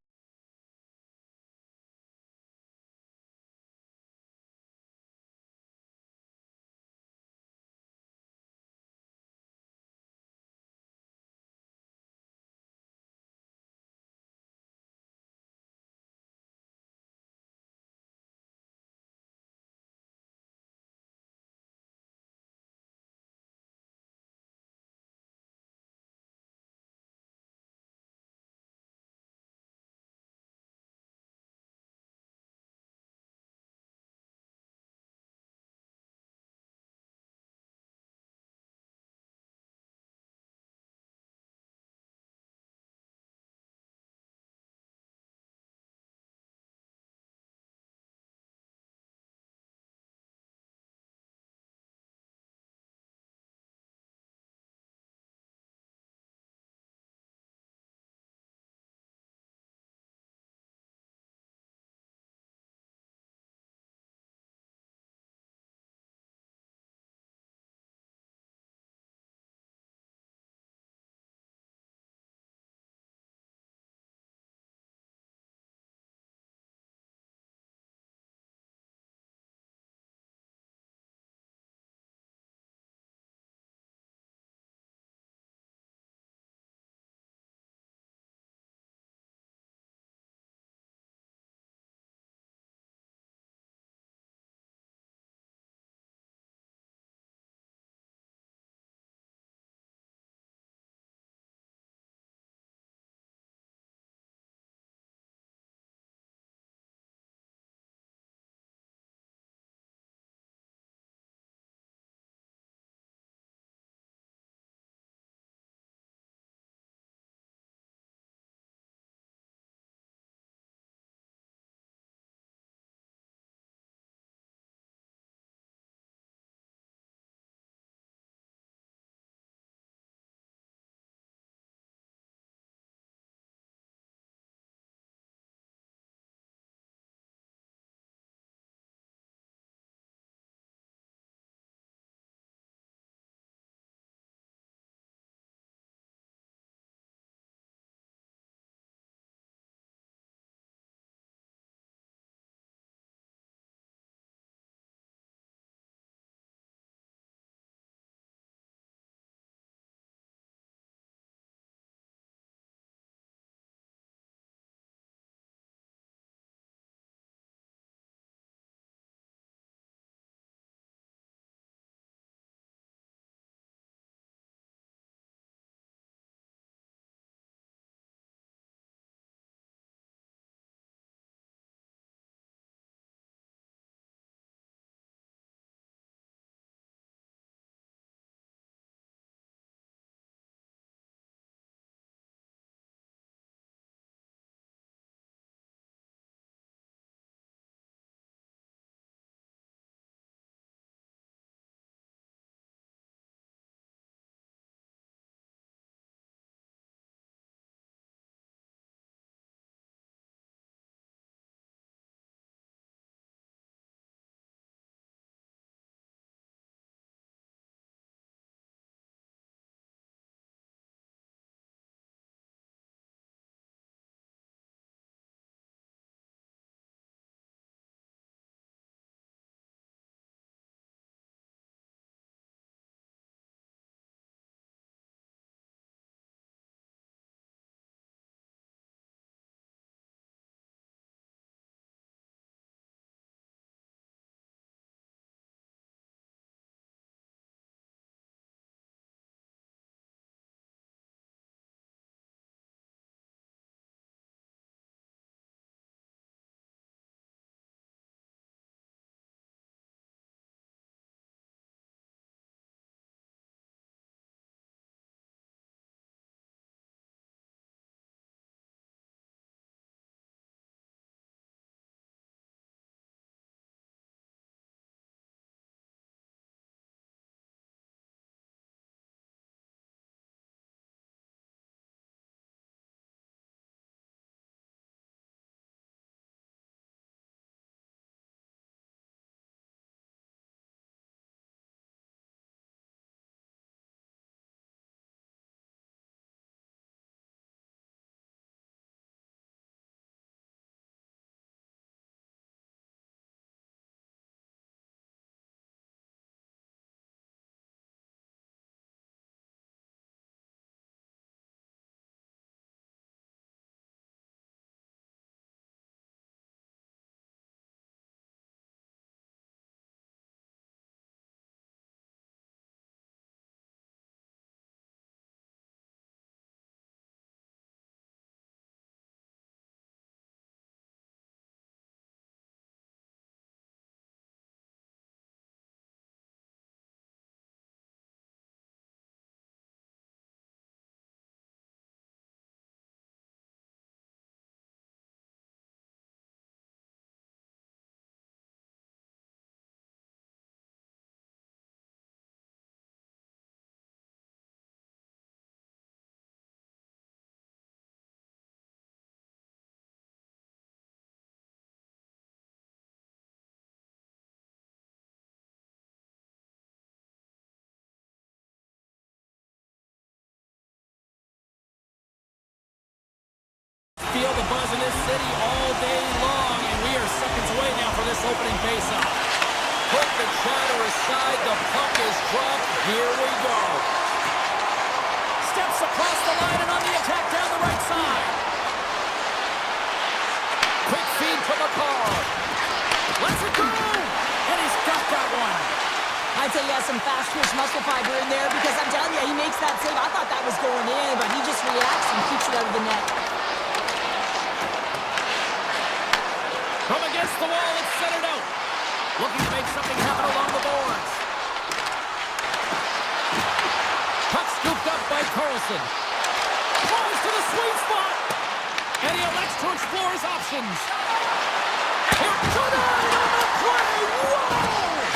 A: feel the buzz in this city all day long, and we are seconds away now for this opening faceoff. Put the chatter aside, the puck is dropped. Here we go. Steps across the line and on the attack down the right side. Quick feed to McCall. Lets it go, and he's got that one.
B: I'd say he has some fast twitch muscle fiber in there because I'm telling you, he makes that save. I thought that was going in, but he just reacts and keeps it out of the net.
A: From against the wall, it's centered out. Looking to make something happen along the boards. Puck scooped up by Carlson. Throws to the sweet spot. And he elects to explore his options. Here tonight on the play. Whoa!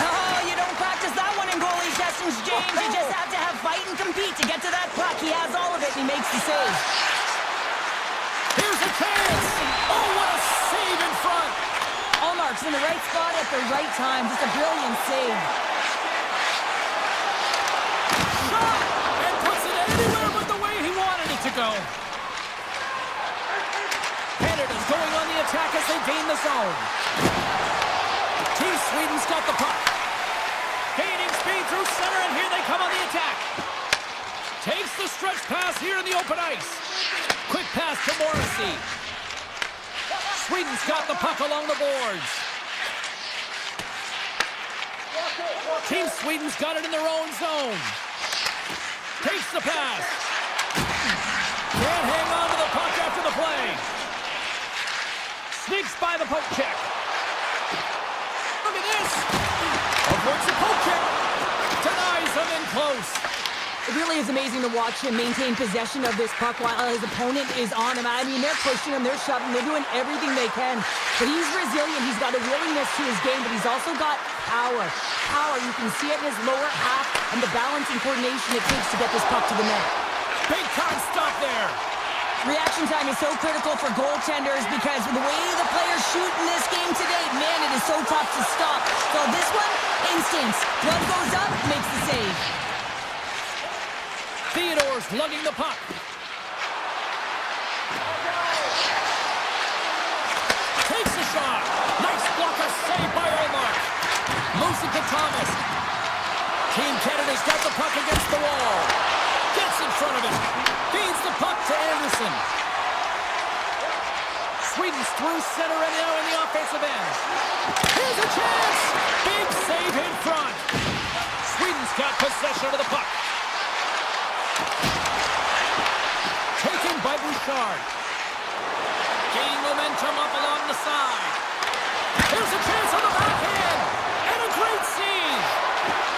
B: Oh, you don't practice that one in goalie sessions, James. You just have to have fight and compete to get to that puck. He has all of it, and he makes the save.
A: Here's a chance. Oh, what a save in front.
B: Allmark's in the right spot at the right time. Just a brilliant save.
A: Shot! And puts it anywhere but the way he wanted it to go. Canada's going on the attack as they gain the zone. Team Sweden's got the puck. Gaining speed through center, and here they come on the attack. Takes the stretch pass here in the open ice. Quick pass to Morrissey. Sweden's got the puck along the boards. Team Sweden's got it in their own zone. Takes the pass. Can't hang on to the puck after the play. Sneaks by the poke check. Look at this. Avoids the poke check. Denies him in close.
B: It really is amazing to watch him maintain possession of this puck while his opponent is on him. I mean, they're pushing him, they're shoving, they're doing everything they can. But he's resilient. He's got a willingness to his game, but he's also got power. Power, you can see it in his lower half and the balance and coordination it takes to get this puck to the net.
A: Big time stop there.
B: Reaction time is so critical for goaltenders because the way the players shoot in this game today, man, it is so tough to stop. So this one, instincts. One goes up, makes the save.
A: Theodore's lugging the puck. Takes a shot. Nice blocker save by Allmark. Moves it to Thomas. Team Canada's got the puck against the wall. Gets in front of it. Feeds the puck to Anderson. Sweden's through center and now in the offensive end. Here's a chance. Big save in front. Sweden's got possession of the puck. Taken by Bouchard. Gaining momentum up along the side. Here's a chance on the backhand. And a great save.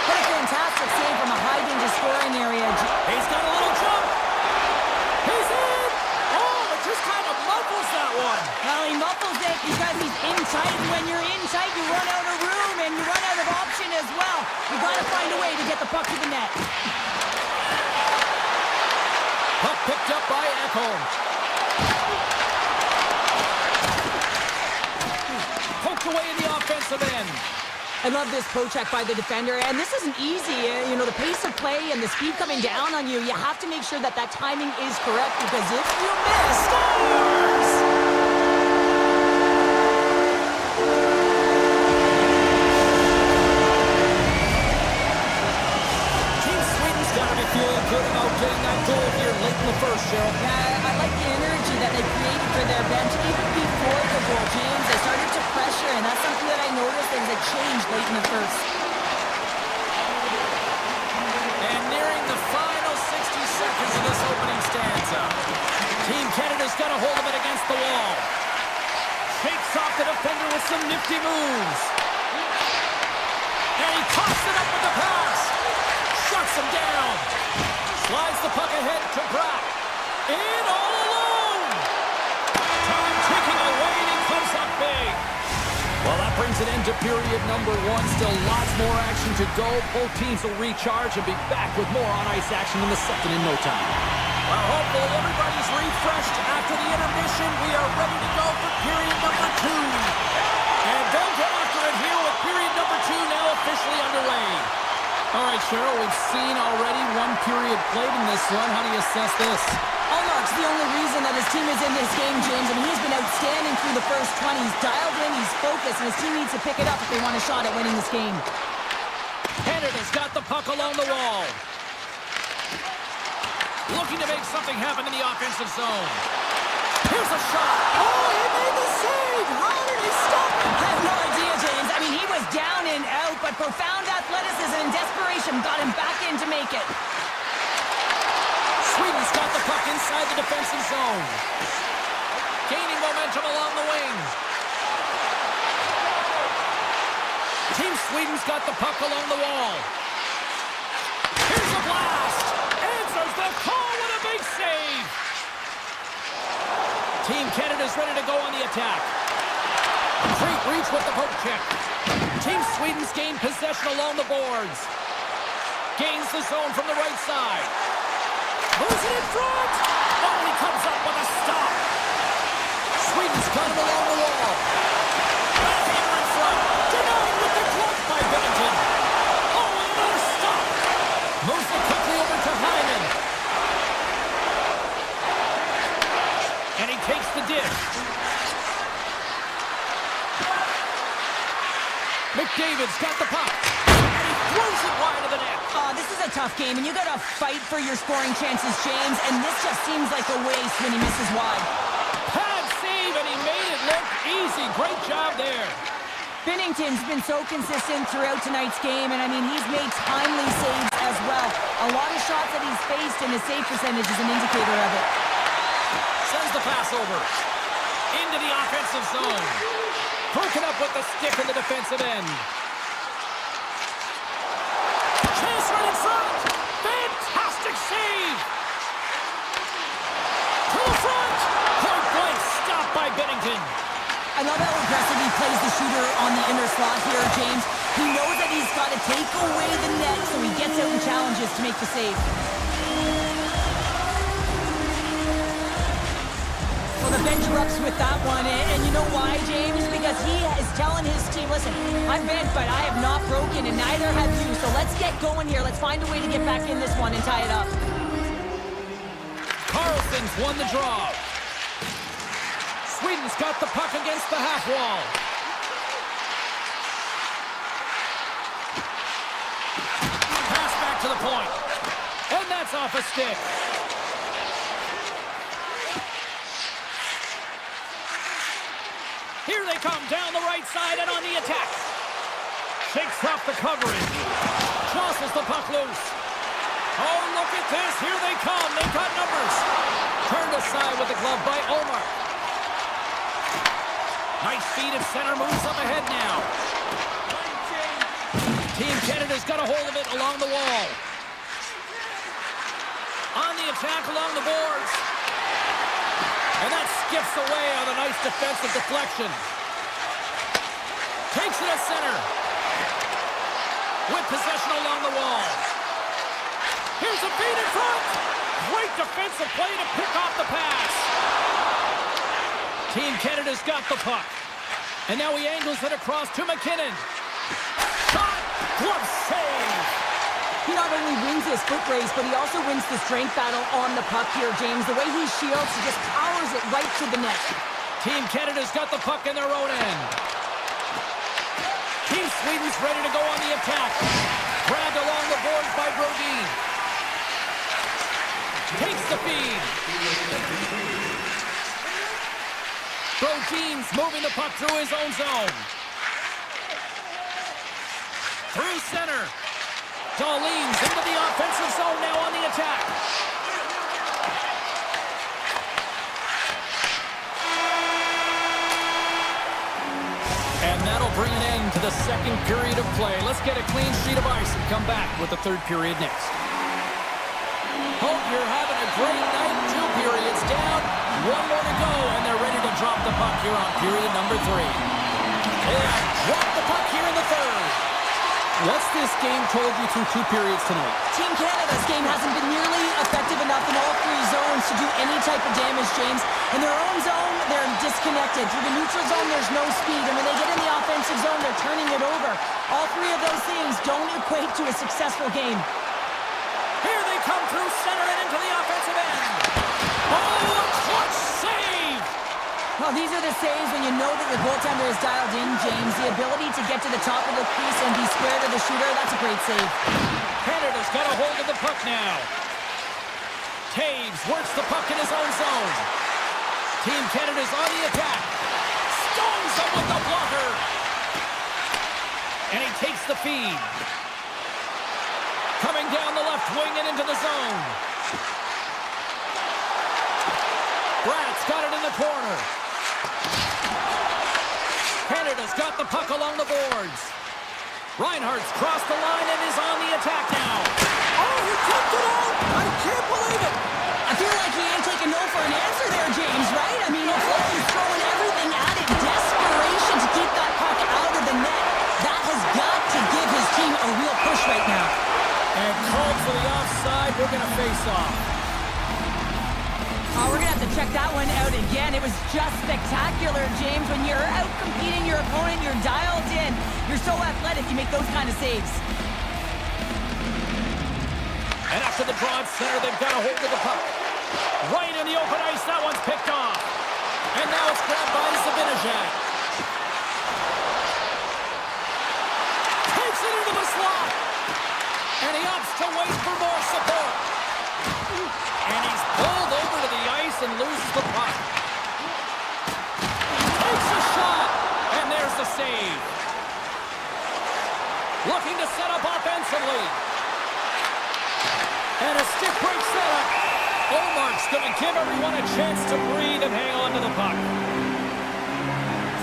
B: What a fantastic save from a high-danger scoring area.
A: He's got a little jump. He's in. Oh, it just kind of muffles that one.
B: Well, he muffles it because he's in tight. And when you're in tight, you run out of room and you run out of option as well. You got to find a way to get the puck to the net.
A: Puck picked up by Ekholm. Poked away in the offensive end.
B: I love this poke check by the defender, and this isn't easy. You know, the pace of play and the speed coming down on you, you have to make sure that that timing is correct because if you miss, scores!
A: Team Sweden's got to be feeling good about getting that goal here late in the first, Cheryl.
B: Yeah, I like the energy that they created for their bench. Even before the goal, James, they started to pressure, and that's something that I noticed there's a change late in the first.
A: And nearing the final 60 seconds of this opening stanza. Team Canada's got a hold of it against the wall. Shakes off the defender with some nifty moves. And he coughs it up with the pass. Shuts him down. Slides the puck ahead to Pratt. In all alone. Time ticking away, and he comes up big. Well, that brings an end to period number one. Still lots more action to go. Both teams will recharge and be back with more on-ice action in the second in no time. Well, hopefully everybody's refreshed after the intermission. We are ready to go for period number two. And they'll get after it here with period number two now officially underway. All right, Cheryl, we've seen already one period played in this one. How do you assess this?
B: Allmark
C: much the only reason that his team is in this game, James. I mean, he's been outstanding through the first 20. He's dialed in, he's focused, and his team needs to pick it up if they want a shot at winning this game.
A: Canada's got the puck along the wall. Looking to make something happen in the offensive zone. Here's a shot.
C: Oh, he made the save! How did he stop it? I have no idea, James. I mean, he was down and out, but profound athleticism and desperation got him back in to make it.
A: Sweden's got the puck inside the defensive zone. Gaining momentum along the wing. Team Sweden's got the puck along the wall. Here's a blast. Answers the call with a big save. Team Canada's ready to go on the attack. Great reach with the poke check. Team Sweden's gained possession along the boards. Gains the zone from the right side. Moves it in front. Oh, he comes up with a stop. Sweden's got him along the wall. Backhander in front. Denied with the glove by Bennington. Oh, and another stop. Moves it quickly over to Hyman. And he takes the dish. McDavid's got the puck. And he throws it wide of the net.
C: This is a tough game, and you gotta fight for your scoring chances, James, and this just seems like a waste when he misses wide.
A: Pad save, and he made it look easy. Great job there.
C: Binnington's been so consistent throughout tonight's game, and I mean, he's made timely saves as well. A lot of shots that he's faced, and his save percentage is an indicator of it.
A: Sends the pass over. Into the offensive zone. Broken up with the stick in the defensive end. Chance right in front. Fantastic save. To the front. Point blank stopped by Binnington.
C: I love how aggressive he plays the shooter on the inner slot here, James. He knows that he's got to take away the net, so he gets out and challenges to make the save. Well, the bench erupts with that one, and you know why, James? Because he is telling his team, listen, I'm bent, but I have not broken, and neither have you, so let's get going here. Let's find a way to get back in this one and tie it up.
A: Carlson's won the draw. Sweden's got the puck against the half wall. Pass back to the point. And that's off a stick. Here they come down the right side and on the attack. Shakes off the coverage. Tosses the puck loose. Oh, look at this. Here they come. They've got numbers. Turned aside with the glove by Omar. Nice feed at center. Moves up ahead now. Team Canada's got a hold of it along the wall. On the attack along the boards. And that skips away on a nice defensive deflection. Takes it at center. With possession along the wall. Here's a feed in front. Great defensive play to pick off the pass. Team Canada's got the puck. And now he angles it across to McKinnon. Shot! Glove save!
C: He not only wins his foot race, but he also wins the strength battle on the puck here, James. The way he shields, he just powers it right to the net.
A: Team Canada's got the puck in their own end. Team Sweden's ready to go on the attack. Grabbed along the boards by Brodin. Takes the feed. Brodin's moving the puck through his own zone. Through center. Darlene's into the offensive zone now on the attack. And that'll bring an end to the second period of play. Let's get a clean sheet of ice and come back with the third period next. Hope you're having a great night. 2 periods down. 1 more to go, and they're ready to drop the puck here on period number 3. And drop the puck here in the third.
D: What's this game told you through 2 periods tonight?
C: Team Canada's game hasn't been nearly effective enough in all 3 zones to do any type of damage, James. In their own zone, they're disconnected. Through the neutral zone, there's no speed. And when they get in the offensive zone, they're turning it over. All 3 of those things don't equate to a successful game.
A: Here they come through center and into the offensive end. Oh, a clutch save!
C: Well, these are the saves when you know that your goaltender is dialed in, James. The ability to get to the top of the crease and be square to the shooter, that's a great save.
A: Canada's got a hold of the puck now. Taves works the puck in his own zone. Team Canada's on the attack. Stones him with the blocker. And he takes the feed. Coming down the left wing and into the zone. Brad's got it in the corner. Canada's got the puck along the boards. Reinhardt's crossed the line and is on the attack now.
B: Oh, he tipped it out! I can't believe it! I feel like he ain't taking no for an answer there, James, right? I mean, it's like he's throwing everything at it. Desperation to keep that puck out of the net. That has got to give his team a real push right now.
A: And called for the offside. We're going to face off.
C: Oh, we're going to have to check that one out again. It was just spectacular, James. When you're out competing your opponent, you're dialed in. You're so athletic, you make those kind of saves.
A: And after the draw at center, they've got a hold of the puck. Right in the open ice, that one's picked off. And now it's grabbed by Zibanejad. Takes it into the slot. And he opts to wait for more support. And he's pulled over to the ice and loses the puck. Takes a shot. And there's the save. Looking to set up offensively. And a stick break setup. Omark's going to give everyone a chance to breathe and hang on to the puck.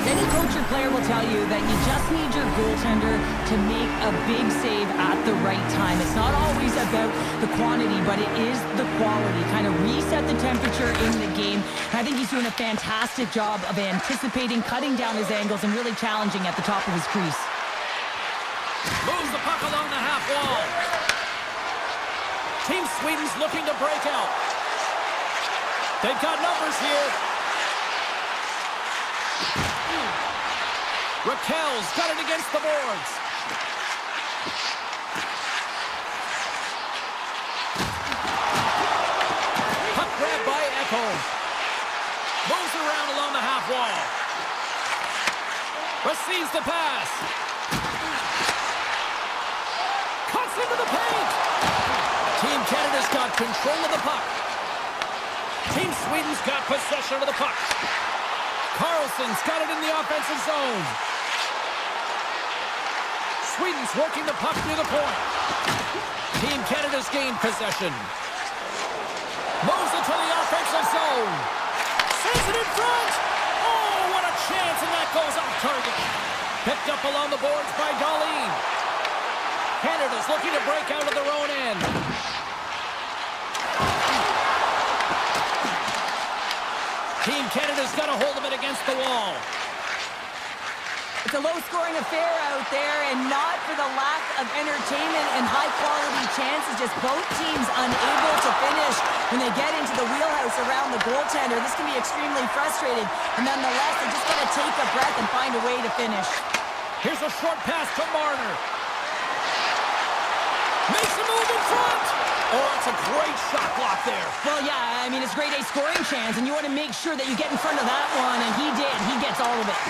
C: Any coach or player will tell you that you just need your goaltender to make a big save at the right time. It's not always about the quantity, but it is the quality. Kind of reset the temperature in the game. And I think he's doing a fantastic job of anticipating, cutting down his angles, and really challenging at the top of his crease.
A: Moves the puck along the half wall. Team Sweden's looking to break out. They've got numbers here. Raquel's got it against the boards. Puck grabbed by Echo. Moves around along the half wall. Receives the pass. Cuts into the paint. Team Canada's got control of the puck. Team Sweden's got possession of the puck. Carlson's got it in the offensive zone. Sweden's working the puck near the point. Team Canada's gained possession. Moves it to the offensive zone. Sends it in front. Oh, what a chance, and that goes off target. Picked up along the boards by Darlene. Canada's looking to break out of their own end. Team Canada's got a hold of it against the wall.
C: It's a low-scoring affair out there, and not for the lack of entertainment and high-quality chances. Just both teams unable to finish when they get into the wheelhouse around the goaltender. This can be extremely frustrating, and nonetheless, they just got to take a breath and find a way to finish.
A: Here's a short pass to Marner. Makes a move in front. Oh, it's a great shot block there.
C: Well, yeah, I mean, it's grade A scoring chance, and you want to make sure that you get in front of that one, and he did. He gets all of it.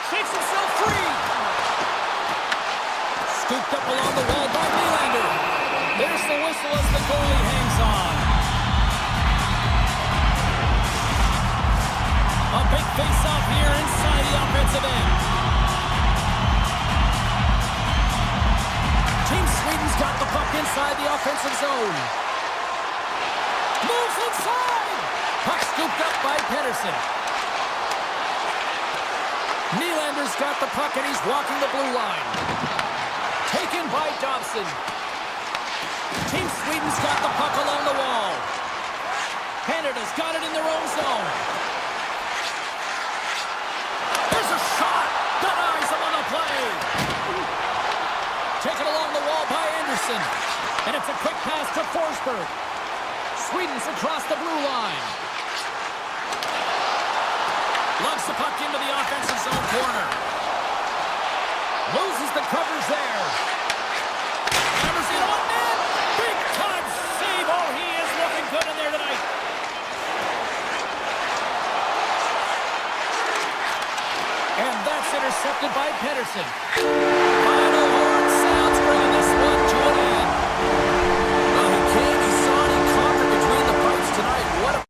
A: Shakes himself free. Scooped up along the wall by Nylander. There's the whistle as the goalie hangs on. A big face-off here inside the offensive end. Team Sweden's got the puck inside the offensive zone. Moves inside. Puck scooped up by Pedersen. Nylander's got the puck and he's walking the blue line. Taken by Dobson. Team Sweden's got the puck along the wall. Canada's got it in their own zone. There's a shot. Denies him on the play. Taken along the wall by Anderson. And it's a quick pass to Forsberg. Sweden's across the blue line. Loves the puck into the offensive zone corner. Loses the coverage there. Hammers it on net. Big time Pedersen. Final horn sounds, bringing this one to an end. Well, he came, he saw it, he conquered between the pipes tonight. What a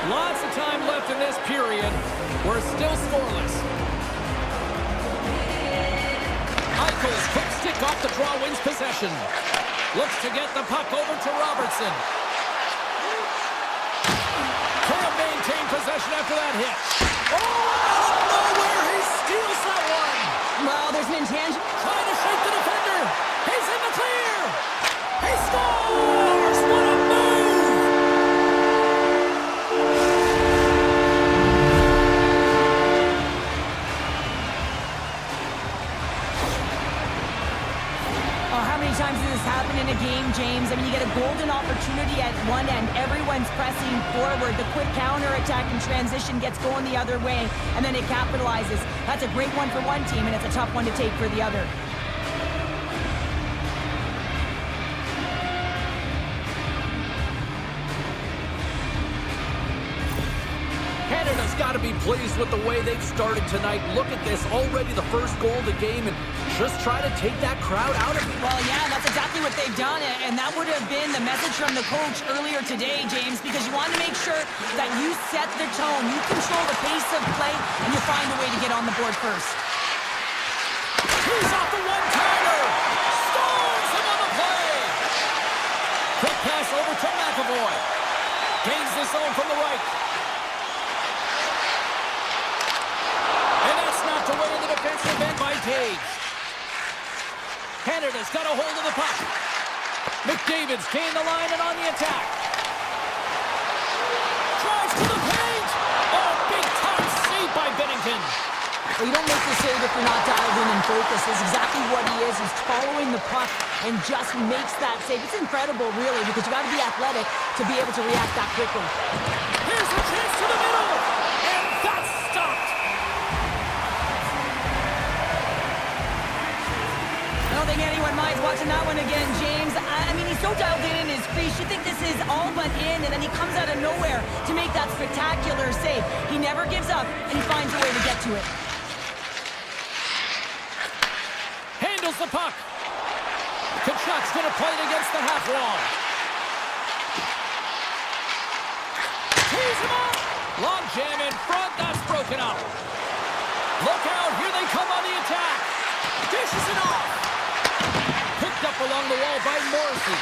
A: Lots of time left in this period. We're still scoreless. Eichel's quick stick off the draw wins possession. Looks to get the puck over to Robertson. Can't maintain possession after that hit. Oh, out of nowhere, he steals that one.
B: Well, there's an intangible.
A: Trying to shake the defender. He's in the clear. He scores! What a move!
C: Oh, how many times does this happen in a game, James? I mean, you get a golden opportunity at one end. Everyone's pressing forward. The quick counter-attack and transition gets going the other way, and then it capitalizes. That's a great one for one team, and it's a tough one to take for the other.
A: Canada's got to be pleased with the way they've started tonight. Look at this, already the first goal of the game, and just try to take that crowd out of it.
C: Well, yeah, that's exactly what they've done, and that would have been the message from the coach earlier today, James, because you want to make sure that you set the tone, you control the pace of play, and you find a way to get on the board first.
A: He's off the one-timer! Scores him on the play! Quick pass over to McAvoy. Gains the zone from the right. And that's knocked away in the defensive end by Tage. Canada's got a hold of the puck. McDavid's gained the line and on the attack. Drives to the paint! Oh, big-time save by Bennington.
C: Well, you don't make the save if you're not dialed in and focused. That's exactly what he is. He's following the puck and just makes that save. It's incredible, really, because you got to be athletic to be able to react that quickly.
A: Here's a chance to the middle, and that's stopped.
C: I don't think anyone minds watching that one again, James. I mean, he's so dialed in his crease. You think this is all but in, and then he comes out of nowhere to make that spectacular save. He never gives up, and he finds a way to get to it.
A: Handles the puck. Kachuk's going to play it against the half wall. Tees him up. Long jam in front. That's broken up. Look out. Here they come on the attack. Dishes it off. Picked up along the wall by Morrissey.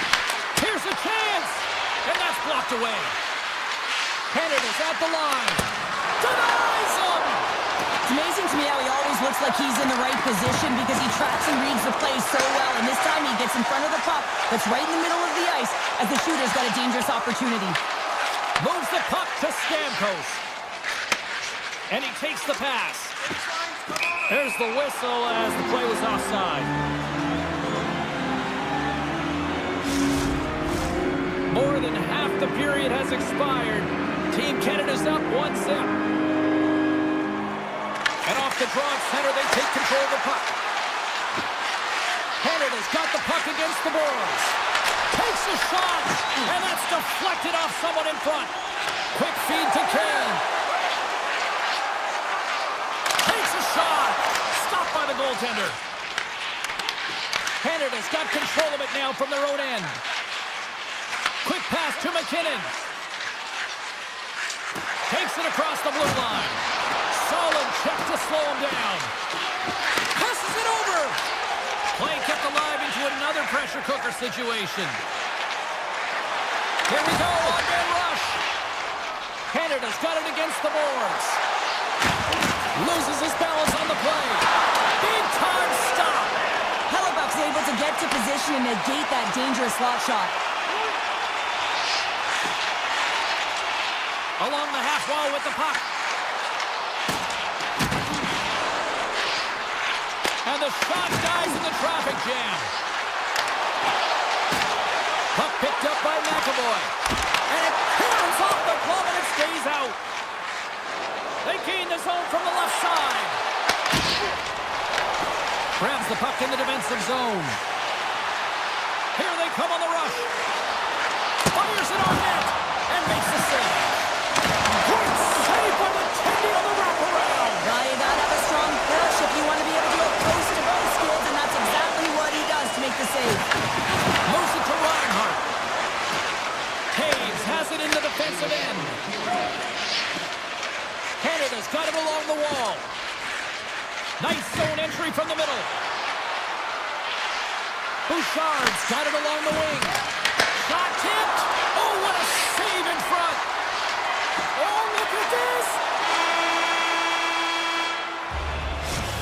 A: Here's a chance. And that's blocked away. Canada's at the line. Denies him.
C: It's amazing to me how he always looks like he's in the right position because he tracks and reads the play so well. And this time he gets in front of the puck that's right in the middle of the ice as the shooter's got a dangerous opportunity.
A: Moves the puck to Stamkos. And he takes the pass. There's the whistle as the play was offside. More than half the period has expired. Team Canada's up 1-0. And off the draw at center, they take control of the puck. Canada's got the puck against the boards. Takes a shot, and that's deflected off someone in front. Quick feed to Kane. Takes a shot. Stopped by the goaltender. Canada's got control of it now from their own end. Quick pass to McKinnon. Takes it across the blue line. Solid check to slow him down. Passes it over. Play kept alive into another pressure cooker situation. Here we go, on-man rush. Canada's got it against the boards. Loses his balance on the play. Big time stop.
C: Hellebuck's able to get to position and negate that dangerous slot shot.
A: Along the half wall with the puck. And the shot dies in the traffic jam. Puck picked up by McAvoy. And it clears off the glove and it stays out. They gain the zone from the left side. Grabs the puck in the defensive zone. Here they come on the rush. Fires it on net and makes the save. Great save by the Tendy on the wraparound.
C: Now you gotta have a strong push if you want to be able to go close to both skills, and that's exactly what he does to make the save.
A: Moves it to Reinhart. Taves has it in the defensive end. Canada's got it along the wall. Nice zone entry from the middle. Bouchard's got it along the wing. Shot tipped. Oh, what a save in front. Oh, look at this.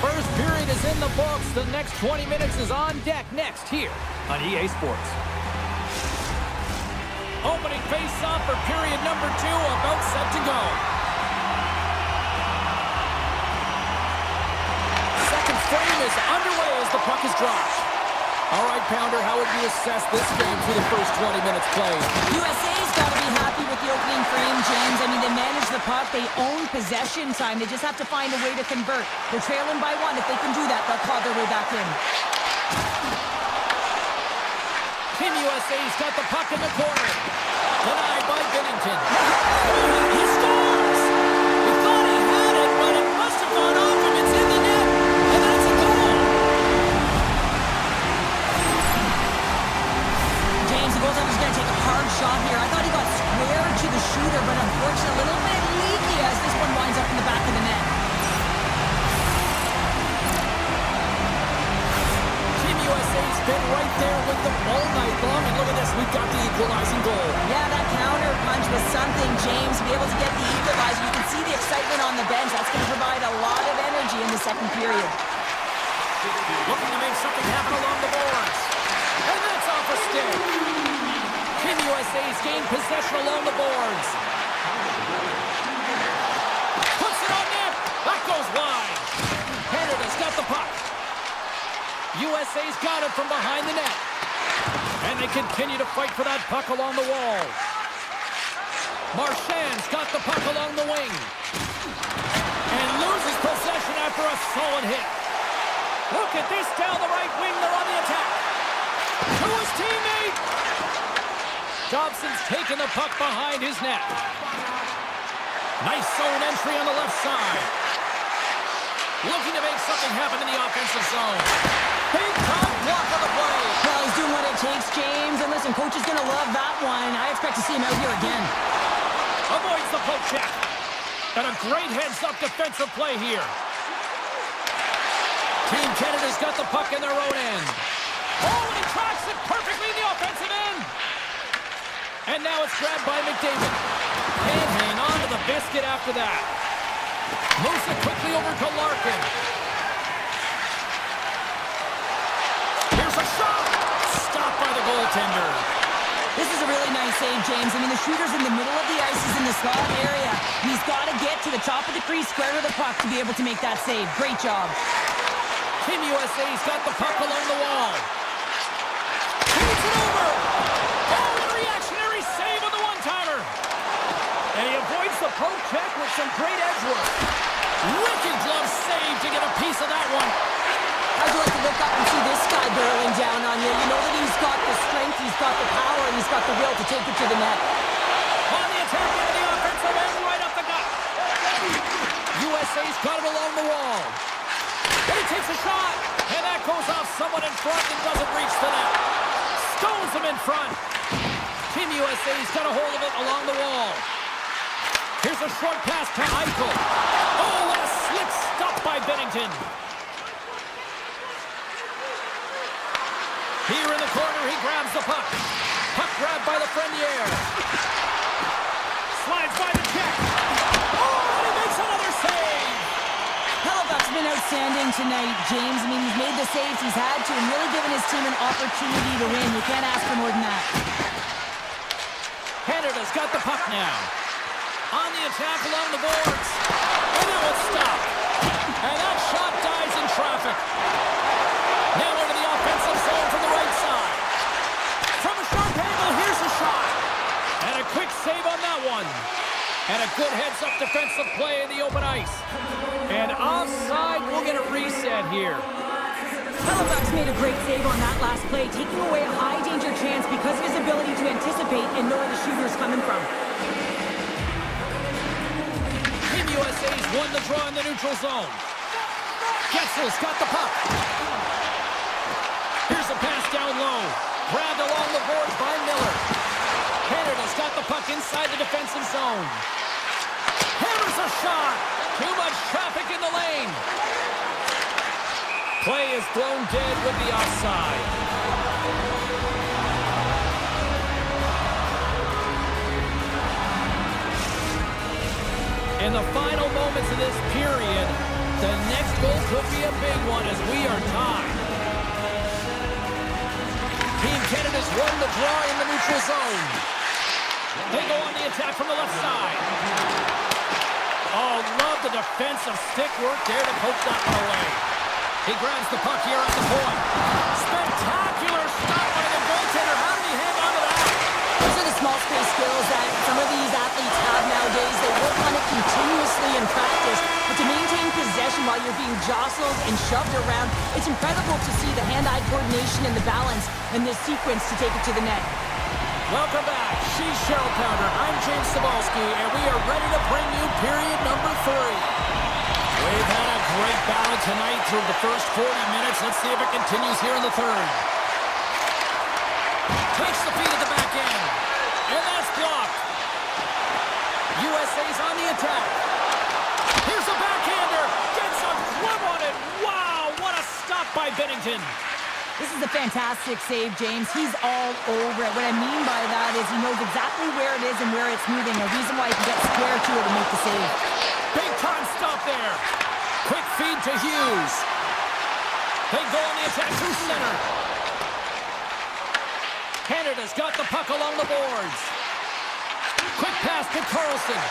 A: First period is in the books. The next 20 minutes is on deck next here on EA Sports. Opening face-off for period number 2, about set to go. Second frame is underway as the puck is dropped. All right, Pounder, how would you assess this game through the first 20 minutes played?
C: USA's got to be happy with the opening frame, James. I mean, they manage the puck. They own possession time. They just have to find a way to convert. They're trailing by 1. If they can do that, they'll claw their way back in.
A: Team USA's got the puck in the corner. Denied by Bennington. He scores! He thought he had it, but it must have gone off him. It's in the net, and that's a goal!
C: James, the goaltender's going to take a hard shot here. I thought he got square to the shooter, but unfortunately a little bit leaky as this one winds up in the back of the net.
A: Team USA's been right there with them all night long, and look at this, we've got the equalizing goal.
C: Yeah, that counter punch was something, James, to be able to get the equalizer. You can see the excitement on the bench. That's going to provide a lot of energy in the second period.
A: Looking to make something happen along the boards. And that's off a stick. Team USA's gained possession along the boards. Puts it on net. That goes wide. Canada's got the puck. USA's got it from behind the net. And they continue to fight for that puck along the wall. Marchand's got the puck along the wing. And loses possession after a solid hit. Look at this down the right wing. They're on the attack. To his teammate. Dobson's taking the puck behind his net. Nice zone entry on the left side. Looking to make something happen in the offensive zone. Big time block on the play.
C: Well, he's doing what it takes, James. And listen, coach is going to love that one. I expect to see him out here again.
A: Avoids the poke check. And a great heads-up defensive play here. Team Canada's got the puck in their own end. Oh, and he tracks it perfectly in the offensive end. And now it's grabbed by McDavid. Can't hang on to the biscuit after that. Moves it quickly over to Larkin. Here's a shot. Stopped by the goaltender.
C: This is a really nice save, James. I mean, the shooter's in the middle of the ice. He's in the slot area. He's got to get to the top of the crease, square to the puck to be able to make that save. Great job.
A: Team USA's got the puck along the wall. Takes it over. Oh, a reactionary save on the one-timer. And he avoids the poke check with some great edge work. Wicked glove save to get a piece of that one.
C: How'd you like to look up and see this guy barreling down on you? You know that he's got the strength, he's got the power, and he's got the will to take it to the net.
A: On the attack into the offensive end, right up the gut. USA's got it along the wall. And he takes a shot. And that goes off someone in front and doesn't reach the net. Stones him in front. Team USA's got a hold of it along the wall. Here's a short pass to Eichel. Oh, what a slick stop by Bennington. Here in the corner, he grabs the puck. Puck grabbed by Lafreniere. Slides by the check. Oh, and he makes another save.
C: Hellebuyck's been outstanding tonight, James. I mean, he's made the saves he's had to and really given his team an opportunity to win. You can't ask for more than that.
A: Canada's got the puck now. On the attack along the boards. And now it's stopped. And that shot dies in traffic. Now into the offensive zone from the right side. From a sharp angle, here's a shot. And a quick save on that one. And a good heads-up defensive play in the open ice. And offside, we'll get a reset here.
C: Hellebuyck's made a great save on that last play, taking away a high-danger chance because of his ability to anticipate and know where the shooter's coming from.
A: Team USA's won the draw in the neutral zone. Getzel's got the puck. Here's a pass down low. Grabbed along the boards by Miller. Canada's got the puck inside the defensive zone. Hammers a shot. Too much traffic in the lane. Play is blown dead with the offside. In the final moments of this period, the next goal could be a big one as we are tied. Team Canada's won the draw in the neutral zone. They go on the attack from the left side. Oh, love the defensive stick work there to poke that one away. He grabs the puck here at the point. Spectacular stop by the goaltender. How did he hang on to that?
B: Those are the small space skills that some of these athletes have nowadays. They work on it continuously in practice. But to maintain possession while you're being jostled and shoved around, it's incredible to see the hand-eye coordination and the balance in this sequence to take it to the net.
A: Welcome back. She's Cheryl Pounder. I'm James Cybulski, and we are ready to bring you period number 3. We've had a great battle tonight through the first 40 minutes. Let's see if it continues here in the third. Takes the feed at the back end. And that's blocked. USA's on the attack. Here's a backhander. Gets a glove on it. Wow, what a stop by Bennington.
C: This is a fantastic save, James. He's all over it. What I mean by that is he knows exactly where it is and where it's moving. A reason why he can get square to it and make the save.
A: Big time stop there. Quick feed to Hughes. They go on the attack through center. Canada's got the puck along the boards. Quick pass to Carlson.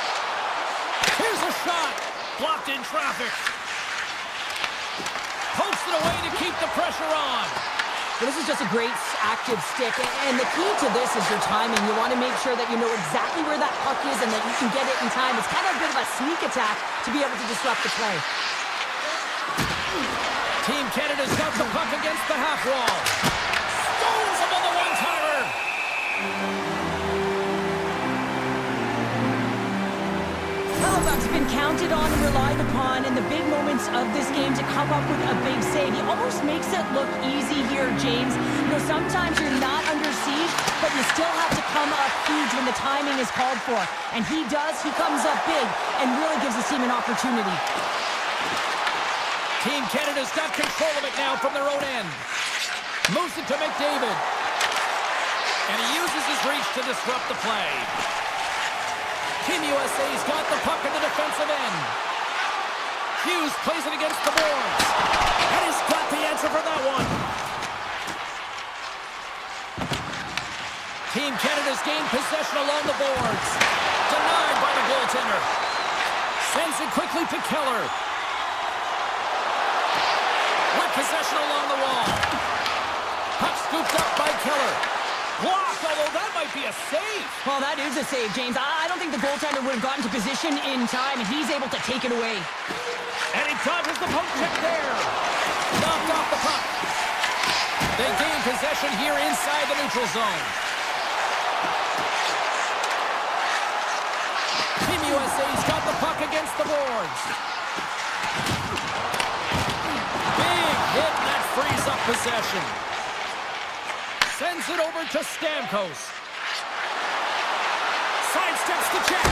A: Here's a shot. Blocked in traffic. Pokes it away to keep the pressure on.
B: Well, this is just a great active stick, and the key to this is your timing. You want to make sure that you know exactly where that puck is and that you can get it in time. It's kind of a bit of a sneak attack to be able to disrupt the play.
A: Team Canada's got the puck against the half wall. Stones him on the one-timer.
C: Hellebuyck's been counted on and relied upon in the big moments of this game to come up with a big save. He almost makes it look easy here, James. You know, sometimes you're not under siege, but you still have to come up huge when the timing is called for. And he does. He comes up big and really gives his team an opportunity.
A: Team Canada's got control of it now from their own end. Moves it to McDavid. And he uses his reach to disrupt the play. Team USA's got the puck in the defensive end. Hughes plays it against the boards. And he's got the answer for that one. Team Canada's gained possession along the boards. Denied by the goaltender. Sends it quickly to Keller. With possession along the wall. Puck scooped up by Keller. Blocked, although that might be a save.
C: Well, that is a save, James. I don't think the goaltender would have gotten to position in time, and he's able to take it away.
A: And he dodges the poke check there. Knocked off the puck. They gain possession here inside the neutral zone. Team USA's got the puck against the boards. Big hit, and that frees up possession. Sends it over to Stamkos. Sidesteps the check.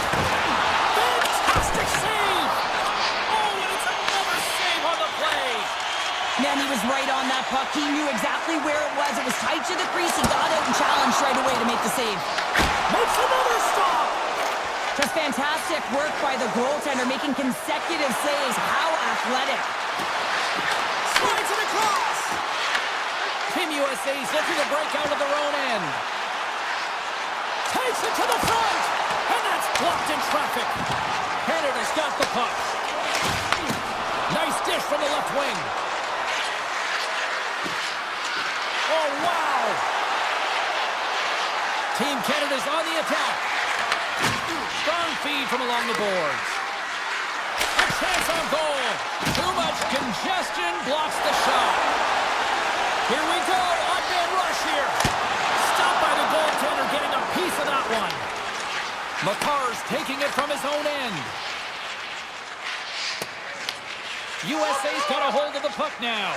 A: Fantastic save! Oh, and it's another save on the play.
C: Man, he was right on that puck. He knew exactly where it was. It was tight to the crease. He got out and challenged right away to make the save.
A: Makes another stop.
C: Just fantastic work by the goaltender, making consecutive saves. How athletic.
A: Slides it across. Team USA's looking to break out of their own end. Takes it to the front. And that's blocked in traffic. Canada's got the puck. Nice dish from the left wing. Oh, wow. Team Canada's on the attack. Strong feed from along the boards. A chance on goal. Too much congestion blocks the shot. Here we go. On-man rush here. Stopped by the goaltender, getting a piece of that one. McCarr's taking it from his own end. USA's got a hold of the puck now.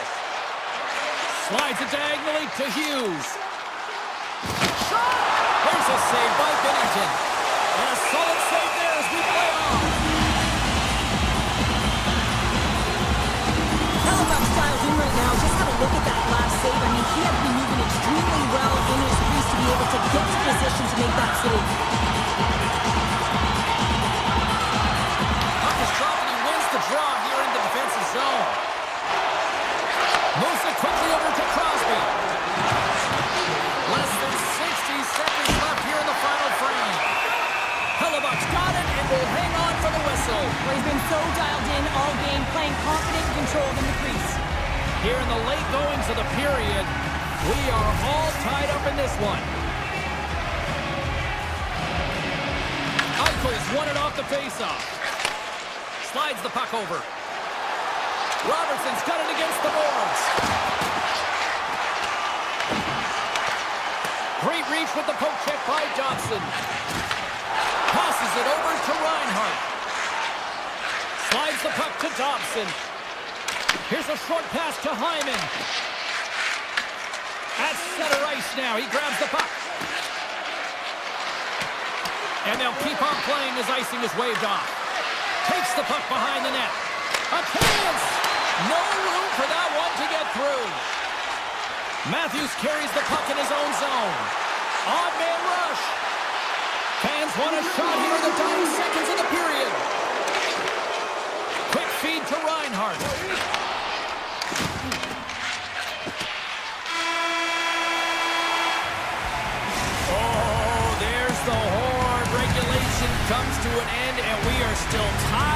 A: Slides it diagonally to Hughes. Shot! There's a save by Bennington. And a solid save there as we play on.
C: look at that last save. I mean, he had to be moving extremely well in his crease to be able to get to position to make that save.
A: Puck is dropped and he wins the draw here in the defensive zone. Moves it quickly over to Crosby. Less than 60 seconds left here in the final frame. Hellebuck's got it and will hang on for the whistle.
C: Well, he's been so dialed in all game, playing confident and controlled in the crease.
A: Here in the late goings of the period, we are all tied up in this one. Eichel's won it off the faceoff. Slides the puck over. Robertson's got it against the boards. Great reach with the poke check by Johnson. Passes it over to Reinhart. Slides the puck to Dobson. Here's a short pass to Hyman. At center ice now. He grabs the puck. And they'll keep on playing as icing is waved off. Takes the puck behind the net. A chance! No room for that one to get through. Matthews carries the puck in his own zone. Odd man rush. Fans want a shot here in the dying seconds of the period. Quick feed to Reinhart. Oh, there's the horn. Regulation comes to an end, and we are still tied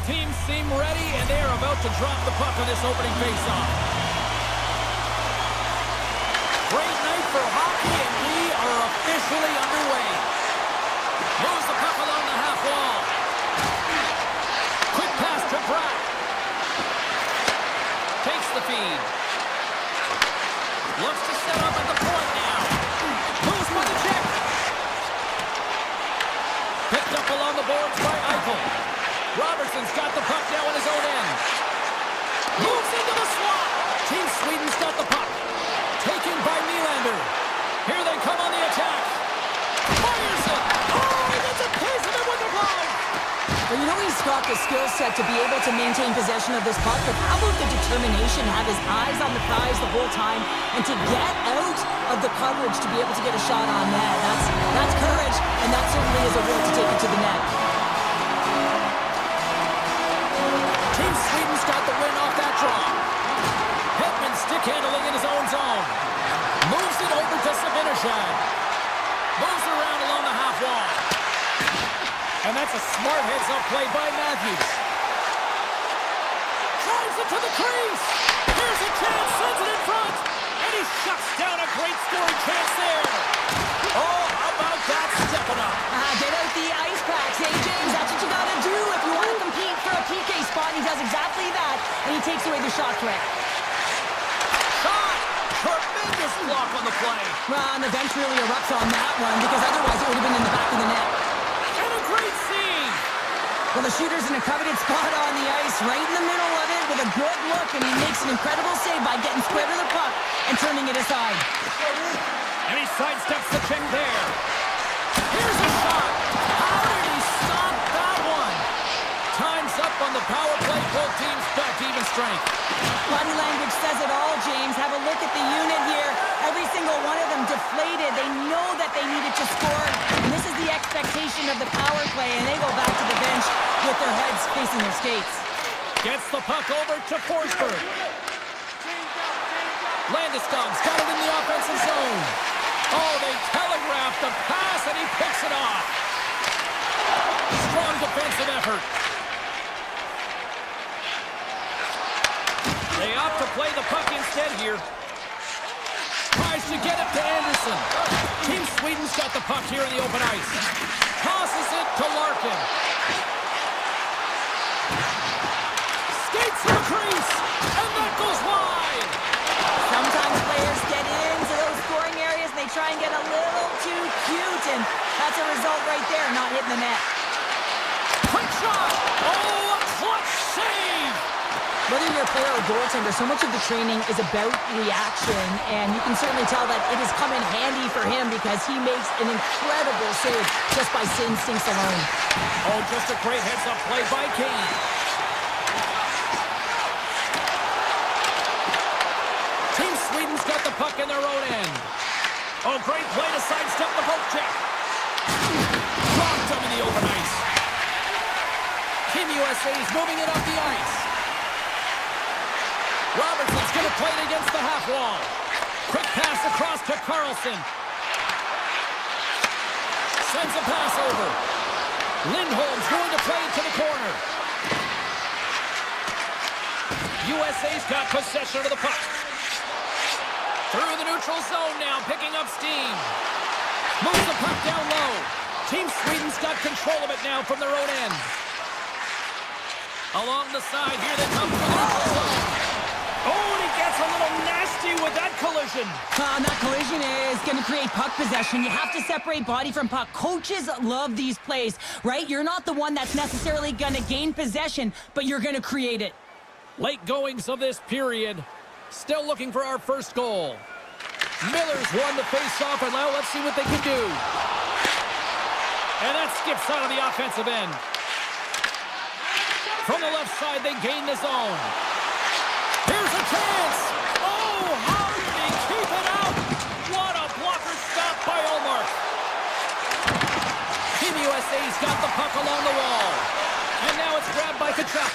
A: teams seem ready, and they are about to drop the puck on this opening faceoff. Great night for hockey, and we are officially underway. Moves the puck along the half wall. Quick pass to Bratt. Takes the feed. Looks to set up at the point now. Moves for the check. Picked up along the boards by Eichel. Robertson's got the puck now in his own end. Moves into the slot. Team Sweden's got the puck. Taken by Nylander. Here they come on the attack. Fires it. Oh, he gets a piece of it with the glove.
C: Well, you know he's got the skill set to be able to maintain possession of this puck, but how about the determination, have his eyes on the prize the whole time, and to get out of the coverage to be able to get a shot on net. That's courage, and that certainly is a will to take it to the net.
A: Team Sweden's got the win off that draw. Hedman stick handling in his own zone. Moves it over to Sabinishad. Moves around along the half wall. And that's a smart heads-up play by Matthews. Drives it to the crease. Here's a chance, sends it in front. And he shuts down a great scoring chance there. Oh, how about that stepping up?
C: Get out the ice packs, hey James, that's what you gotta do if you want to compete for a PK spot. He does exactly that, and he takes away the shot threat.
A: Shot! Tremendous block on the play.
C: Well, and the bench really erupts on that one, because otherwise it would have been in the back of the net.
A: And a great save!
C: Well, the shooter's in a coveted spot on the ice, right in the middle of it, with a good look, and he makes an incredible save by getting square to the puck and turning it aside.
A: And he sidesteps the check there. Here's a shot. How did he stop that one? Time's up on the power play. Both teams back to even strength.
C: Body language says it all, James. Have a look at the unit here. Every single one of them deflated. They know that they needed to score. And this is the expectation of the power play, and they go back to the bench with their heads facing their skates.
A: Gets the puck over to Forsberg. Landeskog's got it in the offensive zone. Oh, they telegraphed the pass, and he picks it off. Strong defensive effort. They opt to play the puck instead here. Tries to get it to Anderson. Team Sweden's got the puck here in the open ice. Tosses it to Larkin. Skates to the crease, and that goes wide.
C: Sometimes players get into those scoring areas and they try and get a little too cute, and that's a result right there, not hitting the net.
A: Quick shot! Oh, a clutch save!
C: Whether you're a player or goaltender, so much of the training is about reaction, and you can certainly tell that it has come in handy for him because he makes an incredible save just by instincts alone.
A: Oh, just a great heads-up play by Kane. Team Sweden's got the puck in their own end. Oh, great play to sidestep the poke check. Dropped him in the open ice. Team USA's moving it up the ice. Robertson's going to play it against the half wall. Quick pass across to Carlson. Sends a pass over. Lindholm's going to play it to the corner. USA's got possession of the puck. Through the neutral zone now, picking up steam. Moves the puck down low. Team Sweden's got control of it now from their own end. Along the side, here they come from the neutral zone. Oh, and he gets a little nasty with that collision.
C: And that collision is going to create puck possession. You have to separate body from puck. Coaches love these plays, right? You're not the one that's necessarily going to gain possession, but you're going to create it.
A: Late goings of this period. Still looking for our first goal. Miller's won the face-off, and now let's see what they can do. And that skips out of the offensive end. From the left side, they gain the zone. Here's a chance! Oh, how did he keep it out? What a blocker stop by Olmark. Team USA's got the puck along the wall. And now it's grabbed by Kachuk.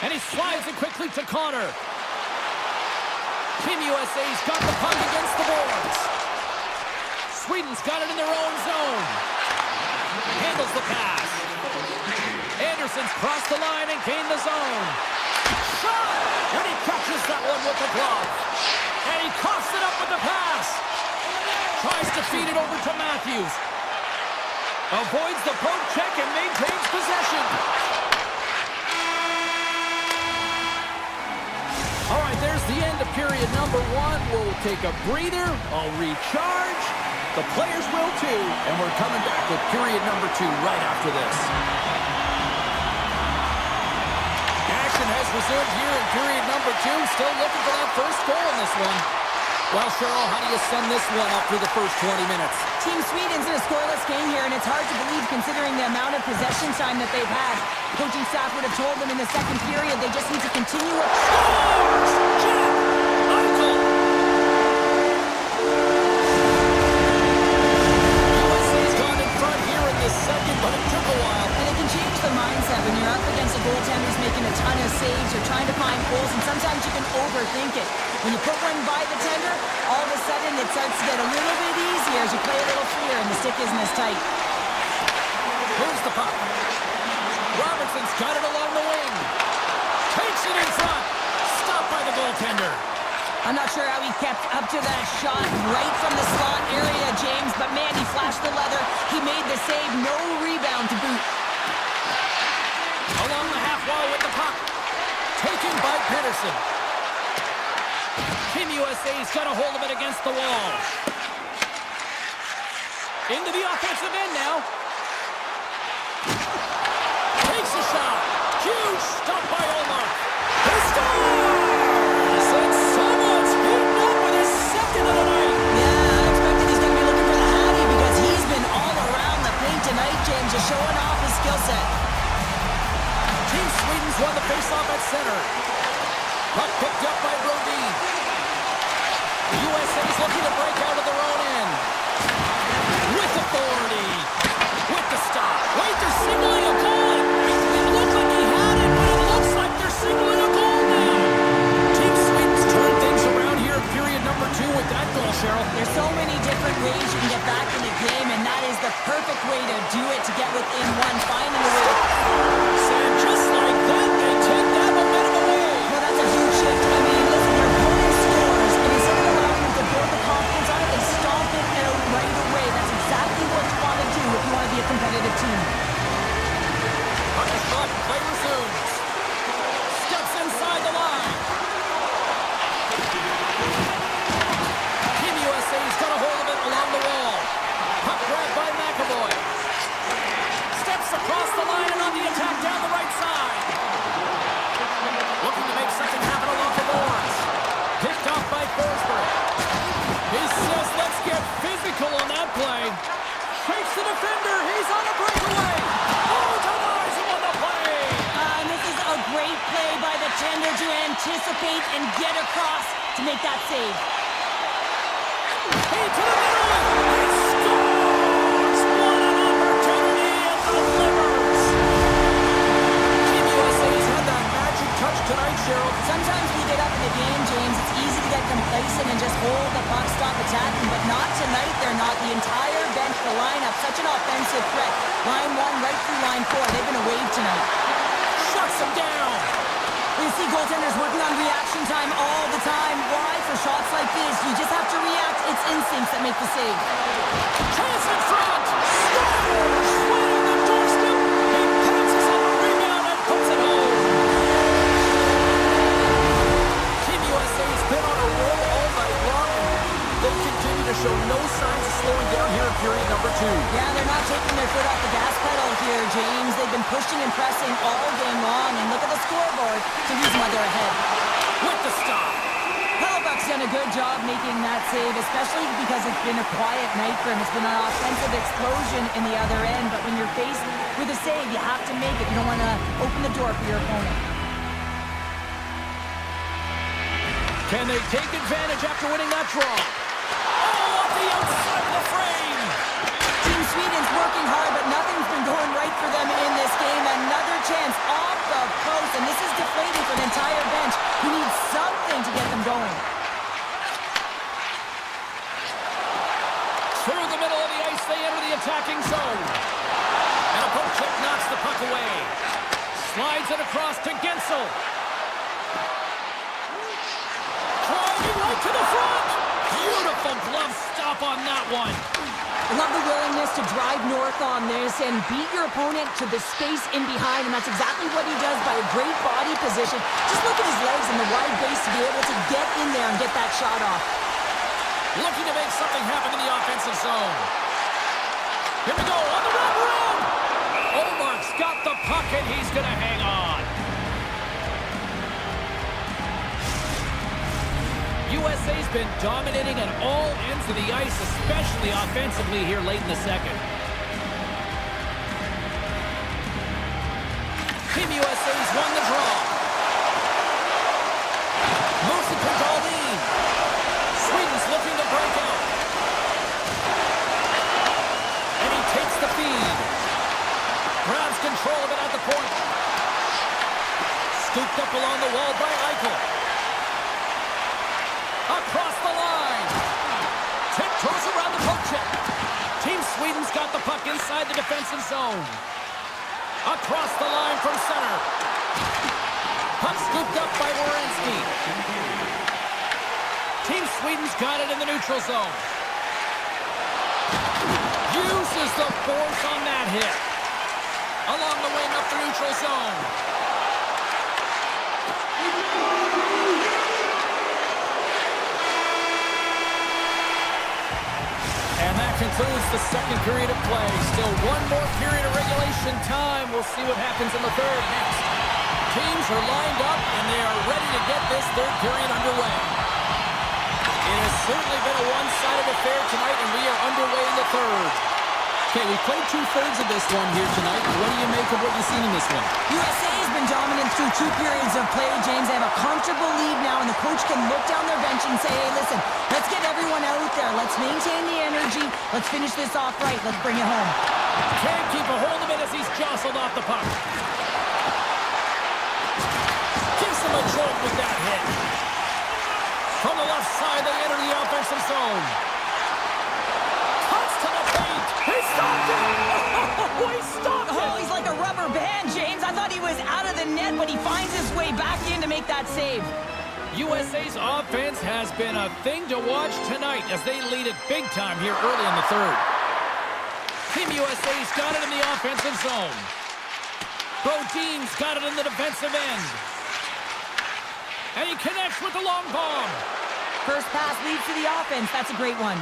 A: And he slides it quickly to Connor. Team USA's got the puck against the boards. Sweden's got it in their own zone. Handles the pass. Anderson's crossed the line and gained the zone. Shot! And he catches that one with the glove. And he coughs it up with the pass. Tries to feed it over to Matthews. Avoids the poke check and maintains possession. All right, there's the end of period number one. We'll take a breather. I'll recharge. The players will too. And we're coming back with period number two right after this. Action has resumed here in period number two. Still looking for that first goal in this one. Well, Cheryl, how do you sum this one up through the first 20 minutes?
C: Team Sweden's in a scoreless game here, and it's hard to believe considering the amount of possession time that they've had. Coaching staff would have told them in the second period they just need to continue with...
A: USA's gone in front here in the second, but it took a while.
C: And it can change the mindset when you're up against a goaltender who's making a ton of saves. You're trying to find goals, and sometimes you can overthink it. When you put one by the tender, all of a sudden it starts to get a little bit easier as you play a little freer and the stick isn't as tight.
A: Here's the puck. Robertson's got it along the wing. Takes it in front. Stopped by the goaltender.
C: I'm not sure how he kept up to that shot right from the slot area, James, but man, he flashed the leather. He made the save, no rebound to boot.
A: Along the half wall with the puck. Taken by Peterson. Team USA's got a hold of it against the wall. Into the offensive end now. Takes a shot. Huge stop by Omar. He scores! And someone's beaten up with his second of the night.
C: Yeah, I expected he's going to be looking for the Hattie because he's been all around the paint tonight, James, just showing off his skill set.
A: Team Sweden's won the faceoff at center. Puck picked up by Brodin. USA's looking to break out of their own end. With authority. With the stop. Wait, they're signaling a goal. It looked like he had it, but it looks like they're signaling a goal now. Team Sweden's turned things around here in period number two with that goal, Cheryl.
C: There's so many different ways you can get back in the game, and that is the perfect way to do it, to get within one, finding a way.
A: And just like that, they take that momentum away.
C: Well, that's a huge shift. I mean, listen, your opponent scores, and instead of allowing them to build the confidence on it, they stomp it out right away. That's exactly what you want to do if you want to be a competitive team.
A: On the shot, play resumes. Steps inside the line. Team USA's got a hold of it along the wall. Puck grabbed by McAvoy. Steps across the line and on the attack down the right side. Looking to make something happen along the boards. Picked off by Forsberg. He says, let's get physical on that play. Shakes the defender. He's on a breakaway. Oh, denies him on the play.
C: And this is a great play by the tender to anticipate and get across to make that save.
A: He to the middle. He scores. What an opportunity and delivers. Team USA's had that magic touch tonight, Cheryl.
C: Sometimes when you get up in the game, James, it's easy to get complacent and just hold the puck, stop attacking, but not tonight. They're not. The entire bench, the lineup, such an offensive threat. Line one right through line four. They've been a wave tonight.
A: Shuts him down.
C: You see goaltenders working on reaction time all the time. Why? For shots like this, you just have to react. It's instincts that make the save.
A: Chance in front. Scores. Right on the doorstep. He pounces on the rebound and puts it home. Team USA's been on a roll all night long. They continue to show no signs of slowing down here in period number two.
C: Yeah, they're not taking their foot off the gas pedal here, James. They've been pushing and pressing all game long, and look at the scoreboard. The reason why they're ahead.
A: With the stop.
C: Hellebuyck's done a good job making that save, especially because it's been a quiet night for him. It's been an offensive explosion in the other end, but when you're faced with a save, you have to make it. You don't want to open the door for your opponent.
A: Can they take advantage after winning that draw? Oh, off the outside of the frame.
C: Team Sweden's working hard, but nothing's been going right for them in this game. Another chance off the post, and this is deflating for the entire bench who needs something to get them going.
A: Through the middle of the ice, they enter the attacking zone. away. Slides it across to Gensel. Driving right to the front. Beautiful glove stop on that one.
C: I love the willingness to drive north on this and beat your opponent to the space in behind, and that's exactly what he does by a great body position. Just look at his legs and the wide base to be able to get in there and get that shot off.
A: Looking to make something happen in the offensive zone. Here we go, on the wraparound. Omark's got the puck, and he's going to hang on. USA's been dominating at all ends of the ice, especially offensively here late in the second. Team USA's won the draw. Moves it to Dahlin. Sweden's looking to break out. And he takes the feed. Grabs control of it at the point. Scooped up along the wall by Eichel. Across the line. Tiptoes around the poke check. Team Sweden's got the puck inside the defensive zone. Across the line from center. Puck scooped up by Werenski. Team Sweden's got it in the neutral zone. Uses the force on that hit. Along the wing up the neutral zone. And that concludes the second period of play. Still one more period of regulation time. We'll see what happens in the third next. Teams are lined up, and they are ready to get this third period underway. It has certainly been a one-sided affair tonight, and we are underway in the third.
D: Okay, we played two-thirds of this one here tonight. What do you make of what you've seen in this one?
C: USA has been dominant through 2 periods of play, James. They have a comfortable lead now, and the coach can look down their bench and say, hey, listen, let's get everyone out there. Let's maintain the energy. Let's finish this off right. Let's bring it home.
A: Can't keep a hold of it as he's jostled off the puck. Gives him a jolt with that hit. From the left side, they enter the offensive zone. Cuts to the paint. He stopped it! Oh, he stopped it!
C: Oh, he's like a rubber band, James. I thought he was out of the net, but he finds his way back in to make that save.
A: USA's offense has been a thing to watch tonight as they lead it big time here early in the third. Team USA's got it in the offensive zone. Brodin's got it in the defensive end. And he connects with the long bomb.
C: First pass leads to the offense. That's a great one.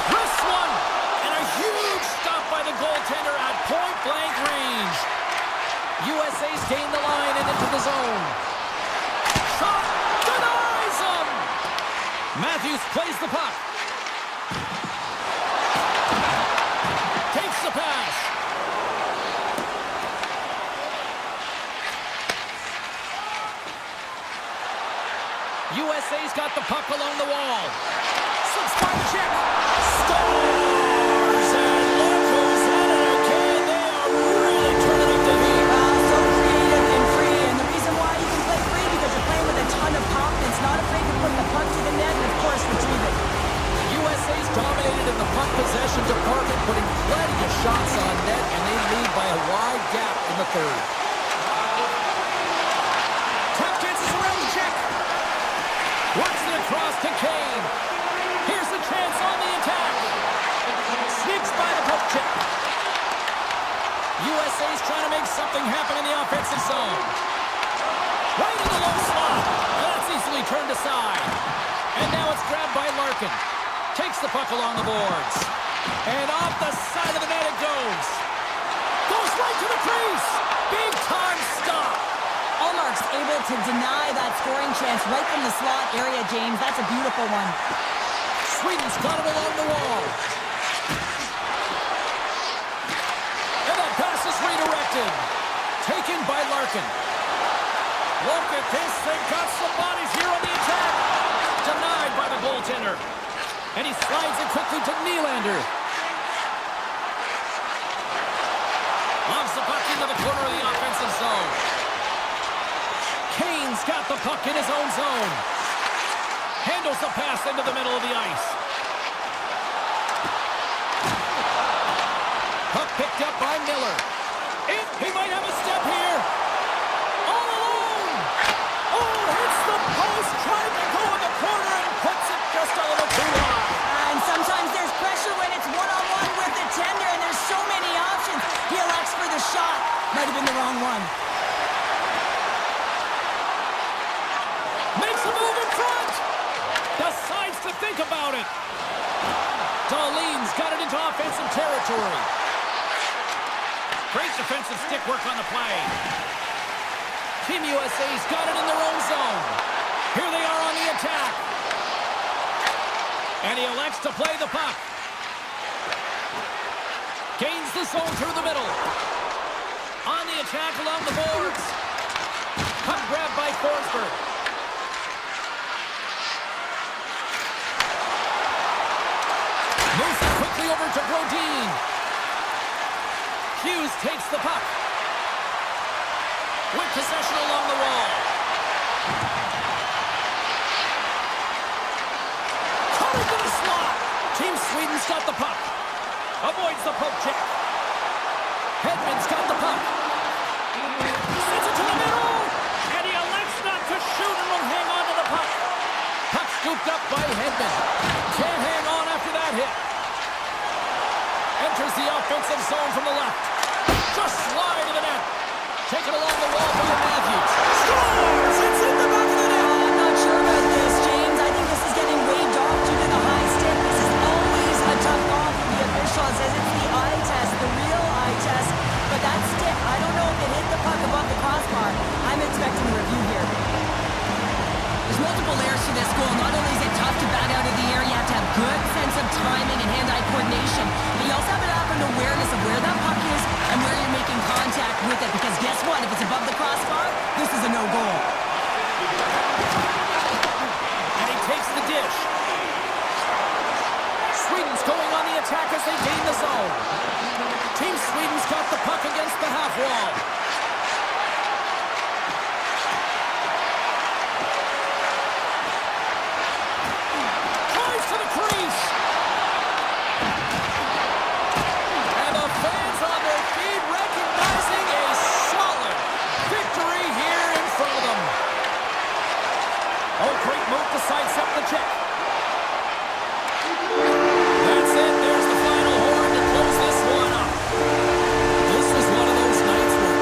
A: Wrist one! And a huge stop by the goaltender at point-blank range. USA's gained the line and into the zone. Shot denies him! Matthews plays the puck. Takes the pass. USA's got the puck along the wall. Six-point check. Scores! And look who's at it again. They are really turning up the heat.
C: So creative and free. And the reason why you can play free because you're playing with a ton of confidence, not afraid to put the puck to the net and, of course, retrieve it.
A: USA's dominated in the puck possession department, putting plenty of shots on net, and they lead by a wide gap in the third. Tompkins is around the check. Works it across to Kane. Here's a chance on the attack. Sneaks by the poke check. USA's trying to make something happen in the offensive zone. Right in the low slot. That's easily turned aside. And now it's grabbed by Larkin. Takes the puck along the boards. And off the side of the net it goes. Goes right to the crease. Big time stop.
C: Allmark's able to deny that scoring chance right from the slot area, James. That's a beautiful one.
A: Sweden's got it along the wall. And that pass is redirected. Taken by Larkin. Look at this. They've got some bodies here on the attack. Denied by the goaltender. And he slides it quickly to Nylander. Lobs the puck into the corner of the offensive zone. Kane's got the puck in his own zone. Handles the pass into the middle of the ice. Puck picked up by Miller. He might have a step here. All alone. Oh, hits the post. Tried to go in the corner and puts it just a little too high.
C: And sometimes there's pressure when it's one-on-one with the tender, and there's so many options. He elects for the shot. Might have been the wrong one.
A: Makes a move in front. Decides to think about it. Darlene's got it into offensive territory. Great defensive stick work on the play. Team USA's got it in their own zone. Here they are on the attack. And he elects to play the puck. Gains the zone through the middle. On the attack along the boards. Puck grab by Forsberg. Moves it quickly over to Brodin. Hughes takes the puck. With possession along the wall. Cut into the slot. Team Sweden's got the puck. Avoids the poke check. Hedman's got the puck. Sends it to the middle. And he elects not to shoot and will hang on to the puck. Puck scooped up by Hedman. Can't hang on after that hit. Enters the offensive zone from the left. Just slide to the net. Taken along the wall by Matthews. Scores! It's in the back of the net.
C: I'm not sure about this, James. I think this is getting waved off due to the high stick. This is always a tough call from the officials as it's the eye test, the real eye test. But that stick, I don't know if it hit the puck above the crossbar. I'm expecting a review here.
B: There's multiple layers to this goal. Not only is it tough to bat out of the air, you have to have good sense of timing and hand-eye coordination. But you also have to have an awareness of where that puck is and where you're making contact with it. Because guess what? If it's above the crossbar, this is a no-goal.
A: And he takes the dish. Sweden's going on the attack as they gain the zone. Team Sweden's got the puck against the half wall. Drives to the crease. And the fans on their feet recognizing a solid victory here in front of them. Oh, great move to sidestep the check. That's it. There's the final horn to close this one up. This was one of those nights where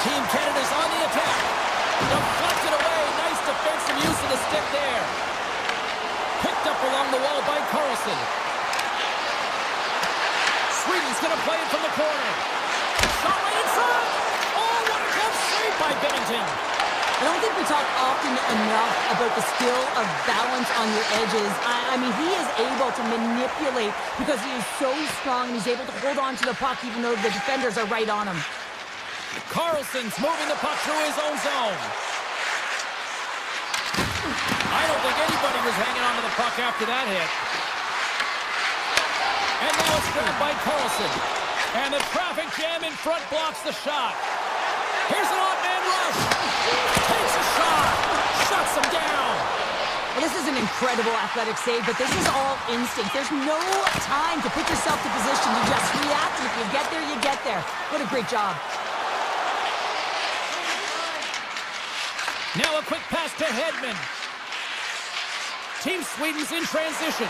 A: Team Canada's on the attack. Deflected away. Nice defensive use of the stick there. Picked up along the wall by Carlson. Sweden's going to play it from the corner. Shot right in front. Oh, what a glove save by Bennington.
C: I don't think we talk often enough about the skill of balance on your edges. I mean, he is able to manipulate because he is so strong and he's able to hold on to the puck even though the defenders are right on him.
A: Carlson's moving the puck through his own zone. I don't think anybody was hanging on to the puck after that hit. And now it's grabbed by Carlson. And the traffic jam in front blocks the shot. Here's an odd-man rush. Takes a shot. Shuts him down.
C: Well, this is an incredible athletic save, but this is all instinct. There's no time to put yourself to position. You just react, and if you get there, you get there. What a great job.
A: Now a quick pass to Hedman. Team Sweden's in transition.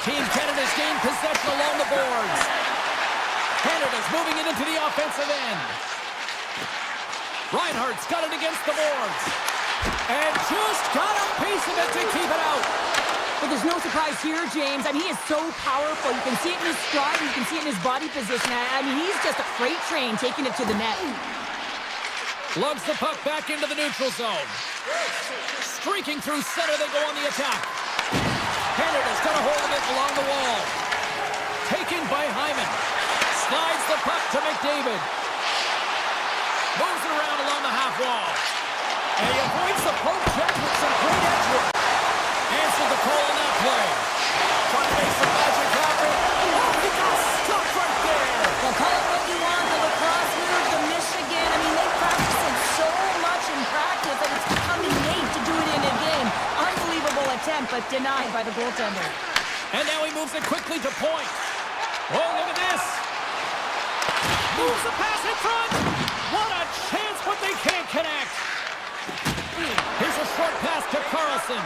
A: Team Canada's gained possession along the boards. Canada's moving it into the offensive end. Reinhardt's got it against the boards. And just got a piece of it to keep it out.
C: But there's no surprise here, James. I mean, he is so powerful. You can see it in his stride, and you can see it in his body position. I mean, he's just a freight train taking it to the net.
A: Lugs the puck back into the neutral zone. Streaking through center, they go on the attack. Canada's got a hold of it along the wall. Taken by Hyman. Slides the puck to McDavid. Moves it around along the half wall. And he avoids the poke check with some great edge work. Answered the call on that play. Trying to make some magic happen. Oh, he got stuck right there.
C: Well, call it what you want, the lacrosse move, the Michigan. I mean, they practice it so much in practice that it's becoming innate to do it in a game. Unbelievable attempt, but denied by the goaltender.
A: And now he moves it quickly to point. Oh, look at this. Moves the pass in front. What a chance, but they can't connect. Here's a short pass to Carlson.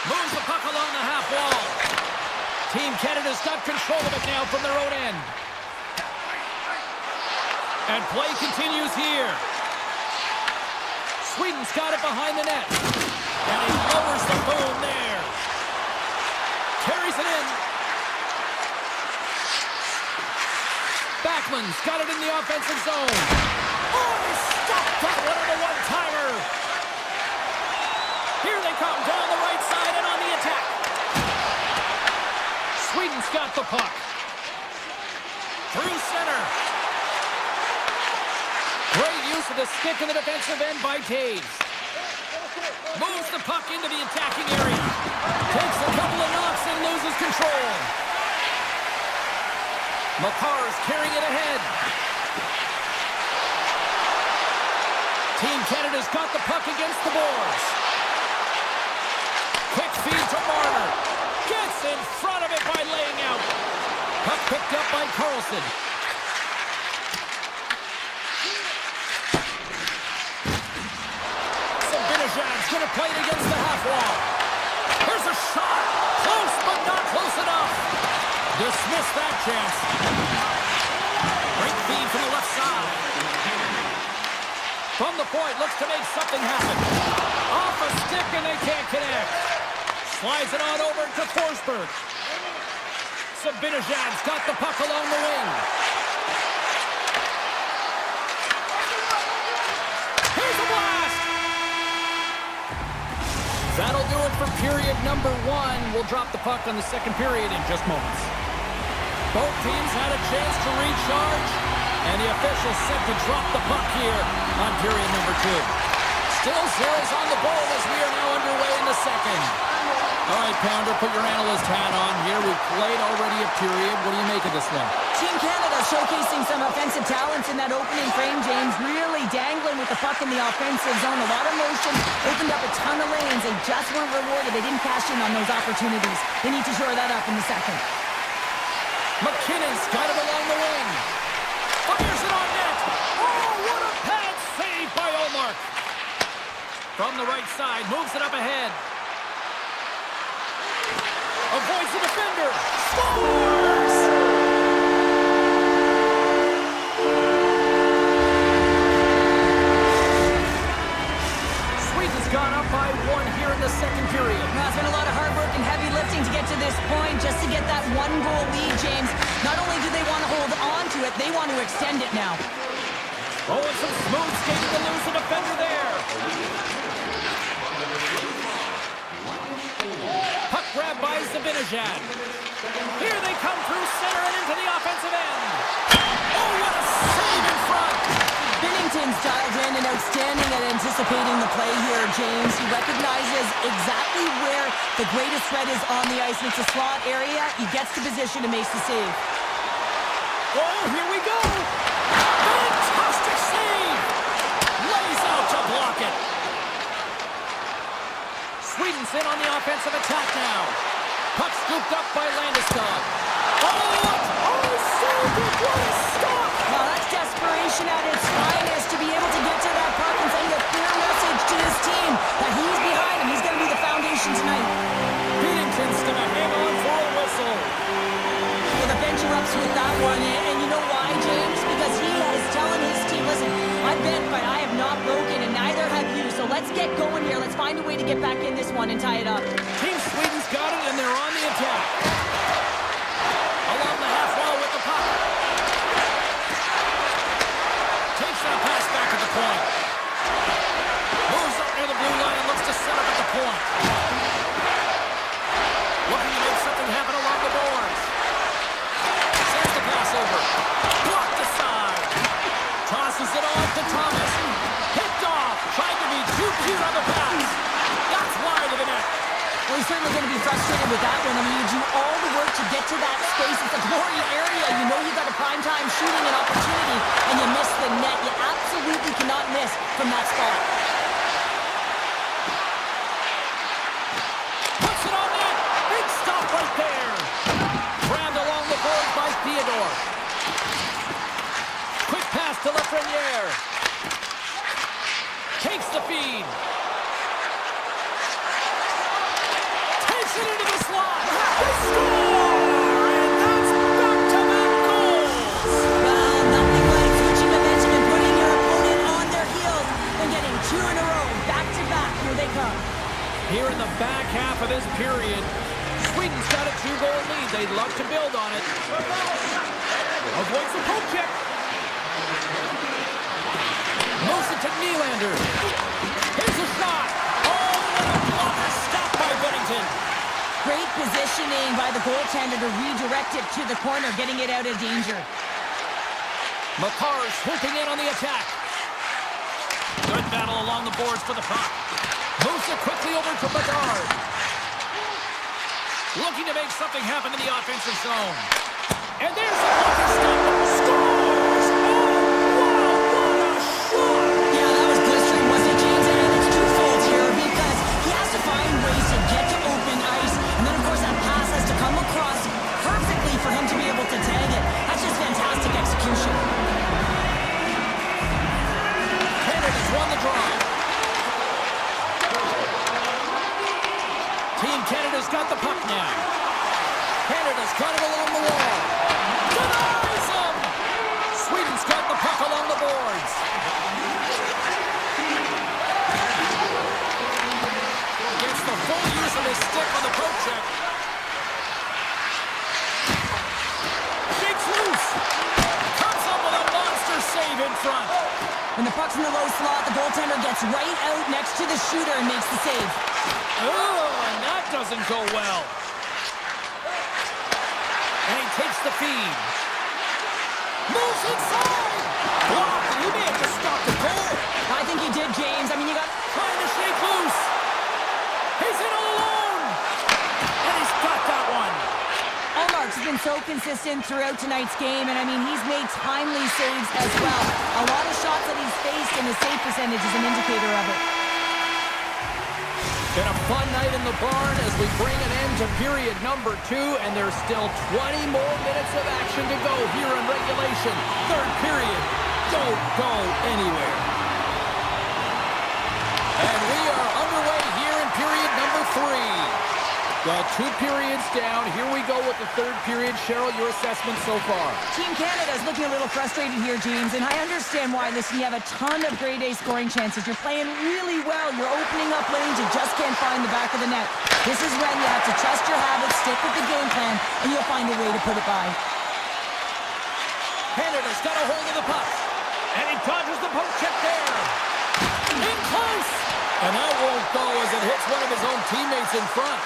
A: Moves the puck along the half wall. Team Canada's got control of it now from their own end. And play continues here. Sweden's got it behind the net. And he lowers the boom there. Carries it in. Backman's got it in the offensive zone. Oh, he stopped that one on the one-timer. Here they come down the right side and on the attack. Sweden's got the puck. Through center. Great use of the stick in the defensive end by Taves. Moves the puck into the attacking area. Takes a couple of knocks and loses control. Makar's carrying it ahead. Team Canada's got the puck against the boards. Quick feed to Marner. Gets in front of it by laying out. Puck picked up by Carlson. Sabinajad's going to play it against the half wall. Here's a shot. Close, but not close enough. Dismiss that chance. Great feed from the left side. From the point, looks to make something happen. Off a stick and they can't connect. Slides it on over to Forsberg. Sabinajad's got the puck along the wing. Here's a blast! That'll do it for period number 1. We'll drop the puck on the second period in just moments. Both teams had a chance to recharge, and the officials set to drop the puck here on period number 2. Still zeros on the board as we are now underway in the second. All right, Pounder, put your analyst hat on here. We've played already a period. What do you make of this one?
C: Team Canada showcasing some offensive talents in that opening frame, James. Really dangling with the puck in the offensive zone. A lot of motion, opened up a ton of lanes. They just weren't rewarded. They didn't cash in on those opportunities. They need to shore that up in the second.
A: McKinnon's got it along the wing. Fires it on net. Oh, what a pad save by Olmark. From the right side, moves it up ahead. Avoids the defender. Scores!
C: it. They want to extend it now.
A: Oh, and some smooth skating to lose the defender there. Puck grab by Zibanejad. Here they come through center and into the offensive end. Oh, what a save in front.
C: Binnington's dialed in and outstanding at anticipating the play here, James. He recognizes exactly where the greatest threat is on the ice. It's a slot area. He gets to position and makes the save.
A: Oh, here we go. Fantastic save. Lays out to block it. Sweden's in on the offensive attack now. Puck scooped up by Landeskog. Oh, saved it. What a stop.
C: Well, that's desperation at its finest to be able to get to that puck and send a clear message to his team that he's behind him. He's going to be the foundation tonight.
A: Binnington's going to hang on for a whistle.
C: Well, the bench erupts with that one, and you know why, James? Because he is telling his team, listen, I've bent, but I have not broken, and neither have you. So let's get going here. Let's find a way to get back in this one and tie it up.
A: Team Sweden's got it, and they're on the attack. Along the half wall with the puck. Takes that pass back at the point. Moves up near the blue line and looks to set up at the point. Looking to make something happen along the boards. Sends the pass over. Blocked aside. Tosses it off to Thomas. Picked off. Tried to be too cute on the pass. That's wide of the net.
C: Well, he's certainly going to be frustrated with that one. I mean, you do all the work to get to that space. It's a glory area. You know you got a prime time shooting an opportunity, and you miss the net. You absolutely cannot miss from that spot.
A: Puts it on net. Big stop right there. Grabbed along the board by Theodore. Quick pass to Lafreniere. Takes the feed. Takes it into the slot. They score! And that's back-to-back goals.
C: Well, nothing like switching momentum and putting your opponent on their heels and getting two in a row, back-to-back. Here they come.
A: Here in the back half of this period, Sweden's got a 2-goal lead. They'd love to build on it. Avoids the poke check. Moves it to Nylander. Here's a shot. Oh, what a blocker. Stopped by Binnington.
C: Great positioning by the goaltender to redirect it to the corner, getting it out of danger.
A: Makar's swooping in on the attack. Good battle along the boards for the puck. Moves it quickly over to Bedard. Looking to make something happen in the offensive zone. And there's a blocker stop. Scores! Oh, wow, what a shot!
C: Yeah, that was blistering, wasn't it, James? And it's twofold here because he has to find ways to get to open ice. And then, of course, that pass has to come across perfectly for him to be able to tag it. That's just fantastic execution.
A: Canada's won the draw. Team Canada's got the puck now. Canada's got it along the wall. Denies him! Sweden's got the puck along the boards. Gets the full use of his stick on the poke check. Shakes loose. Comes up with a monster save in front.
C: When the puck's in the low slot, the goaltender gets right out next to the shooter and makes the save.
A: Oh, and that doesn't go well. And he takes the feed. Moves inside. Blocked. He may have just stopped the goal.
C: I think he did, James. I mean, you got...
A: Trying to shake loose. He's in all alone. And he's got that one.
C: Allmark's been so consistent throughout tonight's game, and I mean, he's made timely saves as well. A lot of shots that he's faced, and the save percentage is an indicator of it.
A: Been a fun night in the barn as we bring an end to period number 2, and there's still 20 more minutes of action to go here in regulation. Third period. Don't go anywhere. And we are underway here in period number 3. Well, 2 periods down. Here we go with the third period. Cheryl, your assessment so far?
C: Team Canada is looking a little frustrated here, James, and I understand why. Listen, you have a ton of grade A scoring chances. You're playing really well. You're opening up lanes. You just can't find the back of the net. This is when you have to trust your habits, stick with the game plan, and you'll find a way to put it by.
A: Canada's got a hold of the puck. And he dodges the poke check there. In close.
D: And that won't go as it hits one of his own teammates in front.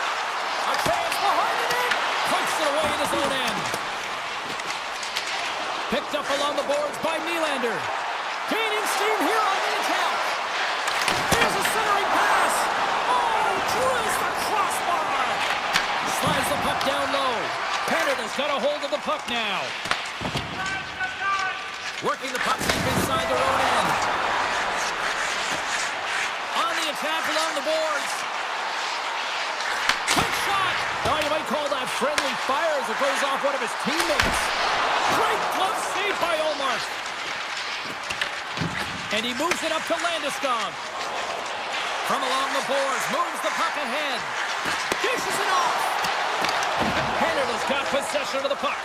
A: A chance behind the net. Punks it away in his own end. Picked up along the boards by Nylander. Gaining steam here on the attack. Here's a centering pass. Oh, drills the crossbar. Slides the puck down low. Canada's got a hold of the puck now. Working the puck deep inside their own end. On the attack along the boards. Quick shot. Oh, you might call that friendly fire as it goes off one of his teammates. Great glove save by Omar. And he moves it up to Landeskog. From along the boards, moves the puck ahead. Dishes it off. Canada's got possession of the puck.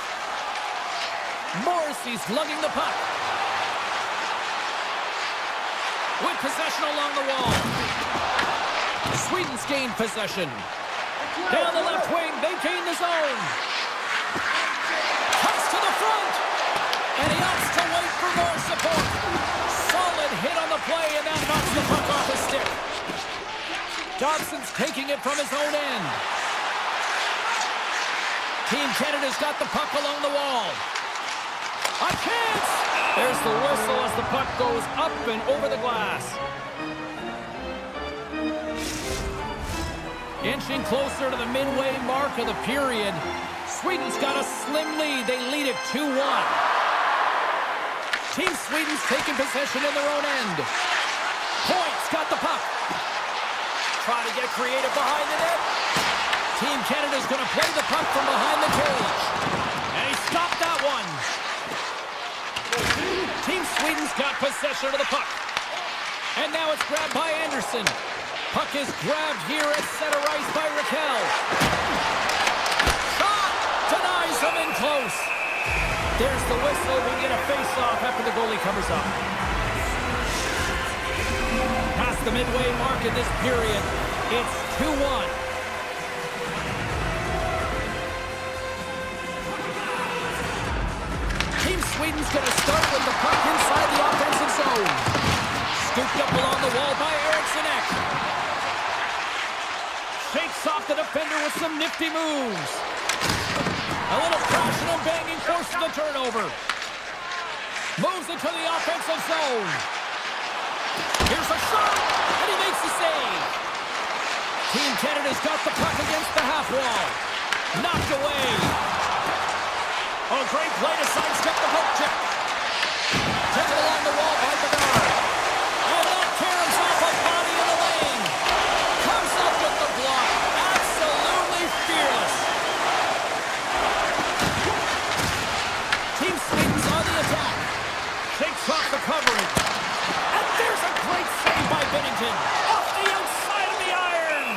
A: Morrissey's lugging the puck. With possession along the wall. Sweden's gained possession. Down the left wing, they gain the zone. Cuts to the front. And he opts to wait for more support. Solid hit on the play, and that knocks the puck off his stick. Dobson's taking it from his own end. Team Canada's got the puck along the wall. A chance! There's the whistle as the puck goes up and over the glass. Inching closer to the midway mark of the period. Sweden's got a slim lead. They lead it 2-1. Team Sweden's taking possession in their own end. Point's got the puck. Try to get creative behind the net. Team Canada's going to play the puck from behind the cage. And he stopped that one. Team Sweden's got possession of the puck. And now it's grabbed by Anderson. Puck is grabbed here at center ice by Raquel. Shot! Denies him in close. There's the whistle. We get a face-off after the goalie covers up. Past the midway mark in this period, it's 2-1. Team Sweden's going to start with the puck inside the offensive zone. Scooped up along the wall by Eriksson Ek. Shakes off the defender with some nifty moves. A little crashing and banging forces the turnover. Moves it to the offensive zone. Here's a shot, and he makes the save. Team Canada's got the puck against the half wall. Knocked away. Oh, great play to sidestep the hook check. Taken along the wall by Bedard. And that tears off a body in the lane. Comes up with the block. Absolutely fearless. Team Sweden's on the attack. Shakes off the coverage. And there's a great save by Binnington. Off the outside of the iron.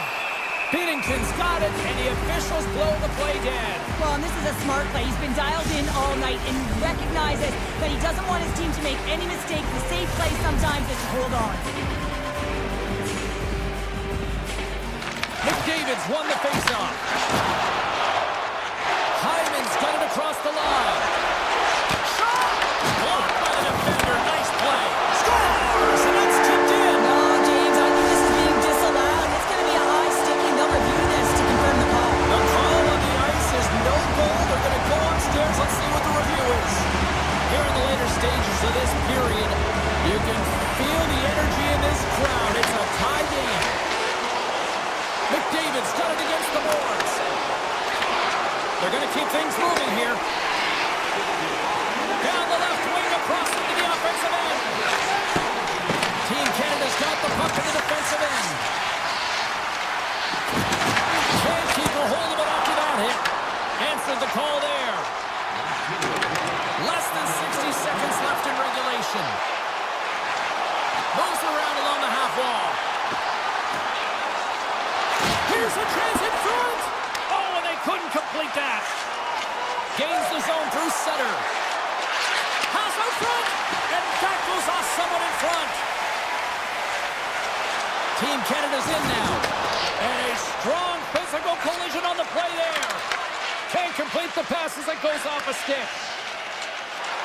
A: Binnington's got it, and the officials blow the play dead.
C: Well, and this is a smart play. He's been dialed in all night and recognizes that he doesn't want his team to make any mistakes. The safe play sometimes is to hold on.
A: McDavid's won the faceoff. Hyman's got it across the line. Shot! Blocked by the defender. Nice play. Scores! And that's tipped in.
C: No, James, I think this is being disallowed. It's going to be a high sticky. They'll review this to confirm the call.
A: The call on the ice is no goal. They're going to go upstairs. Let's see what the review is. Here in the later stages of this period, you can feel the energy in this crowd. It's a tie game. McDavid's got it against the boards. They're going to keep things moving here. Down the left wing, across into the offensive end. Team Canada's got the puck in the defensive end. Can't keep a hold of it after that hit. Answered the call there. Less than 60 seconds left in regulation. Moves around along the half wall. Here's a chance in front. Oh, and they couldn't complete that. Gains the zone through center. Pass out front. And that goes off someone in front. Team Canada's in now. And a strong physical collision on the play there. Can't complete the pass as it goes off a stick.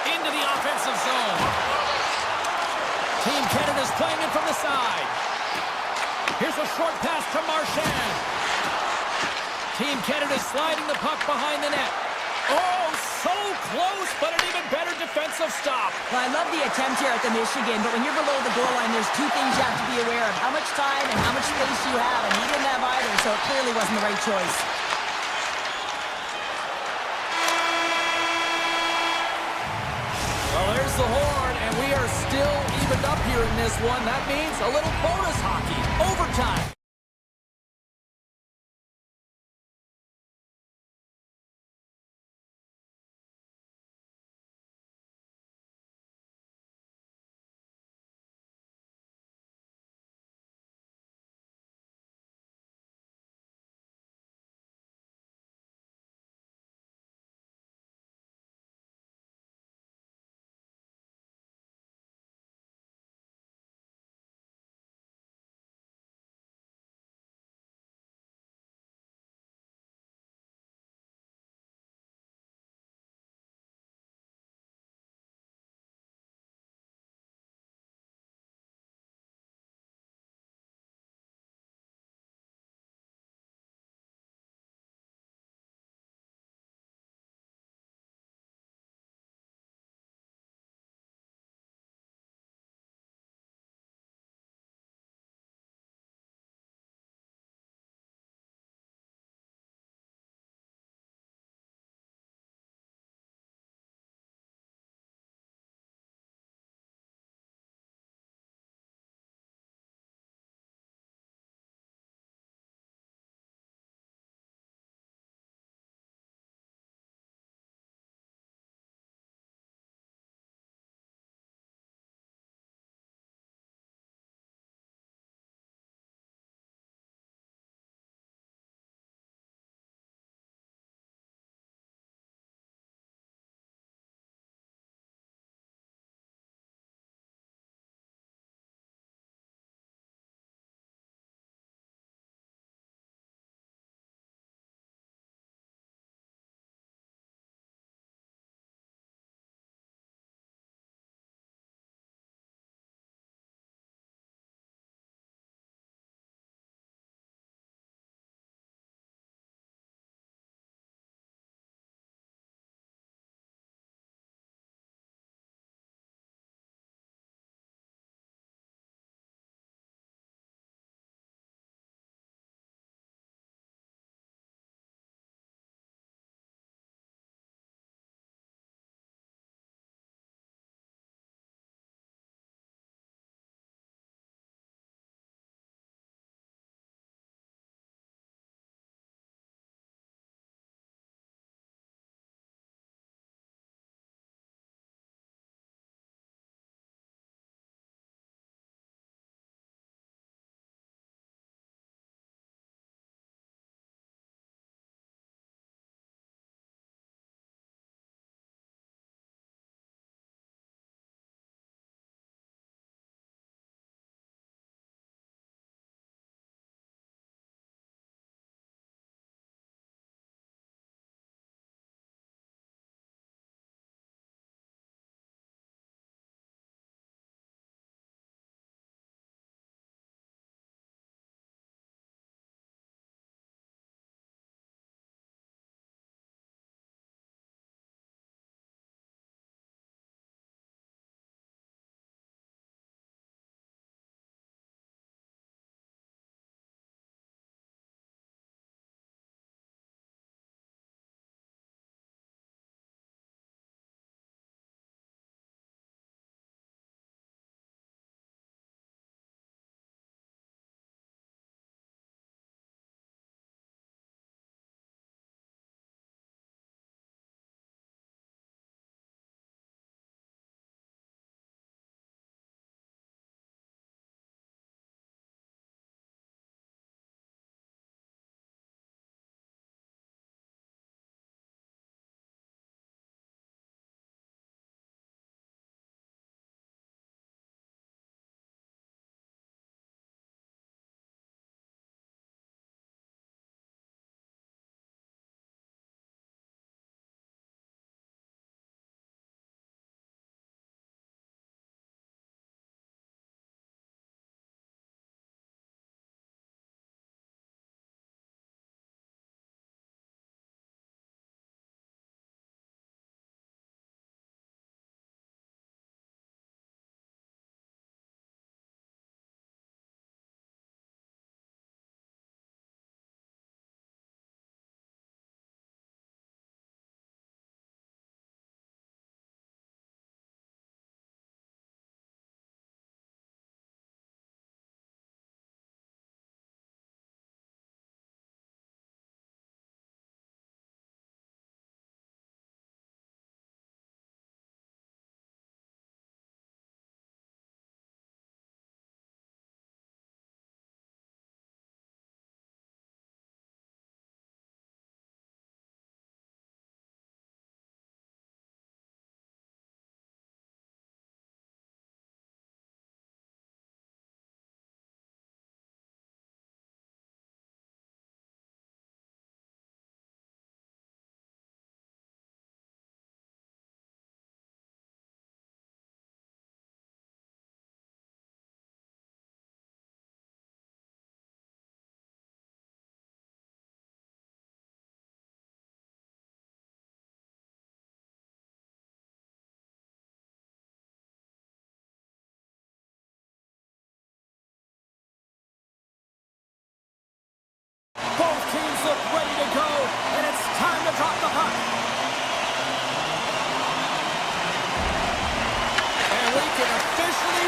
A: Into the offensive zone. Team Canada's playing it from the side. Here's a short pass to Marchand. Team Canada's sliding the puck behind the net. Oh, so close, but an even better defensive stop.
C: Well, I love the attempt here at the Michigan, but when you're below the goal line, there's two things you have to be aware of. How much time and how much space you have, and he didn't have either, so it clearly wasn't the right choice.
A: Well, there's the horn, and we are still evened up here in this one. That means a little bonus hockey, overtime.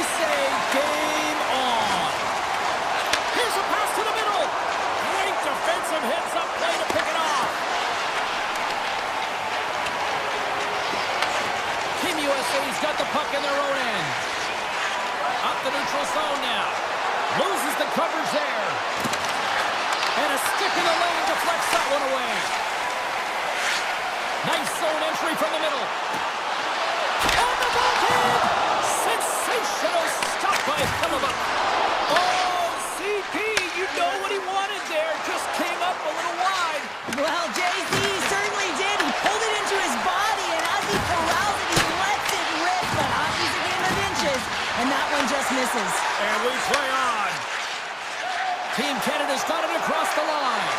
A: say game on. Here's a pass to the middle. Great defensive heads-up play to pick it off. Team USA's got the puck in their own end. Up the neutral zone now. Loses the coverage there. And a stick in the lane deflects that one away. Nice zone entry from the middle. On the backhand! Sensational stop by Hellebuyck. Oh, CP, you know what he wanted there. Just came up a little wide.
C: Well, JC certainly did. He pulled it into his body, and as he corrals it, he lets it rip. But hockey's a game of inches, and that one just misses.
A: And we play on. Team Canada's got it across the line.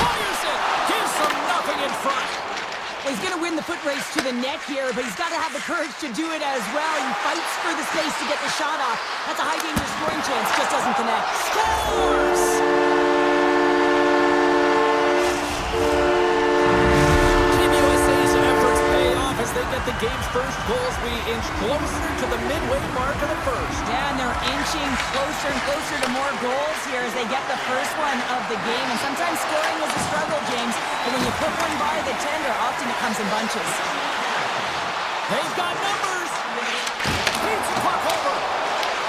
A: Fires it. Gives them nothing in front.
C: Well, he's going to win the foot race to the net here, but he's got to have the courage to do it as well. He fights for the space to get the shot off. That's a high danger scoring chance. Just doesn't connect.
A: Scores! Team USA's efforts pay off as they get the game's first goals. We inch closer to the midway mark of the first.
C: Yeah, and they're inching closer and closer to more goals here as they get the first one of the game. And sometimes scoring is a struggle, James. But when you put one by the tender, often it comes in bunches.
A: They've got numbers. Beats the puck over.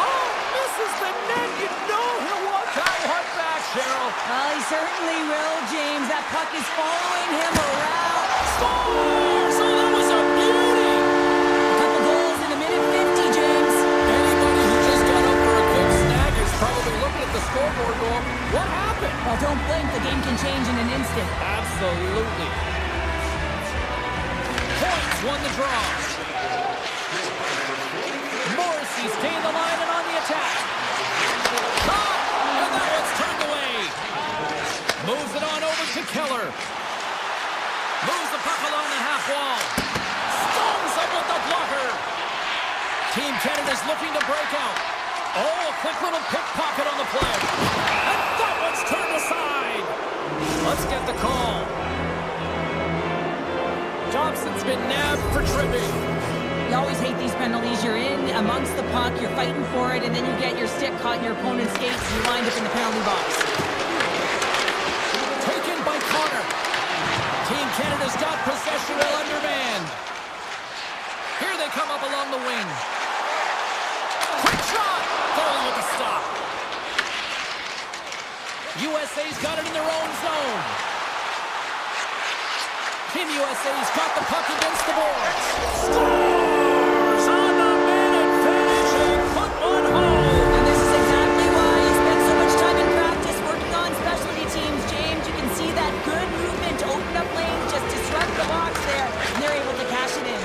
A: Oh, misses the net. You know he'll walk that one back, Cheryl.
C: Well, he certainly will, James. That puck is following him around.
A: Scores! Oh, that was a beauty.
C: A couple goals in a minute 50, James.
A: Anybody who just got up for a quick snag is probably looking at the scoreboard going, what happened?
C: Well, don't blink. The game can change in an instant.
A: Absolutely. Points won the draw. Morrissey's gained the line and on the attack. Caught! And that one's turned away. Moves it on over to Keller. Moves the puck along the half wall. Stones up with the blocker. Team Canada's looking to break out. Oh, a quick little pickpocket on the play. And that one's turned aside. Let's get the call. Thompson's been nabbed for tripping.
C: You always hate these penalties. You're in amongst the puck, you're fighting for it, and then you get your stick caught in your opponent's skates, and you wind up in the penalty box.
A: Taken by Connor. Team Canada's got possession while undermanned. Here they come up along the wing. Quick shot! Foley with the stop. USA's got it in their own zone. Team USA's got the puck against the boards. Scores on the minute finish and put one home.
C: And this is exactly why he spent so much time in practice working on specialty teams, James. You can see that good movement to open up lanes, just disrupt the box there, and they're able to cash it in.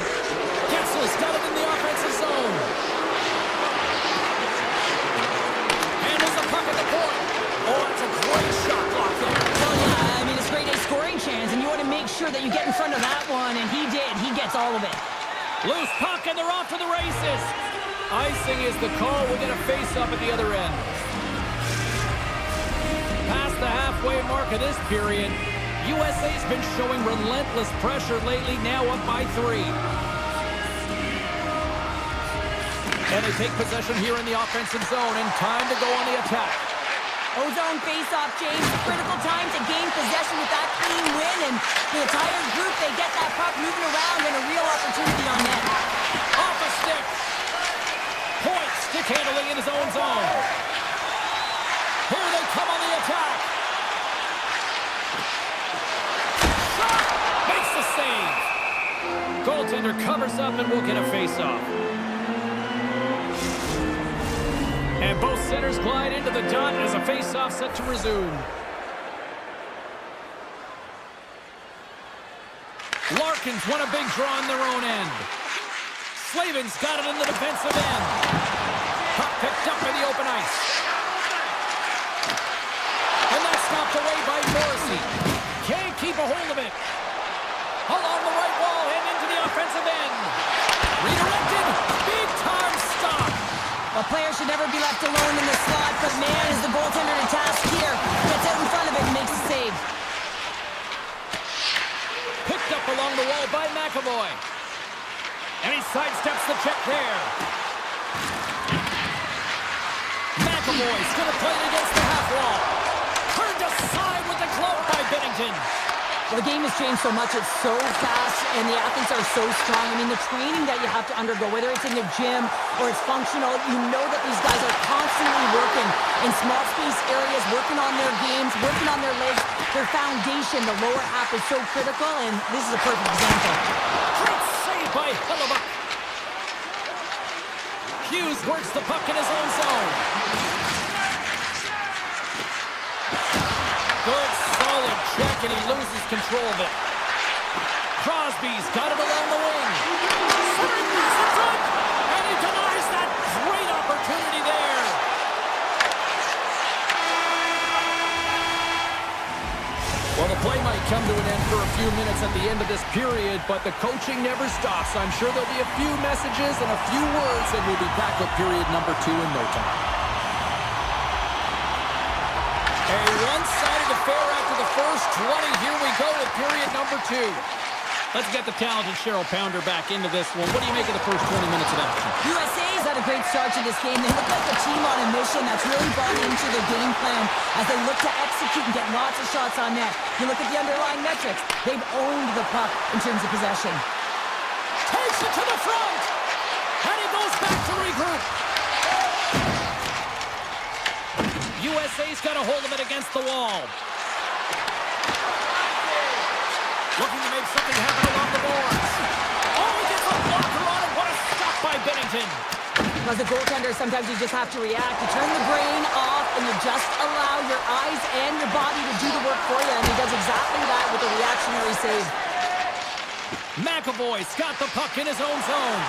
A: Getzel's got it in the offensive zone. Handles the puck at the point. Oh, it's a great shot block there.
C: Well, yeah, I mean, it's a great scoring chance, and you want to make sure that you get in front of that one, and he did. He gets all of it.
A: Loose puck, and they're off to the races. Icing is the call. We'll get a face-up at the other end. Past the halfway mark of this period, USA's been showing relentless pressure lately, now up by 3. And they take possession here in the offensive zone, and time to go on the attack.
C: O-zone face-off, James. Critical time to gain possession with that clean win, and the entire group, they get that puck moving around and a real opportunity on net.
A: Off a stick. Point, stick handling in his own zone. Here they come on the attack. Shot! Makes the save. Goaltender covers up and we'll get a face-off. And both centers glide into the dot as a face-off set to resume. Larkin's won a big draw on their own end. Slavin's got it in the defensive end. Puck picked up in the open ice. And that's stopped away by Morrissey. Can't keep a hold of it. Along the right wall and into the offensive end. Redirected. Big time stop.
C: A player should never be left alone in the slot, but man, is the goaltender to task here. Gets out in front of it and makes the save.
A: Picked up along the wall by McAvoy. And he sidesteps the check there. McAvoy's going to play it against the half wall. Turned aside with the glove by Bennington.
C: Well, the game has changed so much. It's so fast, and the athletes are so strong. I mean, the training that you have to undergo, whether it's in the gym or it's functional, you know that these guys are constantly working in small space areas, working on their games, working on their legs. Their foundation, the lower half, is so critical, and this is a perfect example.
A: Great save by Hellebuck. Hughes works the puck in his own zone. Good, solid check, and he loses control of it. Crosby's got it along the wing. Centering pass in front, and he denies that great opportunity there. Well, the play might come to an end for a few minutes at the end of this period, but the coaching never stops. I'm sure there'll be a few messages and a few words, and we'll be back with period number 2 in no time. A one-sided affair after the first 20. Here we go with period number 2. Let's get the talented Cheryl Pounder back into this one. What do you make of the first 20 minutes of action?
C: USA's had a great start to this game. They look like a team on a mission that's really bought into their game plan as they look to execute and get lots of shots on net. You look at the underlying metrics. They've owned the puck in terms of possession.
A: Takes it to the front, and he goes back to regroup. USA's got a hold of it against the wall. Looking to make something happen along the boards. Oh, he gets a blocker on it. What a stop by Bennington.
C: As a goaltender, sometimes you just have to react. You turn the brain off, and you just allow your eyes and your body to do the work for you, and he does exactly that with a reactionary save.
A: McAvoy's got the puck in his own zone.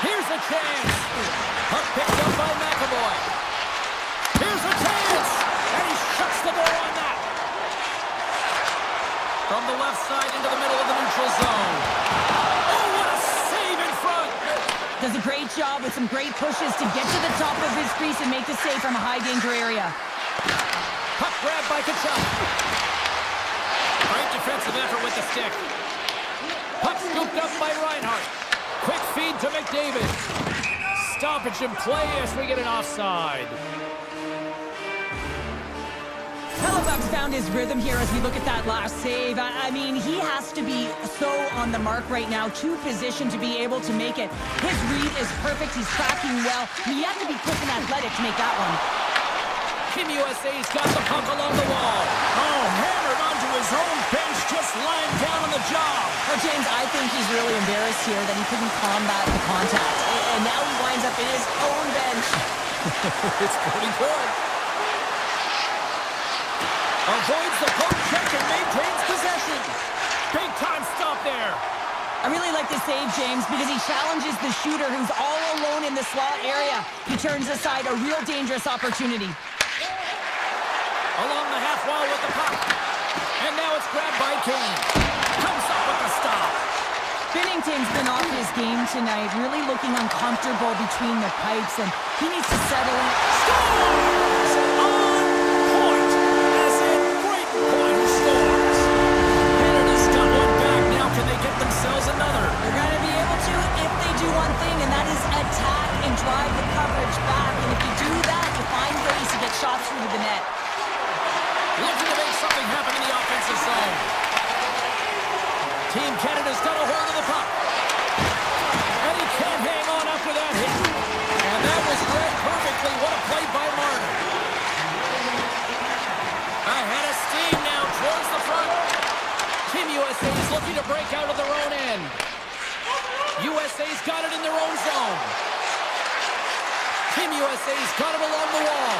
A: Here's a chance. Puck picked up by McAvoy. Here's a chance, and he shuts the door on that. From the left side into the middle of the neutral zone. Oh, what a save in front!
C: Does a great job with some great pushes to get to the top of his crease and make the save from a high-danger area.
A: Puck grab by Kachuk. Great defensive effort with the stick. Puck scooped up by Reinhart. Quick feed to McDavid. Stoppage in play as we get an offside.
C: Hellebuck's found his rhythm here as we look at that last save. I mean, he has to be so on the mark right now, too positioned to be able to make it. His read is perfect. He's tracking well. He had to be quick and athletic to make that one.
A: Team USA's got the puck along the wall. Oh, hammered onto his own bench, just lying down on the job.
C: Well, James, I think he's really embarrassed here that he couldn't combat the contact. And now he winds up in his own bench.
A: It's pretty good. Avoids the poke check and maintains possession. Big time stop there.
C: I really like this save, James, because he challenges the shooter who's all alone in the slot area. He turns aside a real dangerous opportunity.
A: Along the half wall with the puck. And now it's grabbed by Kane. Comes up with the stop.
C: Binnington's been off his game tonight, really looking uncomfortable between the pipes, and he needs to settle in.
A: Scores! On point! As in Brayton Point who scores. Canada's got one back. Now can they get themselves another?
C: They're going to be able to if they do one thing, and that is attack and drive the coverage back. And if you do that, you find ways to get shots through the net.
A: Looking to make something happen in the offensive zone. Team Canada's got a hold of the puck. And he can't hang on after that hit. And that was read perfectly. What a play by Martin. Ahead of steam now towards the front. Team USA is looking to break out of their own end. USA's got it in their own zone. Team USA's got it along the wall.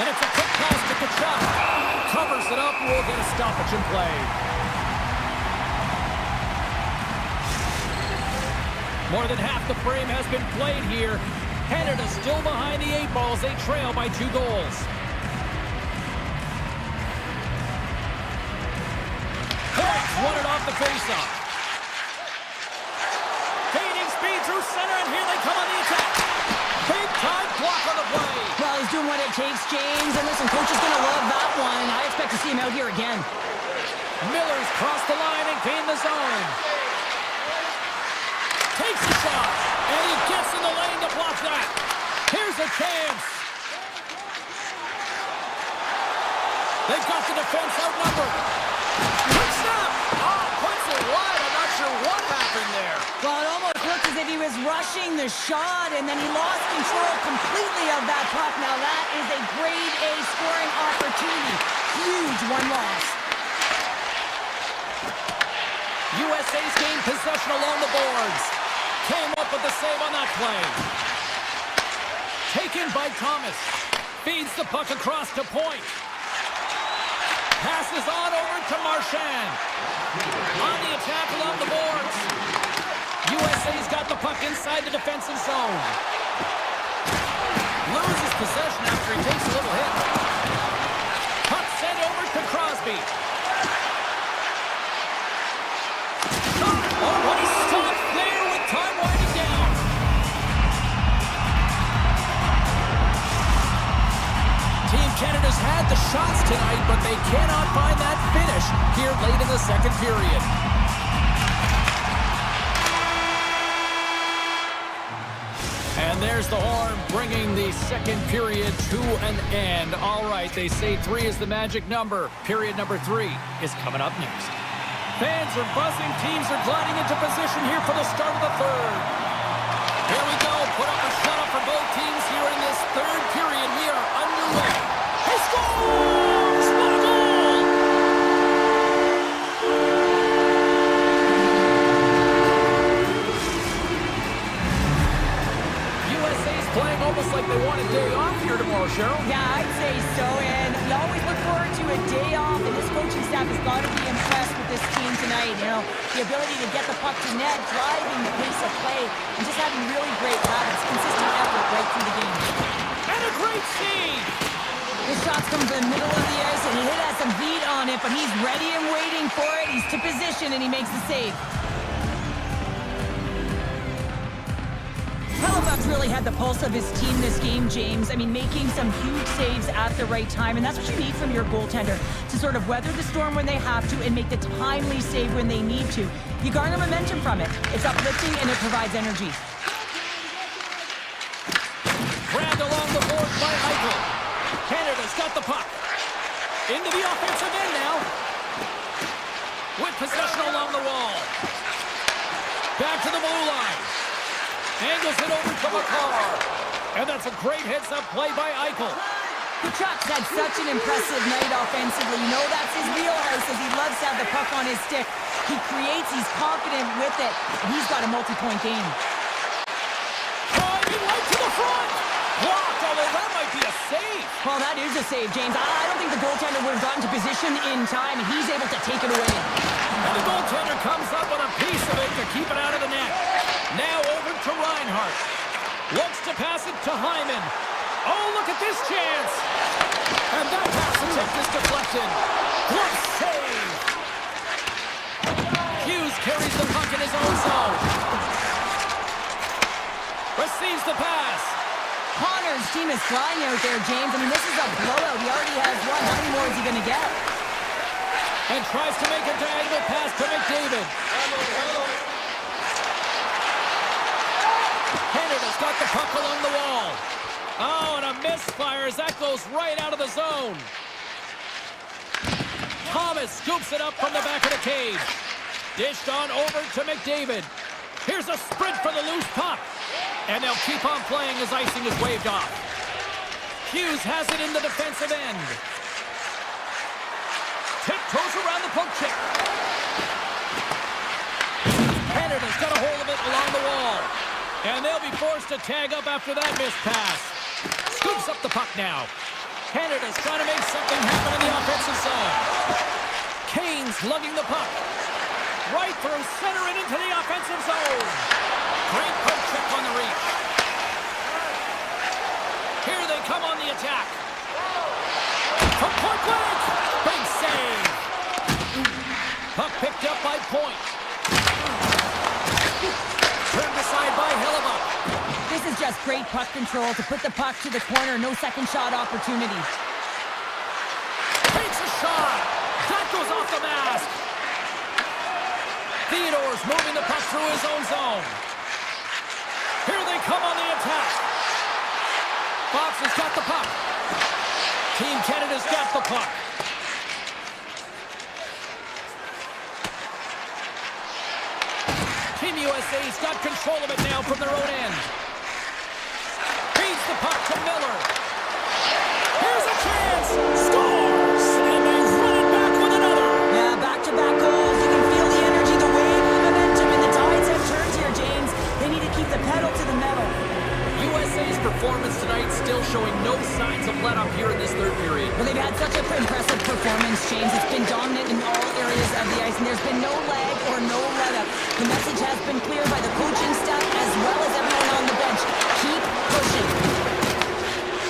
A: And it's a quick pass to Kachuk. Covers it up, and we'll get a stoppage in play. More than half the frame has been played here. Canada still behind the 8 balls. They trail by 2 goals. Points won it off the faceoff. Gaining speed through center, and here they come on the attack. Big time block on the play.
C: Well, he's doing what it takes, James. And listen, coach is going to love that one. I expect to see him out here again.
A: Miller's crossed the line and gained the zone. Takes a shot, and he gets in the lane to block that. Here's a chance. They've got the defense outnumbered. Quick snap! Oh, puts it wide. I'm not sure what happened there.
C: Well, it almost looked as if he was rushing the shot, and then he lost control completely of that puck. Now that is a grade A scoring opportunity. Huge one loss.
A: USA's gained possession along the boards. Came up with the save on that play. Taken by Thomas. Feeds the puck across to point. Passes on over to Marchand. On the attack along the boards. USA's got the puck inside the defensive zone. Loses possession after he takes a little hit. Puck sent over to Crosby. Oh, what a stop there with time winding down. Team Canada's had the shots tonight, but they cannot find that finish here late in the second period. And there's the horn, bringing the second period to an end. All right, they say 3 is the magic number. Period number 3 is coming up next. Fans are buzzing. Teams are gliding into position here for the start of the third. Here we go. Put up a shutout for both teams here in this third period. We are underway. He scores! What a goal! USA's playing almost like they want a day off here tomorrow, Cheryl.
C: Yeah, I'd say so, and we always look forward to a day off, and this coaching staff has got to be impressed with this team tonight. You know, the ability to get the puck to net, driving the pace of play, and just having really great habits, consistent effort right through the game.
A: And a great save!
C: His shots come to the middle of the ice, and he has some beat on it, but he's ready and waiting for it. He's to position, and he makes the save. Hellebuyck's really had the pulse of his team this game, James. I mean, making some huge saves at the right time, and that's what you need from your goaltender, to sort of weather the storm when they have to and make the timely save when they need to. You garner momentum from it. It's uplifting, and it provides energy.
A: Grabbed along the board by Eichel. Canada's got the puck. Into the offensive end now. With possession along the wall. Back to the blue line. Angles it over to McCarr. And that's a great heads-up play by Eichel.
C: Kachuk's had such an impressive night offensively. You know that's his wheelhouse, as he loves to have the puck on his stick. He creates, he's confident with it, and he's got a multi-point game.
A: Driving right to the front. Blocked, although that might be a save.
C: Well, that is a save, James. I don't think the goaltender would have gotten to position in time, and he's able to take it away.
A: And the goaltender comes up with a piece of it to keep it out of the net. Now over to Reinhart. Looks to pass it to Hyman. Oh, look at this chance. And that pass attempt is deflected. What a save. Hughes carries the puck in his own zone. Receives the pass.
C: Connor's team is flying out there, James. I mean, this is a blowout. He already has one. How many more is he going to get?
A: And tries to make a diagonal pass to McDavid. Canada's got the puck along the wall. Oh, and a misfire as that goes right out of the zone. Thomas scoops it up from the back of the cage. Dished on over to McDavid. Here's a sprint for the loose puck. And they'll keep on playing as icing is waved off. Hughes has it in the defensive end. Tiptoes around the poke check. Canada's got a hold of it along the wall. And they'll be forced to tag up after that missed pass. Scoops up the puck now. Canada's trying to make something happen in the offensive zone. Kane's lugging the puck. Right through center and into the offensive zone. Great poke check on the reach. Here they come on the attack. From point blank. Big save. Puck picked up by Point. Turned aside by Hellebuyck.
C: This is just great puck control to put the puck to the corner. No second shot opportunity.
A: Takes a shot. That goes off the mask. Theodore's moving the puck through his own zone. Here they come on the attack. Fox has got the puck. Team Canada's got the puck. USA's got control of it now from their own end. Feeds the puck to Miller. Here's a chance. Scores! And they run it back with another.
C: Yeah, back-to-back goals. You can feel the energy, the wave, the momentum, and the tides have turned here, James. They need to keep the pedal to the metal.
A: USA's performance tonight still showing no signs of let-up here in this third period.
C: Well, they've had such an impressive performance, James. It's been dominant in all areas of the ice, and there's been no lag or no let-up. The message has been clear by the coaching staff as well as everyone on the bench. Keep pushing.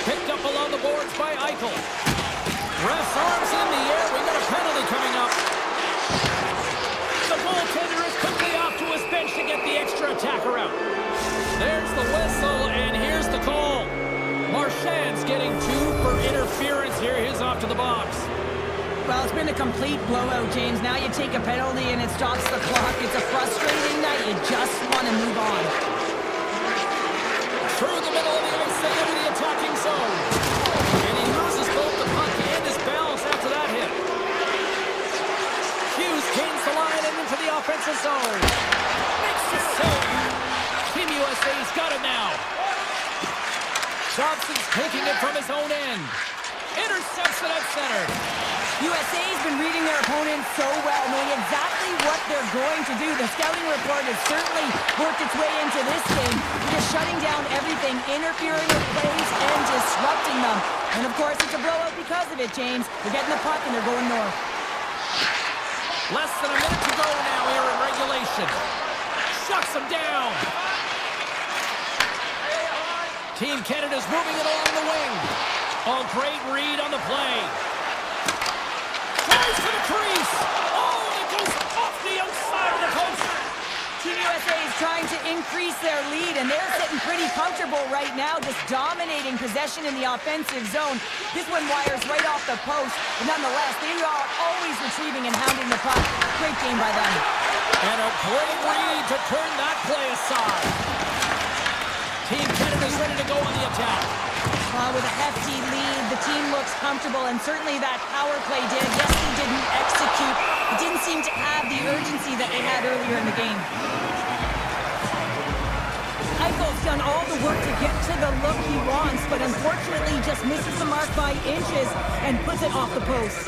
A: Picked up along the boards by Eichel. Ref's arms in the air. We got a penalty coming up. The goaltender is quickly off to his bench to get the extra attacker out. There's the whistle, and here's the call. Marchand's getting 2 for interference here. He's off to the box.
C: Well, it's been a complete blowout, James. Now you take a penalty and it stops the clock. It's a frustrating night. You just want to move on.
A: Through the middle of the ice, they enter the attacking zone. And he loses both the puck and his balance after that hit. Hughes gains the line and into the offensive zone. Makes the save. Team USA's got it now. Johnson's taking it from his own end. Intercepts it at center.
C: USA's been reading their opponents so well, knowing exactly what they're going to do. The scouting report has certainly worked its way into this game. Just shutting down everything, interfering with plays, and disrupting them. And of course, it's a blowout because of it, James. They're getting the puck and they're going north.
A: Less than a minute to go now here in regulation. Shuts them down. Team Canada's moving it along the wing. Oh, great read on the play. Flies to the crease. Oh, and it goes off the outside of the post.
C: Team USA is trying to increase their lead, and they're sitting pretty comfortable right now, just dominating possession in the offensive zone. This one wires right off the post, but nonetheless, they are always retrieving and hounding the puck. Great game by them.
A: And a great read to turn that play aside. Team Canada's ready to go on the attack.
C: With a hefty lead, the team looks comfortable, and certainly that power play did. Yes, they didn't execute. It didn't seem to have the urgency that they had earlier in the game. Eichel's done all the work to get to the look he wants, but unfortunately just misses the mark by inches and puts it off the post.